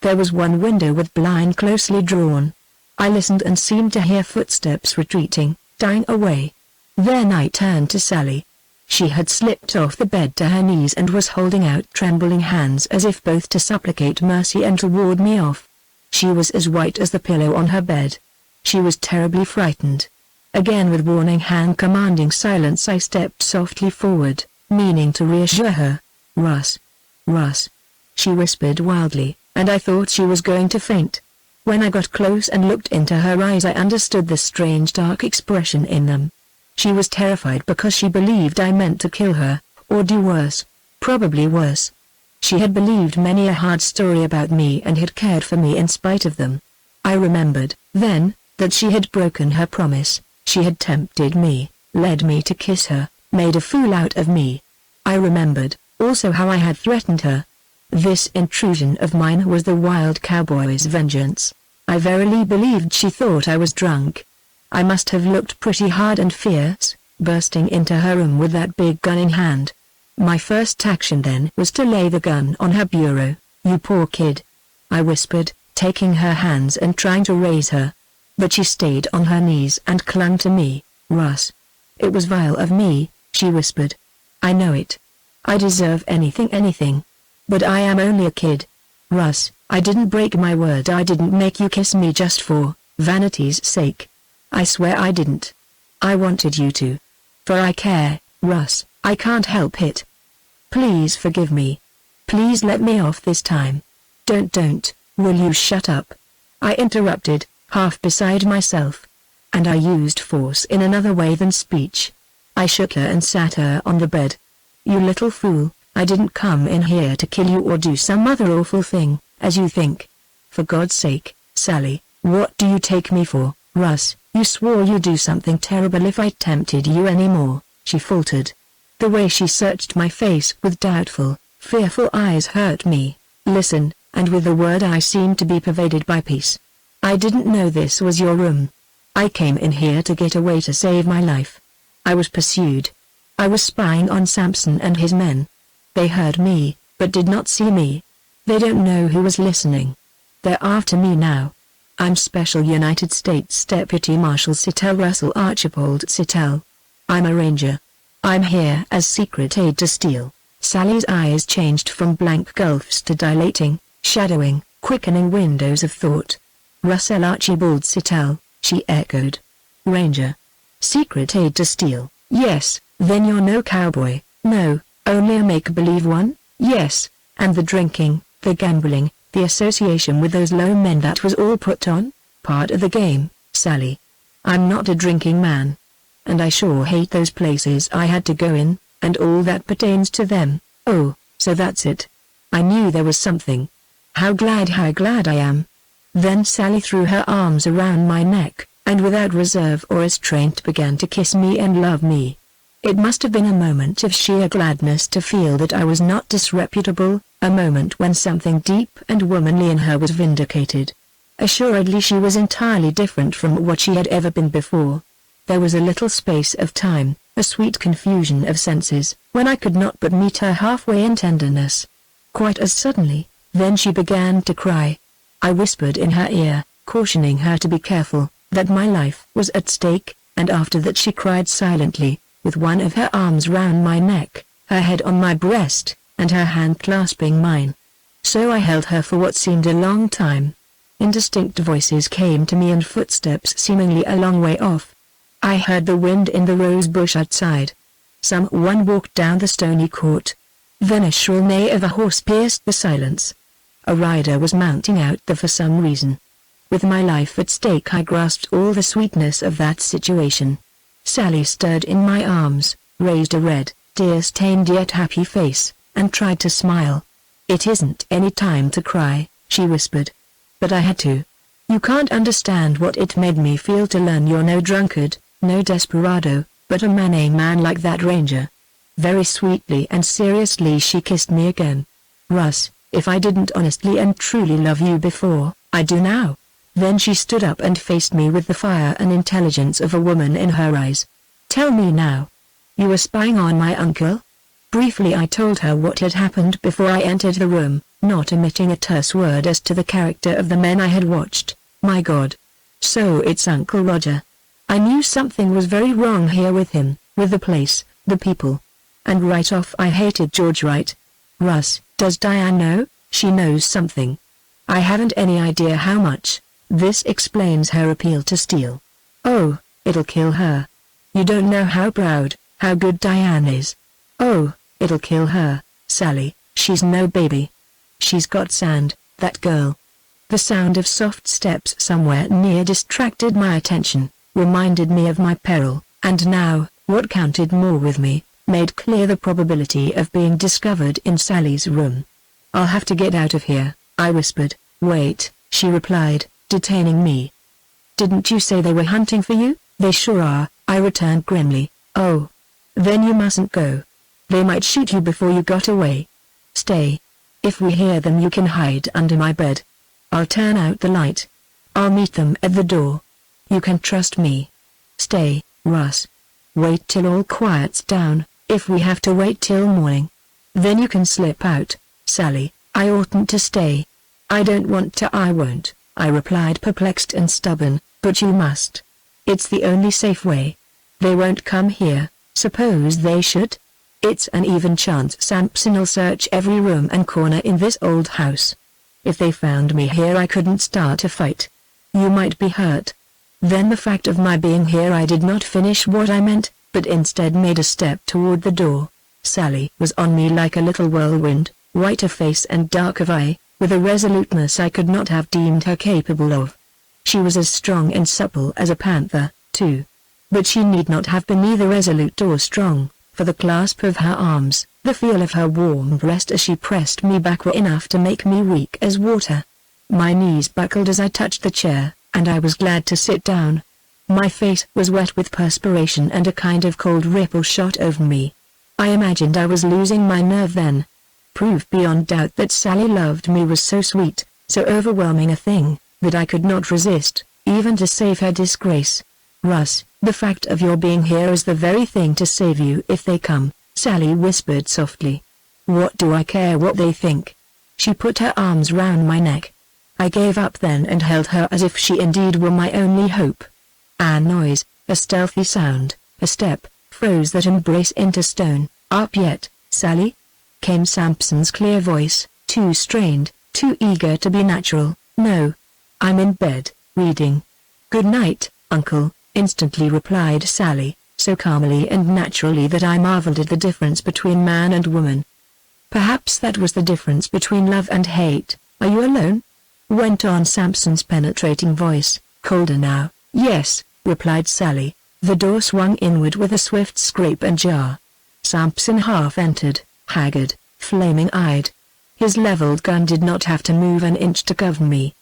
There was one window with blind closely drawn. I listened and seemed to hear footsteps retreating, dying away. Then I turned to Sally. She had slipped off the bed to her knees and was holding out trembling hands as if both to supplicate mercy and to ward me off. She was as white as the pillow on her bed. She was terribly frightened. Again with warning hand commanding silence I stepped softly forward, meaning to reassure her. "Russ. Russ," she whispered wildly, and I thought she was going to faint. When I got close and looked into her eyes I understood the strange dark expression in them. She was terrified because she believed I meant to kill her, or do worse, probably worse. She had believed many a hard story about me and had cared for me in spite of them. I remembered, then, that she had broken her promise. She had tempted me, led me to kiss her, made a fool out of me. I remembered, also how I had threatened her. This intrusion of mine was the wild cowboy's vengeance. I verily believed she thought I was drunk. I must have looked pretty hard and fierce, bursting into her room with that big gun in hand. My first action then was to lay the gun on her bureau. "You poor kid," I whispered, taking her hands and trying to raise her. But she stayed on her knees and clung to me. "Russ." "It was vile of me," she whispered. "I know it. I deserve anything. But I am only a kid. Russ, I didn't break my word. I didn't make you kiss me just for vanity's sake. I swear I didn't. I wanted you to. For I care, Russ, I can't help it. Please forgive me. Please let me off this time." Don't, will you shut up?" I interrupted, half beside myself. And I used force in another way than speech. I shook her and sat her on the bed. "You little fool, I didn't come in here to kill you or do some other awful thing, as you think. For God's sake, Sally, what do you take me for?" "Russ, you swore you'd do something terrible if I tempted you anymore," she faltered. The way she searched my face with doubtful, fearful eyes hurt me. "Listen, and with the word I seemed to be pervaded by peace. I didn't know this was your room. I came in here to get away to save my life. I was pursued. I was spying on Sampson and his men. They heard me, but did not see me. They don't know who was listening. They're after me now. I'm Special United States Deputy Marshal Sitel Russell Archibald Sitel. I'm a ranger. I'm here as secret aide to Steele. Sally's eyes changed from blank gulfs to dilating, shadowing, quickening windows of thought. Russell Archibald Sitel, she echoed. Ranger. Secret aide to Steele, yes, then you're no cowboy, no, only a make-believe one, yes, and the drinking, the gambling, the association with those low men, that was all put on? Part of the game, Sally. I'm not a drinking man. And I sure hate those places I had to go in, and all that pertains to them. Oh, so that's it. I knew there was something. How glad I am. Then Sally threw her arms around my neck, and without reserve or restraint began to kiss me and love me. It must have been a moment of sheer gladness to feel that I was not disreputable, a moment when something deep and womanly in her was vindicated. Assuredly she was entirely different from what she had ever been before. There was a little space of time, a sweet confusion of senses, when I could not but meet her halfway in tenderness. Quite as suddenly, then she began to cry. I whispered in her ear, cautioning her to be careful, that my life was at stake, and after that she cried silently, with one of her arms round my neck, her head on my breast, and her hand clasping mine. So I held her for what seemed a long time. Indistinct voices came to me and footsteps seemingly a long way off. I heard the wind in the rose bush outside. Someone walked down the stony court. Then a shrill neigh of a horse pierced the silence. A rider was mounting out there for some reason. With my life at stake I grasped all the sweetness of that situation. Sally stirred in my arms, raised a red, tear-stained yet happy face, and tried to smile. It isn't any time to cry, she whispered. But I had to. You can't understand what it made me feel to learn you're no drunkard, no desperado, but a man like that ranger. Very sweetly and seriously she kissed me again. Russ, if I didn't honestly and truly love you before, I do now. Then she stood up and faced me with the fire and intelligence of a woman in her eyes. Tell me now. You were spying on my uncle? Briefly I told her what had happened before I entered the room, not omitting a terse word as to the character of the men I had watched. My God. So it's Uncle Roger. I knew something was very wrong here with him, with the place, the people. And right off I hated George Wright. Russ, does Diane know? She knows something. I haven't any idea how much. This explains her appeal to Steele. Oh, it'll kill her. You don't know how proud, how good Diane is. Oh, it'll kill her, Sally, she's no baby. She's got sand, that girl. The sound of soft steps somewhere near distracted my attention, reminded me of my peril, and now, what counted more with me, made clear the probability of being discovered in Sally's room. I'll have to get out of here, I whispered. Wait, she replied, detaining me. Didn't you say they were hunting for you? They sure are, I returned grimly. Oh. Then you mustn't go. They might shoot you before you got away. Stay. If we hear them you can hide under my bed. I'll turn out the light. I'll meet them at the door. You can trust me. Stay, Russ. Wait till all quiets down, if we have to wait till morning. Then you can slip out, Sally. I oughtn't to stay. I don't want to. I won't, I replied, perplexed and stubborn, but you must. It's the only safe way. They won't come here. Suppose they should? It's an even chance Sampson'll search every room and corner in this old house. If they found me here I couldn't start a fight. You might be hurt. Then the fact of my being here, I did not finish what I meant, but instead made a step toward the door. Sally was on me like a little whirlwind, white of face and dark of eye, with a resoluteness I could not have deemed her capable of. She was as strong and supple as a panther, too. But she need not have been either resolute or strong, for the clasp of her arms, the feel of her warm breast as she pressed me back were enough to make me weak as water. My knees buckled as I touched the chair, and I was glad to sit down. My face was wet with perspiration and a kind of cold ripple shot over me. I imagined I was losing my nerve then. Proof beyond doubt that Sally loved me was so sweet, so overwhelming a thing, that I could not resist, even to save her disgrace. Russ, the fact of your being here is the very thing to save you if they come, Sally whispered softly. What do I care what they think? She put her arms round my neck. I gave up then and held her as if she indeed were my only hope. A noise, a stealthy sound, a step, froze that embrace into stone. Up yet, Sally? Came Sampson's clear voice, too strained, too eager to be natural. No. I'm in bed, reading. Good night, Uncle, instantly replied Sally, so calmly and naturally that I marveled at the difference between man and woman. Perhaps that was the difference between love and hate. Are you alone? Went on Sampson's penetrating voice, colder now. Yes, replied Sally. The door swung inward with a swift scrape and jar. Sampson half entered, haggard, flaming-eyed. His leveled gun did not have to move an inch to cover me.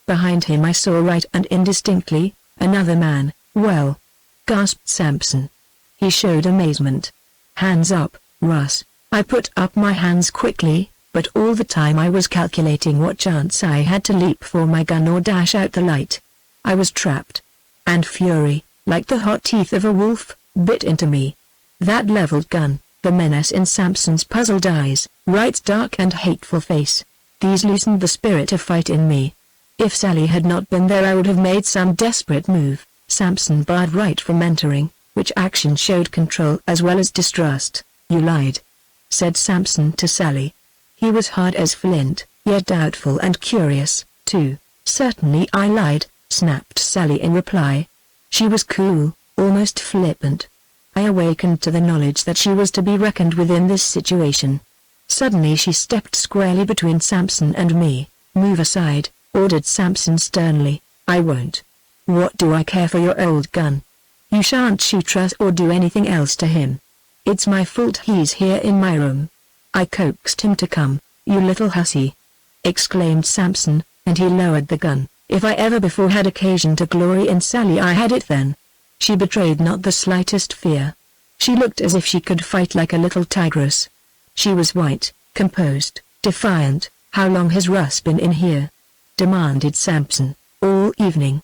Behind him I saw right and indistinctly, another man. Well, gasped Sampson. He showed amazement. Hands up, Russ. I put up my hands quickly, but all the time I was calculating what chance I had to leap for my gun or dash out the light. I was trapped. And fury, like the hot teeth of a wolf, bit into me. That leveled gun, the menace in Sampson's puzzled eyes, Wright's dark and hateful face. These loosened the spirit of fight in me. If Sally had not been there I would have made some desperate move. Sampson barred Wright from entering, which action showed control as well as distrust. You lied, said Sampson to Sally. He was hard as flint, yet doubtful and curious, too. Certainly I lied, snapped Sally in reply. She was cool, almost flippant. I awakened to the knowledge that she was to be reckoned with in this situation. Suddenly she stepped squarely between Sampson and me. Move aside, ordered Sampson sternly. I won't. What do I care for your old gun? You shan't shoot Russ or do anything else to him. It's my fault he's here in my room. I coaxed him to come, you little hussy, exclaimed Sampson, and he lowered the gun. If I ever before had occasion to glory in Sally I had it then. She betrayed not the slightest fear. She looked as if she could fight like a little tigress. She was white, composed, defiant. How long has Russ been in here? Demanded Sampson. All evening.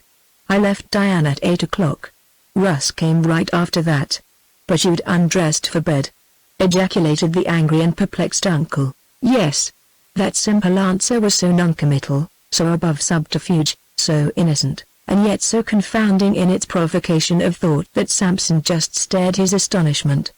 I left Diane at 8 o'clock. Russ came right after that. But you'd undressed for bed, ejaculated the angry and perplexed uncle. Yes. That simple answer was so noncommittal, so above subterfuge, so innocent, and yet so confounding in its provocation of thought that Sampson just stared his astonishment.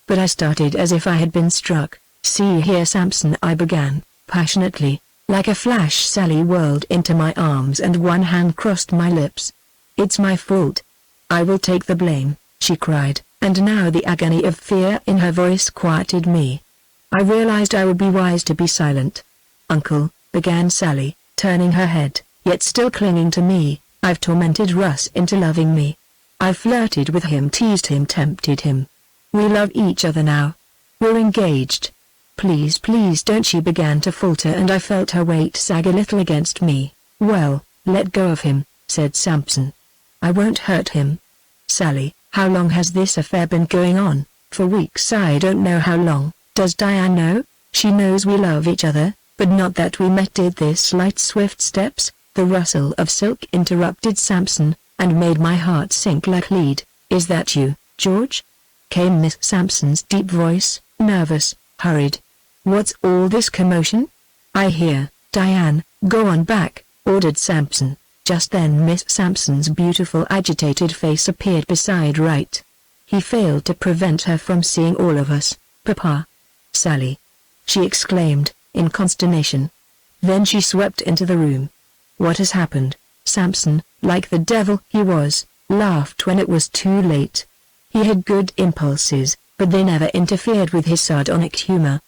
But I started as if I had been struck. See here Sampson, I began, passionately. Like a flash Sally whirled into my arms and one hand crossed my lips. It's my fault. I will take the blame, she cried, and now the agony of fear in her voice quieted me. I realized I would be wise to be silent. Uncle, began Sally, turning her head, yet still clinging to me, I've tormented Russ into loving me. I've flirted with him, teased him, tempted him. We love each other now. We're engaged. Please, please don't, she began to falter and I felt her weight sag a little against me. Well, let go of him, said Sampson. I won't hurt him. Sally, how long has this affair been going on? For weeks. I don't know how long. Does Diane know? She knows we love each other, but not that we met. Did this light swift steps, the rustle of silk interrupted Sampson, and made my heart sink like lead. Is that you, George? Came Miss Sampson's deep voice, nervous, hurried. What's all this commotion? I hear, Diane, go on back, ordered Sampson. Just then Miss Sampson's beautiful agitated face appeared beside Wright. He failed to prevent her from seeing all of us. Papa. Sally. She exclaimed, in consternation. Then she swept into the room. What has happened? Sampson, like the devil he was, laughed when it was too late. He had good impulses, but they never interfered with his sardonic humor.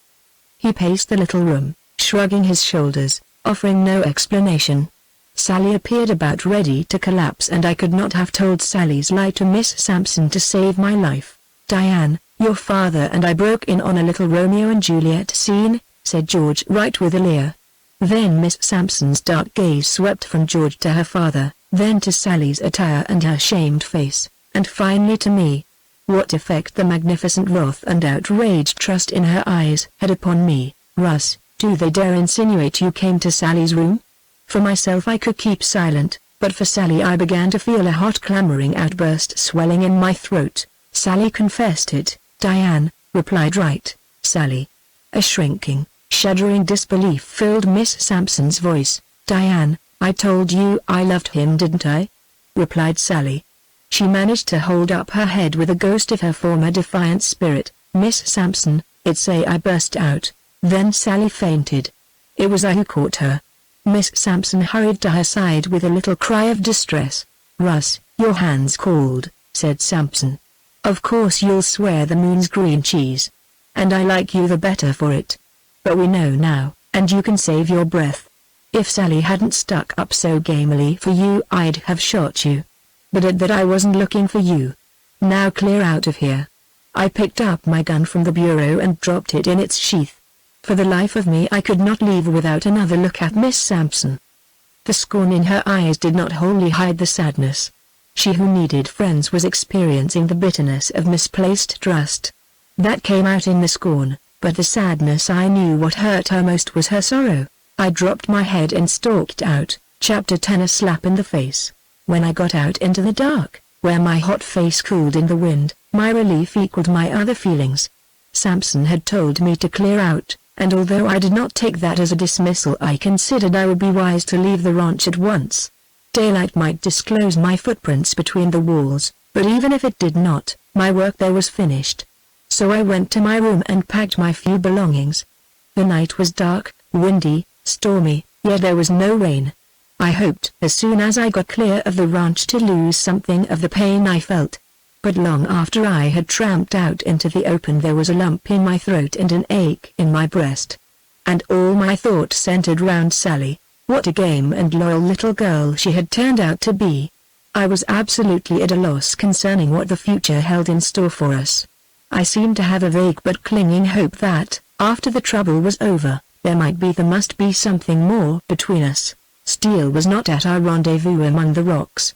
He paced the little room, shrugging his shoulders, offering no explanation. Sally appeared about ready to collapse and I could not have told Sally's lie to Miss Sampson to save my life. Diane, your father and I broke in on a little Romeo and Juliet scene, said George Wright with a leer. Then Miss Sampson's dark gaze swept from George to her father, then to Sally's attire and her shamed face, and finally to me. What effect the magnificent wrath and outraged trust in her eyes had upon me, Russ, do they dare insinuate you came to Sally's room? For myself I could keep silent, but for Sally I began to feel a hot clamoring outburst swelling in my throat. Sally confessed it, Diane, replied right, Sally. A shrinking, shuddering disbelief filled Miss Sampson's voice. Diane, I told you I loved him, didn't I? Replied Sally. She managed to hold up her head with a ghost of her former defiant spirit. Miss Sampson, it's I burst out. Then Sally fainted. It was I who caught her. Miss Sampson hurried to her side with a little cry of distress. Russ, your hand's cold, said Sampson. Of course you'll swear the moon's green cheese. And I like you the better for it. But we know now, and you can save your breath. If Sally hadn't stuck up so gamely for you I'd have shot you. But at that I wasn't looking for you. Now clear out of here. I picked up my gun from the bureau and dropped it in its sheath. For the life of me I could not leave without another look at Miss Sampson. The scorn in her eyes did not wholly hide the sadness. She who needed friends was experiencing the bitterness of misplaced trust. That came out in the scorn, but the sadness I knew what hurt her most was her sorrow. I dropped my head and stalked out. Chapter 10. A slap in the face. When I got out into the dark, where my hot face cooled in the wind, my relief equaled my other feelings. Sampson had told me to clear out, and although I did not take that as a dismissal, I considered I would be wise to leave the ranch at once. Daylight might disclose my footprints between the walls, but even if it did not, my work there was finished. So I went to my room and packed my few belongings. The night was dark, windy, stormy, yet there was no rain. I hoped as soon as I got clear of the ranch to lose something of the pain I felt. But long after I had tramped out into the open there was a lump in my throat and an ache in my breast. And all my thoughts centered round Sally. What a game and loyal little girl she had turned out to be. I was absolutely at a loss concerning what the future held in store for us. I seemed to have a vague but clinging hope that, after the trouble was over, there must be something more between us. Steele was not at our rendezvous among the rocks.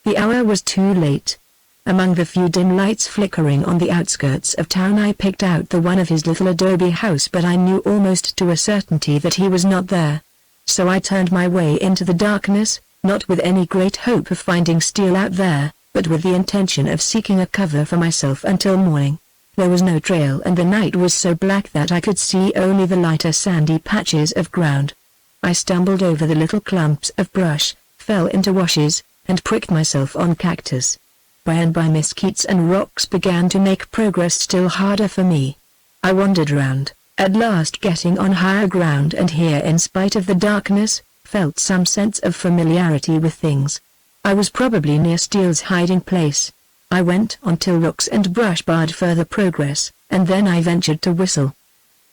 The hour was too late. Among the few dim lights flickering on the outskirts of town I picked out the one of his little adobe house, but I knew almost to a certainty that he was not there. So I turned my way into the darkness, not with any great hope of finding Steele out there, but with the intention of seeking a cover for myself until morning. There was no trail and the night was so black that I could see only the lighter sandy patches of ground. I stumbled over the little clumps of brush, fell into washes, and pricked myself on cactus. By and by mesquites and rocks began to make progress still harder for me. I wandered around, at last getting on higher ground, and here, in spite of the darkness, felt some sense of familiarity with things. I was probably near Steele's hiding place. I went on till rocks and brush barred further progress, and then I ventured to whistle.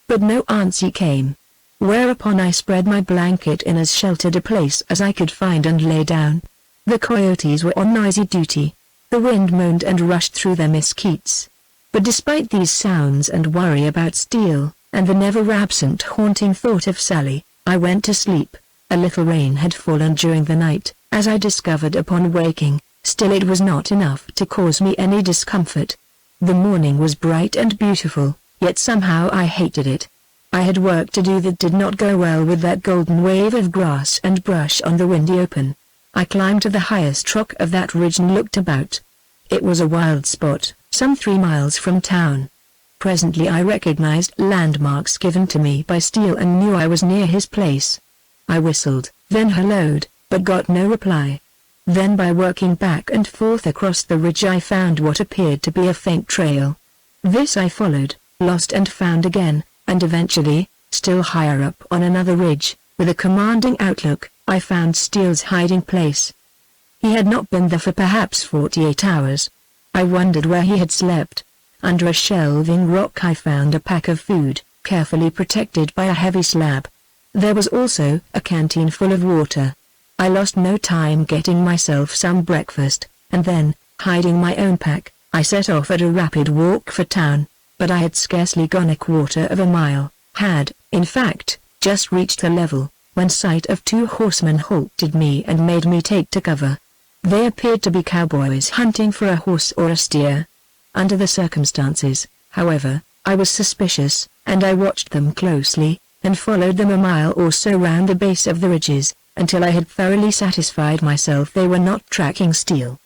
But no answer came. Whereupon I spread my blanket in as sheltered a place as I could find and lay down. The coyotes were on noisy duty. The wind moaned and rushed through their mesquites. But despite these sounds and worry about Steele, and the never-absent haunting thought of Sally, I went to sleep. A little rain had fallen during the night, as I discovered upon waking. Still it was not enough to cause me any discomfort. The morning was bright and beautiful, yet somehow I hated it. I had work to do that did not go well with that golden wave of grass and brush on the windy open. I climbed to the highest rock of that ridge and looked about. It was a wild spot, some 3 miles from town. Presently I recognized landmarks given to me by Steele and knew I was near his place. I whistled, then helloed, but got no reply. Then by working back and forth across the ridge I found what appeared to be a faint trail. This I followed, lost and found again, and eventually, still higher up on another ridge, with a commanding outlook, I found Steele's hiding place. He had not been there for perhaps 48 hours. I wondered where he had slept. Under a shelving rock I found a pack of food, carefully protected by a heavy slab. There was also a canteen full of water. I lost no time getting myself some breakfast, and then, hiding my own pack, I set off at a rapid walk for town. But I had scarcely gone a quarter of a mile, had, in fact, just reached the level, when sight of 2 horsemen halted me and made me take to cover. They appeared to be cowboys hunting for a horse or a steer. Under the circumstances, however, I was suspicious, and I watched them closely, and followed them a mile or so round the base of the ridges, until I had thoroughly satisfied myself they were not tracking Steele.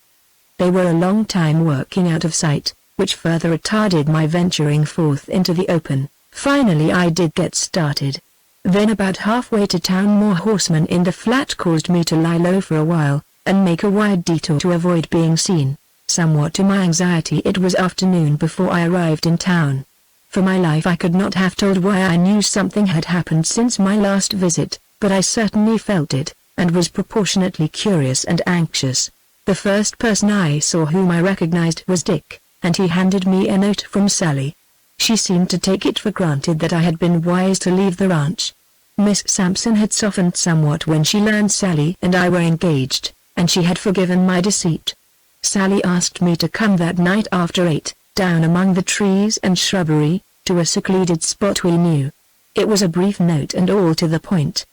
They were a long time working out of sight, which further retarded my venturing forth into the open. Finally I did get started. Then about halfway to town more horsemen in the flat caused me to lie low for a while, and make a wide detour to avoid being seen. Somewhat to my anxiety it was afternoon before I arrived in town. For my life I could not have told why. I knew something had happened since my last visit, but I certainly felt it, and was proportionately curious and anxious. The first person I saw whom I recognized was Dick, and he handed me a note from Sally. She seemed to take it for granted that I had been wise to leave the ranch. Miss Sampson had softened somewhat when she learned Sally and I were engaged, and she had forgiven my deceit. Sally asked me to come that night after 8, down among the trees and shrubbery, to a secluded spot we knew. It was a brief note and all to the point.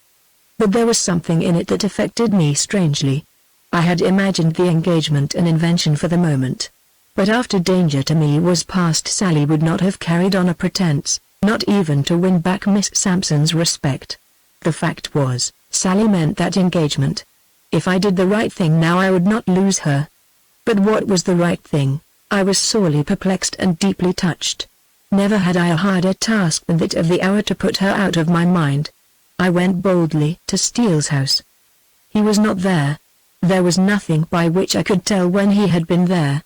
But there was something in it that affected me strangely. I had imagined the engagement an invention for the moment. But after danger to me was past, Sally would not have carried on a pretense, not even to win back Miss Sampson's respect. The fact was, Sally meant that engagement. If I did the right thing now I would not lose her. But what was the right thing? I was sorely perplexed and deeply touched. Never had I a harder task than that of the hour to put her out of my mind. I went boldly to Steele's house. He was not there. There was nothing by which I could tell when he had been there.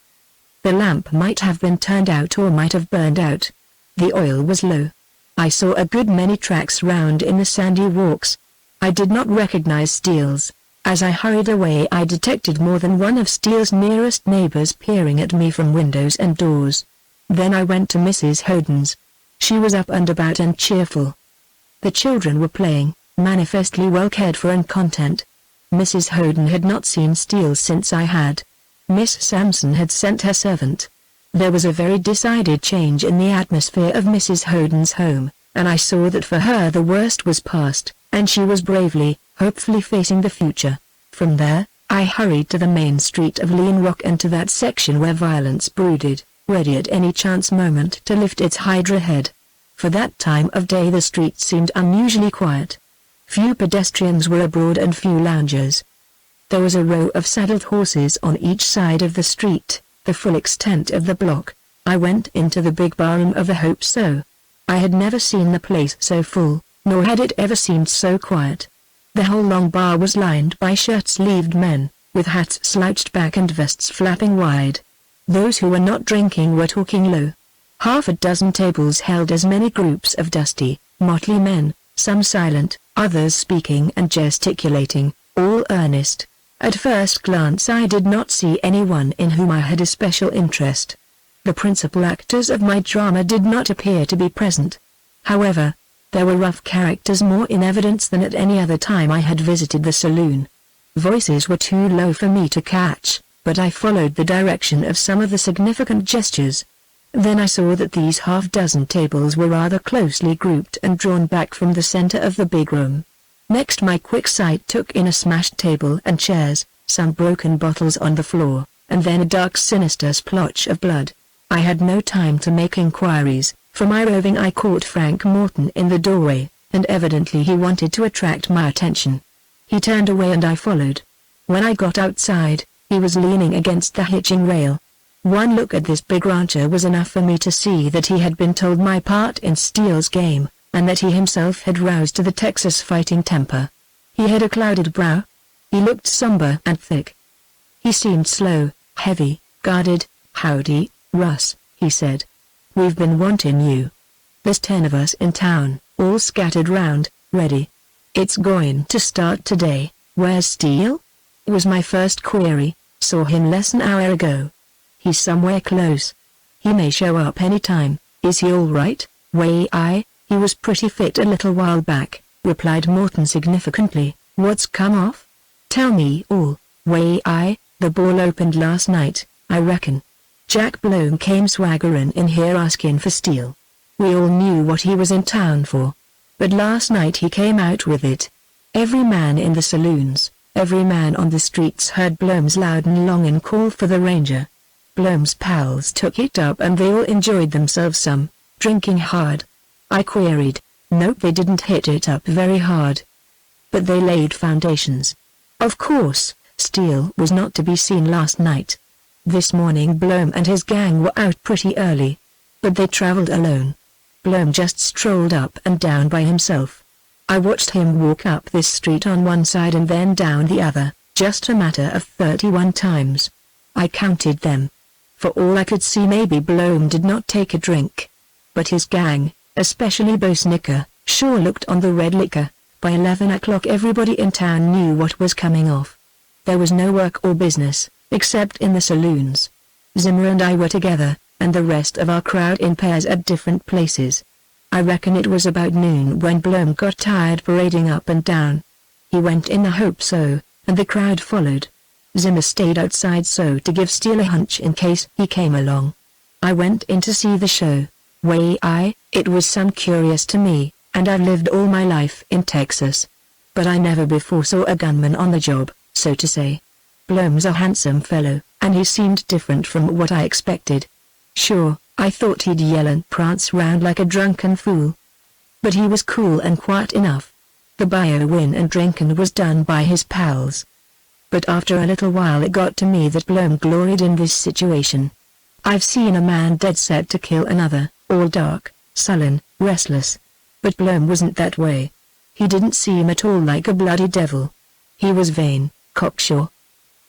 The lamp might have been turned out or might have burned out. The oil was low. I saw a good many tracks round in the sandy walks. I did not recognize Steele's. As I hurried away I detected more than one of Steele's nearest neighbors peering at me from windows and doors. Then I went to Mrs. Howden's. She was up and about and cheerful. The children were playing, manifestly well cared for and content. Mrs. Howden had not seen Steele since I had. Miss Sampson had sent her servant. There was a very decided change in the atmosphere of Mrs. Howden's home, and I saw that for her the worst was past, and she was bravely, hopefully facing the future. From there, I hurried to the main street of Lean Rock and to that section where violence brooded, ready at any chance moment to lift its hydra head. For that time of day the street seemed unusually quiet. Few pedestrians were abroad and few loungers. There was a row of saddled horses on each side of the street, the full extent of the block. I went into the big barroom of the Hope So. I had never seen the place so full, nor had it ever seemed so quiet. The whole long bar was lined by shirt-sleeved men, with hats slouched back and vests flapping wide. Those who were not drinking were talking low. Half a dozen tables held as many groups of dusty, motley men, some silent, others speaking and gesticulating, all earnest. At first glance I did not see anyone in whom I had a special interest. The principal actors of my drama did not appear to be present. However, there were rough characters more in evidence than at any other time I had visited the saloon. Voices were too low for me to catch, but I followed the direction of some of the significant gestures. Then I saw that these half-dozen tables were rather closely grouped and drawn back from the center of the big room. Next my quick sight took in a smashed table and chairs, some broken bottles on the floor, and then a dark sinister splotch of blood. I had no time to make inquiries. From my roving eye caught Frank Morton in the doorway, and evidently he wanted to attract my attention. He turned away and I followed. When I got outside, he was leaning against the hitching rail. One look at this big rancher was enough for me to see that he had been told my part in Steele's game, and that he himself had roused to the Texas fighting temper. He had a clouded brow. He looked somber and thick. He seemed slow, heavy, guarded. "Howdy, Russ," he said. "We've been wanting you. There's 10 of us in town, all scattered round, ready. It's going to start today." "Where's Steele?" was my first query. "Saw him less an hour ago. He's somewhere close. He may show up any time." "Is he all right?" He was pretty fit a little while back," replied Morton significantly. "What's come off? Tell me all." The ball opened last night, I reckon. Jack Bloom came swaggerin' in here asking for Steele. We all knew what he was in town for. But last night he came out with it. Every man in the saloons, every man on the streets heard Bloom's loud and longin' call for the ranger. Bloom's pals took it up and they all enjoyed themselves some. drinking hard?" I queried. "Nope, they didn't hit it up very hard. But they laid foundations." Of course, Steele was not to be seen last night. This morning Bloom and his gang were out pretty early. But they traveled alone. Bloom just strolled up and down by himself. I watched him walk up this street on one side and then down the other, just a matter of 31 times. I counted them. For all I could see, maybe Bloom did not take a drink. But his gang, especially Bosnicker, sure looked on the red liquor. By 11 o'clock everybody in town knew what was coming off. There was no work or business, except in the saloons. Zimmer and I were together, and the rest of our crowd in pairs at different places. I reckon it was about noon when Bloom got tired parading up and down. He went in the Hope So, and the crowd followed. Zimmer stayed outside so to give Steele a hunch in case he came along. I went in to see the show. It was some curious to me, and I've lived all my life in Texas. But I never before saw a gunman on the job, so to say. Bloom's a handsome fellow, and he seemed different from what I expected. Sure, I thought he'd yell and prance round like a drunken fool. But he was cool and quiet enough. The bio-win and drinkin' was done by his pals. But after a little while it got to me that Bloom gloried in this situation. I've seen a man dead set to kill another, all dark, sullen, restless. But Bloom wasn't that way. He didn't seem at all like a bloody devil. He was vain, cocksure.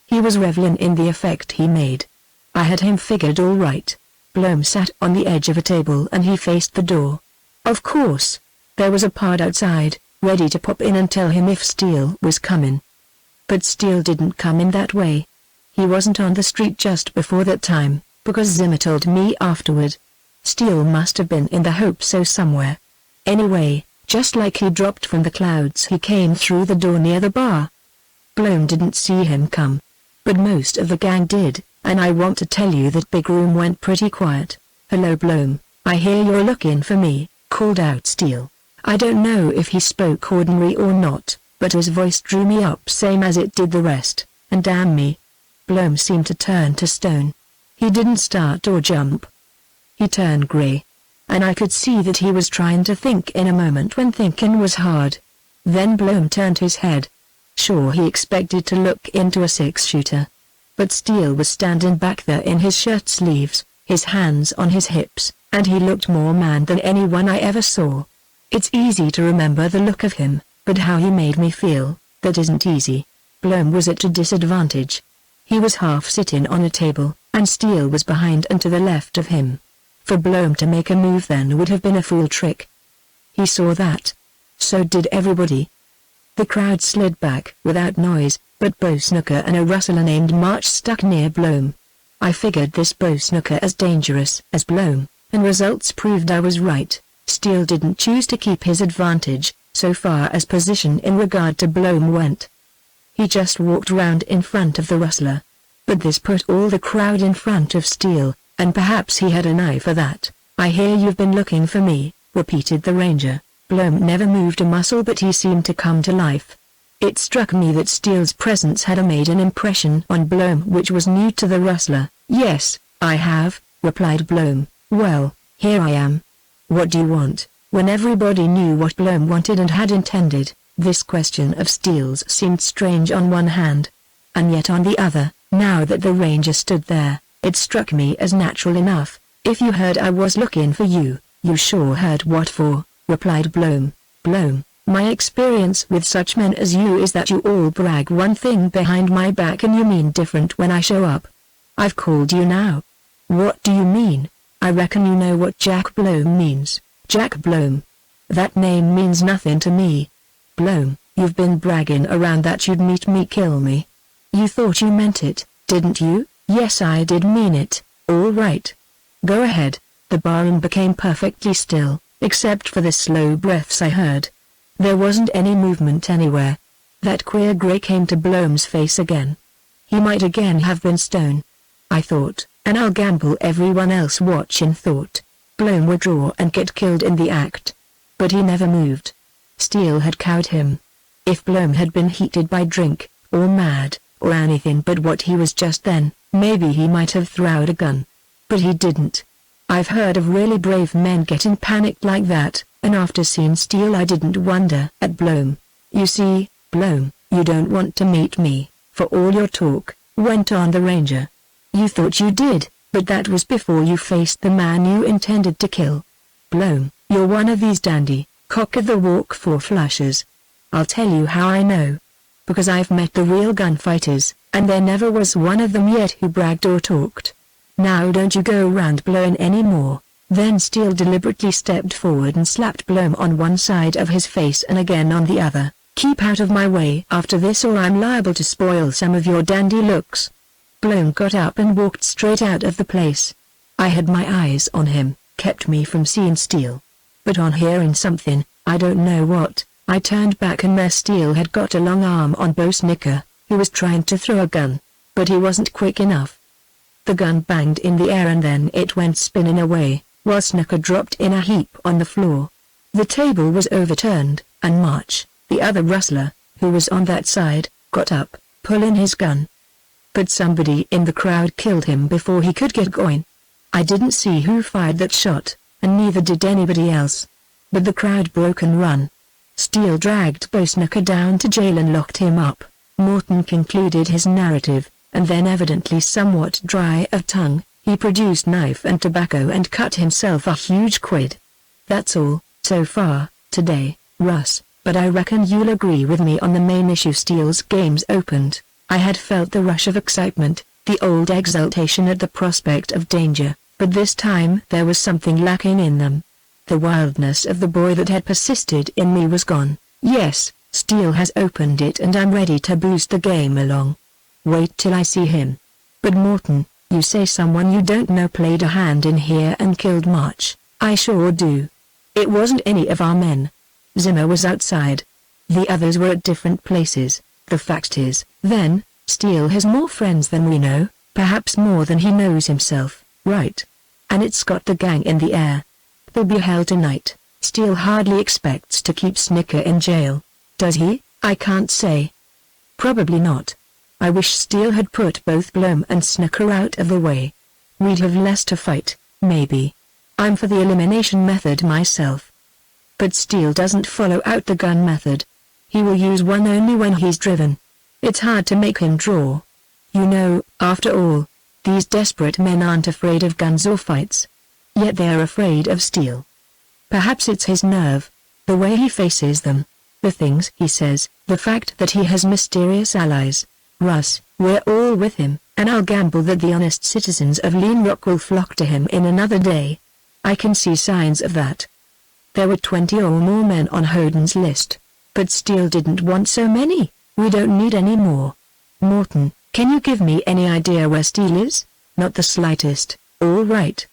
He was reveling in the effect he made. I had him figured all right. Bloom sat on the edge of a table and he faced the door. Of course, there was a pod outside, ready to pop in and tell him if Steele was coming. But Steele didn't come in that way. He wasn't on the street just before that time, because Zimmer told me afterward. Steele must have been in the Hope So somewhere. Anyway, just like he dropped from the clouds, he came through the door near the bar. Bloom didn't see him come. But most of the gang did, and I want to tell you that big room went pretty quiet. "Hello Bloom, I hear you're looking for me," called out Steele. I don't know if he spoke ordinary or not, but his voice drew me up same as it did the rest, and damn me. Bloom seemed to turn to stone. He didn't start or jump. He turned gray. And I could see that he was trying to think in a moment when thinking was hard. Then Bloom turned his head. Sure, he expected to look into a six-shooter. But Steele was standing back there in his shirt sleeves, his hands on his hips, and he looked more man than anyone I ever saw. It's easy to remember the look of him, but how he made me feel, that isn't easy. Bloom was at a disadvantage. He was half sitting on a table, and Steele was behind and to the left of him. For Bloom to make a move then would have been a fool trick. He saw that. So did everybody. The crowd slid back without noise, but Bo Snooker and a rustler named March stuck near Bloom. I figured this Bo Snooker as dangerous as Bloom, and results proved I was right. Steele didn't choose to keep his advantage, so far as position in regard to Bloom went. He just walked round in front of the rustler. But this put all the crowd in front of Steele, and perhaps he had an eye for that. "I hear you've been looking for me," repeated the ranger. Bloom never moved a muscle, but he seemed to come to life. It struck me that Steele's presence had made an impression on Bloom which was new to the rustler. "Yes, I have," replied Bloom. "Well, here I am. What do you want?" When everybody knew what Bloom wanted and had intended, this question of Steele's seemed strange on one hand. And yet on the other, now that the ranger stood there, it struck me as natural enough. "If you heard I was looking for you, you sure heard what for," replied Bloom. "Bloom, my experience with such men as you is that you all brag one thing behind my back and you mean different when I show up. I've called you now." "What do you mean?" "I reckon you know what Jack Bloom means." "Jack Bloom? That name means nothing to me." "Bloom, you've been bragging around that you'd meet me, kill me. You thought you meant it, didn't you?" "Yes, I did mean it." "All right. Go ahead." The barroom became perfectly still, except for the slow breaths I heard. There wasn't any movement anywhere. That queer gray came to Bloom's face again. He might again have been stone. I thought, and I'll gamble everyone else watching thought, Bloom would draw and get killed in the act. But he never moved. Steele had cowed him. If Bloom had been heated by drink, or mad, or anything but what he was just then, maybe he might have thrown a gun. But he didn't. I've heard of really brave men getting panicked like that, and after seeing Steele I didn't wonder at Bloom. You see, Bloom, you don't want to meet me, for all your talk, went on the ranger. You thought you did, but that was before you faced the man you intended to kill. Bloom, you're one of these dandy, cock-of-the-walk four-flushers. I'll tell you how I know. Because I've met the real gunfighters, and there never was one of them yet who bragged or talked. Now don't you go round blowing any more. Then Steele deliberately stepped forward and slapped Bloom on one side of his face and again on the other. Keep out of my way after this or I'm liable to spoil some of your dandy looks. Bloom got up and walked straight out of the place. I had my eyes on him, kept me from seeing Steele. But on hearing something, I don't know what, I turned back and there Steele had got a long arm on Bo Snicker, who was trying to throw a gun. But he wasn't quick enough. The gun banged in the air and then it went spinning away, while Snicker dropped in a heap on the floor. The table was overturned, and March, the other rustler, who was on that side, got up, pulling his gun. But somebody in the crowd killed him before he could get going. I didn't see who fired that shot, and neither did anybody else. But the crowd broke and run. Steele dragged Bo Snicker down to jail and locked him up. Morton concluded his narrative, and then evidently somewhat dry of tongue, he produced knife and tobacco and cut himself a huge quid. That's all, so far, today, Russ, but I reckon you'll agree with me on the main issue. Steele's games opened. I had felt the rush of excitement, the old exultation at the prospect of danger, but this time there was something lacking in them. The wildness of the boy that had persisted in me was gone. Yes, Steele has opened it and I'm ready to boost the game along. Wait till I see him. But Morton, you say someone you don't know played a hand in here and killed March. I sure do. It wasn't any of our men. Zimmer was outside. The others were at different places. The fact is, then, Steele has more friends than we know, perhaps more than he knows himself, right? And it's got the gang in the air. They'll be held tonight. Steele hardly expects to keep Snicker in jail. Does he? I can't say. Probably not. I wish Steele had put both Bloom and Snicker out of the way. We'd have less to fight, maybe. I'm for the elimination method myself. But Steele doesn't follow out the gun method. He will use one only when he's driven. It's hard to make him draw. You know, after all, these desperate men aren't afraid of guns or fights. Yet they're afraid of Steele. Perhaps it's his nerve, the way he faces them, the things he says, the fact that he has mysterious allies. Russ, we're all with him, and I'll gamble that the honest citizens of Lean Rock will flock to him in another day. I can see signs of that. There were 20 or more men on Hoden's list. But Steele didn't want so many. We don't need any more. Morton, can you give me any idea where Steele is? Not the slightest. All right.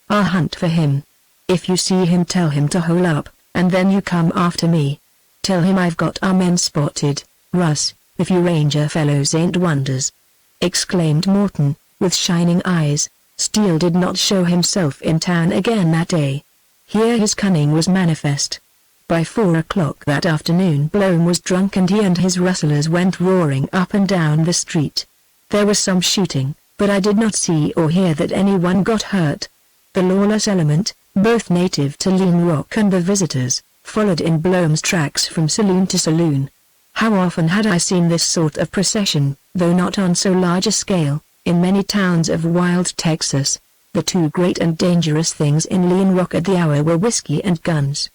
I'll hunt for him. If you see him tell him to hole up, and then you come after me. Tell him I've got our men spotted, Russ, if you ranger fellows ain't wonders. Exclaimed Morton, with shining eyes. Steele did not show himself in town again that day. Here his cunning was manifest. By 4 o'clock that afternoon Bloom was drunk and he and his rustlers went roaring up and down the street. There was some shooting, but I did not see or hear that anyone got hurt. The lawless element, both native to Lean Rock and the visitors, followed in Bloom's tracks from saloon to saloon. How often had I seen this sort of procession, though not on so large a scale, in many towns of wild Texas. The two great and dangerous things in Lean Rock at the hour were whiskey and guns.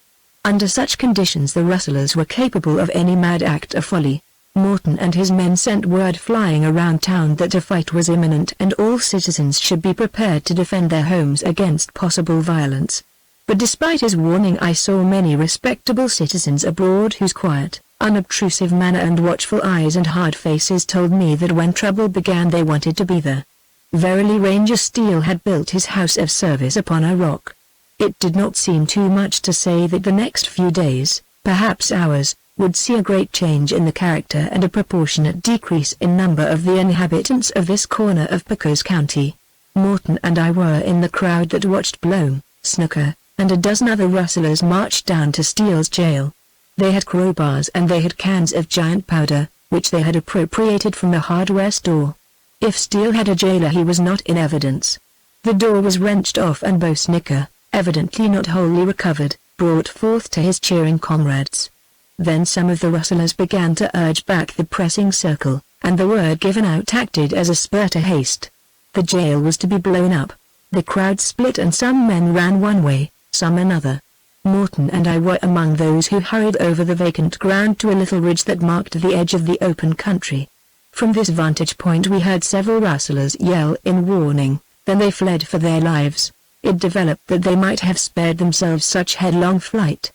Under such conditions the rustlers were capable of any mad act of folly. Morton and his men sent word flying around town that a fight was imminent and all citizens should be prepared to defend their homes against possible violence. But despite his warning I saw many respectable citizens abroad whose quiet, unobtrusive manner and watchful eyes and hard faces told me that when trouble began they wanted to be there. Verily Ranger Steele had built his house of service upon a rock. It did not seem too much to say that the next few days, perhaps hours, would see a great change in the character and a proportionate decrease in number of the inhabitants of this corner of Pecos County. Morton and I were in the crowd that watched Bloom, Snicker, and a dozen other rustlers march down to Steele's jail. They had crowbars and they had cans of giant powder, which they had appropriated from a hardware store. If Steele had a jailer he was not in evidence. The door was wrenched off and Bo Snicker, evidently not wholly recovered, brought forth to his cheering comrades. Then some of the rustlers began to urge back the pressing circle, and the word given out acted as a spur to haste. The jail was to be blown up. The crowd split and some men ran one way, some another. Morton and I were among those who hurried over the vacant ground to a little ridge that marked the edge of the open country. From this vantage point we heard several rustlers yell in warning, then they fled for their lives. It developed that they might have spared themselves such headlong flight.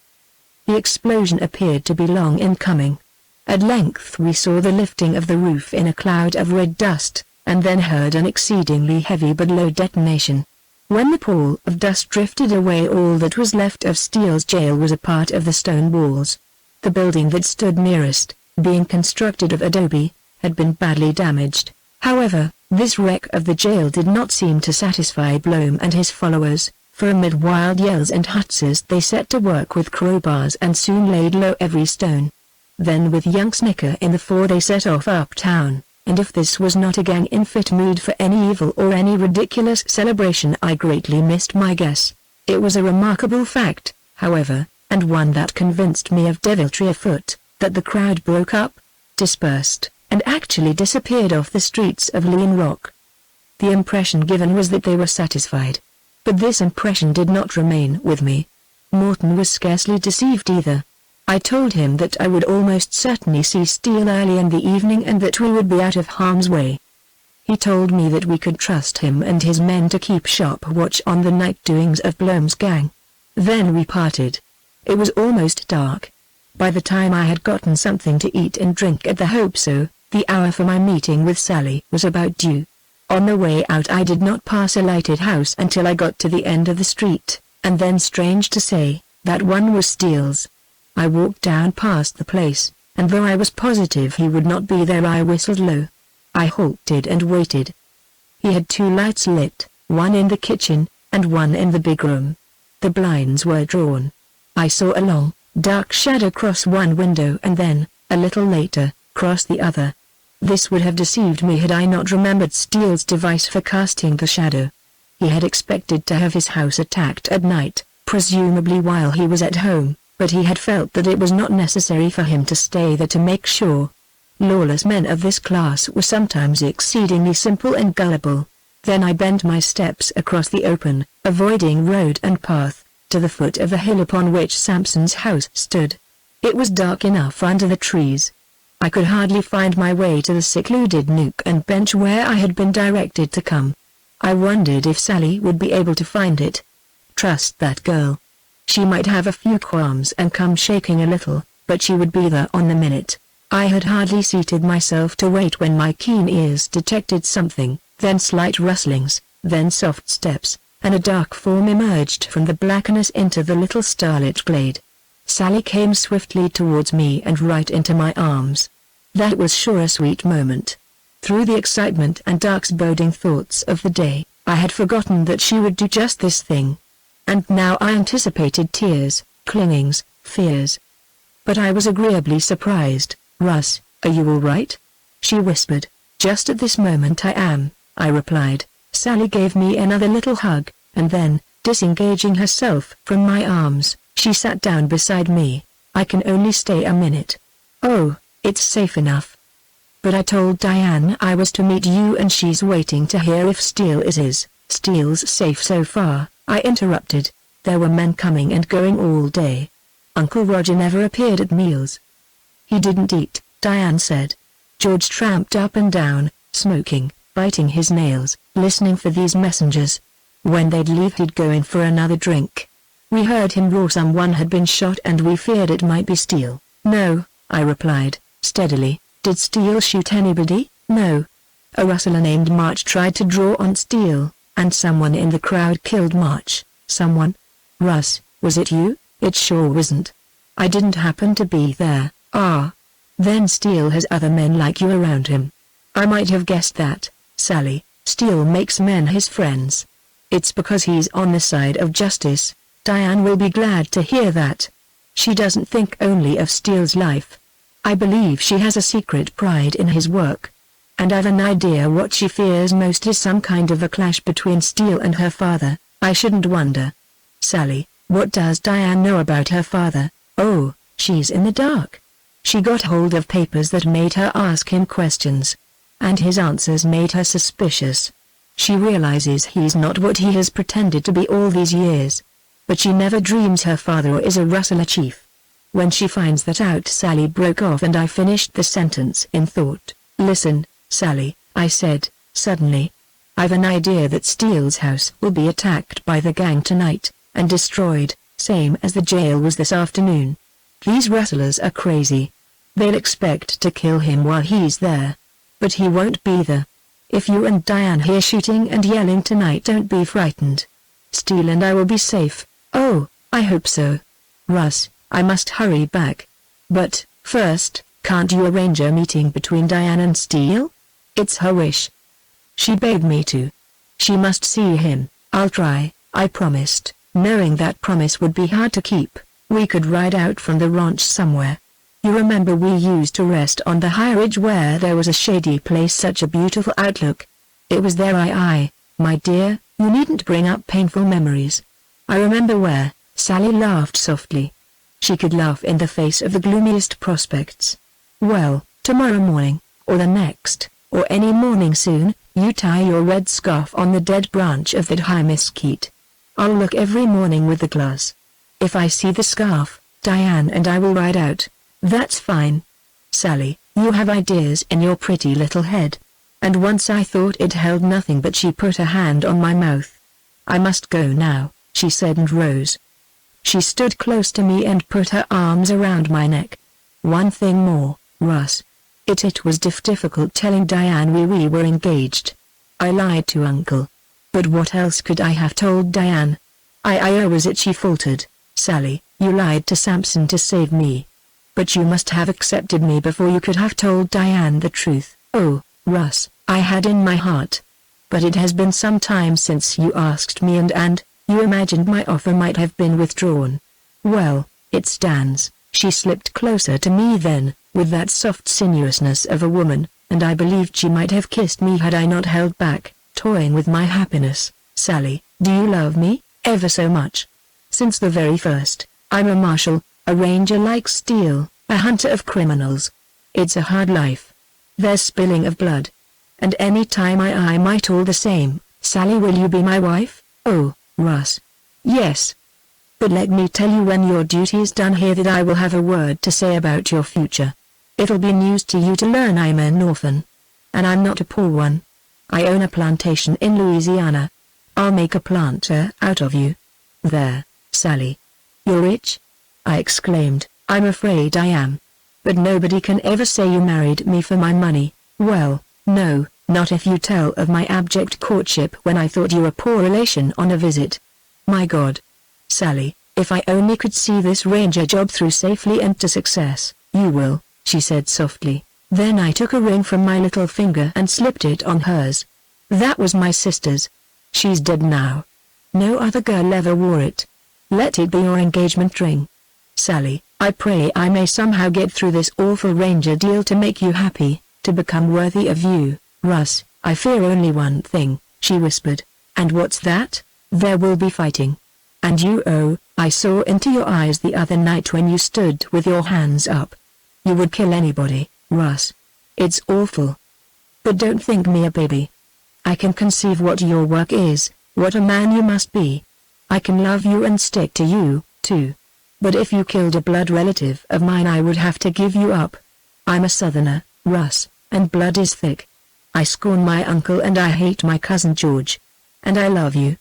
The explosion appeared to be long in coming. At length we saw the lifting of the roof in a cloud of red dust, and then heard an exceedingly heavy but low detonation. When the pall of dust drifted away, all that was left of Steele's jail was a part of the stone walls. The building that stood nearest, being constructed of adobe, had been badly damaged. However, this wreck of the jail did not seem to satisfy Blome and his followers, for amid wild yells and huzzas they set to work with crowbars and soon laid low every stone. Then with young Snicker in the fore they set off uptown, and if this was not a gang in fit mood for any evil or any ridiculous celebration, I greatly missed my guess. It was a remarkable fact, however, and one that convinced me of deviltry afoot, that the crowd broke up, dispersed, and actually disappeared off the streets of Lean Rock. The impression given was that they were satisfied. But this impression did not remain with me. Morton was scarcely deceived either. I told him that I would almost certainly see Steele early in the evening and that we would be out of harm's way. He told me that we could trust him and his men to keep sharp watch on the night doings of Blome's gang. Then we parted. It was almost dark. By the time I had gotten something to eat and drink at the Hope So, the hour for my meeting with Sally was about due. On the way out I did not pass a lighted house until I got to the end of the street, and then, strange to say, that one was Steele's. I walked down past the place, and though I was positive he would not be there, I whistled low. I halted and waited. He had two lights lit, one in the kitchen, and one in the big room. The blinds were drawn. I saw a long, dark shadow cross one window and then, a little later, cross the other. This would have deceived me had I not remembered Steele's device for casting the shadow. He had expected to have his house attacked at night, presumably while he was at home, but he had felt that it was not necessary for him to stay there to make sure. Lawless men of this class were sometimes exceedingly simple and gullible. Then I bent my steps across the open, avoiding road and path, to the foot of the hill upon which Sampson's house stood. It was dark enough under the trees. I could hardly find my way to the secluded nook and bench where I had been directed to come. I wondered if Sally would be able to find it. Trust that girl. She might have a few qualms and come shaking a little, but she would be there on the minute. I had hardly seated myself to wait when my keen ears detected something, then slight rustlings, then soft steps, and a dark form emerged from the blackness into the little starlit glade. Sally came swiftly towards me and right into my arms. That was sure a sweet moment. Through the excitement and dark boding thoughts of the day, I had forgotten that she would do just this thing. And now I anticipated tears, clingings, fears. But I was agreeably surprised. "Russ, are you all right?" she whispered. "Just at this moment I am," I replied. Sally gave me another little hug, and then, disengaging herself from my arms, she sat down beside me. "I can only stay a minute." "Oh, it's safe enough." "But I told Diane I was to meet you and she's waiting to hear if Steele is." "Steele's safe so far," I interrupted. "There were men coming and going all day. Uncle Roger never appeared at meals." "He didn't eat," Diane said. George tramped up and down, smoking, biting his nails, listening for these messengers. When they'd leave he'd go in for another drink. We heard him roar someone had been shot and we feared it might be Steele. "No," I replied, steadily. "Did Steele shoot anybody?" "No. A rustler named March tried to draw on Steele, and someone in the crowd killed March." "Someone? Russ, was it you?" "It sure wasn't. I didn't happen to be there." "Ah. Then Steele has other men like you around him." "I might have guessed that, Sally. Steele makes men his friends. It's because he's on the side of justice." "Diane will be glad to hear that. She doesn't think only of Steele's life. I believe she has a secret pride in his work." And I've an idea what she fears most is some kind of a clash between Steele and her father. I shouldn't wonder. Sally, what does Diane know about her father? Oh, she's in the dark. She got hold of papers that made her ask him questions. And his answers made her suspicious. She realizes he's not what he has pretended to be all these years. But she never dreams her father is a Rustler chief. When she finds that out, Sally broke off and I finished the sentence in thought. Listen, Sally, I said, suddenly. I've an idea that Steele's house will be attacked by the gang tonight, and destroyed, same as the jail was this afternoon. These Rustlers are crazy. They'll expect to kill him while he's there. But he won't be there. If you and Diane hear shooting and yelling tonight, don't be frightened. Steele and I will be safe. Oh, I hope so. Russ, I must hurry back. But, first, can't you arrange a meeting between Diane and Steele? It's her wish. She begged me to. She must see him. I'll try, I promised, knowing that promise would be hard to keep. We could ride out from the ranch somewhere. You remember we used to rest on the high ridge where there was a shady place, such a beautiful outlook. It was there my dear, you needn't bring up painful memories. I remember where. Sally laughed softly. She could laugh in the face of the gloomiest prospects. Well, tomorrow morning, or the next, or any morning soon, you tie your red scarf on the dead branch of that high mesquite. I'll look every morning with the glass. If I see the scarf, Diane and I will ride out. That's fine. Sally, you have ideas in your pretty little head. And once I thought it held nothing, but she put a hand on my mouth. I must go now, she said and rose. She stood close to me and put her arms around my neck. One thing more, Russ. It was difficult telling Diane we were engaged. I lied to Uncle. But what else could I have told Diane? Was it she faltered. Sally, you lied to Sampson to save me. But you must have accepted me before you could have told Diane the truth. Oh, Russ, I had in my heart. But it has been some time since you asked me and you imagined my offer might have been withdrawn. Well, it stands. She slipped closer to me then, with that soft sinuousness of a woman, and I believed she might have kissed me had I not held back, toying with my happiness. Sally, do you love me, ever so much? Since the very first. I'm a marshal, a ranger like Steele, a hunter of criminals. It's a hard life. There's spilling of blood. And any time I might all the same. Sally, will you be my wife? Oh, Russ. Yes. But let me tell you when your duty's done here that I will have a word to say about your future. It'll be news to you to learn I'm an orphan. And I'm not a poor one. I own a plantation in Louisiana. I'll make a planter out of you. There, Sally. You're rich? I exclaimed. I'm afraid I am. But nobody can ever say you married me for my money. Well, no, not if you tell of my abject courtship when I thought you a poor relation on a visit. My God. Sally, if I only could see this ranger job through safely and to success. You will, she said softly. Then I took a ring from my little finger and slipped it on hers. That was my sister's. She's dead now. No other girl ever wore it. Let it be your engagement ring. Sally, I pray I may somehow get through this awful ranger deal to make you happy, to become worthy of you, Russ. I fear only one thing, she whispered. And what's that? There will be fighting. And I saw into your eyes the other night when you stood with your hands up. You would kill anybody, Russ. It's awful. But don't think me a baby. I can conceive what your work is, what a man you must be. I can love you and stick to you, too. But if you killed a blood relative of mine I would have to give you up. I'm a Southerner, Russ, and blood is thick. I scorn my uncle and I hate my cousin George. And I love you.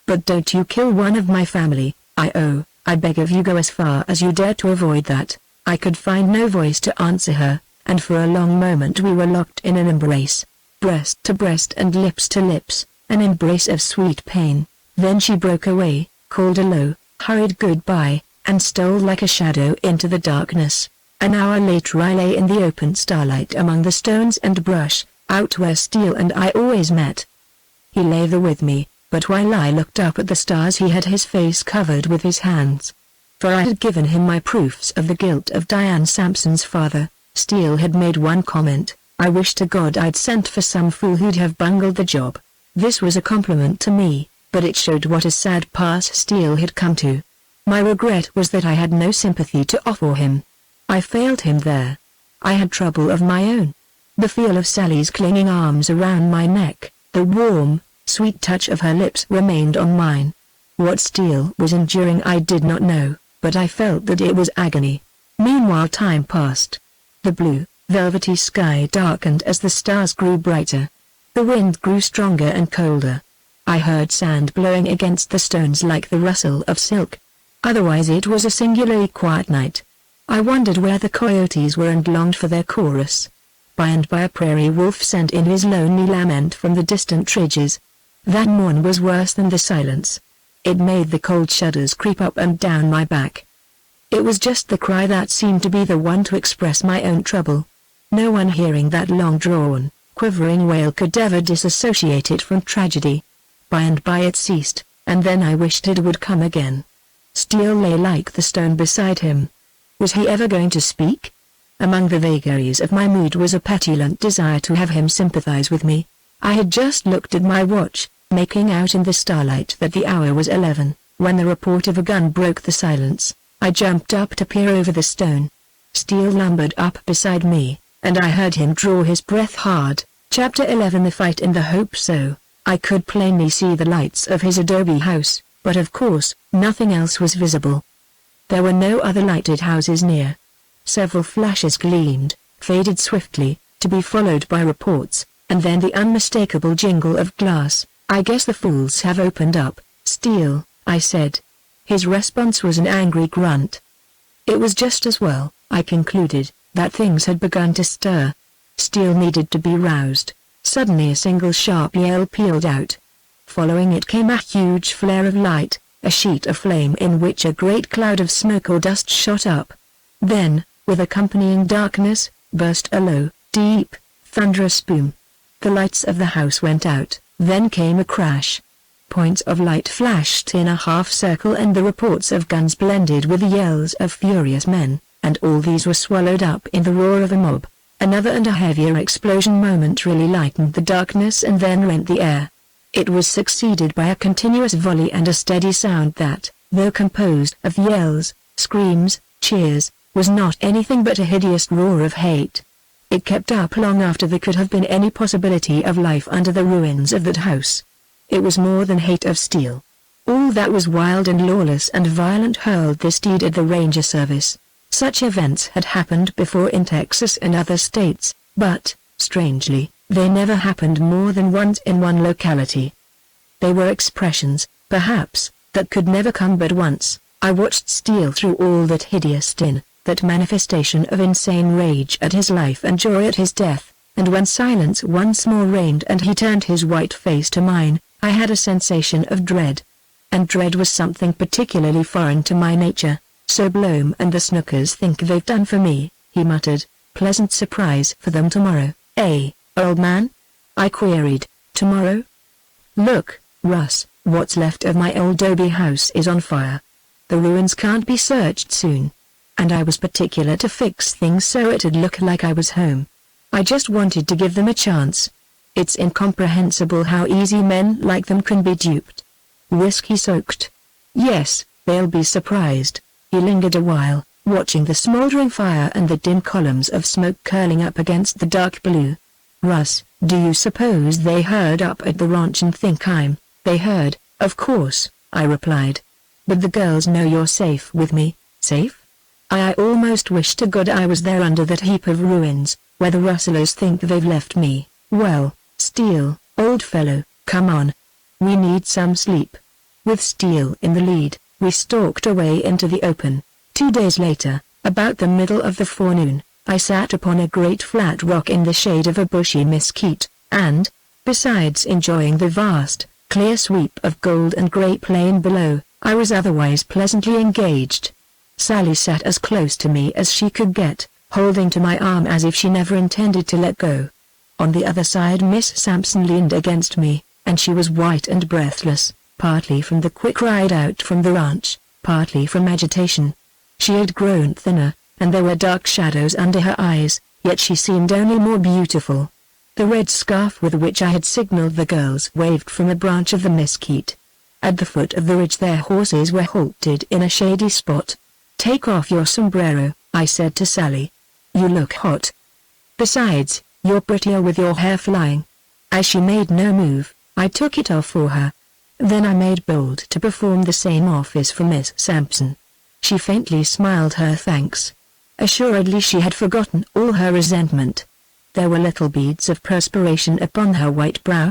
But don't you kill one of my family. I beg of you, go as far as you dare to avoid that. I could find no voice to answer her, and for a long moment we were locked in an embrace. Breast to breast and lips to lips, an embrace of sweet pain. Then she broke away, called a low, hurried goodbye, and stole like a shadow into the darkness. An hour later I lay in the open starlight among the stones and brush, out where Steele and I always met. He lay there with me, but while I looked up at the stars he had his face covered with his hands. For I had given him my proofs of the guilt of Diane Sampson's father. Steele had made one comment, I wish to God I'd sent for some fool who'd have bungled the job. This was a compliment to me, but it showed what a sad pass Steele had come to. My regret was that I had no sympathy to offer him. I failed him there. I had trouble of my own. The feel of Sally's clinging arms around my neck, the warm, sweet touch of her lips remained on mine. What Steele was enduring I did not know, but I felt that it was agony. Meanwhile time passed. The blue, velvety sky darkened as the stars grew brighter. The wind grew stronger and colder. I heard sand blowing against the stones like the rustle of silk. Otherwise it was a singularly quiet night. I wondered where the coyotes were and longed for their chorus. By and by a prairie wolf sent in his lonely lament from the distant ridges. That mourn was worse than the silence. It made the cold shudders creep up and down my back. It was just the cry that seemed to be the one to express my own trouble. No one hearing that long-drawn, quivering wail could ever disassociate it from tragedy. By and by it ceased, and then I wished it would come again. Steele lay like the stone beside him. Was he ever going to speak? Among the vagaries of my mood was a petulant desire to have him sympathize with me. I had just looked at my watch, making out in the starlight that the hour was 11, when the report of a gun broke the silence. I jumped up to peer over the stone. Steele lumbered up beside me, and I heard him draw his breath hard. Chapter 11 The Fight in the Hope So. I could plainly see the lights of his adobe house, but of course, nothing else was visible. There were no other lighted houses near. Several flashes gleamed, faded swiftly, to be followed by reports, and then the unmistakable jingle of glass. I guess the fools have opened up, Steele, I said. His response was an angry grunt. It was just as well, I concluded, that things had begun to stir. Steele needed to be roused. Suddenly a single sharp yell pealed out. Following it came a huge flare of light, a sheet of flame in which a great cloud of smoke or dust shot up. Then, with accompanying darkness, burst a low, deep, thunderous boom. The lights of the house went out, then came a crash. Points of light flashed in a half circle and the reports of guns blended with the yells of furious men, and all these were swallowed up in the roar of a mob. Another and a heavier explosion momentarily lightened the darkness and then rent the air. It was succeeded by a continuous volley and a steady sound that, though composed of yells, screams, cheers, was not anything but a hideous roar of hate. It kept up long after there could have been any possibility of life under the ruins of that house. It was more than hate of Steele. All that was wild and lawless and violent hurled this deed at the Ranger Service. Such events had happened before in Texas and other states, but, strangely, they never happened more than once in one locality. They were expressions, perhaps, that could never come but once. I watched Steele through all that hideous din, that manifestation of insane rage at his life and joy at his death, and when silence once more reigned and he turned his white face to mine, I had a sensation of dread. And dread was something particularly foreign to my nature. "So Bloom and the Snookers think they've done for me," he muttered. "Pleasant surprise for them tomorrow, eh, old man?" I queried. "Tomorrow?" "Look, Russ, what's left of my old adobe house is on fire. The ruins can't be searched soon. And I was particular to fix things so it'd look like I was home. I just wanted to give them a chance. It's incomprehensible how easy men like them can be duped. Whiskey-soaked. Yes, they'll be surprised." He lingered a while, watching the smoldering fire and the dim columns of smoke curling up against the dark blue. "Russ, do you suppose they heard up at the ranch and think I'm—" "They heard, of course," I replied. "But the girls know you're safe with me." "Safe? I almost wish to God I was there under that heap of ruins, where the rustlers think they've left me." "Well, Steele, old fellow, come on. We need some sleep." With Steele in the lead, we stalked away into the open. 2 days later, about the middle of the forenoon, I sat upon a great flat rock in the shade of a bushy mesquite, and, besides enjoying the vast, clear sweep of gold and grey plain below, I was otherwise pleasantly engaged. Sally sat as close to me as she could get, holding to my arm as if she never intended to let go. On the other side Miss Sampson leaned against me, and she was white and breathless, partly from the quick ride out from the ranch, partly from agitation. She had grown thinner, and there were dark shadows under her eyes, yet she seemed only more beautiful. The red scarf with which I had signaled the girls waved from a branch of the mesquite. At the foot of the ridge their horses were halted in a shady spot. "Take off your sombrero," I said to Sally. "You look hot. Besides, you're prettier with your hair flying." As she made no move, I took it off for her. Then I made bold to perform the same office for Miss Sampson. She faintly smiled her thanks. Assuredly she had forgotten all her resentment. There were little beads of perspiration upon her white brow.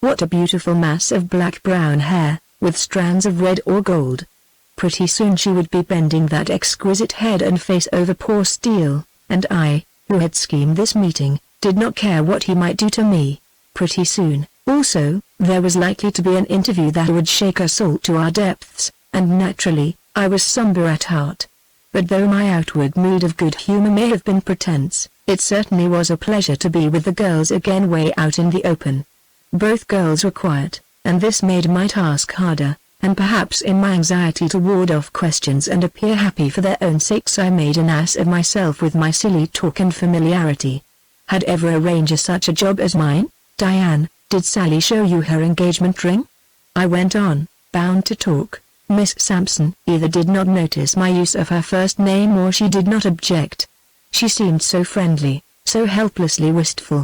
What a beautiful mass of black-brown hair, with strands of red or gold. Pretty soon she would be bending that exquisite head and face over poor Steele, and I, who had schemed this meeting, did not care what he might do to me. Pretty soon, also, there was likely to be an interview that would shake us all to our depths, and naturally, I was somber at heart. But though my outward mood of good humor may have been pretense, it certainly was a pleasure to be with the girls again way out in the open. Both girls were quiet, and this made my task harder, and perhaps in my anxiety to ward off questions and appear happy for their own sakes I made an ass of myself with my silly talk and familiarity. Had ever a ranger such a job as mine? "Diane, did Sally show you her engagement ring?" I went on, bound to talk. Miss Sampson either did not notice my use of her first name or she did not object. She seemed so friendly, so helplessly wistful.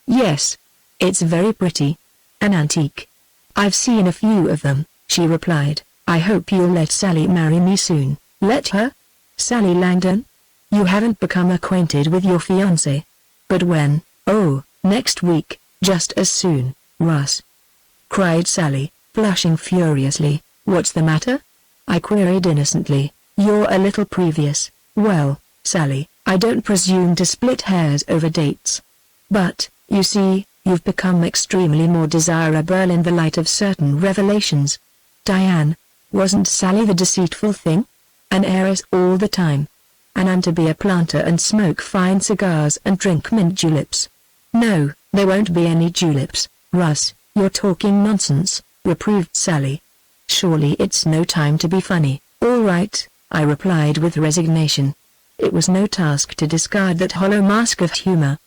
"Yes. It's very pretty. An antique. I've seen a few of them," she replied. "I hope you'll let Sally marry me soon." "Let her? Sally Langdon? You haven't become acquainted with your fiancé." "But when?" "Oh, next week, just as soon, Russ," cried Sally, blushing furiously. "What's the matter?" I queried innocently. "You're a little previous." "Well, Sally, I don't presume to split hairs over dates. But, you see, you've become extremely more desirable in the light of certain revelations." "Diane, wasn't Sally the deceitful thing? An heiress all the time. And I'm to be a planter and smoke fine cigars and drink mint juleps." "No, there won't be any juleps, Russ, you're talking nonsense," reproved Sally. "Surely it's no time to be funny." "All right," I replied with resignation. It was no task to discard that hollow mask of humor.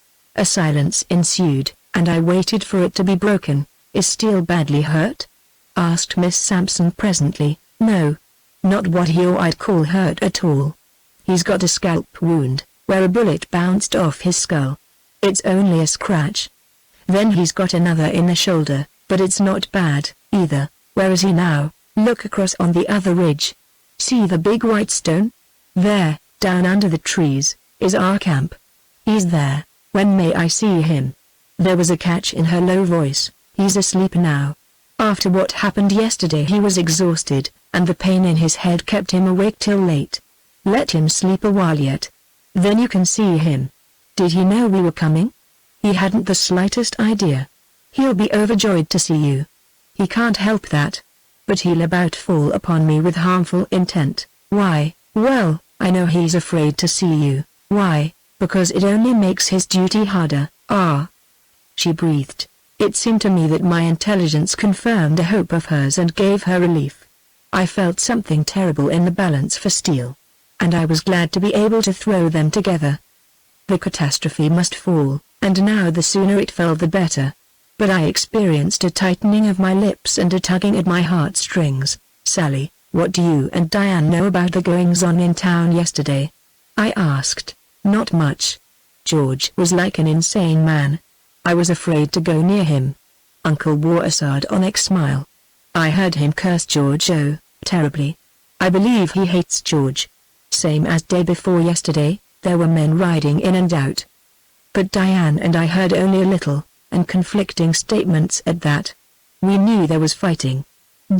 A silence ensued, and I waited for it to be broken. "Is Steele badly hurt?" asked Miss Sampson presently. "No. Not what I'd call hurt at all. He's got a scalp wound, where a bullet bounced off his skull. It's only a scratch. Then he's got another in the shoulder, but it's not bad, either." "Where is he now?" "Look across on the other ridge. See the big white stone? There, down under the trees, is our camp. He's there." "When may I see him?" There was a catch in her low voice. "He's asleep now. After what happened yesterday he was exhausted, and the pain in his head kept him awake till late. Let him sleep a while yet. Then you can see him." "Did he know we were coming?" "He hadn't the slightest idea. He'll be overjoyed to see you. He can't help that. But he'll about fall upon me with harmful intent." "Why?" "Well, I know he's afraid to see you." "Why?" "Because it only makes his duty harder." "Ah." She breathed. It seemed to me that my intelligence confirmed a hope of hers and gave her relief. I felt something terrible in the balance for Steele. And I was glad to be able to throw them together. The catastrophe must fall, and now the sooner it fell the better. But I experienced a tightening of my lips and a tugging at my heartstrings. "Sally, what do you and Diane know about the goings-on in town yesterday?" I asked. "Not much. George was like an insane man. I was afraid to go near him." Uncle wore a sardonic smile. "I heard him curse George terribly. I believe he hates George. Same as day before yesterday, there were men riding in and out. But Diane and I heard only a little, and conflicting statements at that. We knew there was fighting.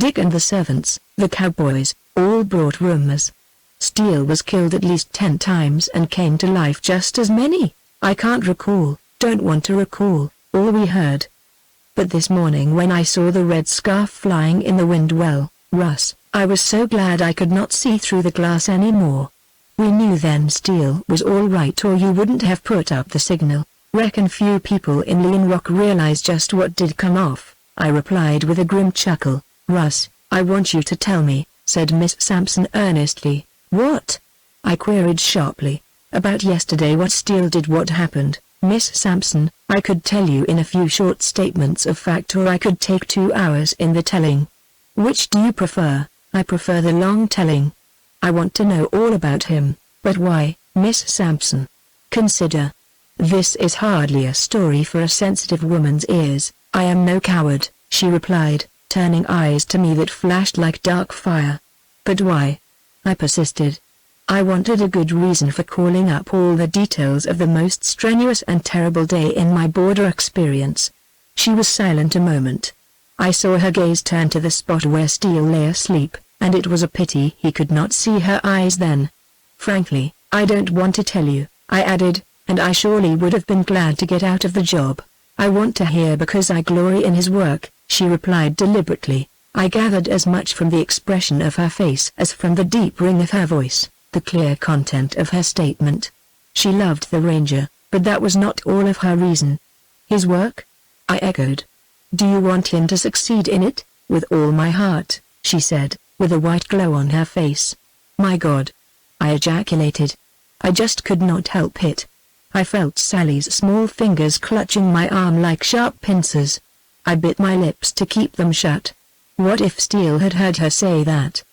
Dick and the servants, the cowboys, all brought rumors. Steele was killed at least 10 times and came to life just as many. I can't recall, don't want to recall, all we heard. But this morning when I saw the red scarf flying in the wind, well, Russ, I was so glad I could not see through the glass anymore. We knew then Steele was all right or you wouldn't have put up the signal. Reckon few people in Lean Rock realize just what did come off," I replied with a grim chuckle. "Russ, I want you to tell me," said Miss Sampson earnestly. "What?" I queried sharply. About yesterday, what Steele did, what happened, Miss Sampson. I could tell you in a few short statements of fact, or I could take 2 hours in the telling. Which do you prefer? I prefer the long telling. I want to know all about him. But why, Miss Sampson? Consider. This is hardly a story for a sensitive woman's ears. I am no coward, she replied, turning eyes to me that flashed like dark fire. But why? I persisted. I wanted a good reason for calling up all the details of the most strenuous and terrible day in my border experience. She was silent a moment. I saw her gaze turn to the spot where Steele lay asleep, and it was a pity he could not see her eyes then. Frankly, I don't want to tell you, I added, and I surely would have been glad to get out of the job. I want to hear because I glory in his work, she replied deliberately. I gathered as much from the expression of her face as from the deep ring of her voice, the clear content of her statement. She loved the Ranger, but that was not all of her reason. His work? I echoed. Do you want him to succeed in it? With all my heart, she said, with a white glow on her face. My God! I ejaculated. I just could not help it. I felt Sally's small fingers clutching my arm like sharp pincers. I bit my lips to keep them shut. What if Steele had heard her say that?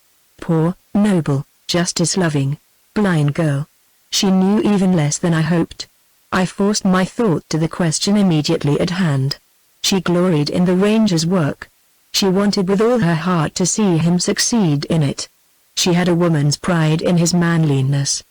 Poor, noble, justice-loving, blind girl. She knew even less than I hoped. I forced my thought to the question immediately at hand. She gloried in the Ranger's work. She wanted with all her heart to see him succeed in it. She had a woman's pride in his manliness.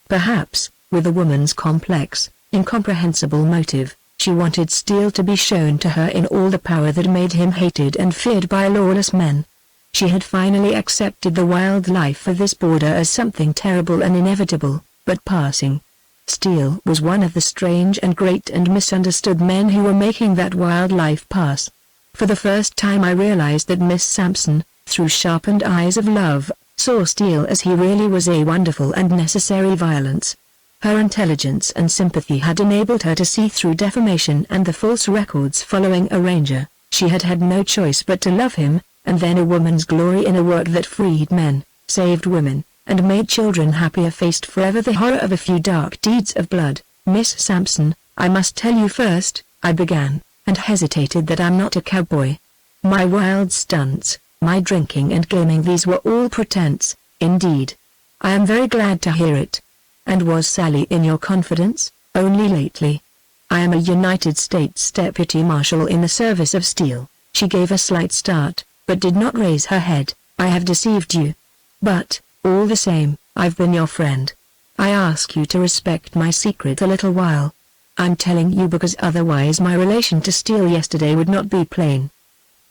Perhaps, with a woman's complex, incomprehensible motive, she wanted Steele to be shown to her in all the power that made him hated and feared by lawless men. She had finally accepted the wild life of this border as something terrible and inevitable, but passing. Steele was one of the strange and great and misunderstood men who were making that wild life pass. For the first time I realized that Miss Sampson, through sharpened eyes of love, saw Steele as he really was, a wonderful and necessary violence. Her intelligence and sympathy had enabled her to see through defamation and the false records following a Ranger. She had had no choice but to love him, and then a woman's glory in a work that freed men, saved women, and made children happier faced forever the horror of a few dark deeds of blood. Miss Sampson, I must tell you first, I began, and hesitated, that I'm not a cowboy. My wild stunts, my drinking and gaming, these were all pretense, indeed. I am very glad to hear it. And was Sally in your confidence? Only lately. I am a United States Deputy Marshal in the service of Steele. She gave a slight start, but did not raise her head. I have deceived you. But, all the same, I've been your friend. I ask you to respect my secret a little while. I'm telling you because otherwise my relation to Steele yesterday would not be plain.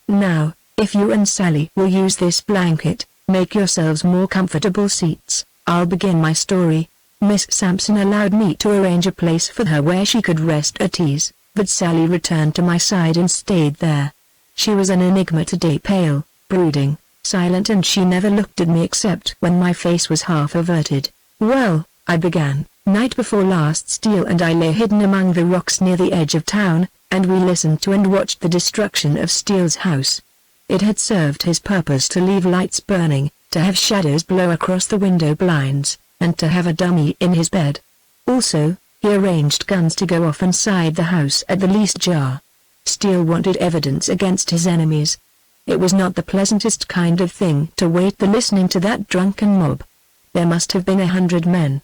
Now, if you and Sally will use this blanket, make yourselves more comfortable seats, I'll begin my story. Miss Sampson allowed me to arrange a place for her where she could rest at ease, but Sally returned to my side and stayed there. She was an enigma today, pale, brooding, silent, and she never looked at me except when my face was half averted. Well, I began, night before last Steele and I lay hidden among the rocks near the edge of town, and we listened to and watched the destruction of Steele's house. It had served his purpose to leave lights burning, to have shadows blow across the window blinds, and to have a dummy in his bed. Also, he arranged guns to go off inside the house at the least jar. Steele wanted evidence against his enemies. It was not the pleasantest kind of thing to wait the listening to that drunken mob. There must have been 100 men.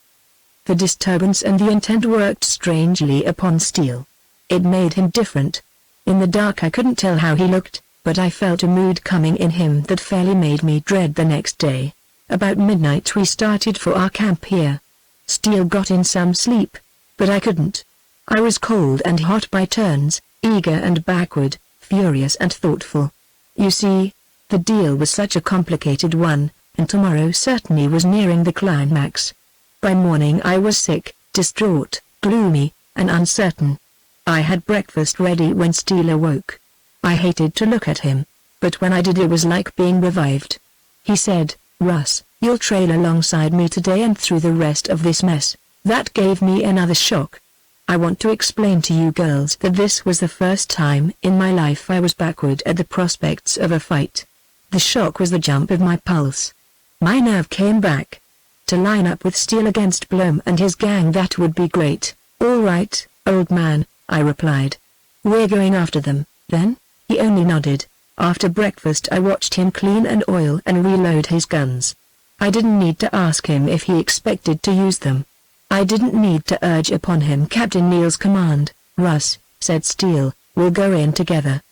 The disturbance and the intent worked strangely upon Steele. It made him different. In the dark I couldn't tell how he looked, but I felt a mood coming in him that fairly made me dread the next day. About midnight we started for our camp here. Steele got in some sleep, but I couldn't. I was cold and hot by turns, eager and backward, furious and thoughtful. You see, the deal was such a complicated one, and tomorrow certainly was nearing the climax. By morning I was sick, distraught, gloomy, and uncertain. I had breakfast ready when Steele awoke. I hated to look at him, but when I did it was like being revived. He said, "Russ, you'll trail alongside me today and through the rest of this mess." That gave me another shock. I want to explain to you girls that this was the first time in my life I was backward at the prospects of a fight. The shock was the jump of my pulse. My nerve came back. To line up with Steele against Blome and his gang, that would be great. All right, old man, I replied. We're going after them, then? He only nodded. After breakfast I watched him clean and oil and reload his guns. I didn't need to ask him if he expected to use them. I didn't need to urge upon him Captain Neal's command. Russ, said Steele, we'll go in together.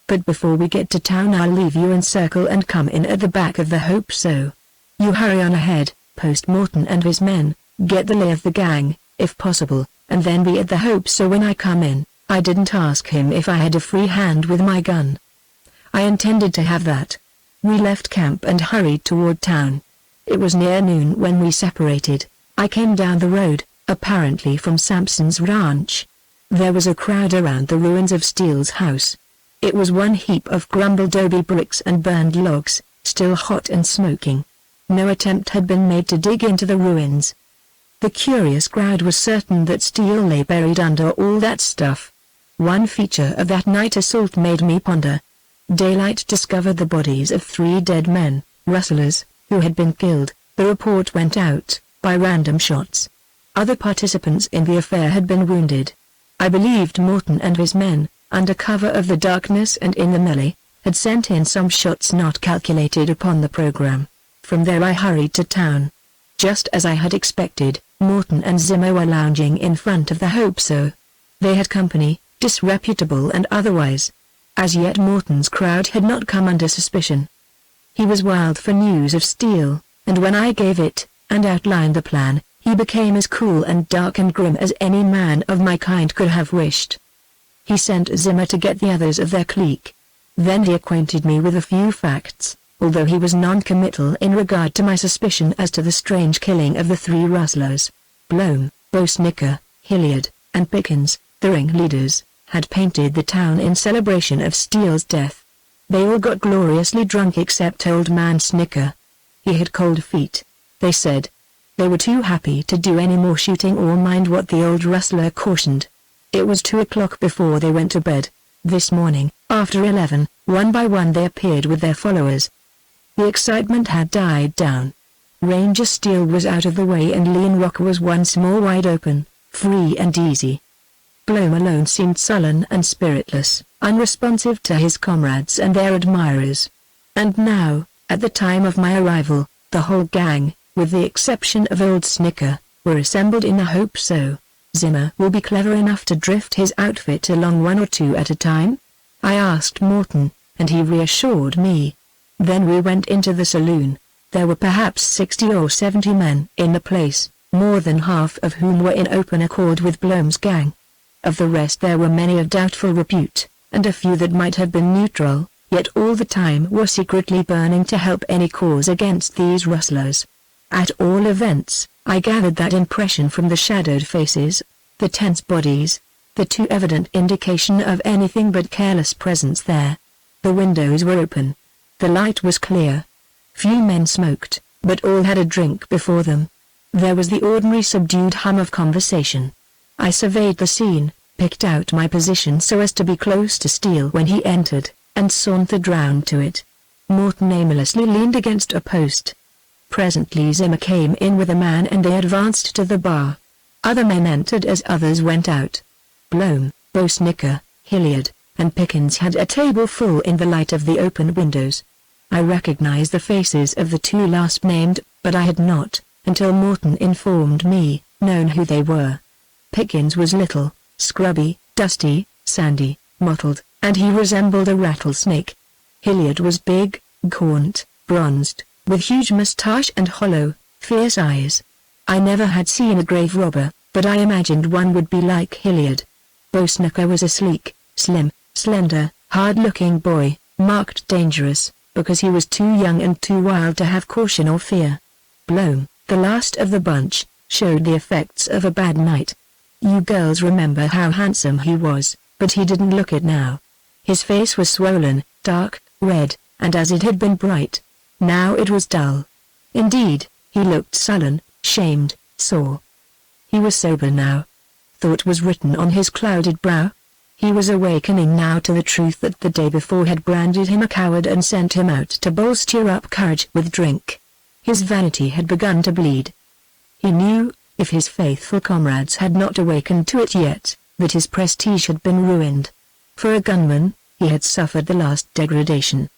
But before we get to town I'll leave you and circle and come in at the back of the Hope So. You hurry on ahead, post Morton and his men, get the lay of the gang, if possible, and then be at the Hope So when I come in. I didn't ask him if I had a free hand with my gun. I intended to have that. We left camp and hurried toward town. It was near noon when we separated. I came down the road, apparently from Sampson's ranch. There was a crowd around the ruins of Steele's house. It was one heap of crumbled adobe bricks and burned logs, still hot and smoking. No attempt had been made to dig into the ruins. The curious crowd was certain that Steele lay buried under all that stuff. One feature of that night assault made me ponder. Daylight discovered the bodies of 3 dead men, rustlers, who had been killed, the report went out, by random shots. Other participants in the affair had been wounded. I believed Morton and his men, under cover of the darkness and in the melee, had sent in some shots not calculated upon the program. From there I hurried to town. Just as I had expected, Morton and Zimmer were lounging in front of the Hope So. They had company, disreputable and otherwise. As yet Morton's crowd had not come under suspicion. He was wild for news of Steele, and when I gave it, and outlined the plan, he became as cool and dark and grim as any man of my kind could have wished. He sent Zimmer to get the others of their clique. Then he acquainted me with a few facts, although he was non-committal in regard to my suspicion as to the strange killing of the 3 rustlers. Blome, Bosnicker, Hilliard, and Pickens, the ringleaders, had painted the town in celebration of Steele's death. They all got gloriously drunk except old man Snicker. He had cold feet, they said. They were too happy to do any more shooting or mind what the old rustler cautioned. It was 2 o'clock before they went to bed. This morning, after 11, one by one they appeared with their followers. The excitement had died down. Ranger Steele was out of the way and Lean Rock was once more wide open, free and easy. Blome alone seemed sullen and spiritless, unresponsive to his comrades and their admirers. And now, at the time of my arrival, the whole gang, with the exception of old Snicker, were assembled in the Hope So. Zimmer will be clever enough to drift his outfit along 1 or 2 at a time? I asked Morton, and he reassured me. Then we went into the saloon. There were perhaps 60 or 70 men in the place, more than half of whom were in open accord with Blome's gang. Of the rest there were many of doubtful repute, and a few that might have been neutral, yet all the time were secretly burning to help any cause against these rustlers. At all events, I gathered that impression from the shadowed faces, the tense bodies, the too evident indication of anything but careless presence there. The windows were open. The light was clear. Few men smoked, but all had a drink before them. There was the ordinary subdued hum of conversation. I surveyed the scene, picked out my position so as to be close to Steele when he entered, and sauntered round to it. Morton aimlessly leaned against a post. Presently Zimmer came in with a man and they advanced to the bar. Other men entered as others went out. Blome, Bosnicker, Hilliard, and Pickens had a table full in the light of the open windows. I recognized the faces of the 2 last named, but I had not, until Morton informed me, known who they were. Pickens was little, scrubby, dusty, sandy, mottled, and he resembled a rattlesnake. Hilliard was big, gaunt, bronzed, with huge moustache and hollow, fierce eyes. I never had seen a grave robber, but I imagined one would be like Hilliard. Bosnicker was a sleek, slim, slender, hard-looking boy, marked dangerous, because he was too young and too wild to have caution or fear. Blome, the last of the bunch, showed the effects of a bad night. You girls remember how handsome he was, but he didn't look it now. His face was swollen, dark, red, and as it had been bright. Now it was dull. Indeed, he looked sullen, shamed, sore. He was sober now. Thought was written on his clouded brow. He was awakening now to the truth that the day before had branded him a coward and sent him out to bolster up courage with drink. His vanity had begun to bleed. He knew, if his faithful comrades had not awakened to it yet, that his prestige had been ruined. For a gunman, he had suffered the last degradation.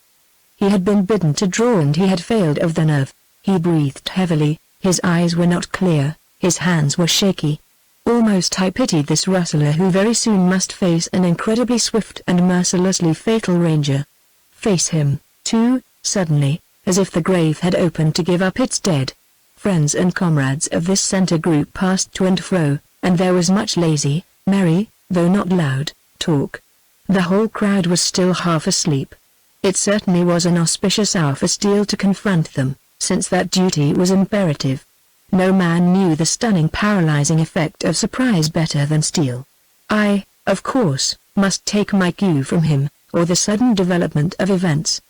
He had been bidden to draw and he had failed of the nerve. He breathed heavily, his eyes were not clear, his hands were shaky. Almost I pitied this rustler who very soon must face an incredibly swift and mercilessly fatal ranger. Face him, too, suddenly, as if the grave had opened to give up its dead. Friends and comrades of this center group passed to and fro, and there was much lazy, merry, though not loud, talk. The whole crowd was still half asleep. It certainly was an auspicious hour for Steele to confront them, since that duty was imperative. No man knew the stunning paralyzing effect of surprise better than Steele. I, of course, must take my cue from him, or the sudden development of events.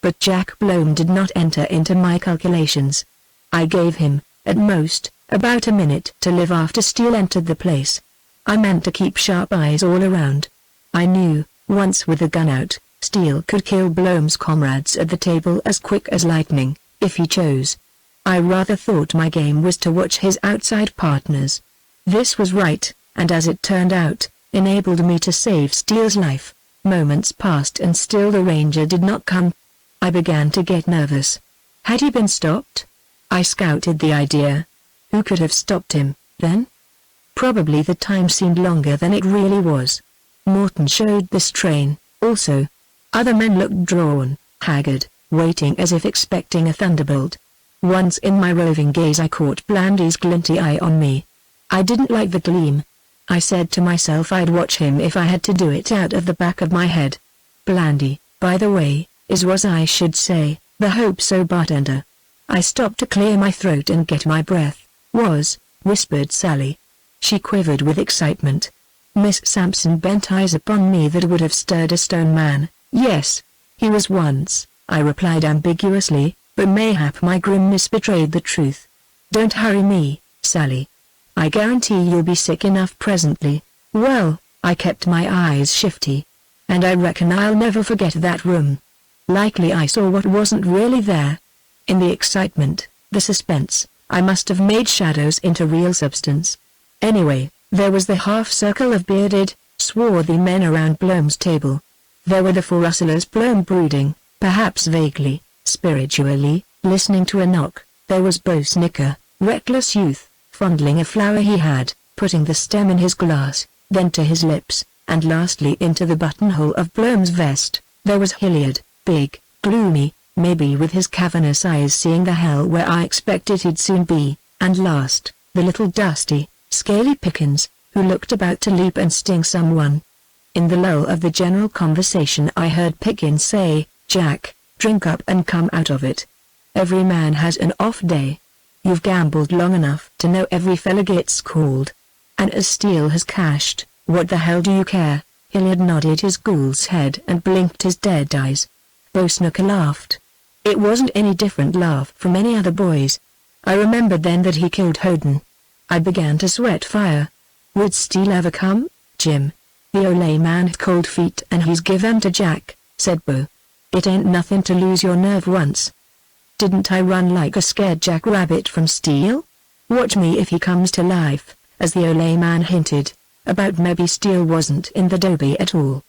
But Jack Blome did not enter into my calculations. I gave him, at most, about a minute to live after Steele entered the place. I meant to keep sharp eyes all around. I knew, once with the gun out, Steele could kill Blome's comrades at the table as quick as lightning, if he chose. I rather thought my game was to watch his outside partners. This was right, and as it turned out, enabled me to save Steele's life. Moments passed and still the ranger did not come. I began to get nervous. Had he been stopped? I scouted the idea. Who could have stopped him, then? Probably the time seemed longer than it really was. Morton showed this train, also. Other men looked drawn, haggard, waiting as if expecting a thunderbolt. Once in my roving gaze I caught Blandy's glinty eye on me. I didn't like the gleam. I said to myself I'd watch him if I had to do it out of the back of my head. Blandy, by the way, was I should say, the Hope So bartender. I stopped to clear my throat and get my breath. Whispered Sally. She quivered with excitement. Miss Sampson bent eyes upon me that would have stirred a stone man. Yes, he was once, I replied ambiguously, but mayhap my grimness betrayed the truth. Don't hurry me, Sally. I guarantee you'll be sick enough presently. Well, I kept my eyes shifty. And I reckon I'll never forget that room. Likely I saw what wasn't really there. In the excitement, the suspense, I must have made shadows into real substance. Anyway, there was the half-circle of bearded, swarthy men around Blome's table. There were the four rustlers Blome brooding, perhaps vaguely, spiritually, listening to a knock. There was Bo Snicker, reckless youth, fondling a flower he had, putting the stem in his glass, then to his lips, and lastly into the buttonhole of Blome's vest. There was Hilliard, big, gloomy, maybe with his cavernous eyes seeing the hell where I expected he'd soon be, and last, the little dusty, scaly Pickens, who looked about to leap and sting someone. In the lull of the general conversation I heard Pickens say, "Jack, drink up and come out of it. Every man has an off day. You've gambled long enough to know every fella gets called. And as Steele has cashed, what the hell do you care?" Hilliard nodded his ghoul's head and blinked his dead eyes. Bo Snooker laughed. It wasn't any different laugh from any other boy's. I remembered then that he killed Hoden. I began to sweat fire. Would Steele ever come, Jim? The Olay man had cold feet and he's give 'em to Jack, said Bo. It ain't nothing to lose your nerve once. Didn't I run like a scared jackrabbit from Steele? Watch me if he comes to life, as the Olay man hinted, about maybe Steele wasn't in the doby at all.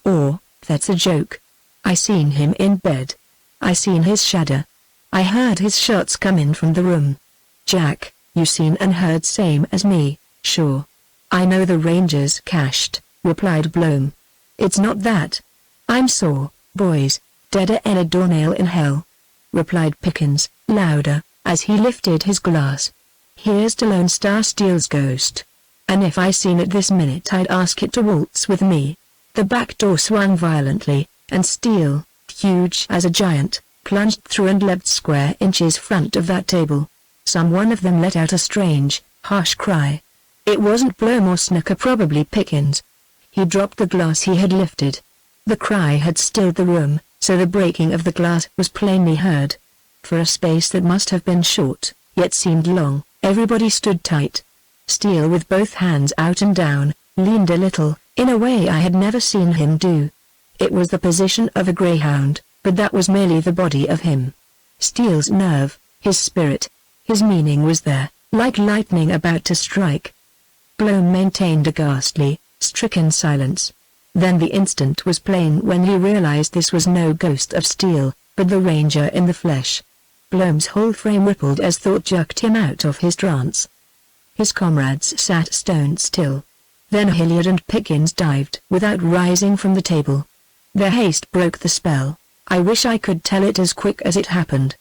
Or, that's a joke. I seen him in bed. I seen his shadow. I heard his shots come in from the room. Jack, you seen and heard same as me, sure. I know the Rangers cashed, replied Blome. It's not that. I'm sore, boys, deader 'en a doornail in hell, replied Pickens, louder, as he lifted his glass. Here's to Lone Star Steele's ghost. And if I seen it this minute I'd ask it to waltz with me. The back door swung violently, and Steele, huge as a giant, plunged through and leapt square inches front of that table. Some one of them let out a strange, harsh cry. It wasn't Blome or Snooker, probably Pickens. He dropped the glass he had lifted. The cry had stilled the room, so the breaking of the glass was plainly heard. For a space that must have been short, yet seemed long, everybody stood tight. Steele, with both hands out and down, leaned a little, in a way I had never seen him do. It was the position of a greyhound, but that was merely the body of him. Steele's nerve, his spirit. His meaning was there, like lightning about to strike. Bloom maintained a ghastly, stricken silence. Then the instant was plain when he realized this was no ghost of steel, but the Ranger in the flesh. Bloom's whole frame rippled as thought jerked him out of his trance. His comrades sat stone still. Then Hilliard and Pickens dived without rising from the table. Their haste broke the spell. I wish I could tell it as quick as it happened.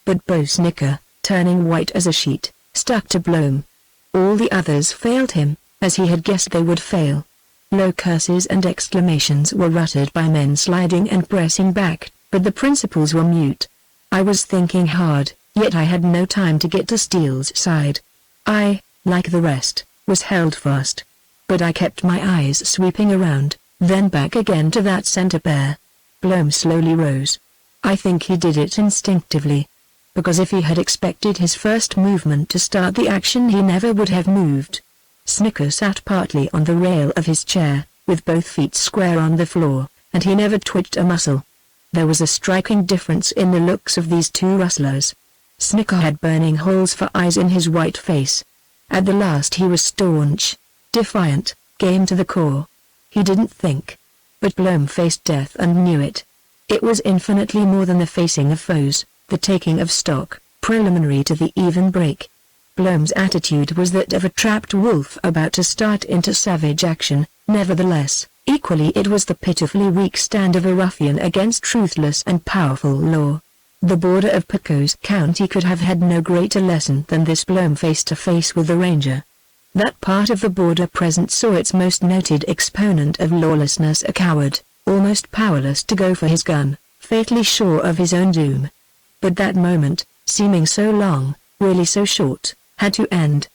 But Bo Snicker, turning white as a sheet, stuck to Bloom. All the others failed him, as he had guessed they would fail. Low curses and exclamations were uttered by men sliding and pressing back, but the principals were mute. I was thinking hard, yet I had no time to get to Steele's side. I, like the rest, was held fast. But I kept my eyes sweeping around, then back again to that center pair. Bloom slowly rose. I think he did it instinctively. Because if he had expected his first movement to start the action he never would have moved. Snicker sat partly on the rail of his chair, with both feet square on the floor, and he never twitched a muscle. There was a striking difference in the looks of these two rustlers. Snicker had burning holes for eyes in his white face. At the last he was staunch, defiant, game to the core. He didn't think. But Bloom faced death and knew it. It was infinitely more than the facing of foes, the taking of stock, preliminary to the even break. Bloom's attitude was that of a trapped wolf about to start into savage action. Nevertheless, equally it was the pitifully weak stand of a ruffian against ruthless and powerful law. The border of Pecos County could have had no greater lesson than this Bloom face to face with the Ranger. That part of the border present saw its most noted exponent of lawlessness a coward, almost powerless to go for his gun, fatally sure of his own doom. But that moment, seeming so long, really so short, had to end.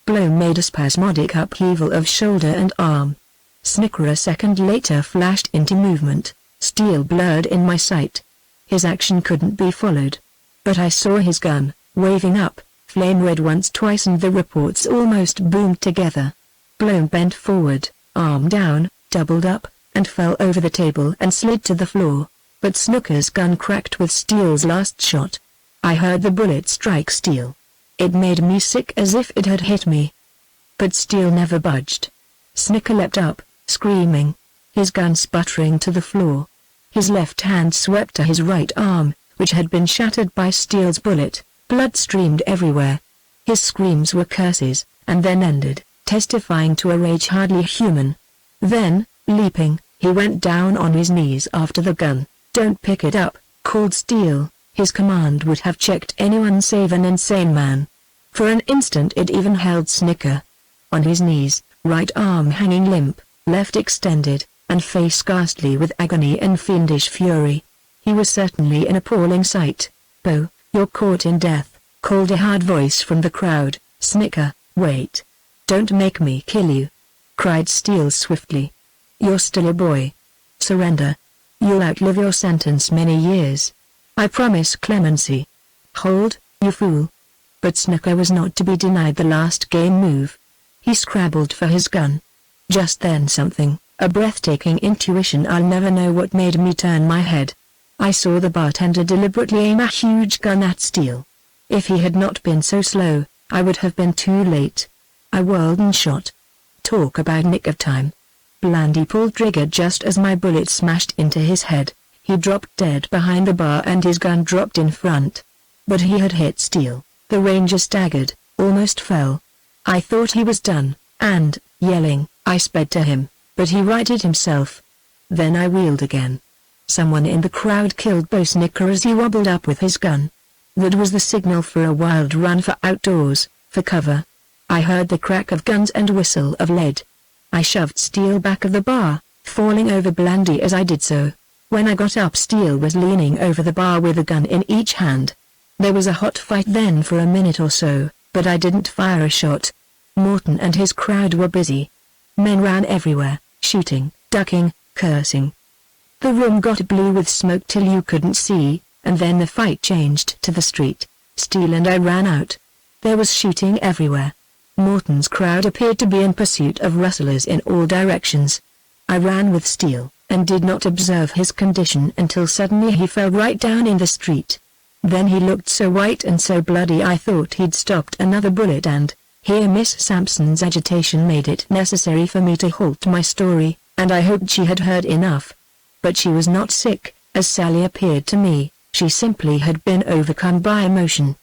Bloom made a spasmodic upheaval of shoulder and arm. Snicker a second later flashed into movement, steel blurred in my sight. His action couldn't be followed. But I saw his gun, waving up, flame red once twice and the reports almost boomed together. Bloom bent forward, arm down, doubled up, and fell over the table and slid to the floor. But Snooker's gun cracked with Steele's last shot. I heard the bullet strike Steele. It made me sick as if it had hit me. But Steele never budged. Snicker leapt up, screaming, his gun sputtering to the floor. His left hand swept to his right arm, which had been shattered by Steele's bullet. Blood streamed everywhere. His screams were curses, and then ended, testifying to a rage hardly human. Then, leaping, he went down on his knees after the gun. "Don't pick it up," called Steele. His command would have checked anyone save an insane man. For an instant it even held Snicker. On his knees, right arm hanging limp, left extended, and face ghastly with agony and fiendish fury. He was certainly an appalling sight. "Bo, you're caught in death," called a hard voice from the crowd. "Snicker, wait. Don't make me kill you," cried Steele swiftly. "You're still a boy. Surrender. You'll outlive your sentence many years. I promise clemency." "Hold, you fool." But Snicker was not to be denied the last game move. He scrabbled for his gun. Just then something, a breathtaking intuition I'll never know what made me turn my head. I saw the bartender deliberately aim a huge gun at Steele. If he had not been so slow, I would have been too late. I whirled and shot. Talk about nick of time. Blandy pulled trigger just as my bullet smashed into his head. He dropped dead behind the bar and his gun dropped in front. But he had hit Steele. The Ranger staggered, almost fell. I thought he was done, and, yelling, I sped to him, but he righted himself. Then I wheeled again. Someone in the crowd killed Bo Snicker as he wobbled up with his gun. That was the signal for a wild run for outdoors, for cover. I heard the crack of guns and whistle of lead. I shoved Steele back of the bar, falling over Blandy as I did so. When I got up Steele was leaning over the bar with a gun in each hand. There was a hot fight then for a minute or so, but I didn't fire a shot. Morton and his crowd were busy. Men ran everywhere, shooting, ducking, cursing. The room got blue with smoke till you couldn't see, and then the fight changed to the street. Steele and I ran out. There was shooting everywhere. Morton's crowd appeared to be in pursuit of rustlers in all directions. I ran with Steele, and did not observe his condition until suddenly he fell right down in the street. Then he looked so white and so bloody I thought he'd stopped another bullet and, here Miss Sampson's agitation made it necessary for me to halt my story, and I hoped she had heard enough. But she was not sick, as Sally appeared to me, she simply had been overcome by emotion.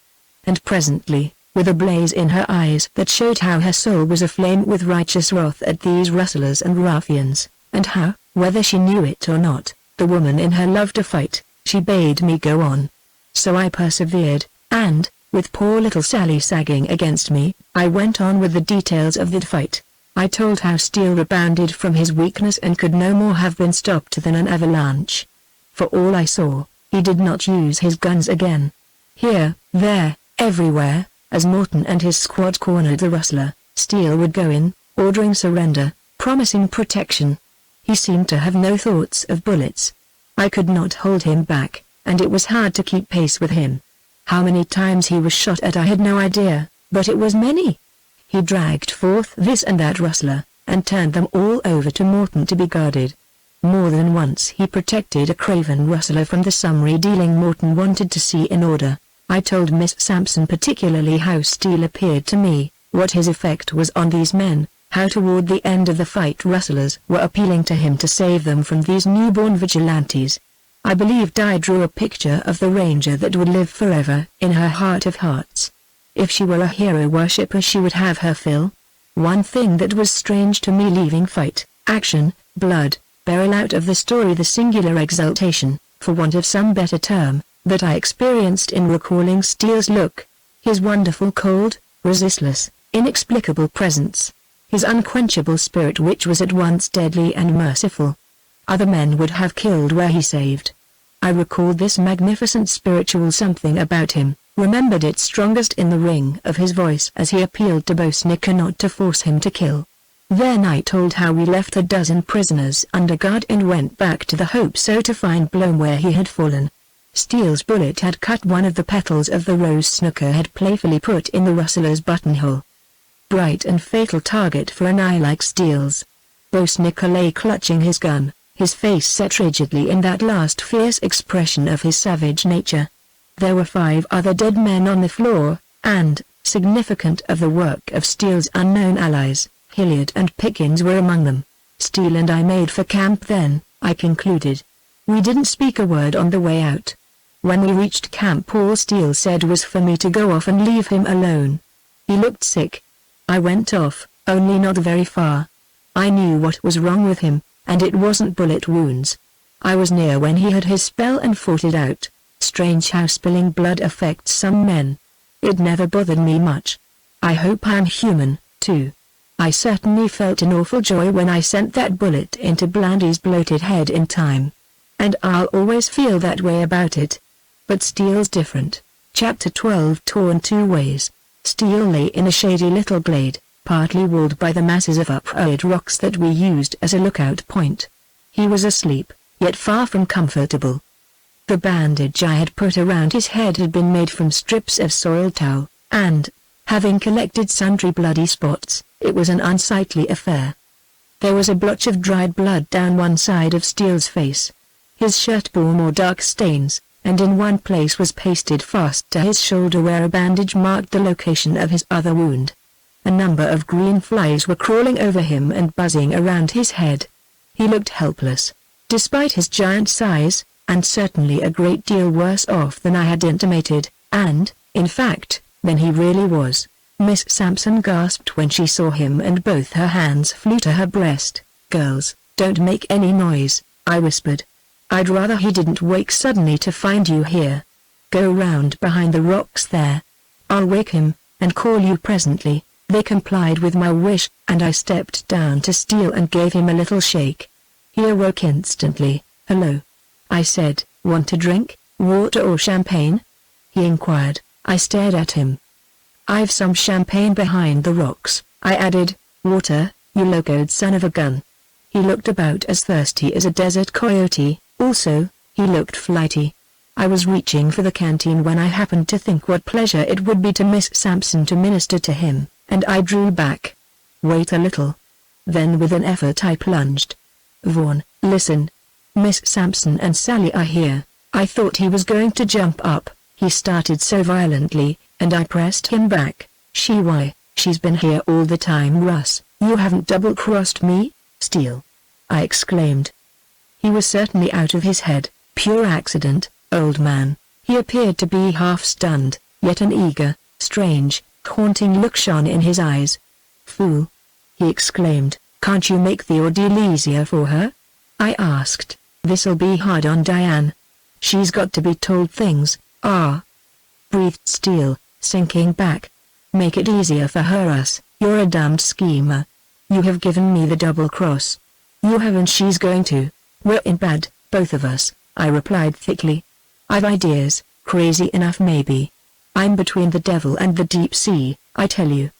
And presently, with a blaze in her eyes that showed how her soul was aflame with righteous wrath at these rustlers and ruffians, and how, whether she knew it or not, the woman in her loved to fight, she bade me go on. So I persevered, and, with poor little Sally sagging against me, I went on with the details of that fight. I told how Steele rebounded from his weakness and could no more have been stopped than an avalanche. For all I saw, he did not use his guns again. Here, there, everywhere, as Morton and his squad cornered the rustler, Steele would go in, ordering surrender, promising protection. He seemed to have no thoughts of bullets. I could not hold him back, and it was hard to keep pace with him. How many times he was shot at I had no idea, but it was many. He dragged forth this and that rustler, and turned them all over to Morton to be guarded. More than once he protected a craven rustler from the summary dealing Morton wanted to see in order. I told Miss Sampson particularly how Steele appeared to me, what his effect was on these men, how toward the end of the fight rustlers were appealing to him to save them from these newborn vigilantes. I believed I drew a picture of the ranger that would live forever in her heart of hearts. If she were a hero worshipper she would have her fill. One thing that was strange to me leaving fight, action, blood, barrel out of the story the singular exultation, for want of some better term, that I experienced in recalling Steele's look, his wonderful cold, resistless, inexplicable presence, his unquenchable spirit which was at once deadly and merciful. Other men would have killed where he saved. I recalled this magnificent spiritual something about him, remembered it strongest in the ring of his voice as he appealed to Bosnicker not to force him to kill. Then I told how we left a dozen prisoners under guard and went back to the Hope So to find Blome where he had fallen. Steele's bullet had cut one of the petals of the rose Snooker had playfully put in the rustler's buttonhole. Bright and fatal target for an eye like Steele's. Bosnicker lay clutching his gun, his face set rigidly in that last fierce expression of his savage nature. There were 5 other dead men on the floor, and, significant of the work of Steele's unknown allies, Hilliard and Pickens were among them. Steele and I made for camp then, I concluded. We didn't speak a word on the way out. When we reached camp all Steele said was for me to go off and leave him alone. He looked sick. I went off, only not very far. I knew what was wrong with him, and it wasn't bullet wounds. I was near when he had his spell and fought it out. Strange how spilling blood affects some men. It never bothered me much. I hope I'm human, too. I certainly felt an awful joy when I sent that bullet into Blandy's bloated head in time. And I'll always feel that way about it. But Steele's different. Chapter 12 Torn Two Ways. Steele lay in a shady little glade, partly walled by the masses of uprooted rocks that we used as a lookout point. He was asleep, yet far from comfortable. The bandage I had put around his head had been made from strips of soiled towel, and, having collected sundry bloody spots, it was an unsightly affair. There was a blotch of dried blood down one side of Steele's face. His shirt bore more dark stains, and in one place was pasted fast to his shoulder where a bandage marked the location of his other wound. A number of green flies were crawling over him and buzzing around his head. He looked helpless, despite his giant size, and certainly a great deal worse off than I had intimated, and, in fact, than he really was. Miss Sampson gasped when she saw him and both her hands flew to her breast. "Girls, don't make any noise," I whispered. "I'd rather he didn't wake suddenly to find you here. Go round behind the rocks there. I'll wake him, and call you presently." They complied with my wish, and I stepped down to Steele and gave him a little shake. He awoke instantly. "Hello," I said. "Want a drink, water or champagne?" he inquired. I stared at him. "I've some champagne behind the rocks," I added. "Water, you locoed son of a gun." He looked about as thirsty as a desert coyote, also, he looked flighty. I was reaching for the canteen when I happened to think what pleasure it would be to Miss Sampson to minister to him, and I drew back. "Wait a little." Then with an effort I plunged. "Vaughn, listen. Miss Sampson and Sally are here." I thought he was going to jump up, He started so violently, and I pressed him back. She's been here all the time, Russ. You haven't double-crossed me, Steele? I exclaimed. He was certainly out of his head. Pure accident, old man. He appeared to be half stunned, yet an eager, strange, haunting look shone in his eyes. Fool! He exclaimed. Can't you make the ordeal easier for her? I asked. This'll be hard on Diane. She's got to be told things, breathed Steele, sinking back. Make it easier for her, Russ. You're a damned schemer. You have given me the double cross. You have, and she's going to. We're in bad, both of us, I replied thickly. I've ideas, crazy enough maybe. I'm between the devil and the deep sea, I tell you.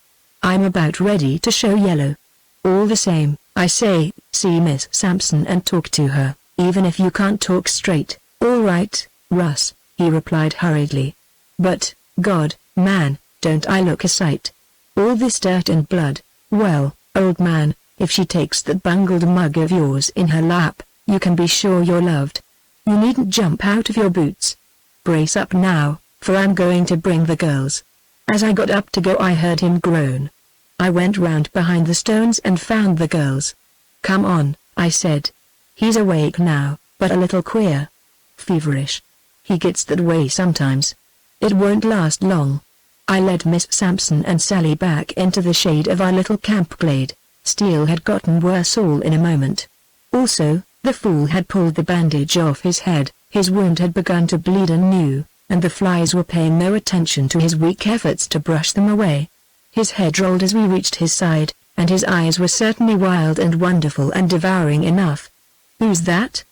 I'm about ready to show yellow. All the same, I say, see Miss Sampson and talk to her, even if you can't talk straight. All right, Russ, he replied hurriedly. But, God, man, don't I look a sight? All this dirt and blood. Well, old man, if she takes that bungled mug of yours in her lap, you can be sure you're loved. You needn't jump out of your boots. Brace up now, for I'm going to bring the girls. As I got up to go, I heard him groan. I went round behind the stones and found the girls. Come on, I said. He's awake now, but a little queer. Feverish. He gets that way sometimes. It won't last long. I led Miss Sampson and Sally back into the shade of our little camp glade. Steele had gotten worse all in a moment. Also, the fool had pulled the bandage off his head, his wound had begun to bleed anew, and the flies were paying no attention to his weak efforts to brush them away. His head rolled as we reached his side, and his eyes were certainly wild and wonderful and devouring enough. Who's that?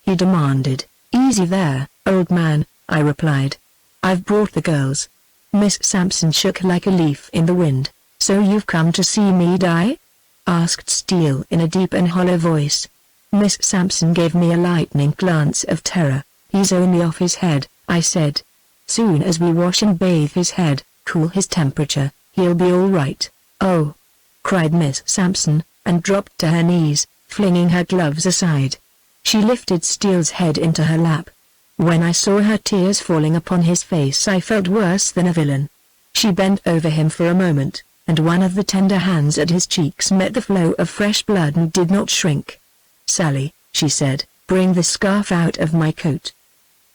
He demanded. Easy there, old man, I replied. I've brought the girls. Miss Sampson shook like a leaf in the wind. So you've come to see me die? Asked Steele in a deep and hollow voice. Miss Sampson gave me a lightning glance of terror. He's only off his head, I said. Soon as we wash and bathe his head, cool his temperature, he'll be all right. Oh! Cried Miss Sampson, and dropped to her knees, flinging her gloves aside. She lifted Steele's head into her lap. When I saw her tears falling upon his face, I felt worse than a villain. She bent over him for a moment, and one of the tender hands at his cheeks met the flow of fresh blood and did not shrink. Sally, she said, bring the scarf out of my coat.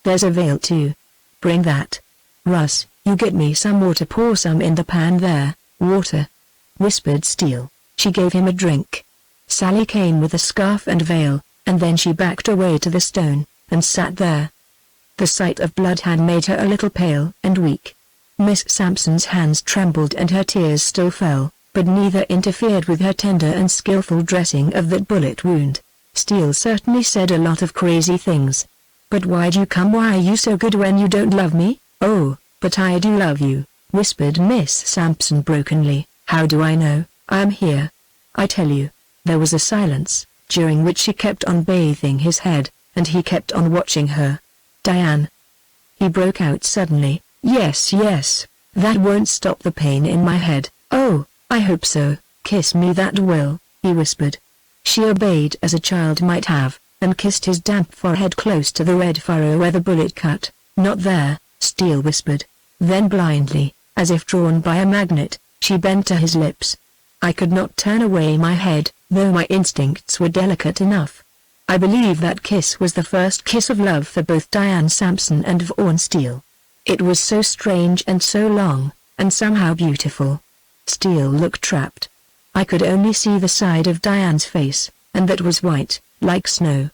There's a veil too. Bring that. Russ, you get me some water, pour some in the pan there. Water, whispered Steele. She gave him a drink. Sally came with a scarf and veil, and then she backed away to the stone, and sat there. The sight of blood had made her a little pale and weak. Miss Sampson's hands trembled and her tears still fell, but neither interfered with her tender and skillful dressing of that bullet wound. Steele certainly said a lot of crazy things. But why'd you come? Why are you so good when you don't love me? Oh, but I do love you, whispered Miss Sampson brokenly. How do I know? I'm here. I tell you. There was a silence, during which she kept on bathing his head, and he kept on watching her. Diane. He broke out suddenly. Yes, yes, that won't stop the pain in my head. Oh, I hope so. Kiss me, that will, he whispered. She obeyed as a child might have, and kissed his damp forehead close to the red furrow where the bullet cut. Not there, Steele whispered. Then blindly, as if drawn by a magnet, she bent to his lips. I could not turn away my head, though my instincts were delicate enough. I believe that kiss was the first kiss of love for both Diane Sampson and Vaughn Steele. It was so strange and so long, and somehow beautiful. Steele looked trapped. I could only see the side of Diane's face, and that was white, like snow.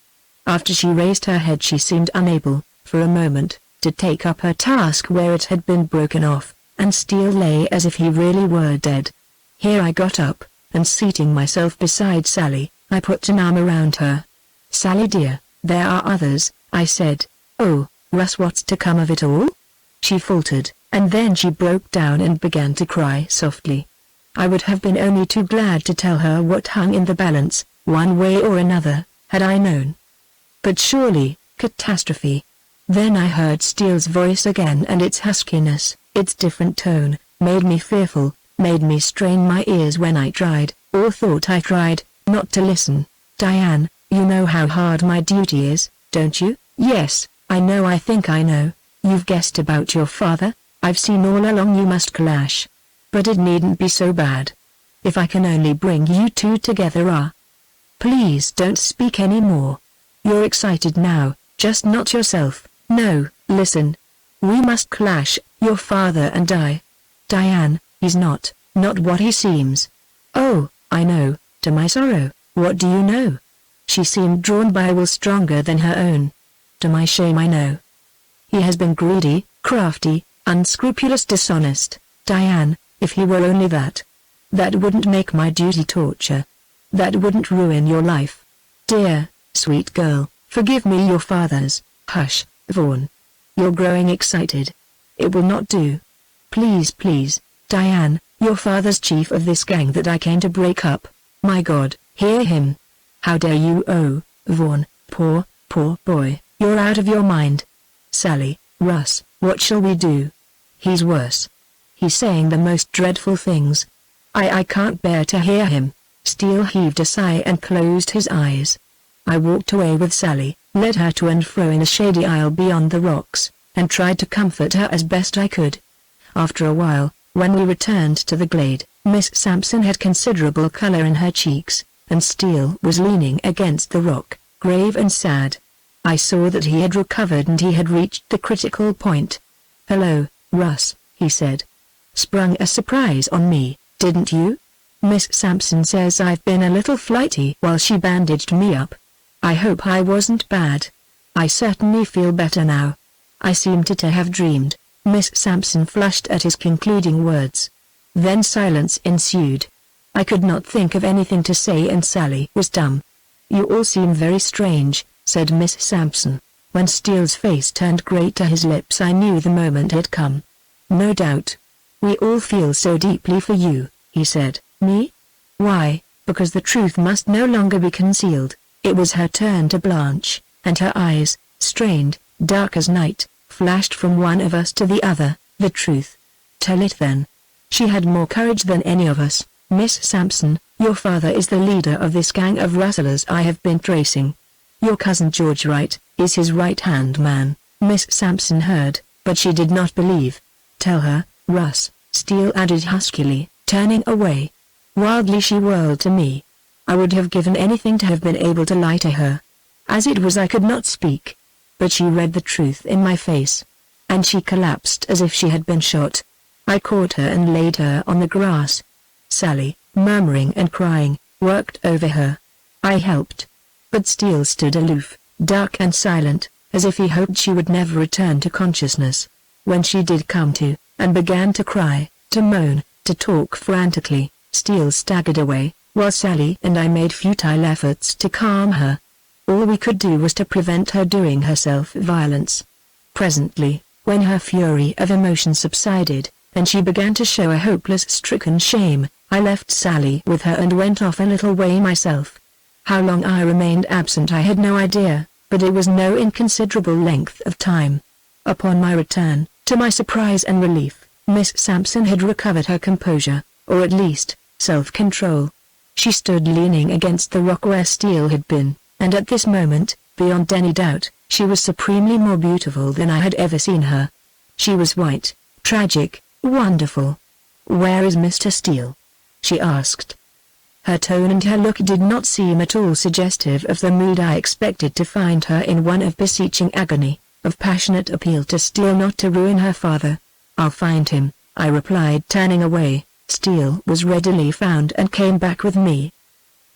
After she raised her head she seemed unable, for a moment, to take up her task where it had been broken off, and Steele lay as if he really were dead. Here I got up, and seating myself beside Sally, I put an arm around her. Sally dear, there are others, I said. Oh, Russ, what's to come of it all? She faltered, and then she broke down and began to cry softly. I would have been only too glad to tell her what hung in the balance, one way or another, had I known. But surely, catastrophe. Then I heard Steele's voice again, and its huskiness, its different tone, made me fearful, made me strain my ears when I tried, or thought I tried, not to listen. Diane, you know how hard my duty is, don't you? Yes, I know, I think I know. You've guessed about your father? I've seen all along you must clash. But it needn't be so bad. If I can only bring you two together. Please don't speak any more. You're excited now, just not yourself. No, listen. We must clash, your father and I. Diane, he's not what he seems. Oh, I know, to my sorrow. What do you know? She seemed drawn by a will stronger than her own. To my shame I know. He has been greedy, crafty, unscrupulous, dishonest. Diane, if he were only that. That wouldn't make my duty torture. That wouldn't ruin your life. Dear, sweet girl, forgive me your father's. Hush, Vaughn. You're growing excited. It will not do. Please, please, Diane, your father's chief of this gang that I came to break up. My God, hear him. How dare you? Oh, Vaughn, poor boy, you're out of your mind. Sally, Russ, what shall we do? He's worse. He's saying the most dreadful things. I can't bear to hear him. Steele heaved a sigh and closed his eyes. I walked away with Sally, led her to and fro in a shady aisle beyond the rocks, and tried to comfort her as best I could. After a while, when we returned to the glade, Miss Sampson had considerable color in her cheeks, and Steele was leaning against the rock, grave and sad. I saw that he had recovered and he had reached the critical point. "Hello, Russ," he said. "Sprung a surprise on me, didn't you? Miss Sampson says I've been a little flighty while she bandaged me up. I hope I wasn't bad. I certainly feel better now. I seem to have dreamed." Miss Sampson flushed at his concluding words. Then silence ensued. I could not think of anything to say and Sally was dumb. "You all seem very strange," said Miss Sampson. When Steele's face turned grey to his lips I knew the moment had come. "No doubt. We all feel so deeply for you," he said. "Me? Why, because the truth must no longer be concealed." It was her turn to blanch, and her eyes, strained, dark as night, flashed from one of us to the other. "The truth. Tell it then." She had more courage than any of us. "Miss Sampson, your father is the leader of this gang of rustlers I have been tracing. Your cousin George Wright is his right-hand man." Miss Sampson heard, but she did not believe. "Tell her, Russ," Steele added huskily, turning away. Wildly she whirled to me. I would have given anything to have been able to lie to her. As it was I could not speak. But she read the truth in my face. And she collapsed as if she had been shot. I caught her and laid her on the grass. Sally, murmuring and crying, worked over her. I helped. But Steele stood aloof, dark and silent, as if he hoped she would never return to consciousness. When she did come to, and began to cry, to moan, to talk frantically, Steele staggered away, while Sally and I made futile efforts to calm her. All we could do was to prevent her doing herself violence. Presently, when her fury of emotion subsided, and she began to show a hopeless-stricken shame, I left Sally with her and went off a little way myself. How long I remained absent I had no idea, but it was no inconsiderable length of time. Upon my return, to my surprise and relief, Miss Sampson had recovered her composure, or at least, self-control. She stood leaning against the rock where Steele had been, and at this moment, beyond any doubt, she was supremely more beautiful than I had ever seen her. She was white, tragic, wonderful. "Where is Mr. Steele?" she asked. Her tone and her look did not seem at all suggestive of the mood I expected to find her in, one of beseeching agony, of passionate appeal to Steele not to ruin her father. "I'll find him," I replied, turning away. Steele was readily found and came back with me.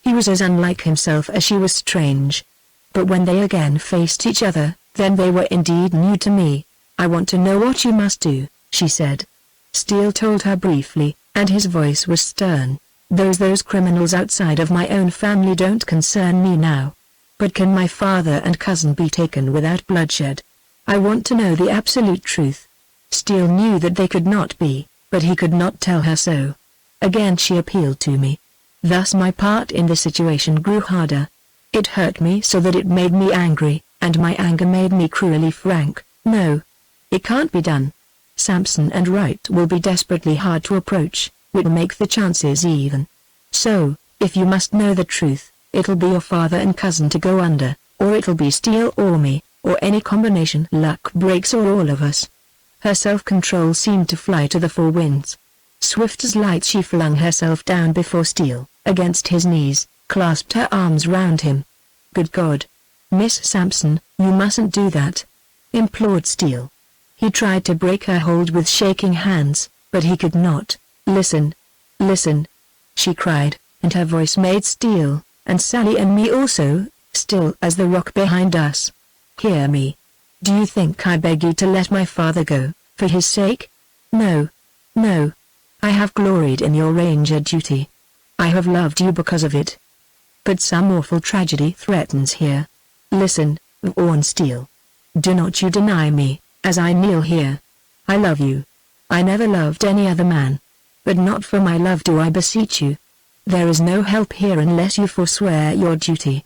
He was as unlike himself as she was strange. But when they again faced each other, then they were indeed new to me. "I want to know what you must do," she said. Steele told her briefly, and his voice was stern. Those criminals outside of my own family don't concern me now. But can my father and cousin be taken without bloodshed? I want to know the absolute truth." Steele knew that they could not be, but he could not tell her so. Again she appealed to me. Thus my part in the situation grew harder. It hurt me so that it made me angry, and my anger made me cruelly frank. "No. It can't be done. Sampson and Wright will be desperately hard to approach, which will make the chances even. So, if you must know the truth, it'll be your father and cousin to go under, or it'll be Steele or me. or any combination. Luck breaks or all of us. Her self-control seemed to fly to the four winds. Swift as light she flung herself down before Steele, against his knees, clasped her arms round him. "Good God! Miss Sampson, you mustn't do that," implored Steele. He tried to break her hold with shaking hands, but he could not. "Listen. Listen," she cried, and her voice made Steele, and Sally and me also, still as the rock behind us. "Hear me. Do you think I beg you to let my father go, for his sake? No. No. I have gloried in your ranger duty. I have loved you because of it. But some awful tragedy threatens here. Listen, warned Steele. Do not you deny me, as I kneel here. I love you. I never loved any other man. But not for my love do I beseech you. There is no help here unless you forswear your duty.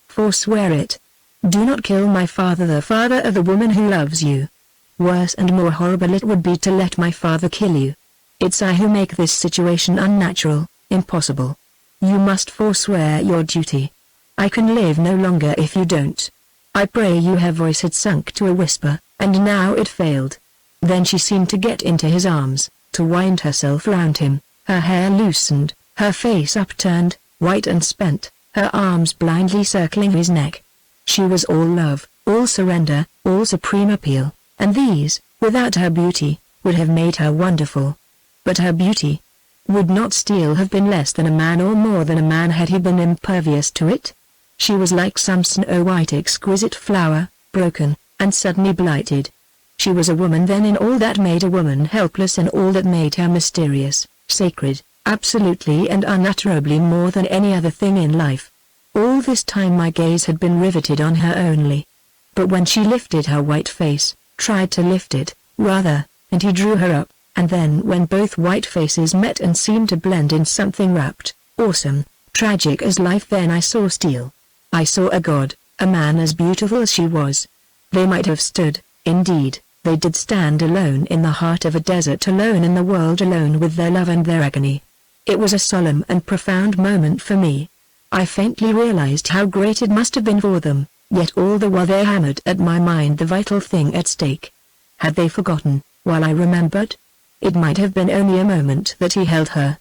Forswear it. Do not kill my father, the father of the woman who loves you. Worse and more horrible it would be to let my father kill you. It's I who make this situation unnatural, impossible. You must forswear your duty. I can live no longer if you don't. I pray you." Her voice had sunk to a whisper, and now it failed. Then she seemed to get into his arms, to wind herself round him, her hair loosened, her face upturned, white and spent, her arms blindly circling his neck. She was all love, all surrender, all supreme appeal, and these, without her beauty, would have made her wonderful. But her beauty? Would not Steele have been less than a man or more than a man had he been impervious to it? She was like some snow-white exquisite flower, broken, and suddenly blighted. She was a woman then in all that made a woman helpless and all that made her mysterious, sacred, absolutely and unutterably more than any other thing in life. All this time my gaze had been riveted on her only. But when she lifted her white face, tried to lift it, rather, and he drew her up, and then when both white faces met and seemed to blend in something rapt, awesome, tragic as life, then I saw Steele. I saw a god, a man as beautiful as she was. They might have stood, indeed, they did stand alone in the heart of a desert, alone in the world, alone with their love and their agony. It was a solemn and profound moment for me. I faintly realized how great it must have been for them, yet all the while they hammered at my mind the vital thing at stake. Had they forgotten, while I remembered? It might have been only a moment that he held her.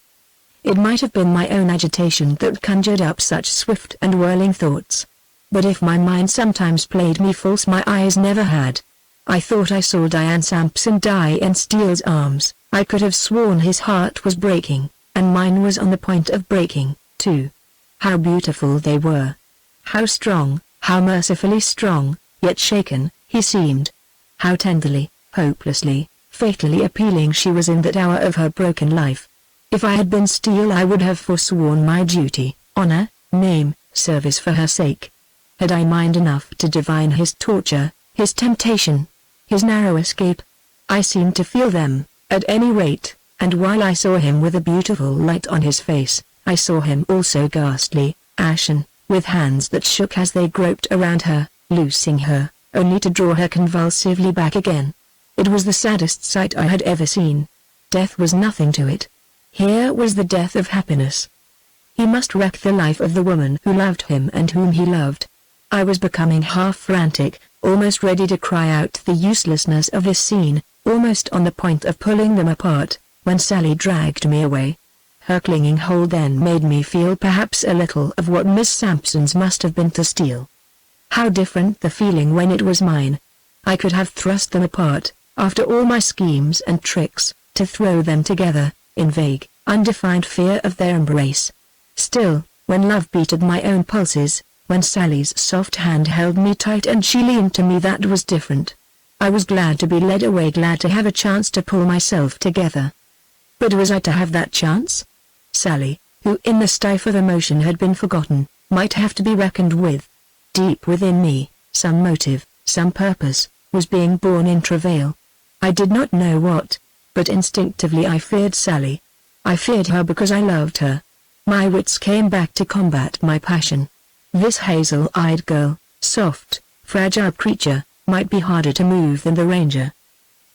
It might have been my own agitation that conjured up such swift and whirling thoughts. But if my mind sometimes played me false, my eyes never had. I thought I saw Diane Sampson die in Steele's arms. I could have sworn his heart was breaking, and mine was on the point of breaking, too. How beautiful they were. How strong, how mercifully strong, yet shaken, he seemed. How tenderly, hopelessly, fatally appealing she was in that hour of her broken life. If I had been Steele I would have forsworn my duty, honor, name, service for her sake. Had I mind enough to divine his torture, his temptation, his narrow escape? I seemed to feel them, at any rate, and while I saw him with a beautiful light on his face, I saw him also ghastly, ashen, with hands that shook as they groped around her, loosing her, only to draw her convulsively back again. It was the saddest sight I had ever seen. Death was nothing to it. Here was the death of happiness. He must wreck the life of the woman who loved him and whom he loved. I was becoming half frantic, almost ready to cry out the uselessness of this scene, almost on the point of pulling them apart, when Sally dragged me away. Her clinging hold then made me feel perhaps a little of what Miss Sampson's must have been to Steele. How different the feeling when it was mine. I could have thrust them apart, after all my schemes and tricks, to throw them together, in vague, undefined fear of their embrace. Still, when love beat at my own pulses, when Sally's soft hand held me tight and she leaned to me, that was different. I was glad to be led away, glad to have a chance to pull myself together. But was I to have that chance? Sally, who in the strife of emotion had been forgotten, might have to be reckoned with. Deep within me, some motive, some purpose, was being born in travail. I did not know what, but instinctively I feared Sally. I feared her because I loved her. My wits came back to combat my passion. This hazel-eyed girl, soft, fragile creature, might be harder to move than the ranger.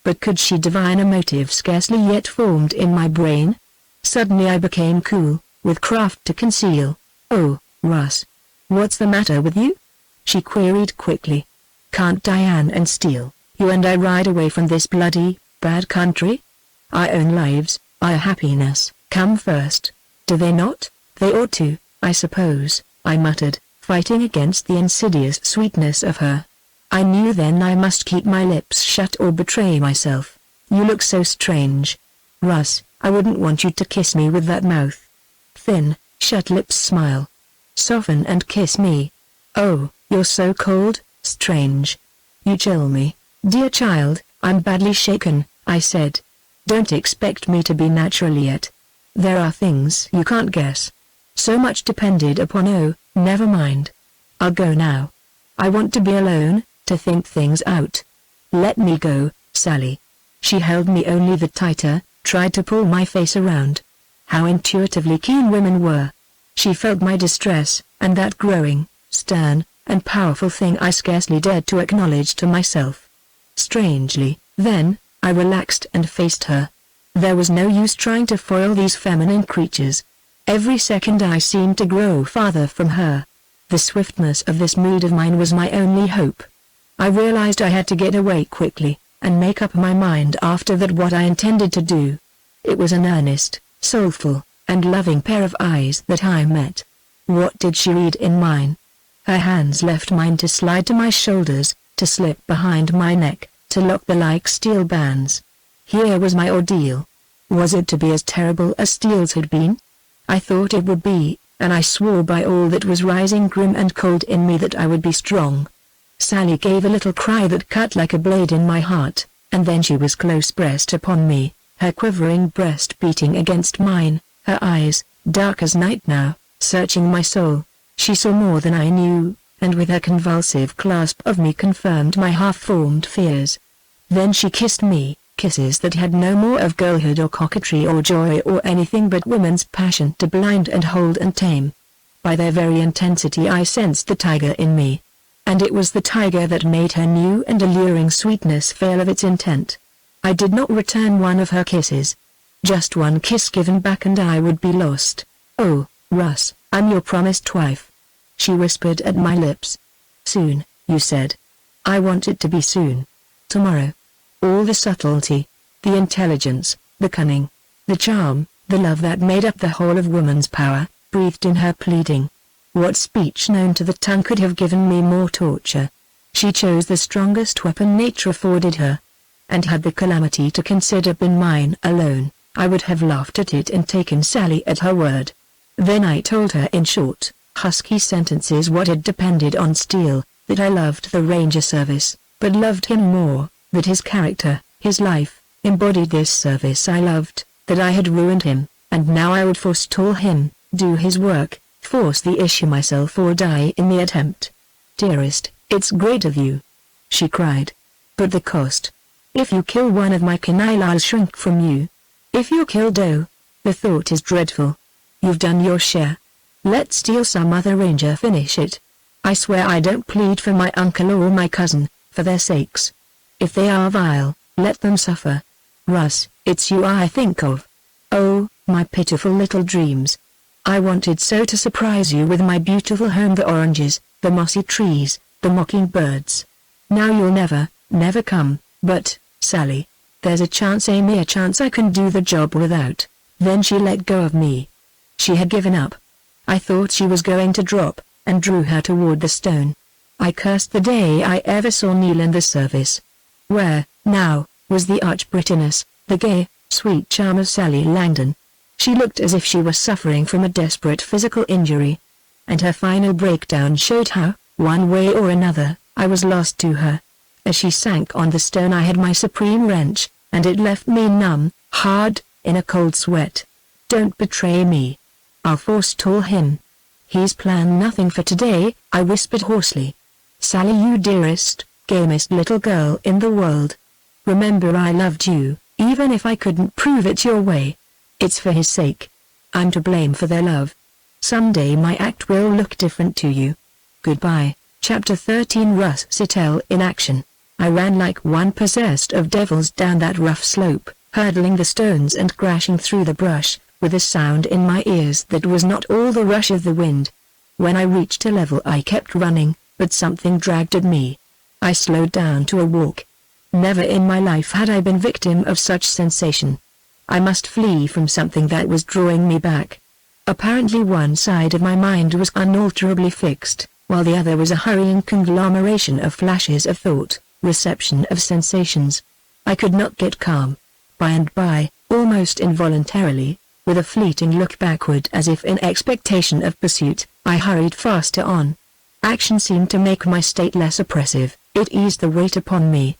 But could she divine a motive scarcely yet formed in my brain? Suddenly I became cool, with craft to conceal. "Oh, Russ. What's the matter with you?" she queried quickly. Can't Diane and Steele, you and I ride away from this bloody, bad country? Our own lives, our happiness, come first, do they not? They ought to, I suppose, I muttered, fighting against the insidious sweetness of her. I knew then I must keep my lips shut or betray myself. You look so strange. Russ, I wouldn't want you to kiss me with that mouth. Thin, shut lips smile. Soften and kiss me. Oh, you're so cold, strange. You chill me. Dear child, I'm badly shaken, I said. Don't expect me to be natural yet. There are things you can't guess. So much depended upon. Oh, never mind. I'll go now. I want to be alone, to think things out. Let me go, Sally. She held me only the tighter, tried to pull my face around. How intuitively keen women were. She felt my distress, and that growing, stern, and powerful thing I scarcely dared to acknowledge to myself. Strangely, then, I relaxed and faced her. There was no use trying to foil these feminine creatures. Every second I seemed to grow farther from her. The swiftness of this mood of mine was my only hope. I realized I had to get away quickly, and make up my mind after that what I intended to do. It was an earnest, soulful, and loving pair of eyes that I met. What did she read in mine? Her hands left mine to slide to my shoulders, to slip behind my neck, to lock the like steel bands. Here was my ordeal. Was it to be as terrible as Steele's had been? I thought it would be, and I swore by all that was rising grim and cold in me that I would be strong. Sally gave a little cry that cut like a blade in my heart, and then she was close pressed upon me, her quivering breast beating against mine, her eyes, dark as night now, searching my soul. She saw more than I knew, and with her convulsive clasp of me confirmed my half-formed fears. Then she kissed me, kisses that had no more of girlhood or coquetry or joy or anything but woman's passion to blind and hold and tame. By their very intensity I sensed the tiger in me. And it was the tiger that made her new and alluring sweetness fail of its intent. I did not return one of her kisses. Just one kiss given back and I would be lost. Oh, Russ, I'm your promised wife. She whispered at my lips. Soon, you said. I want it to be soon. Tomorrow. All the subtlety, the intelligence, the cunning, the charm, the love that made up the whole of woman's power, breathed in her pleading. What speech known to the tongue could have given me more torture? She chose the strongest weapon nature afforded her. And had the calamity to consider been mine alone, I would have laughed at it and taken Sally at her word. Then I told her in short, husky sentences what had depended on Steele, that I loved the ranger service, but loved him more, that his character, his life, embodied this service I loved, that I had ruined him, and now I would forestall him, do his work, force the issue myself or die in the attempt. Dearest, it's great of you, she cried. But the cost. If you kill one of my canaille I'll shrink from you. If you're killed, oh, the thought is dreadful. You've done your share. Let Steele some other ranger finish it. I swear I don't plead for my uncle or my cousin, for their sakes. If they are vile, let them suffer. Russ, it's you I think of. Oh, my pitiful little dreams. I wanted so to surprise you with my beautiful home, the oranges, the mossy trees, the mockingbirds. Now you'll never, never come, but, Sally, there's a chance, a mere chance I can do the job without. Then she let go of me. She had given up. I thought she was going to drop, and drew her toward the stone. I cursed the day I ever saw kneel in the service. Where, now, was the arch Britoness, the gay, sweet charm of Sally Langdon? She looked as if she was suffering from a desperate physical injury. And her final breakdown showed how, one way or another, I was lost to her. As she sank on the stone I had my supreme wrench, and it left me numb, hard, in a cold sweat. Don't betray me. I'll forestall him. He's planned nothing for today, I whispered hoarsely. Sally, you dearest, gamest little girl in the world. Remember I loved you, even if I couldn't prove it your way. It's for his sake. I'm to blame for their love. Someday my act will look different to you. Goodbye. Chapter 13 Russ Sittell in action. I ran like one possessed of devils down that rough slope, hurdling the stones and crashing through the brush, with a sound in my ears that was not all the rush of the wind. When I reached a level I kept running, but something dragged at me. I slowed down to a walk. Never in my life had I been victim of such sensation. I must flee from something that was drawing me back. Apparently one side of my mind was unalterably fixed, while the other was a hurrying conglomeration of flashes of thought, reception of sensations. I could not get calm. By and by, almost involuntarily, with a fleeting look backward as if in expectation of pursuit, I hurried faster on. Action seemed to make my state less oppressive, it eased the weight upon me.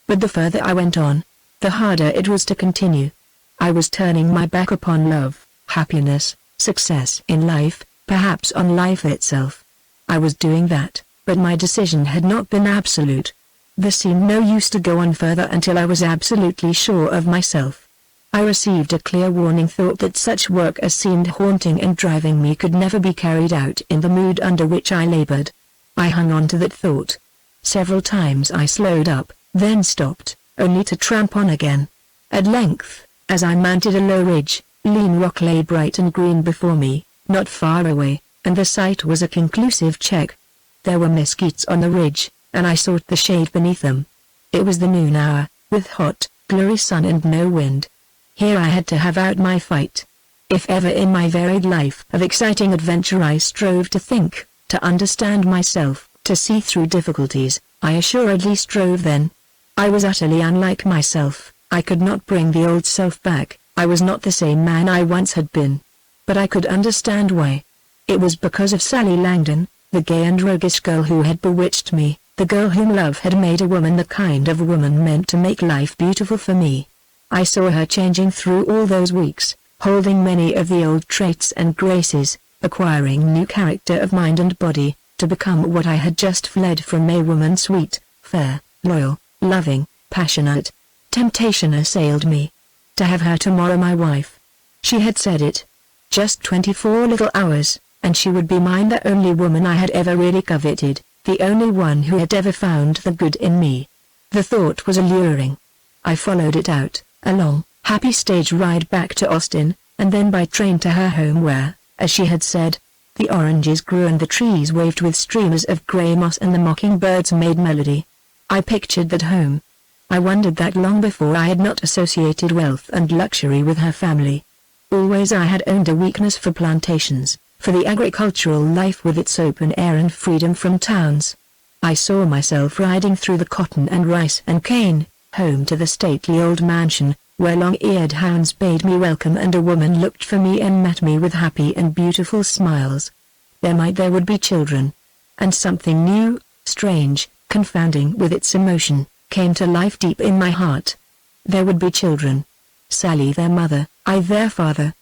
But the further I went on, the harder it was to continue. I was turning my back upon love, happiness, success in life, perhaps on life itself. I was doing that, but my decision had not been absolute. There seemed no use to go on further until I was absolutely sure of myself. I received a clear warning thought that such work as seemed haunting and driving me could never be carried out in the mood under which I labored. I hung on to that thought. Several times I slowed up, then stopped, only to tramp on again. At length, as I mounted a low ridge, lean rock lay bright and green before me, not far away, and the sight was a conclusive check. There were mesquites on the ridge, and I sought the shade beneath them. It was the noon hour, with hot, gloomy sun and no wind. Here I had to have out my fight. If ever in my varied life of exciting adventure I strove to think, to understand myself, to see through difficulties, I assuredly strove then. I was utterly unlike myself, I could not bring the old self back, I was not the same man I once had been. But I could understand why. It was because of Sally Langdon, the gay and roguish girl who had bewitched me, the girl whom love had made a woman, the kind of woman meant to make life beautiful for me. I saw her changing through all those weeks, holding many of the old traits and graces, acquiring new character of mind and body, to become what I had just fled from, a woman sweet, fair, loyal, loving, passionate. Temptation assailed me. To have her tomorrow my wife. She had said it. Just 24 little hours, and she would be mine, the only woman I had ever really coveted, the only one who had ever found the good in me. The thought was alluring. I followed it out, a long, happy stage ride back to Austin, and then by train to her home where, as she had said, the oranges grew and the trees waved with streamers of grey moss and the mockingbirds made melody. I pictured that home. I wondered that long before I had not associated wealth and luxury with her family. Always I had owned a weakness for plantations, for the agricultural life with its open air and freedom from towns. I saw myself riding through the cotton and rice and cane, home to the stately old mansion, where long-eared hounds bade me welcome and a woman looked for me and met me with happy and beautiful smiles. There would be children. And something new, strange, confounding with its emotion, came to life deep in my heart. There would be children. Sally their mother, I their father.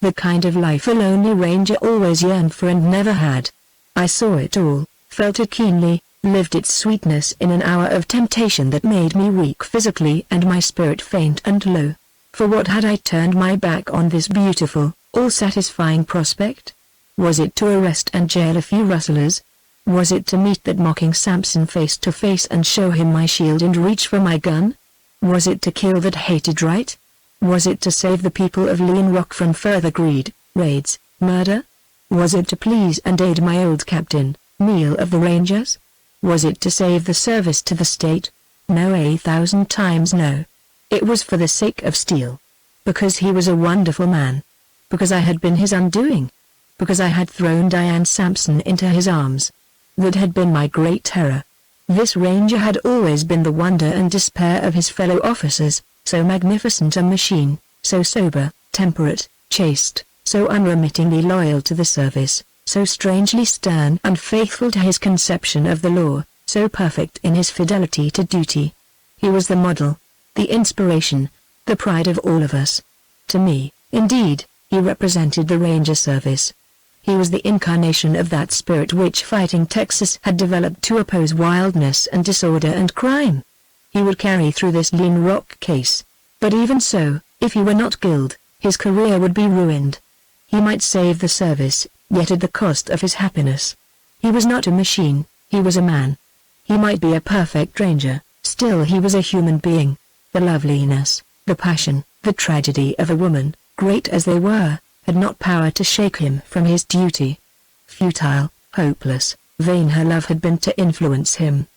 The kind of life a lonely ranger always yearned for and never had. I saw it all, felt it keenly, lived its sweetness in an hour of temptation that made me weak physically and my spirit faint and low. For what had I turned my back on this beautiful, all-satisfying prospect? Was it to arrest and jail a few rustlers? Was it to meet that mocking Samson face to face and show him my shield and reach for my gun? Was it to kill that hated right? Was it to save the people of Lean Rock from further greed, raids, murder? Was it to please and aid my old captain, Neil of the Rangers? Was it to save the service to the state? No, 1,000 times no. It was for the sake of Steele. Because he was a wonderful man. Because I had been his undoing. Because I had thrown Diane Sampson into his arms. That had been my great terror. This ranger had always been the wonder and despair of his fellow officers, so magnificent a machine, so sober, temperate, chaste, so unremittingly loyal to the service, so strangely stern and faithful to his conception of the law, so perfect in his fidelity to duty. He was the model, the inspiration, the pride of all of us. To me, indeed, he represented the Ranger service. He was the incarnation of that spirit which fighting Texas had developed to oppose wildness and disorder and crime. He would carry through this Lean Rock case. But even so, if he were not killed, his career would be ruined. He might save the service, yet at the cost of his happiness. He was not a machine, he was a man. He might be a perfect ranger, still he was a human being. The loveliness, the passion, the tragedy of a woman, great as they were, had not power to shake him from his duty. Futile, hopeless, vain her love had been to influence him.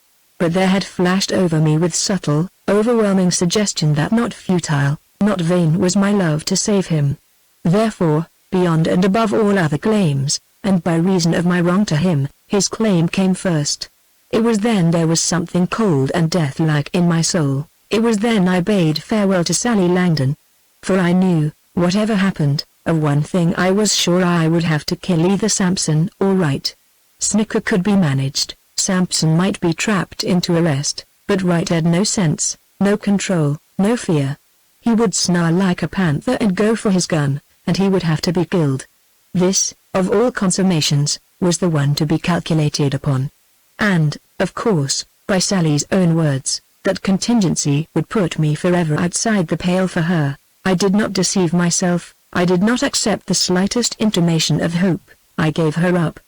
But there had flashed over me with subtle, overwhelming suggestion that not futile, not vain was my love to save him. Therefore, beyond and above all other claims, and by reason of my wrong to him, his claim came first. It was then there was something cold and death-like in my soul. It was then I bade farewell to Sally Langdon. For I knew, whatever happened, of one thing I was sure: I would have to kill either Sampson or Wright. Snicker could be managed, Sampson might be trapped into arrest, but Wright had no sense, no control, no fear. He would snarl like a panther and go for his gun, and he would have to be killed. This, of all consummations, was the one to be calculated upon. And, of course, by Sally's own words, that contingency would put me forever outside the pale for her. I did not deceive myself, I did not accept the slightest intimation of hope. I gave her up.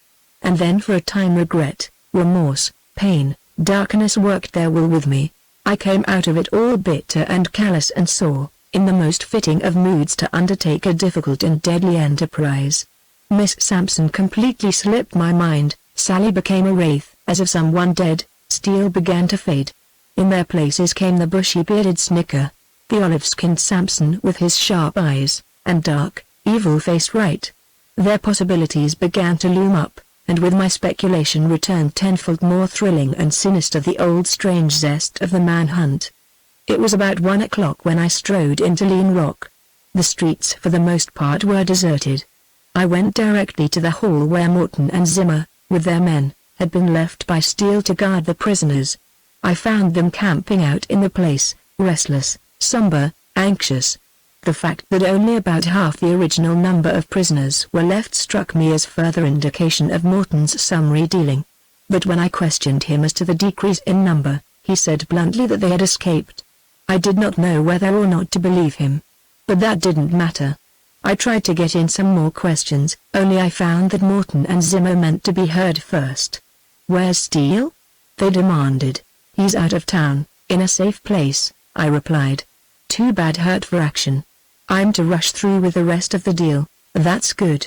And then for a time regret, remorse, pain, darkness worked their will with me. I came out of it all bitter and callous and sore, in the most fitting of moods to undertake a difficult and deadly enterprise. Miss Sampson completely slipped my mind, Sally became a wraith, as of someone dead, Steele began to fade. In their places came the bushy-bearded Snicker, the olive-skinned Sampson with his sharp eyes, and dark, evil-faced Wright. Their possibilities began to loom up, and with my speculation returned tenfold more thrilling and sinister the old strange zest of the manhunt. It was about 1 o'clock when I strode into Lean Rock. The streets for the most part were deserted. I went directly to the hall where Morton and Zimmer, with their men, had been left by Steele to guard the prisoners. I found them camping out in the place, restless, somber, anxious. The fact that only about half the original number of prisoners were left struck me as further indication of Morton's summary dealing. But when I questioned him as to the decrease in number, he said bluntly that they had escaped. I did not know whether or not to believe him. But that didn't matter. I tried to get in some more questions, only I found that Morton and Zimmer meant to be heard first. "Where's Steele?" they demanded. "He's out of town, in a safe place," I replied. "Too bad hurt for action. I'm to rush through with the rest of the deal." "That's good.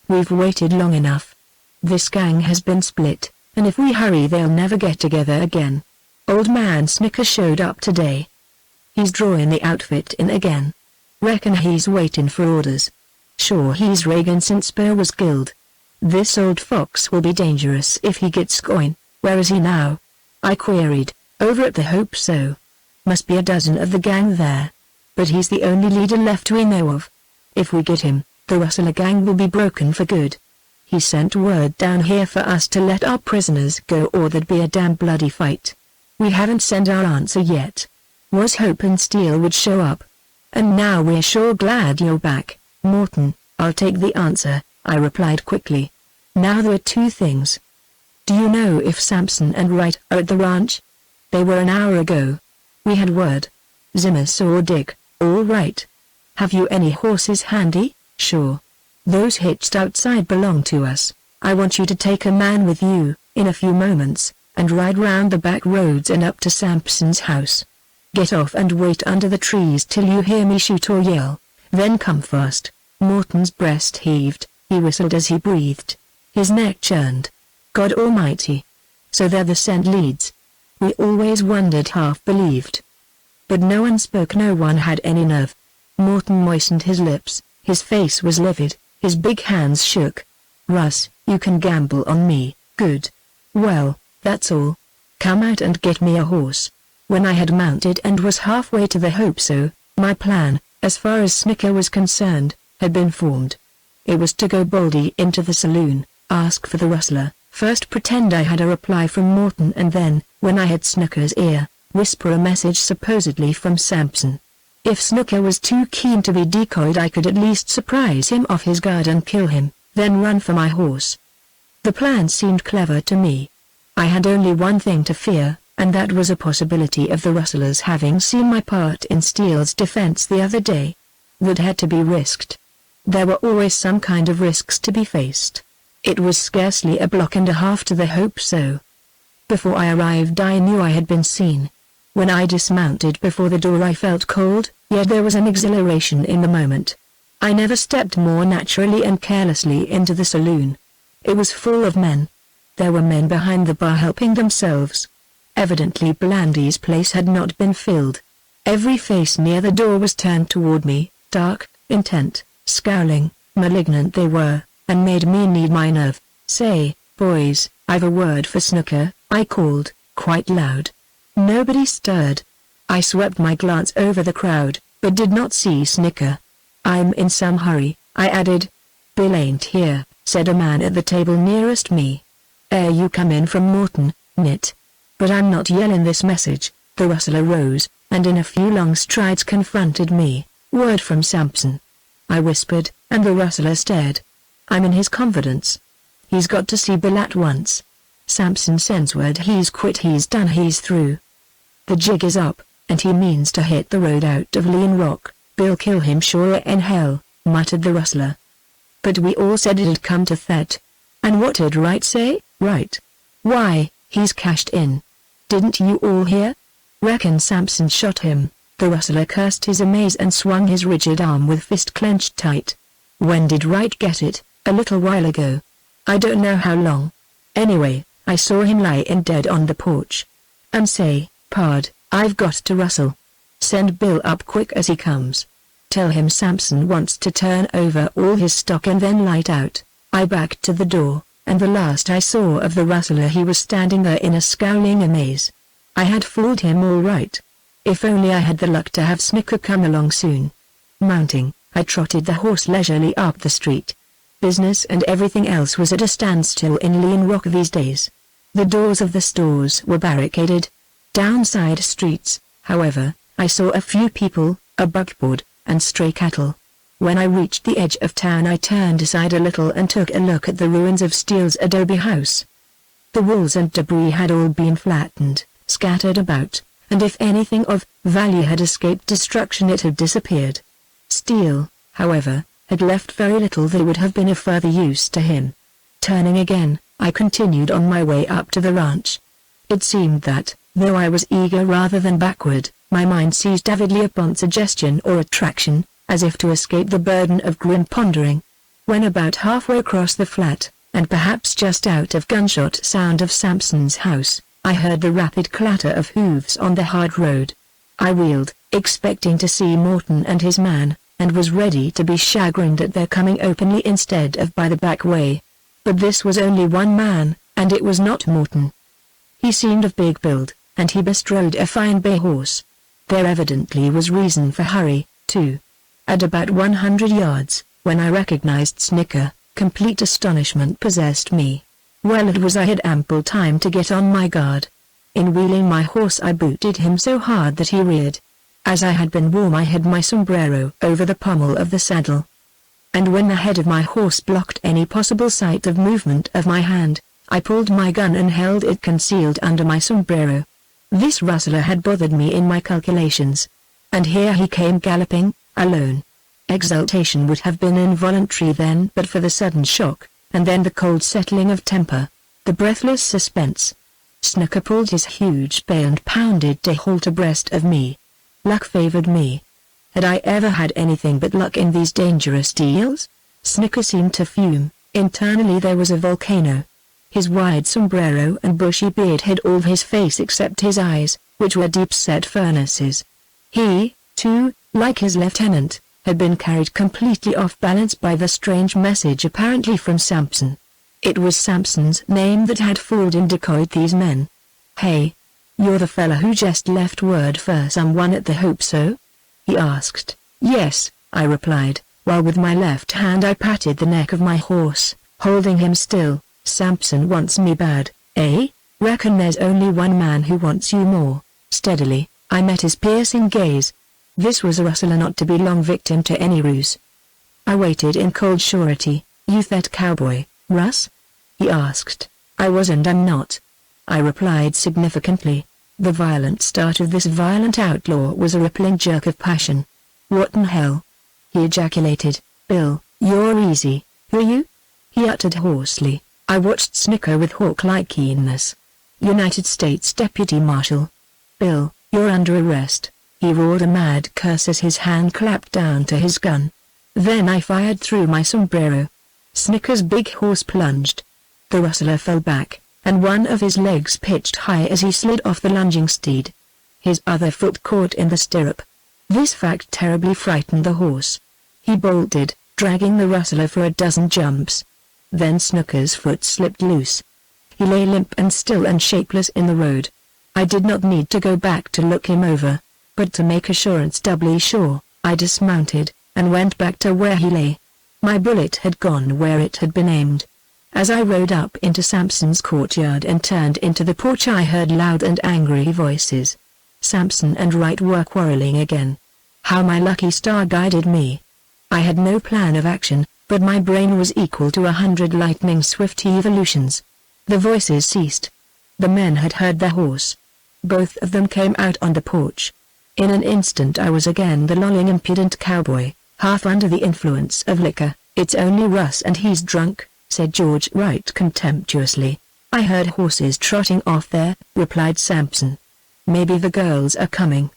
We've waited long enough. This gang has been split, and if we hurry they'll never get together again. Old man Snicker showed up today. He's drawing the outfit in again. Reckon he's waiting for orders. Sure he's Reagan since Spur was killed. This old fox will be dangerous if he gets going." "Where is he now?" I queried. "Over at the Hope So. Must be a dozen of the gang there. But he's the only leader left we know of. If we get him, the Rustler gang will be broken for good. He sent word down here for us to let our prisoners go or there'd be a damn bloody fight. We haven't sent our answer yet. Was hoping Steele would show up. And now we're sure glad you're back, Morton." "I'll take the answer," I replied quickly. "Now there are two things. Do you know if Sampson and Wright are at the ranch?" "They were an hour ago. We had word. Zimmer saw Dick, all right." "Have you any horses handy?" "Sure. Those hitched outside belong to us. I want you to take a man with you, in a few moments, and ride round the back roads and up to Sampson's house. Get off and wait under the trees till you hear me shoot or yell, then come fast." Morton's breast heaved, he whistled as he breathed. His neck churned. God Almighty. So there the scent leads. We always wondered, half believed. But no one spoke, no one had any nerve. Morton moistened his lips, his face was livid, his big hands shook. "Russ, you can gamble on me." "Good. Well, that's all. Come out and get me a horse." When I had mounted and was halfway to the Hope So, my plan, as far as Snicker was concerned, had been formed. It was to go boldly into the saloon, ask for the Rustler, first pretend I had a reply from Morton, and then, when I had Snicker's ear, whisper a message supposedly from Sampson. If Snicker was too keen to be decoyed, I could at least surprise him off his guard and kill him, then run for my horse. The plan seemed clever to me. I had only one thing to fear, and that was a possibility of the Rustlers having seen my part in Steele's defense the other day. That had to be risked. There were always some kind of risks to be faced. It was scarcely a block and a half to the Hope So. Before I arrived I knew I had been seen. When I dismounted before the door I felt cold, yet there was an exhilaration in the moment. I never stepped more naturally and carelessly into the saloon. It was full of men. There were men behind the bar helping themselves. Evidently Blandy's place had not been filled. Every face near the door was turned toward me, dark, intent, scowling, malignant they were, and made me need my nerve. "Say, boys, I've a word for Snooker," I called, quite loud. Nobody stirred. I swept my glance over the crowd, but did not see Snooker. "I'm in some hurry," I added. "Bill ain't here," said a man at the table nearest me. You come in from Morton, Nit. But I'm not yellin' this message." The rustler rose, and in a few long strides confronted me. "Word from Sampson," I whispered, and the rustler stared. "I'm in his confidence. He's got to see Bill at once. Sampson sends word he's quit, he's done, he's through. The jig is up, and he means to hit the road out of Lean Rock. Bill kill him sure in hell," muttered the rustler. "But we all said it'd come to that. And what did Wright say?" "Right. Why, he's cashed in. Didn't you all hear? Reckon Sampson shot him." The rustler cursed his amaze and swung his rigid arm with fist clenched tight. "When did Wright get it?" "A little while ago. I don't know how long. Anyway, I saw him lie in dead on the porch. Say, Pard, I've got to rustle. Send Bill up quick as he comes. Tell him Sampson wants to turn over all his stock and then light out." I backed to the door, and the last I saw of the rustler he was standing there in a scowling amaze. I had fooled him all right. If only I had the luck to have Snooker come along soon. Mounting, I trotted the horse leisurely up the street. Business and everything else was at a standstill in Lean Rock these days. The doors of the stores were barricaded. Down side streets, however, I saw a few people, a buckboard, and stray cattle. When I reached the edge of town I turned aside a little and took a look at the ruins of Steele's adobe house. The walls and debris had all been flattened, scattered about, and if anything of value had escaped destruction it had disappeared. Steele, however, had left very little that would have been of further use to him. Turning again, I continued on my way up to the ranch. It seemed that, though I was eager rather than backward, my mind seized avidly upon suggestion or attraction, as if to escape the burden of grim pondering. When about halfway across the flat, and perhaps just out of gunshot sound of Sampson's house, I heard the rapid clatter of hooves on the hard road. I wheeled, expecting to see Morton and his man, and was ready to be chagrined at their coming openly instead of by the back way. But this was only one man, and it was not Morton. He seemed of big build, and he bestrode a fine bay horse. There evidently was reason for hurry, too. At about 100 yards, when I recognized Snooker, complete astonishment possessed me. Well, it was I had ample time to get on my guard. In wheeling my horse I booted him so hard that he reared. As I had been warm I had my sombrero over the pommel of the saddle. And when the head of my horse blocked any possible sight of movement of my hand, I pulled my gun and held it concealed under my sombrero. This rustler had bothered me in my calculations. And here he came galloping, alone. Exultation would have been involuntary then but for the sudden shock, and then the cold settling of temper, the breathless suspense. Snooker pulled his huge bay and pounded to halt abreast of me. Luck favored me. Had I ever had anything but luck in these dangerous deals? Snooker seemed to fume. Internally there was a volcano. His wide sombrero and bushy beard hid all his face except his eyes, which were deep-set furnaces. He, too, like his lieutenant, had been carried completely off balance by the strange message apparently from Sampson. It was Sampson's name that had fooled and decoyed these men. "Hey, you're the fella who just left word for someone at the Hope So?" he asked. "Yes," I replied, while with my left hand I patted the neck of my horse, holding him still. "Sampson wants me bad, eh? Reckon there's only one man who wants you more." Steadily, I met his piercing gaze. This was a rustler not to be long victim to any ruse. I waited in cold surety. "You that cowboy, Russ?" he asked. "I was and I'm not," I replied significantly. The violent start of this violent outlaw was a rippling jerk of passion. "What in hell?" he ejaculated. "Bill, you're easy, who are you?" he uttered hoarsely. I watched Snooker with hawk-like keenness. "United States Deputy Marshal. Bill, you're under arrest," he roared a mad curse as his hand clapped down to his gun. Then I fired through my sombrero. Snooker's big horse plunged. The rustler fell back, and one of his legs pitched high as he slid off the lunging steed. His other foot caught in the stirrup. This fact terribly frightened the horse. He bolted, dragging the rustler for a dozen jumps. Then Snooker's foot slipped loose. He lay limp and still and shapeless in the road. I did not need to go back to look him over, but to make assurance doubly sure, I dismounted, and went back to where he lay. My bullet had gone where it had been aimed. As I rode up into Sampson's courtyard and turned into the porch, I heard loud and angry voices. Sampson and Wright were quarreling again. How my lucky star guided me. I had no plan of action, but my brain was equal to 100 lightning-swift evolutions. The voices ceased. The men had heard the horse. Both of them came out on the porch. In an instant I was again the lolling impudent cowboy, half under the influence of liquor. "It's only Russ and he's drunk," said George Wright contemptuously. "I heard horses trotting off there," replied Sampson. "Maybe the girls are coming.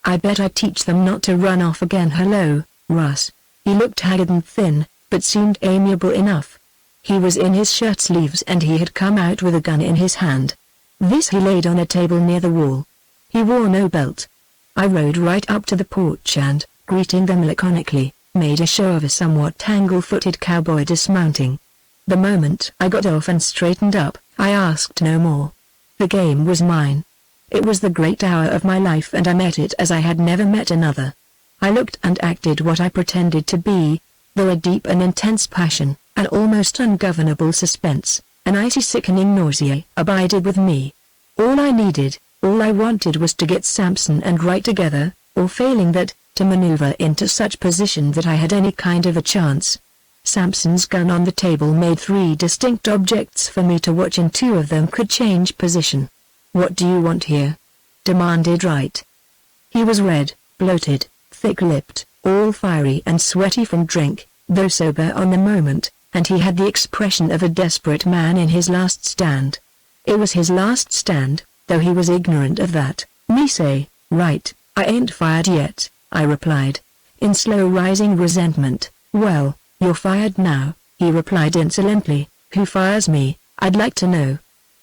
I bet I teach them not to run off again." "Hello, Russ." He looked haggard and thin, but seemed amiable enough. He was in his shirt sleeves and he had come out with a gun in his hand. This he laid on a table near the wall. He wore no belt. I rode right up to the porch and, greeting them laconically, made a show of a somewhat tangle-footed cowboy dismounting. The moment I got off and straightened up, I asked no more. The game was mine. It was the great hour of my life and I met it as I had never met another. I looked and acted what I pretended to be, though a deep and intense passion, an almost ungovernable suspense, an icy sickening nausea abided with me. All I needed, all I wanted was to get Sampson and Wright together, or failing that, to maneuver into such position that I had any kind of a chance. Sampson's gun on the table made 3 distinct objects for me to watch and 2 of them could change position. "What do you want here?" demanded Wright. He was red, bloated, thick-lipped, all fiery and sweaty from drink, though sober on the moment, and he had the expression of a desperate man in his last stand. It was his last stand, though he was ignorant of that. "Me say, Wright, I ain't fired yet," I replied, in slow rising resentment. "Well, you're fired now," he replied insolently. "Who fires me, I'd like to know."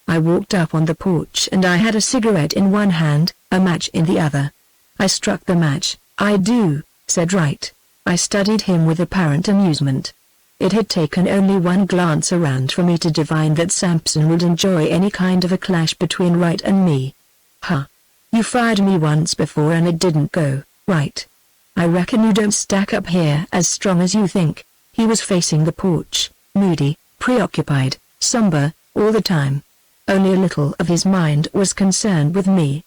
I walked up on the porch and I had a cigarette in one hand, a match in the other. I struck the match. "I do," said Wright. I studied him with apparent amusement. It had taken only one glance around for me to divine that Sampson would enjoy any kind of a clash between Wright and me. "Huh. You fired me once before and it didn't go, right? I reckon you don't stack up here as strong as you think." He was facing the porch, moody, preoccupied, somber, all the time. Only a little of his mind was concerned with me.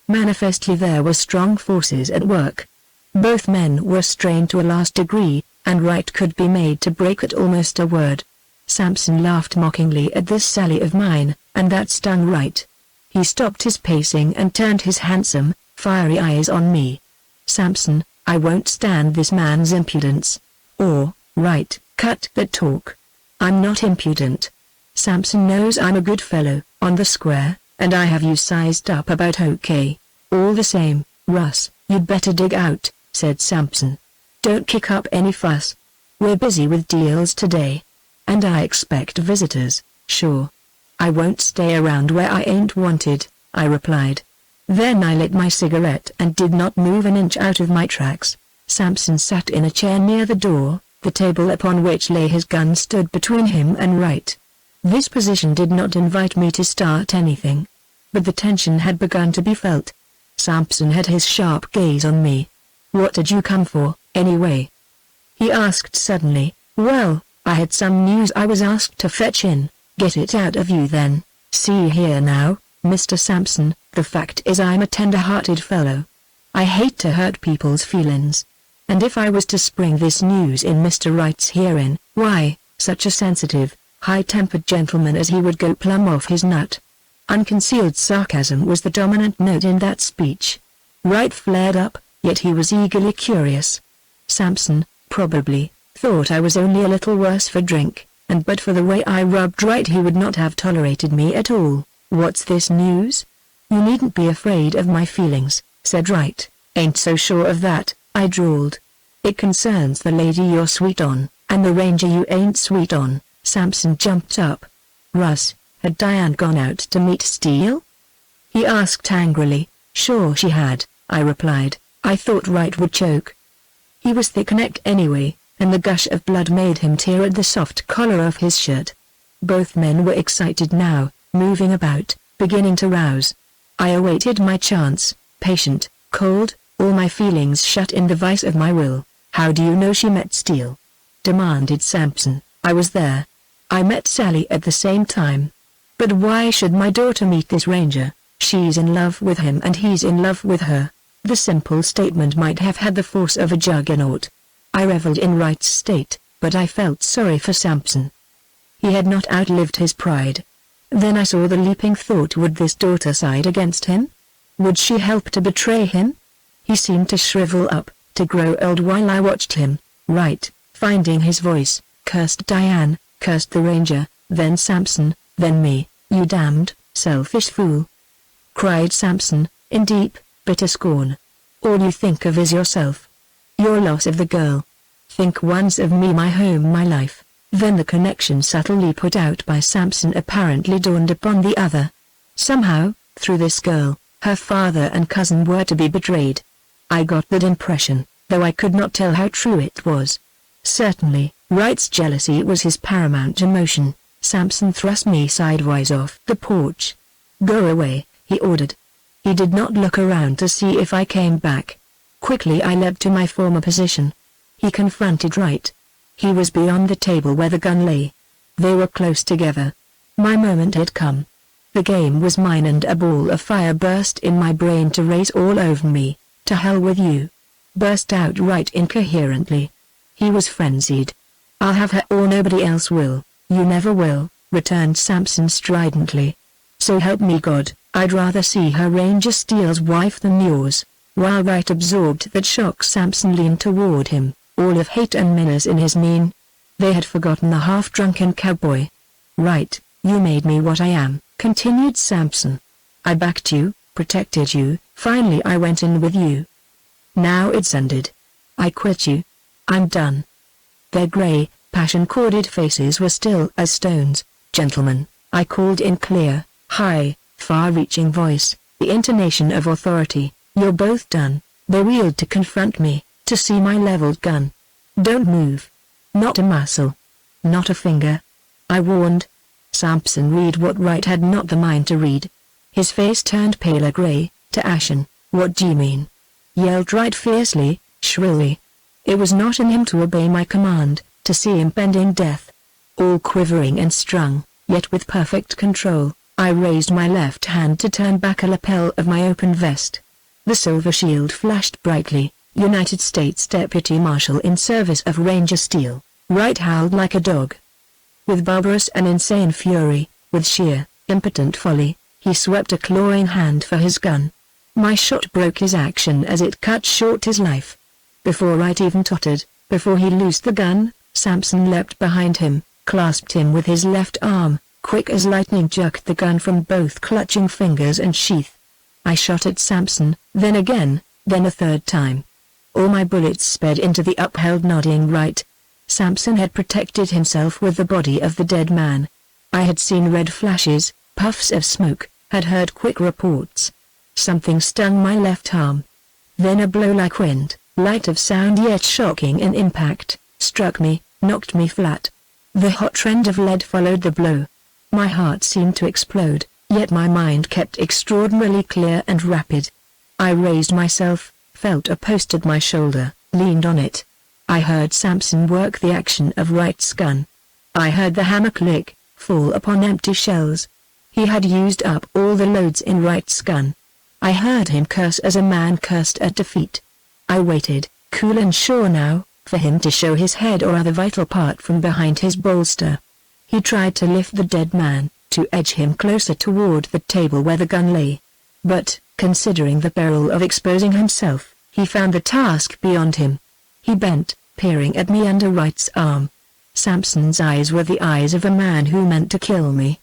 Manifestly there were strong forces at work. Both men were strained to a last degree, and Wright could be made to break at almost a word. Sampson laughed mockingly at this sally of mine, and that stung Wright. He stopped his pacing and turned his handsome, fiery eyes on me. "Sampson, I won't stand this man's impudence." Or, "Wright, cut that talk. I'm not impudent. Sampson knows I'm a good fellow, on the square, and I have you sized up about okay. All the same, Russ, you'd better dig out," said Sampson. "Don't kick up any fuss. We're busy with deals today. And I expect visitors, sure. I won't stay around where I ain't wanted," I replied. Then I lit my cigarette and did not move an inch out of my tracks. Sampson sat in a chair near the door, the table upon which lay his gun stood between him and Wright. This position did not invite me to start anything. But the tension had begun to be felt. Sampson had his sharp gaze on me. "What did you come for, anyway?" he asked suddenly. "Well, I had some news I was asked to fetch in." "Get it out of you then. See here now, Mr. Sampson, the fact is I'm a tender-hearted fellow. I hate to hurt people's feelings. And if I was to spring this news in Mr. Wright's hearing, why, such a sensitive, high-tempered gentleman as he would go plumb off his nut." Unconcealed sarcasm was the dominant note in that speech. Wright flared up, yet he was eagerly curious. Sampson, probably, thought I was only a little worse for drink, and but for the way I rubbed Wright he would not have tolerated me at all. "What's this news?" "You needn't be afraid of my feelings," said Wright. "Ain't so sure of that," I drawled. "It concerns the lady you're sweet on, and the ranger you ain't sweet on." Sampson jumped up. "Russ, Had Diane gone out to meet Steele? He asked angrily. Sure she had, I replied. I thought Wright would choke. He was thick-necked anyway, and the gush of blood made him tear at the soft collar of his shirt. Both men were excited now, moving about, beginning to rouse. I awaited my chance, patient, cold, all my feelings shut in the vice of my will. How do you know she met Steele? Demanded Sampson. I was there. I met Sally at the same time. But why should my daughter meet this ranger? She's in love with him and he's in love with her. The simple statement might have had the force of a juggernaut. I reveled in Wright's state, but I felt sorry for Sampson. He had not outlived his pride. Then I saw the leaping thought, would this daughter side against him? Would she help to betray him? He seemed to shrivel up, to grow old while I watched him. Wright, finding his voice, cursed Diane, cursed the ranger, then Sampson, then me. You damned, selfish fool! Cried Sampson, in deep, bitter scorn. All you think of is yourself. Your loss of the girl. Think once of me, my home, my life. Then the connection subtly put out by Sampson apparently dawned upon the other. Somehow, through this girl, her father and cousin were to be betrayed. I got that impression, though I could not tell how true it was. Certainly, Wright's jealousy was his paramount emotion. Sampson thrust me sidewise off the porch. Go away, he ordered. He did not look around to see if I came back. Quickly I leapt to my former position. He confronted Wright. He was beyond the table where the gun lay. They were close together. My moment had come. The game was mine, and a ball of fire burst in my brain to race all over me. To hell with you! Burst out Wright incoherently. He was frenzied. I'll have her or nobody else will. You never will, returned Sampson stridently. So help me God, I'd rather see her Ranger Steele's wife than yours. While Wright absorbed that shock, Sampson leaned toward him, all of hate and menace in his mien. They had forgotten the half-drunken cowboy. Wright, you made me what I am, continued Sampson. I backed you, protected you, finally I went in with you. Now it's ended. I quit you. I'm done. Their gray, passion-corded faces were still as stones. Gentlemen, I called in clear, high, far-reaching voice, the intonation of authority. You're both done. They wheeled to confront me, to see my leveled gun. Don't move. Not a muscle. Not a finger. I warned. Sampson read what Wright had not the mind to read. His face turned paler gray, to ashen. What do you mean? Yelled Wright fiercely, shrilly. It was not in him to obey my command, to see impending death. All quivering and strung, yet with perfect control, I raised my left hand to turn back a lapel of my open vest. The silver shield flashed brightly. United States Deputy Marshal in service of Ranger Steele. Wright howled like a dog. With barbarous and insane fury, with sheer, impotent folly, he swept a clawing hand for his gun. My shot broke his action as it cut short his life. Before Wright even tottered, before he loosed the gun, Sampson leapt behind him, clasped him with his left arm, quick as lightning jerked the gun from both clutching fingers and sheath. I shot at Sampson, then again, then a third time. All my bullets sped into the upheld nodding Wright. Sampson had protected himself with the body of the dead man. I had seen red flashes, puffs of smoke, had heard quick reports. Something stung my left arm. Then a blow like wind, light of sound yet shocking in impact, struck me, knocked me flat. The hot trend of lead followed the blow. My heart seemed to explode, yet my mind kept extraordinarily clear and rapid. I raised myself, felt a post at my shoulder, leaned on it. I heard Sampson work the action of Wright's gun. I heard the hammer click, fall upon empty shells. He had used up all the loads in Wright's gun. I heard him curse as a man cursed at defeat. I waited, cool and sure now, for him to show his head or other vital part from behind his bolster. He tried to lift the dead man, to edge him closer toward the table where the gun lay. But, considering the peril of exposing himself, he found the task beyond him. He bent, peering at me under Wright's arm. Sampson's eyes were the eyes of a man who meant to kill me.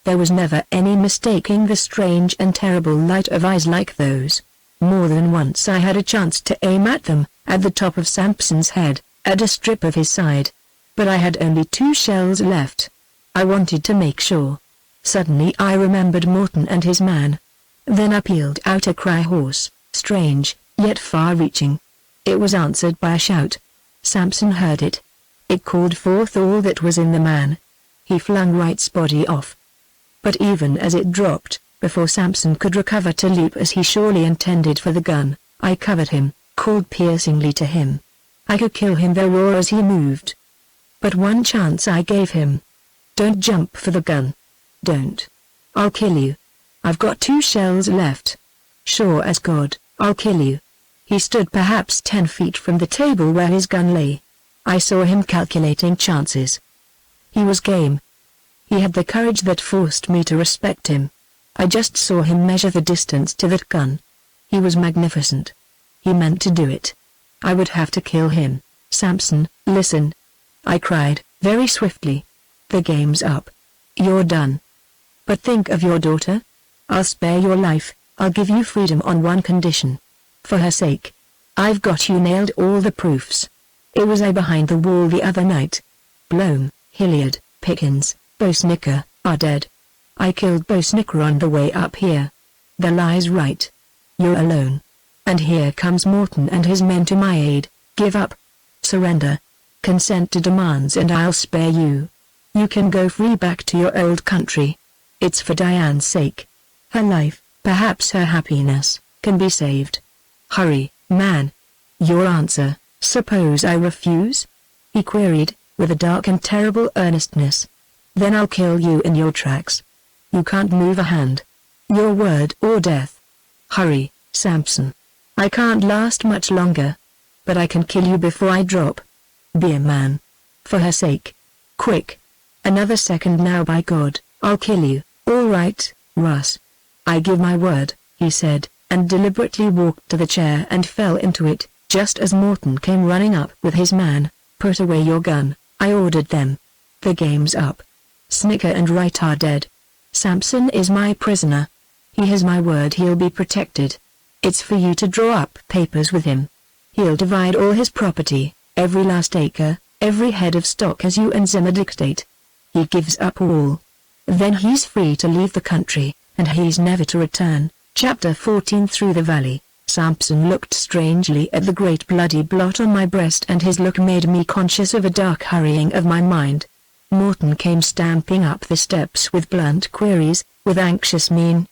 There was never any mistaking the strange and terrible light of eyes like those. More than once I had a chance to aim at them, at the top of Sampson's head, at a strip of his side. But I had only 2 shells left. I wanted to make sure. Suddenly I remembered Morton and his man. Then I pealed out a cry hoarse, strange, yet far-reaching. It was answered by a shout. Samson heard it. It called forth all that was in the man. He flung Wright's body off. But even as it dropped, before Samson could recover to leap as he surely intended for the gun, I covered him, called piercingly to him. I could kill him there or as he moved. But one chance I gave him. Don't jump for the gun. Don't. I'll kill you. I've got 2 shells left. Sure as God, I'll kill you. He stood perhaps 10 feet from the table where his gun lay. I saw him calculating chances. He was game. He had the courage that forced me to respect him. I just saw him measure the distance to that gun. He was magnificent. He meant to do it. I would have to kill him. Samson, listen. I cried, very swiftly. The game's up. You're done. But think of your daughter. I'll spare your life, I'll give you freedom on one condition. For her sake. I've got you nailed all the proofs. It was I behind the wall the other night. Blome, Hilliard, Pickens, Bosnicker, are dead. I killed Bosnicker on the way up here. The lie's right. You're alone. And here comes Morton and his men to my aid. Give up. Surrender. Consent to demands and I'll spare you. You can go free back to your old country. It's for Diane's sake. Her life, perhaps her happiness, can be saved. Hurry, man. Your answer, suppose I refuse? He queried, with a dark and terrible earnestness. Then I'll kill you in your tracks. You can't move a hand. Your word or death. Hurry, Samson. I can't last much longer. But I can kill you before I drop. Be a man. For her sake. Quick. Another second now, by God, I'll kill you. All right, Russ. I give my word, he said, and deliberately walked to the chair and fell into it, just as Morton came running up with his man. Put away your gun, I ordered them. The game's up. Snicker and Wright are dead. Samson is my prisoner. He has my word he'll be protected. It's for you to draw up papers with him. He'll divide all his property, every last acre, every head of stock as you and Zimmer dictate. He gives up all. Then he's free to leave the country, and he's never to return. Chapter 14. Through the valley. Samson looked strangely at the great bloody blot on my breast, and his look made me conscious of a dark hurrying of my mind. Morton came stamping up the steps with blunt queries, with anxious mien.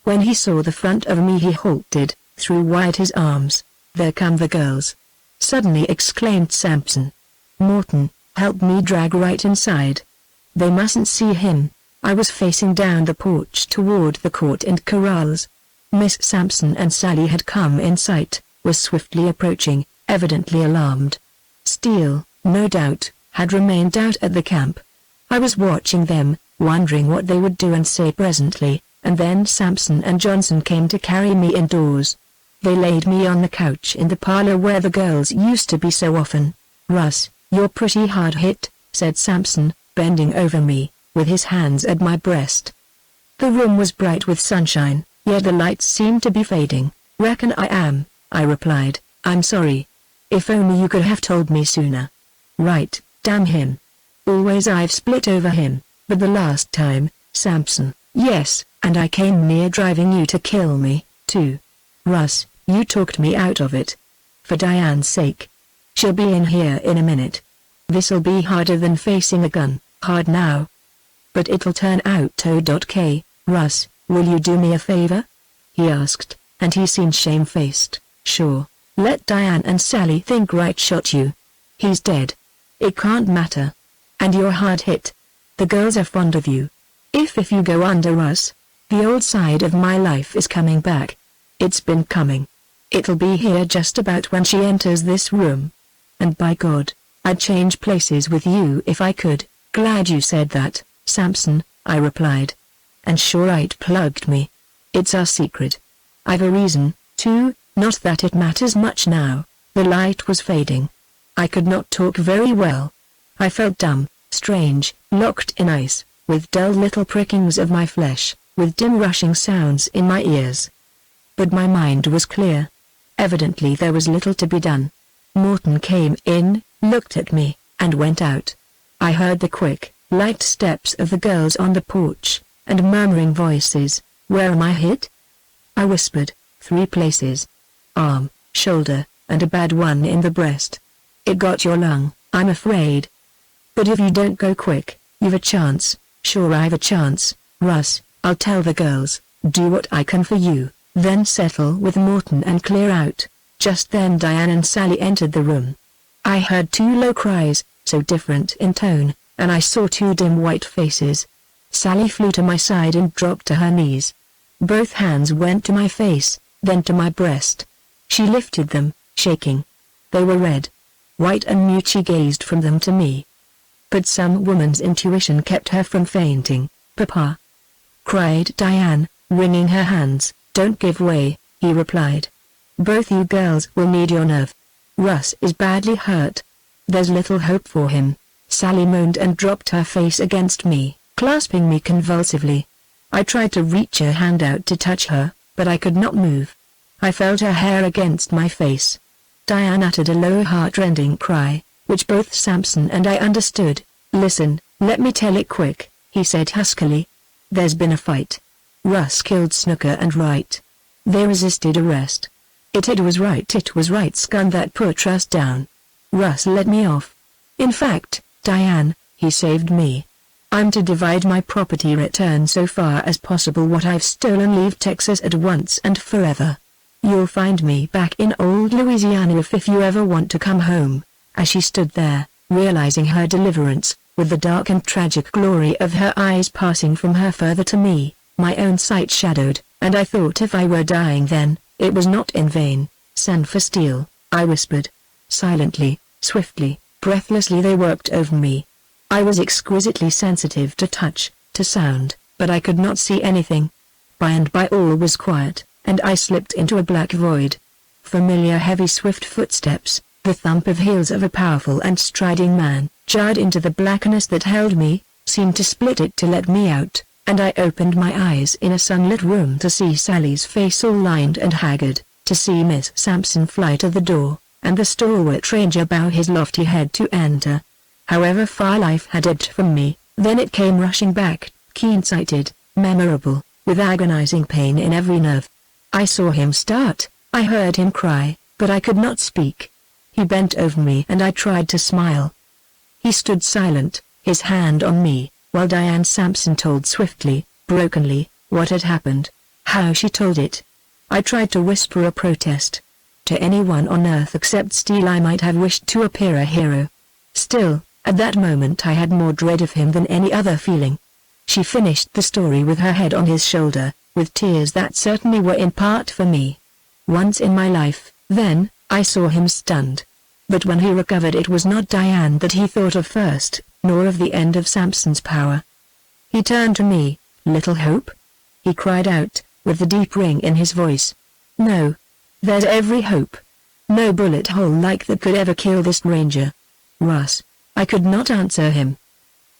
When he saw the front of me he halted, threw wide his arms. There come the girls. Suddenly exclaimed Samson. Morton, help me drag Wright inside. They mustn't see him. I was facing down the porch toward the court and corrals. Miss Sampson and Sally had come in sight, was swiftly approaching, evidently alarmed. Steele, no doubt, had remained out at the camp. I was watching them, wondering what they would do and say presently, and then Sampson and Johnson came to carry me indoors. They laid me on the couch in the parlor where the girls used to be so often. Russ, you're pretty hard hit, said Sampson, bending over me, with his hands at my breast. The room was bright with sunshine, yet the lights seemed to be fading. Reckon I am, I replied. I'm sorry. If only you could have told me sooner. Right, damn him. Always I've split over him, but the last time, Samson, yes, and I came near driving you to kill me, too. Russ, you talked me out of it. For Diane's sake. She'll be in here in a minute. This'll be harder than facing a gun, hard now. But it'll turn out OK. Russ, will you do me a favor? He asked, and he seemed shamefaced. Sure, let Diane and Sally think Wright shot you. He's dead. It can't matter. And you're hard hit. The girls are fond of you. If you go under us, the old side of my life is coming back. It's been coming. It'll be here just about when she enters this room. And by God, I'd change places with you if I could. Glad you said that, Samson, I replied. And sure Wright plugged me. It's our secret. I've a reason, too, not that it matters much now. The light was fading. I could not talk very well. I felt dumb, strange, locked in ice, with dull little prickings of my flesh, with dim rushing sounds in my ears. But my mind was clear. Evidently there was little to be done. Morton came in, looked at me, and went out. I heard the quick, light steps of the girls on the porch. and murmuring voices. "Where am I hit?" I whispered. "3 places. Arm, shoulder, and a bad one in the breast. It got your lung, I'm afraid. But if you don't go quick, you've a chance." "Sure, I've a chance, Russ. I'll tell the girls, do what I can for you, then settle with Morton and clear out." Just then Diane and Sally entered the room. I heard 2 low cries, so different in tone, and I saw 2 dim white faces. Sally flew to my side and dropped to her knees. Both hands went to my face, then to my breast. She lifted them, shaking. They were red, white, and mute. She gazed from them to me. But some woman's intuition kept her from fainting. "Papa!" cried Diane, wringing her hands. "Don't give way," he replied. "Both you girls will need your nerve. Russ is badly hurt. There's little hope for him." Sally moaned and dropped her face against me, clasping me convulsively. I tried to reach a hand out to touch her, but I could not move. I felt her hair against my face. Diane uttered a low heart-rending cry, which both Sampson and I understood. "Listen, let me tell it quick," he said huskily. "There's been a fight. Russ killed Snooker and Wright. They resisted arrest. It was Wright's gun that put Russ down. Russ let me off. In fact, Diane, he saved me. I'm to divide my property, return so far as possible what I've stolen, leave Texas at once and forever. You'll find me back in old Louisiana if you ever want to come home." As she stood there, realizing her deliverance, with the dark and tragic glory of her eyes passing from her further to me, my own sight shadowed, and I thought if I were dying then, it was not in vain. "Send for steel," I whispered. Silently, swiftly, breathlessly they worked over me. I was exquisitely sensitive to touch, to sound, but I could not see anything. By and by all was quiet, and I slipped into a black void. Familiar heavy swift footsteps, the thump of heels of a powerful and striding man, jarred into the blackness that held me, seemed to split it to let me out, and I opened my eyes in a sunlit room to see Sally's face all lined and haggard, to see Miss Sampson fly to the door, and the stalwart ranger bow his lofty head to enter. However far life had ebbed from me, then it came rushing back, keen-sighted, memorable, with agonizing pain in every nerve. I saw him start, I heard him cry, but I could not speak. He bent over me and I tried to smile. He stood silent, his hand on me, while Diane Sampson told swiftly, brokenly, what had happened, how she told it. I tried to whisper a protest. To anyone on earth except Steele I might have wished to appear a hero. Still, at that moment I had more dread of him than any other feeling. She finished the story with her head on his shoulder, with tears that certainly were in part for me. Once in my life, then, I saw him stunned. But when he recovered it was not Diane that he thought of first, nor of the end of Sampson's power. He turned to me. "Little hope?" he cried out, with the deep ring in his voice. "No. There's every hope. No bullet hole like that could ever kill this ranger. Russ." I could not answer him.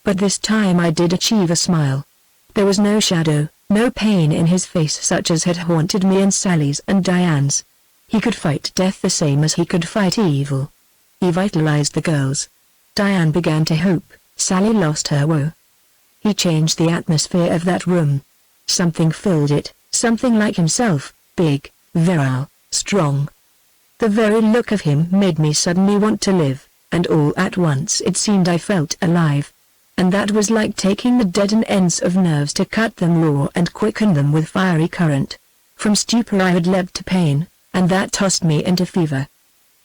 But this time I did achieve a smile. There was no shadow, no pain in his face such as had haunted me and Sally's and Diane's. He could fight death the same as he could fight evil. He vitalized the girls. Diane began to hope, Sally lost her woe. He changed the atmosphere of that room. Something filled it, something like himself, big, virile, strong. The very look of him made me suddenly want to live, and all at once it seemed I felt alive. And that was like taking the deadened ends of nerves to cut them raw and quicken them with fiery current. From stupor I had leapt to pain, and that tossed me into fever.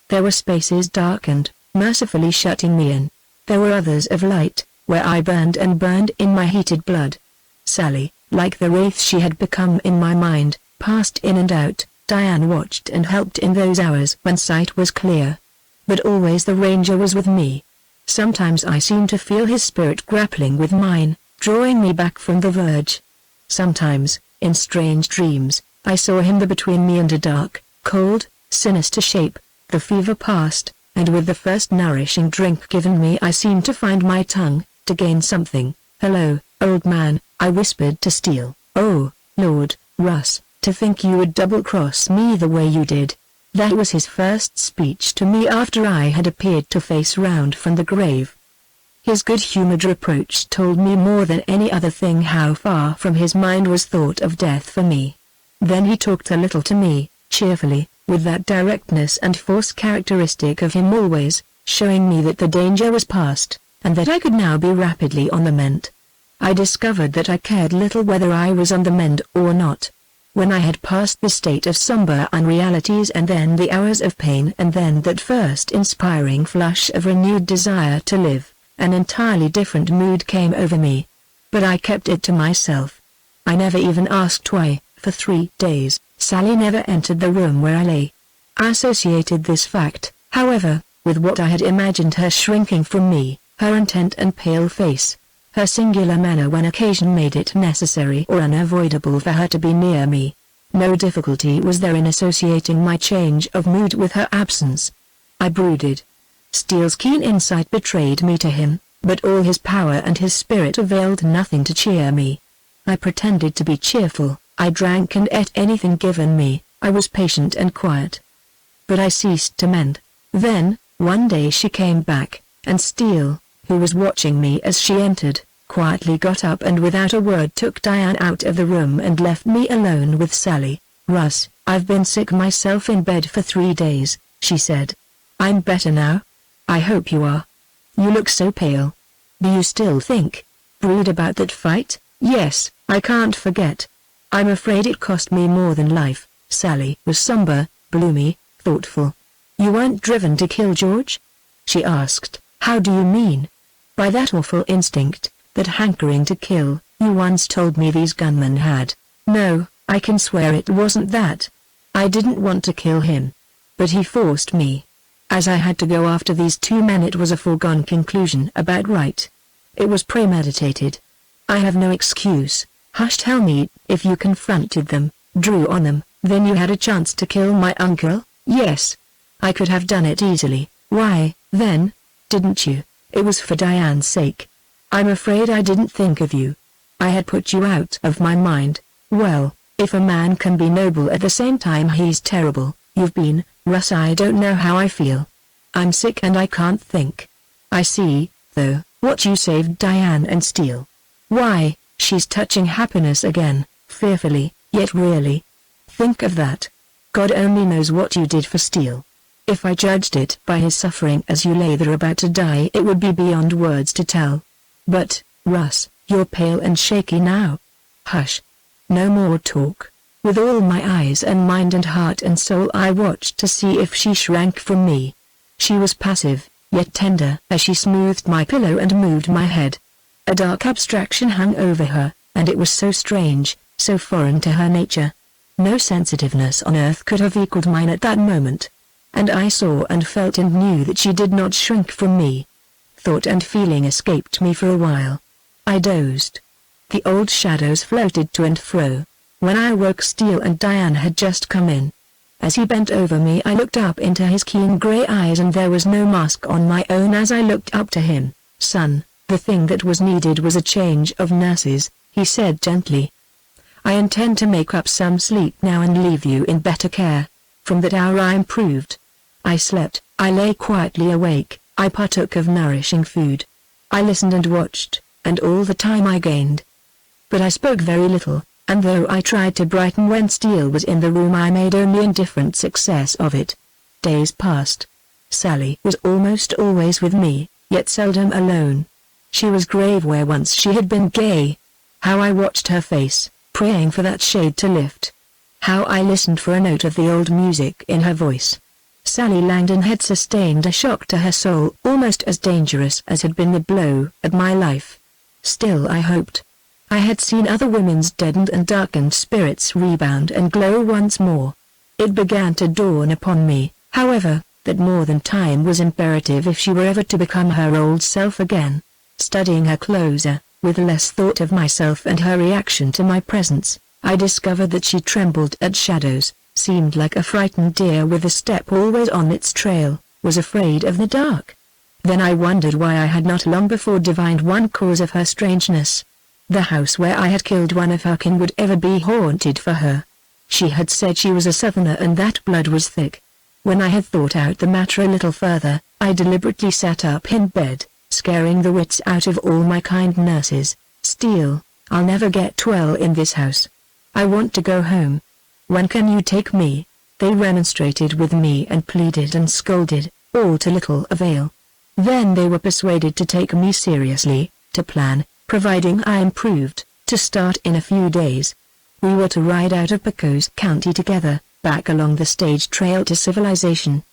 There were spaces darkened, mercifully shutting me in. There were others of light, where I burned and burned in my heated blood. Sally, like the wraith she had become in my mind, passed in and out. Diane watched and helped in those hours when sight was clear. But always the ranger was with me. Sometimes I seemed to feel his spirit grappling with mine, drawing me back from the verge. Sometimes, in strange dreams, I saw him between me and a dark, cold, sinister shape. The fever passed, and with the first nourishing drink given me I seemed to find my tongue, to gain something. "Hello, old man," I whispered to Steele. "Oh, Lord, Russ, to think you would double-cross me the way you did." That was his first speech to me after I had appeared to face round from the grave. His good-humored reproach told me more than any other thing how far from his mind was thought of death for me. Then he talked a little to me, cheerfully, with that directness and force characteristic of him always, showing me that the danger was past, and that I could now be rapidly on the mend. I discovered that I cared little whether I was on the mend or not. When I had passed the state of somber unrealities and then the hours of pain and then that first inspiring flush of renewed desire to live, an entirely different mood came over me. But I kept it to myself. I never even asked why. For 3 days, Sally never entered the room where I lay. I associated this fact, however, with what I had imagined her shrinking from me, her intent and pale face, her singular manner when occasion made it necessary or unavoidable for her to be near me. No difficulty was there in associating my change of mood with her absence. I brooded. Steele's keen insight betrayed me to him, but all his power and his spirit availed nothing to cheer me. I pretended to be cheerful, I drank and ate anything given me, I was patient and quiet. But I ceased to mend. Then, one day she came back, and Steele, who was watching me as she entered, quietly got up and without a word took Diane out of the room and left me alone with Sally. "Russ, I've been sick myself in bed for 3 days," she said. "I'm better now. I hope you are. You look so pale. Do you still brood about that fight?" "Yes, I can't forget. I'm afraid it cost me more than life." Sally was somber, gloomy, thoughtful. "You weren't driven to kill George?" she asked. "How do you mean?" "By that awful instinct, that hankering to kill, you once told me these gunmen had." "No, I can swear it wasn't that. I didn't want to kill him. But he forced me. As I had to go after these 2 men, it was a foregone conclusion about right. It was premeditated. I have no excuse." "Hush, tell me, if you confronted them, drew on them, then you had a chance to kill my uncle?" "Yes. I could have done it easily." "Why, then, didn't you?" "It was for Diane's sake. I'm afraid I didn't think of you. I had put you out of my mind." "Well, if a man can be noble at the same time he's terrible, you've been, Russ. I don't know how I feel. I'm sick and I can't think." "I see, though, what you saved Diane and Steele." "Why, she's touching happiness again, fearfully, yet really. Think of that. God only knows what you did for Steele. If I judged it by his suffering as you lay there about to die, it would be beyond words to tell. But, Russ, you're pale and shaky now. Hush. No more talk." With all my eyes and mind and heart and soul I watched to see if she shrank from me. She was passive, yet tender as she smoothed my pillow and moved my head. A dark abstraction hung over her, and it was so strange, so foreign to her nature. No sensitiveness on earth could have equaled mine at that moment. And I saw and felt and knew that she did not shrink from me. Thought and feeling escaped me for a while. I dozed. The old shadows floated to and fro. When I awoke, Steele and Diane had just come in. As he bent over me, I looked up into his keen gray eyes, and there was no mask on my own as I looked up to him. "Son, the thing that was needed was a change of nurses," he said gently. "I intend to make up some sleep now and leave you in better care." From that hour I improved. I slept, I lay quietly awake, I partook of nourishing food. I listened and watched, and all the time I gained. But I spoke very little, and though I tried to brighten when Steele was in the room, I made only indifferent success of it. Days passed. Sally was almost always with me, yet seldom alone. She was grave where once she had been gay. How I watched her face, praying for that shade to lift. How I listened for a note of the old music in her voice. Sally Langdon had sustained a shock to her soul almost as dangerous as had been the blow at my life. Still I hoped. I had seen other women's deadened and darkened spirits rebound and glow once more. It began to dawn upon me, however, that more than time was imperative if she were ever to become her old self again. Studying her closer, with less thought of myself and her reaction to my presence, I discovered that she trembled at shadows, seemed like a frightened deer with a step always on its trail, was afraid of the dark. Then I wondered why I had not long before divined one cause of her strangeness. The house where I had killed one of her kin would ever be haunted for her. She had said she was a Southerner and that blood was thick. When I had thought out the matter a little further, I deliberately sat up in bed, scaring the wits out of all my kind nurses. Steele, I'll never get well in this house. I want to go home. When can you take me? They remonstrated with me and pleaded and scolded, all to little avail. Then they were persuaded to take me seriously, to plan, providing I improved, to start in a few days. We were to ride out of Pecos County together, back along the stage trail to civilization.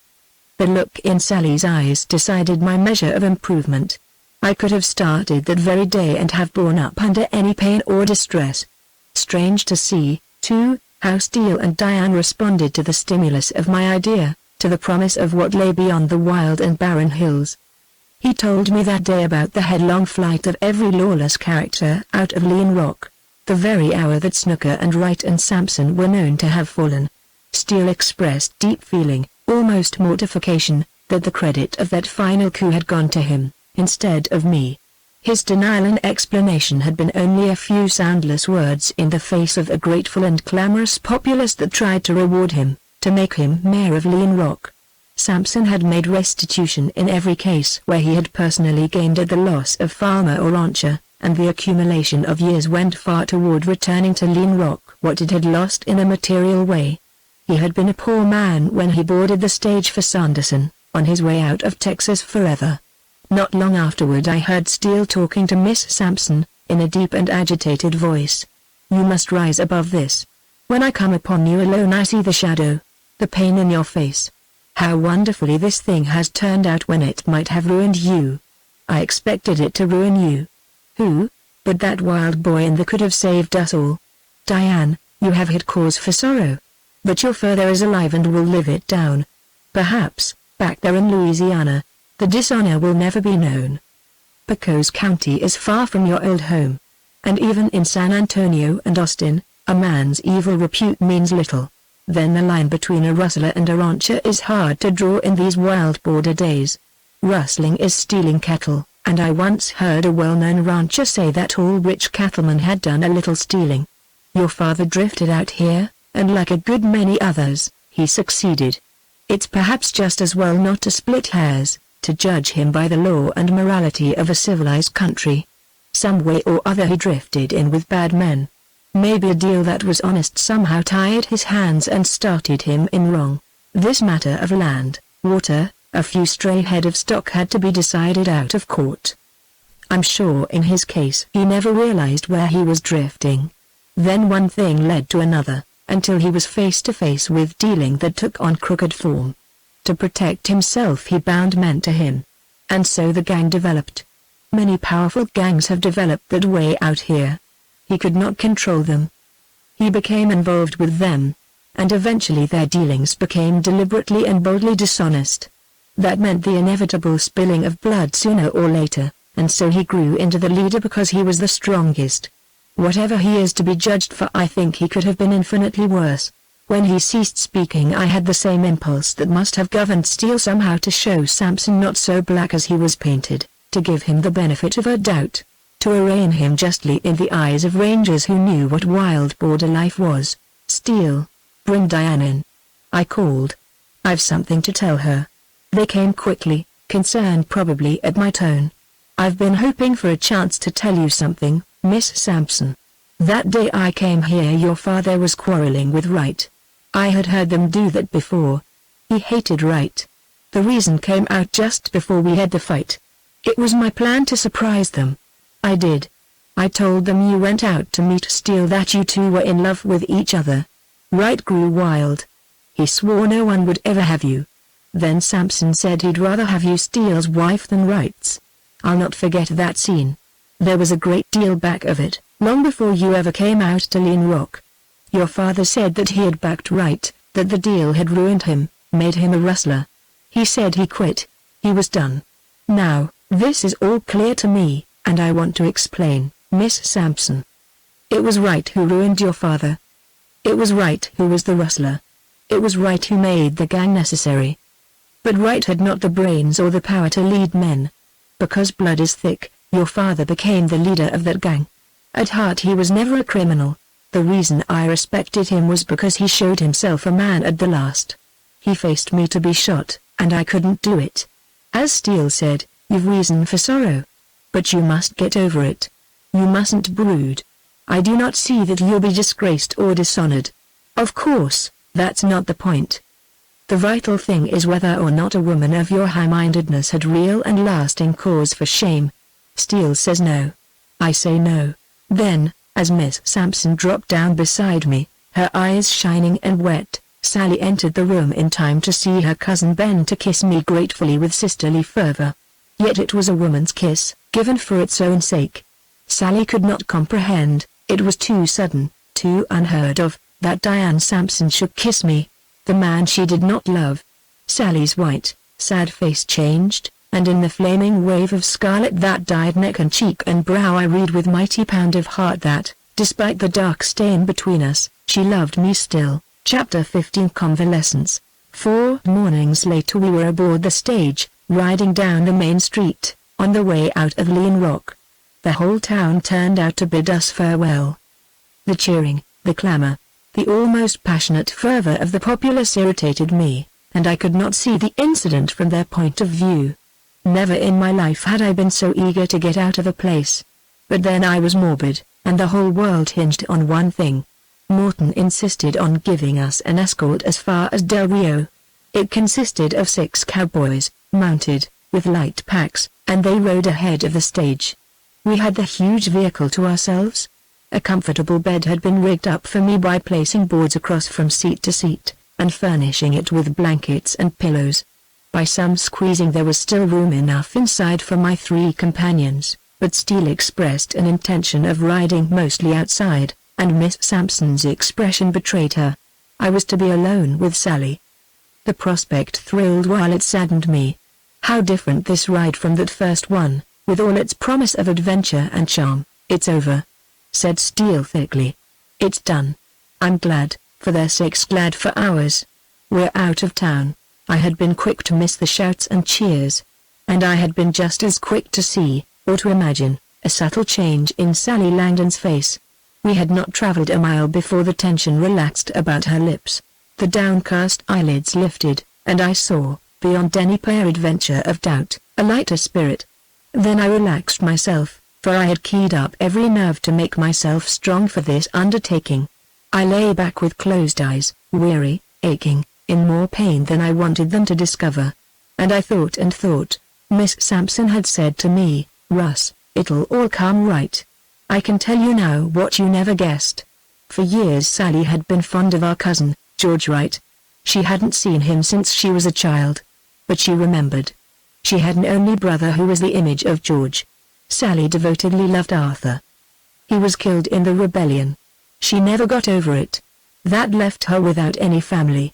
The look in Sally's eyes decided my measure of improvement. I could have started that very day and have borne up under any pain or distress. Strange to see, too, how Steele and Diane responded to the stimulus of my idea, to the promise of what lay beyond the wild and barren hills. He told me that day about the headlong flight of every lawless character out of Lean Rock, the very hour that Snooker and Wright and Sampson were known to have fallen. Steele expressed deep feeling, almost mortification, that the credit of that final coup had gone to him, instead of me. His denial and explanation had been only a few soundless words in the face of a grateful and clamorous populace that tried to reward him, to make him mayor of Lean Rock. Sampson had made restitution in every case where he had personally gained at the loss of farmer or rancher, and the accumulation of years went far toward returning to Lean Rock what it had lost in a material way. He had been a poor man when he boarded the stage for Sanderson, on his way out of Texas forever. Not long afterward I heard Steele talking to Miss Sampson, in a deep and agitated voice. "You must rise above this. When I come upon you alone I see the shadow, the pain in your face. How wonderfully this thing has turned out when it might have ruined you. I expected it to ruin you. Who, but that wild boy in the could have saved us all? Diane, you have had cause for sorrow. But your father is alive and will live it down. Perhaps, back there in Louisiana, the dishonor will never be known. Pecos County is far from your old home. And even in San Antonio and Austin, a man's evil repute means little. Then the line between a rustler and a rancher is hard to draw in these wild border days. Rustling is stealing cattle, and I once heard a well-known rancher say that all rich cattlemen had done a little stealing. Your father drifted out here, and like a good many others, he succeeded. It's perhaps just as well not to split hairs, to judge him by the law and morality of a civilized country. Some way or other he drifted in with bad men. Maybe a deal that was honest somehow tied his hands and started him in wrong. This matter of land, water, a few stray head of stock had to be decided out of court. I'm sure in his case he never realized where he was drifting. Then one thing led to another, until he was face to face with dealing that took on crooked form. To protect himself he bound men to him. And so the gang developed. Many powerful gangs have developed that way out here. He could not control them. He became involved with them, and eventually their dealings became deliberately and boldly dishonest. That meant the inevitable spilling of blood sooner or later, and so he grew into the leader because he was the strongest. Whatever he is to be judged for, I think he could have been infinitely worse. When he ceased speaking I had the same impulse that must have governed Steele somehow to show Sampson not so black as he was painted, to give him the benefit of a doubt, to arraign him justly in the eyes of rangers who knew what wild border life was. "Steele, bring Diane in," I called. "I've something to tell her." They came quickly, concerned probably at my tone. "I've been hoping for a chance to tell you something, Miss Sampson. That day I came here your father was quarreling with Wright. I had heard them do that before. He hated Wright. The reason came out just before we had the fight. It was my plan to surprise them. I did. I told them you went out to meet Steele, that you two were in love with each other. Wright grew wild. He swore no one would ever have you. Then Sampson said he'd rather have you Steele's wife than Wright's. I'll not forget that scene. There was a great deal back of it, long before you ever came out to Lean Rock. Your father said that he had backed Wright, that the deal had ruined him, made him a rustler. He said he quit. He was done. Now, this is all clear to me, and I want to explain, Miss Sampson. It was Wright who ruined your father. It was Wright who was the rustler. It was Wright who made the gang necessary. But Wright had not the brains or the power to lead men. Because blood is thick, your father became the leader of that gang. At heart he was never a criminal. The reason I respected him was because he showed himself a man at the last. He faced me to be shot, and I couldn't do it. As Steele said, You've reason for sorrow. But you must get over it. You mustn't brood. I do not see that you'll be disgraced or dishonored. Of course, that's not the point. The vital thing is whether or not a woman of your high-mindedness had real and lasting cause for shame. Steele says no. I say no. Then, as Miss Sampson dropped down beside me, her eyes shining and wet, Sally entered the room in time to see her cousin bend to kiss me gratefully with sisterly fervor. Yet it was a woman's kiss, given for its own sake. Sally could not comprehend, it was too sudden, too unheard of, that Diane Sampson should kiss me, the man she did not love. Sally's white, sad face changed, and in the flaming wave of scarlet that dyed neck and cheek and brow I read with mighty pound of heart that, despite the dark stain between us, she loved me still. Chapter 15 Convalescence. 4 mornings later we were aboard the stage, riding down the main street, on the way out of Lean Rock. The whole town turned out to bid us farewell. The cheering, the clamor, the almost passionate fervor of the populace irritated me, and I could not see the incident from their point of view. Never in my life had I been so eager to get out of a place. But then I was morbid, and the whole world hinged on one thing. Morton insisted on giving us an escort as far as Del Rio. It consisted of 6 cowboys, mounted, with light packs, and they rode ahead of the stage. We had the huge vehicle to ourselves. A comfortable bed had been rigged up for me by placing boards across from seat to seat, and furnishing it with blankets and pillows. By some squeezing there was still room enough inside for my 3 companions, but Steele expressed an intention of riding mostly outside, and Miss Sampson's expression betrayed her. I was to be alone with Sally. The prospect thrilled while it saddened me. How different this ride from that first one, with all its promise of adventure and charm. "It's over," said Steele thickly. "It's done. I'm glad, for their sakes, glad for ours. We're out of town." I had been quick to miss the shouts and cheers. And I had been just as quick to see, or to imagine, a subtle change in Sally Langdon's face. We had not traveled a mile before the tension relaxed about her lips. The downcast eyelids lifted, and I saw, beyond any peradventure of doubt, a lighter spirit. Then I relaxed myself, for I had keyed up every nerve to make myself strong for this undertaking. I lay back with closed eyes, weary, aching, in more pain than I wanted them to discover. And I thought and thought. Miss Sampson had said to me, "Russ, it'll all come right. I can tell you now what you never guessed." For years Sally had been fond of our cousin, George Wright. She hadn't seen him since she was a child. But she remembered. She had an only brother who was the image of George. Sally devotedly loved Arthur. He was killed in the rebellion. She never got over it. That left her without any family.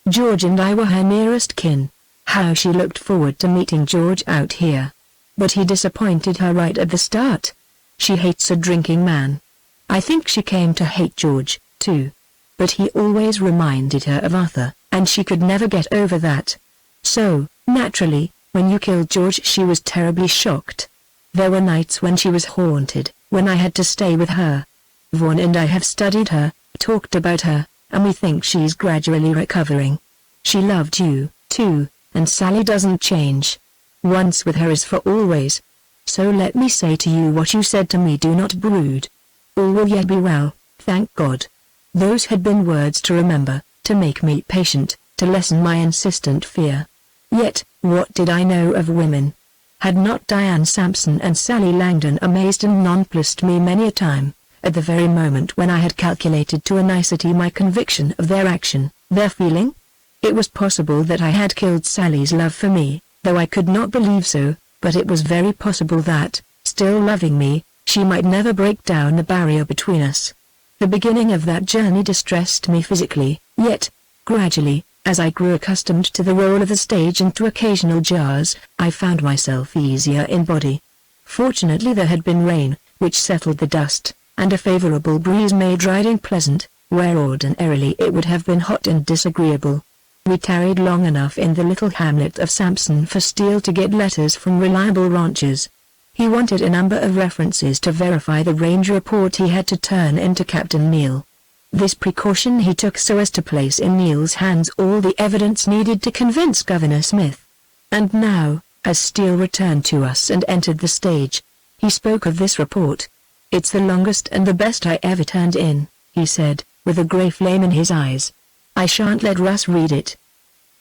George and I were her nearest kin. How she looked forward to meeting George out here. But he disappointed her right at the start. She hates a drinking man. I think she came to hate George, too. But he always reminded her of Arthur, and she could never get over that. So, naturally, when you killed George she was terribly shocked. There were nights when she was haunted, when I had to stay with her. Vaughn and I have studied her, talked about her, and we think she's gradually recovering. She loved you, too, and Sally doesn't change. Once with her is for always. So let me say to you what you said to me: do not brood. All will yet be well, thank God. Those had been words to remember, to make me patient, to lessen my insistent fear. Yet, what did I know of women? Had not Diane Sampson and Sally Langdon amazed and nonplussed me many a time, at the very moment when I had calculated to a nicety my conviction of their action, their feeling? It was possible that I had killed Sally's love for me, though I could not believe so, but it was very possible that, still loving me, she might never break down the barrier between us. The beginning of that journey distressed me physically, yet, gradually, as I grew accustomed to the roll of the stage and to occasional jars, I found myself easier in body. Fortunately there had been rain, which settled the dust, and a favorable breeze made riding pleasant, where ordinarily it would have been hot and disagreeable. We tarried long enough in the little hamlet of Sampson for Steele to get letters from reliable ranchers. He wanted a number of references to verify the range report he had to turn into Captain Neal. This precaution he took so as to place in Neal's hands all the evidence needed to convince Governor Smith. And now, as Steele returned to us and entered the stage. He spoke of this report. "It's the longest and the best I ever turned in," he said, with a grey flame in his eyes. "I shan't let Russ read it.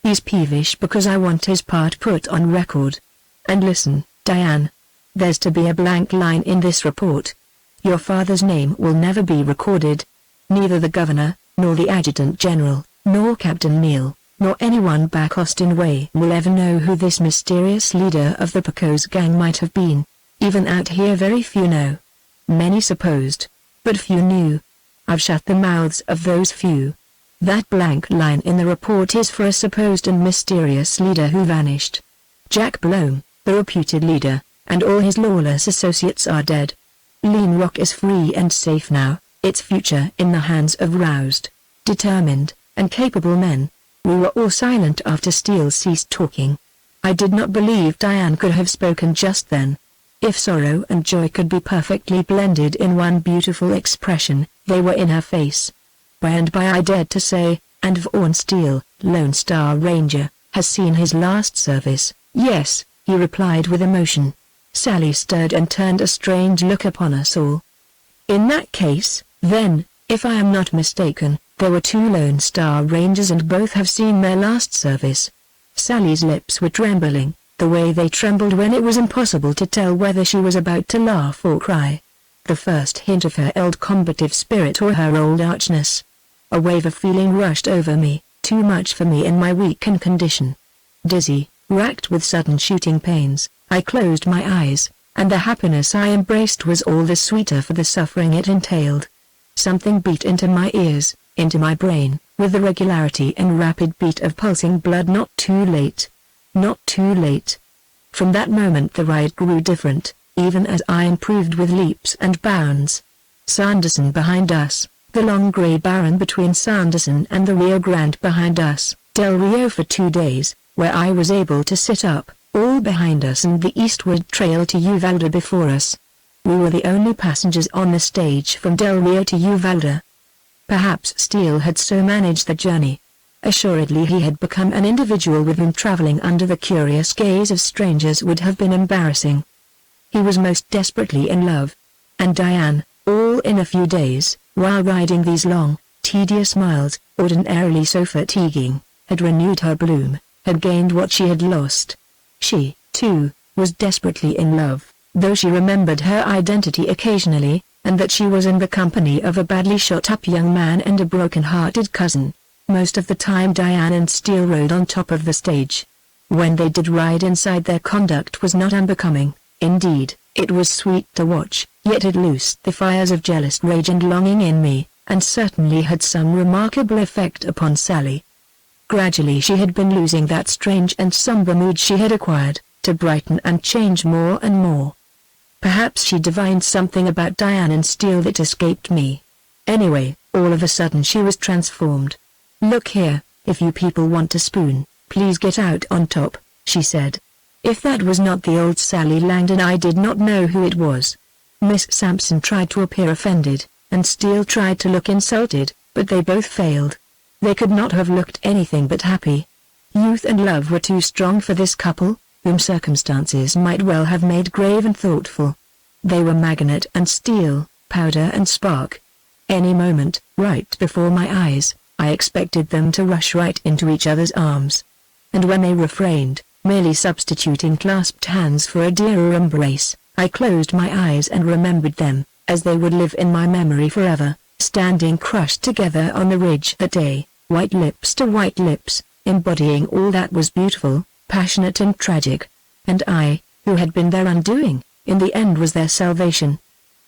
He's peevish because I want his part put on record. And listen, Diane. There's to be a blank line in this report. Your father's name will never be recorded. Neither the governor, nor the adjutant general, nor Captain Neal, nor anyone back Austin Way will ever know who this mysterious leader of the Pecos gang might have been. Even out here very few know. Many supposed, but few knew. I've shut the mouths of those few. That blank line in the report is for a supposed and mysterious leader who vanished. Jack Blome, the reputed leader, and all his lawless associates are dead. Lean Rock is free and safe now, its future in the hands of roused, determined, and capable men." We were all silent after Steele ceased talking. I did not believe Diane could have spoken just then. If sorrow and joy could be perfectly blended in one beautiful expression, they were in her face. By and by I dared to say, "And Vaughn Steele, Lone Star Ranger, has seen his last service." "Yes," he replied with emotion. Sally stirred and turned a strange look upon us all. "In that case, then, if I am not mistaken, there were 2 Lone Star Rangers and both have seen their last service." Sally's lips were trembling, the way they trembled when it was impossible to tell whether she was about to laugh or cry. The first hint of her old combative spirit or her old archness. A wave of feeling rushed over me, too much for me in my weakened condition. Dizzy, racked with sudden shooting pains, I closed my eyes, and the happiness I embraced was all the sweeter for the suffering it entailed. Something beat into my ears, into my brain, with the regularity and rapid beat of pulsing blood. Not too late. Not too late. From that moment the ride grew different, even as I improved with leaps and bounds. Sanderson behind us, the long grey barren between Sanderson and the Rio Grande behind us, Del Rio for 2 days, where I was able to sit up, all behind us, and the eastward trail to Uvalde before us. We were the only passengers on the stage from Del Rio to Uvalde. Perhaps Steele had so managed the journey. Assuredly he had become an individual with whom traveling under the curious gaze of strangers would have been embarrassing. He was most desperately in love. And Diane, all in a few days, while riding these long, tedious miles, ordinarily so fatiguing, had renewed her bloom, had gained what she had lost. She, too, was desperately in love, though she remembered her identity occasionally, and that she was in the company of a badly shot-up young man and a broken-hearted cousin. Most of the time Diane and Steele rode on top of the stage. When they did ride inside, their conduct was not unbecoming. Indeed, it was sweet to watch, yet it loosed the fires of jealous rage and longing in me, and certainly had some remarkable effect upon Sally. Gradually she had been losing that strange and somber mood she had acquired, to brighten and change more and more. Perhaps she divined something about Diane and Steele that escaped me. Anyway, all of a sudden she was transformed. "Look here, if you people want a spoon, please get out on top," she said. If that was not the old Sally Langdon, I did not know who it was. Miss Sampson tried to appear offended, and Steele tried to look insulted, but they both failed. They could not have looked anything but happy. Youth and love were too strong for this couple, whom circumstances might well have made grave and thoughtful. They were magnet and steel, powder and spark. Any moment, right before my eyes, I expected them to rush right into each other's arms. And when they refrained, merely substituting clasped hands for a dearer embrace, I closed my eyes and remembered them, as they would live in my memory forever, standing crushed together on the ridge that day, white lips to white lips, embodying all that was beautiful, passionate and tragic. And I, who had been their undoing, in the end was their salvation.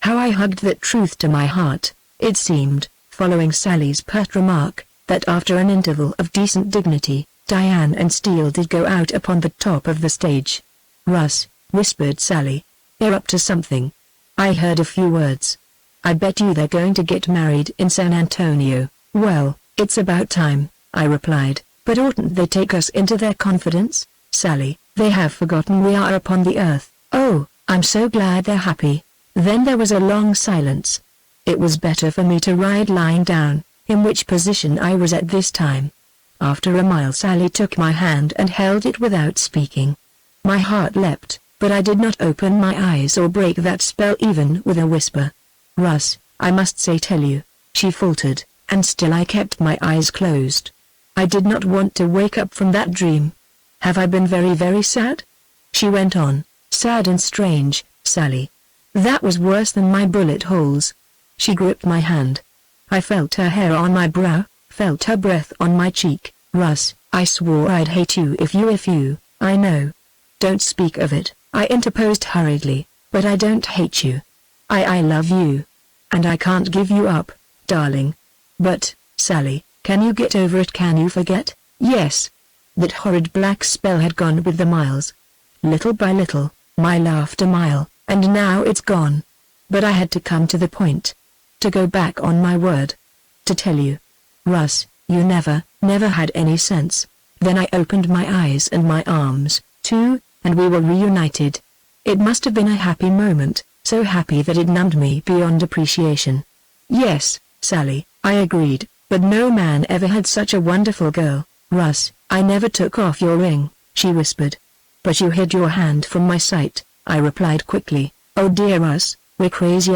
How I hugged that truth to my heart. It seemed, following Sally's pert remark, that after an interval of decent dignity, Diane and Steele did go out upon the top of the stage. "Russ," whispered Sally. "They're up to something." I heard a few words. "I bet you they're going to get married in San Antonio." "Well, it's about time," I replied, "but oughtn't they take us into their confidence?" "Sally, they have forgotten we are upon the earth." "Oh, I'm so glad they're happy." Then there was a long silence. It was better for me to ride lying down, in which position I was at this time. After a mile Sally took my hand and held it without speaking. My heart leapt, but I did not open my eyes or break that spell even with a whisper. "Russ, I must tell you," she faltered, and still I kept my eyes closed. I did not want to wake up from that dream. "Have I been very, very sad?" she went on. "Sad and strange, Sally. That was worse than my bullet holes." She gripped my hand. I felt her hair on my brow, felt her breath on my cheek. "Russ, I swore I'd hate you if you, I know." "Don't speak of it," I interposed hurriedly, "but I don't hate you. I love you. And I can't give you up, darling." "But, Sally, can you get over it? Can you forget?" "Yes." That horrid black spell had gone with the miles. Little by little, mile after mile, and now it's gone. But I had to come to the point. To go back on my word. To tell you. "Russ, you never had any sense." Then I opened my eyes and my arms, too, and we were reunited. It must have been a happy moment, so happy that it numbed me beyond appreciation. "Yes, Sally," I agreed, "but no man ever had such a wonderful girl." "Russ, I never took off your ring," she whispered. "But you hid your hand from my sight," I replied quickly. "Oh dear Russ, we're crazy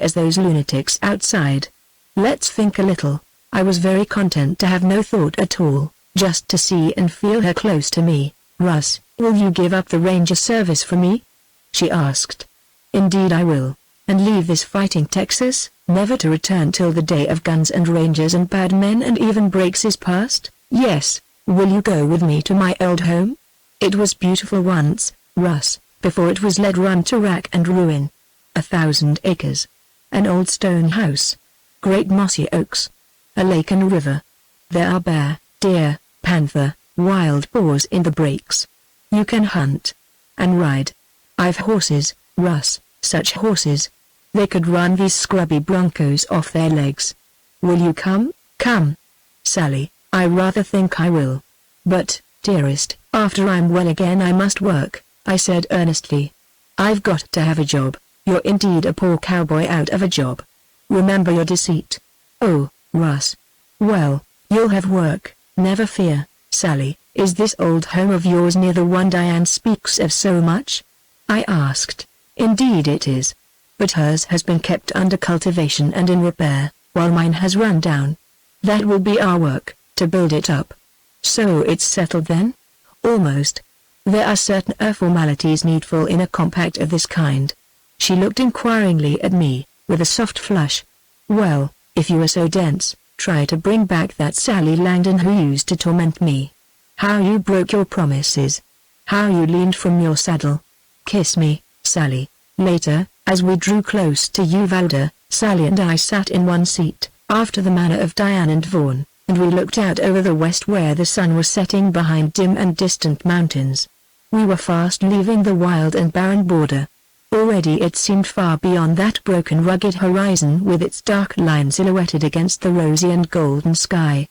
as those lunatics outside. Let's think a little." I was very content to have no thought at all, just to see and feel her close to me. "Russ, will you give up the ranger service for me?" she asked. "Indeed I will. And leave this fighting Texas, never to return till the day of guns and rangers and bad men and even breaks is past?" "Yes." "Will you go with me to my old home? It was beautiful once, Russ, before it was let run to rack and ruin. 1,000 acres. An old stone house. Great mossy oaks. A lake and river. There are bear, deer, panther, wild boars in the breaks. You can hunt. And ride. I've horses, Russ, such horses. They could run these scrubby broncos off their legs. Will you come?" "Come. Sally, I rather think I will. But, dearest, after I'm well again I must work," I said earnestly. "I've got to have a job." "You're indeed a poor cowboy out of a job. Remember your deceit." "Oh, Russ. Well, you'll have work, never fear." "Sally, is this old home of yours near the one Diane speaks of so much?" I asked. "Indeed it is. But hers has been kept under cultivation and in repair, while mine has run down. That will be our work, to build it up." "So it's settled then?" "Almost. There are certain formalities needful in a compact of this kind." She looked inquiringly at me, with a soft flush. "Well, if you are so dense, try to bring back that Sally Langdon who used to torment me. How you broke your promises. How you leaned from your saddle. Kiss me, Sally." Later, as we drew close to Uvalde, Sally and I sat in one seat, after the manner of Diane and Vaughn, and we looked out over the west where the sun was setting behind dim and distant mountains. We were fast leaving the wild and barren border. Already it seemed far beyond that broken rugged horizon with its dark line silhouetted against the rosy and golden sky.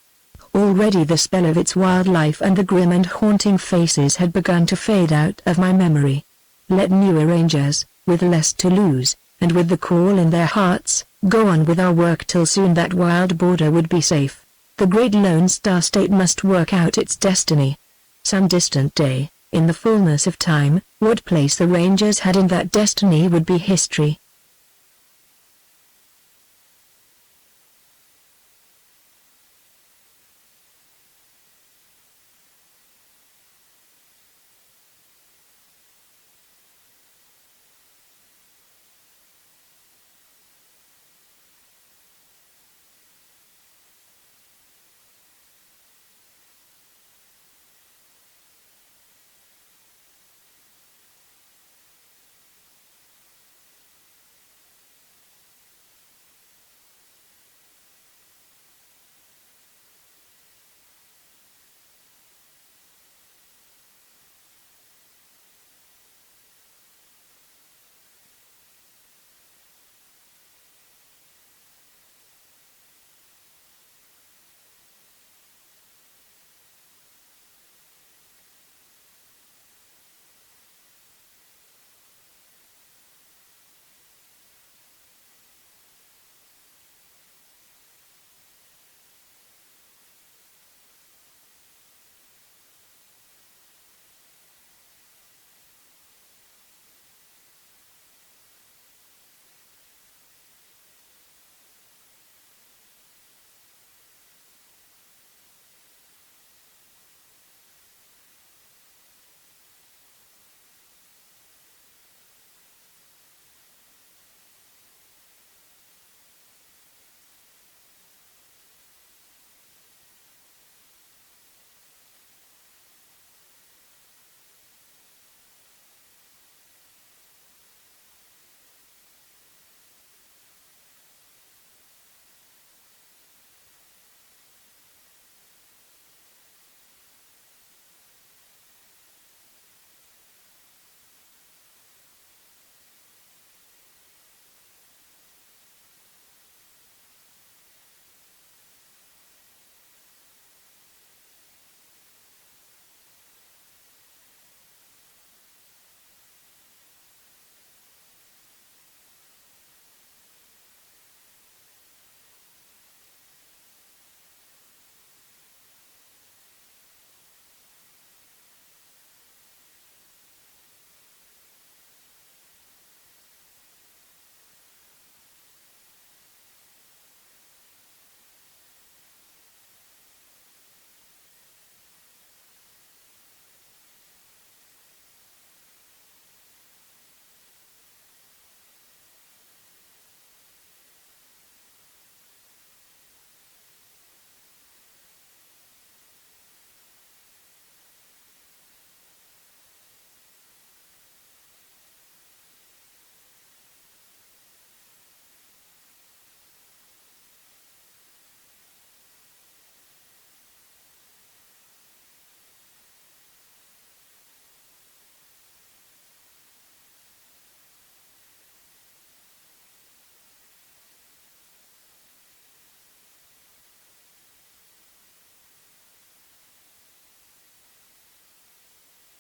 Already the spell of its wildlife and the grim and haunting faces had begun to fade out of my memory. Let newer rangers, with less to lose, and with the call in their hearts, go on with our work till soon that wild border would be safe. The great Lone Star State must work out its destiny. Some distant day, in the fullness of time, what place the Rangers had in that destiny would be history.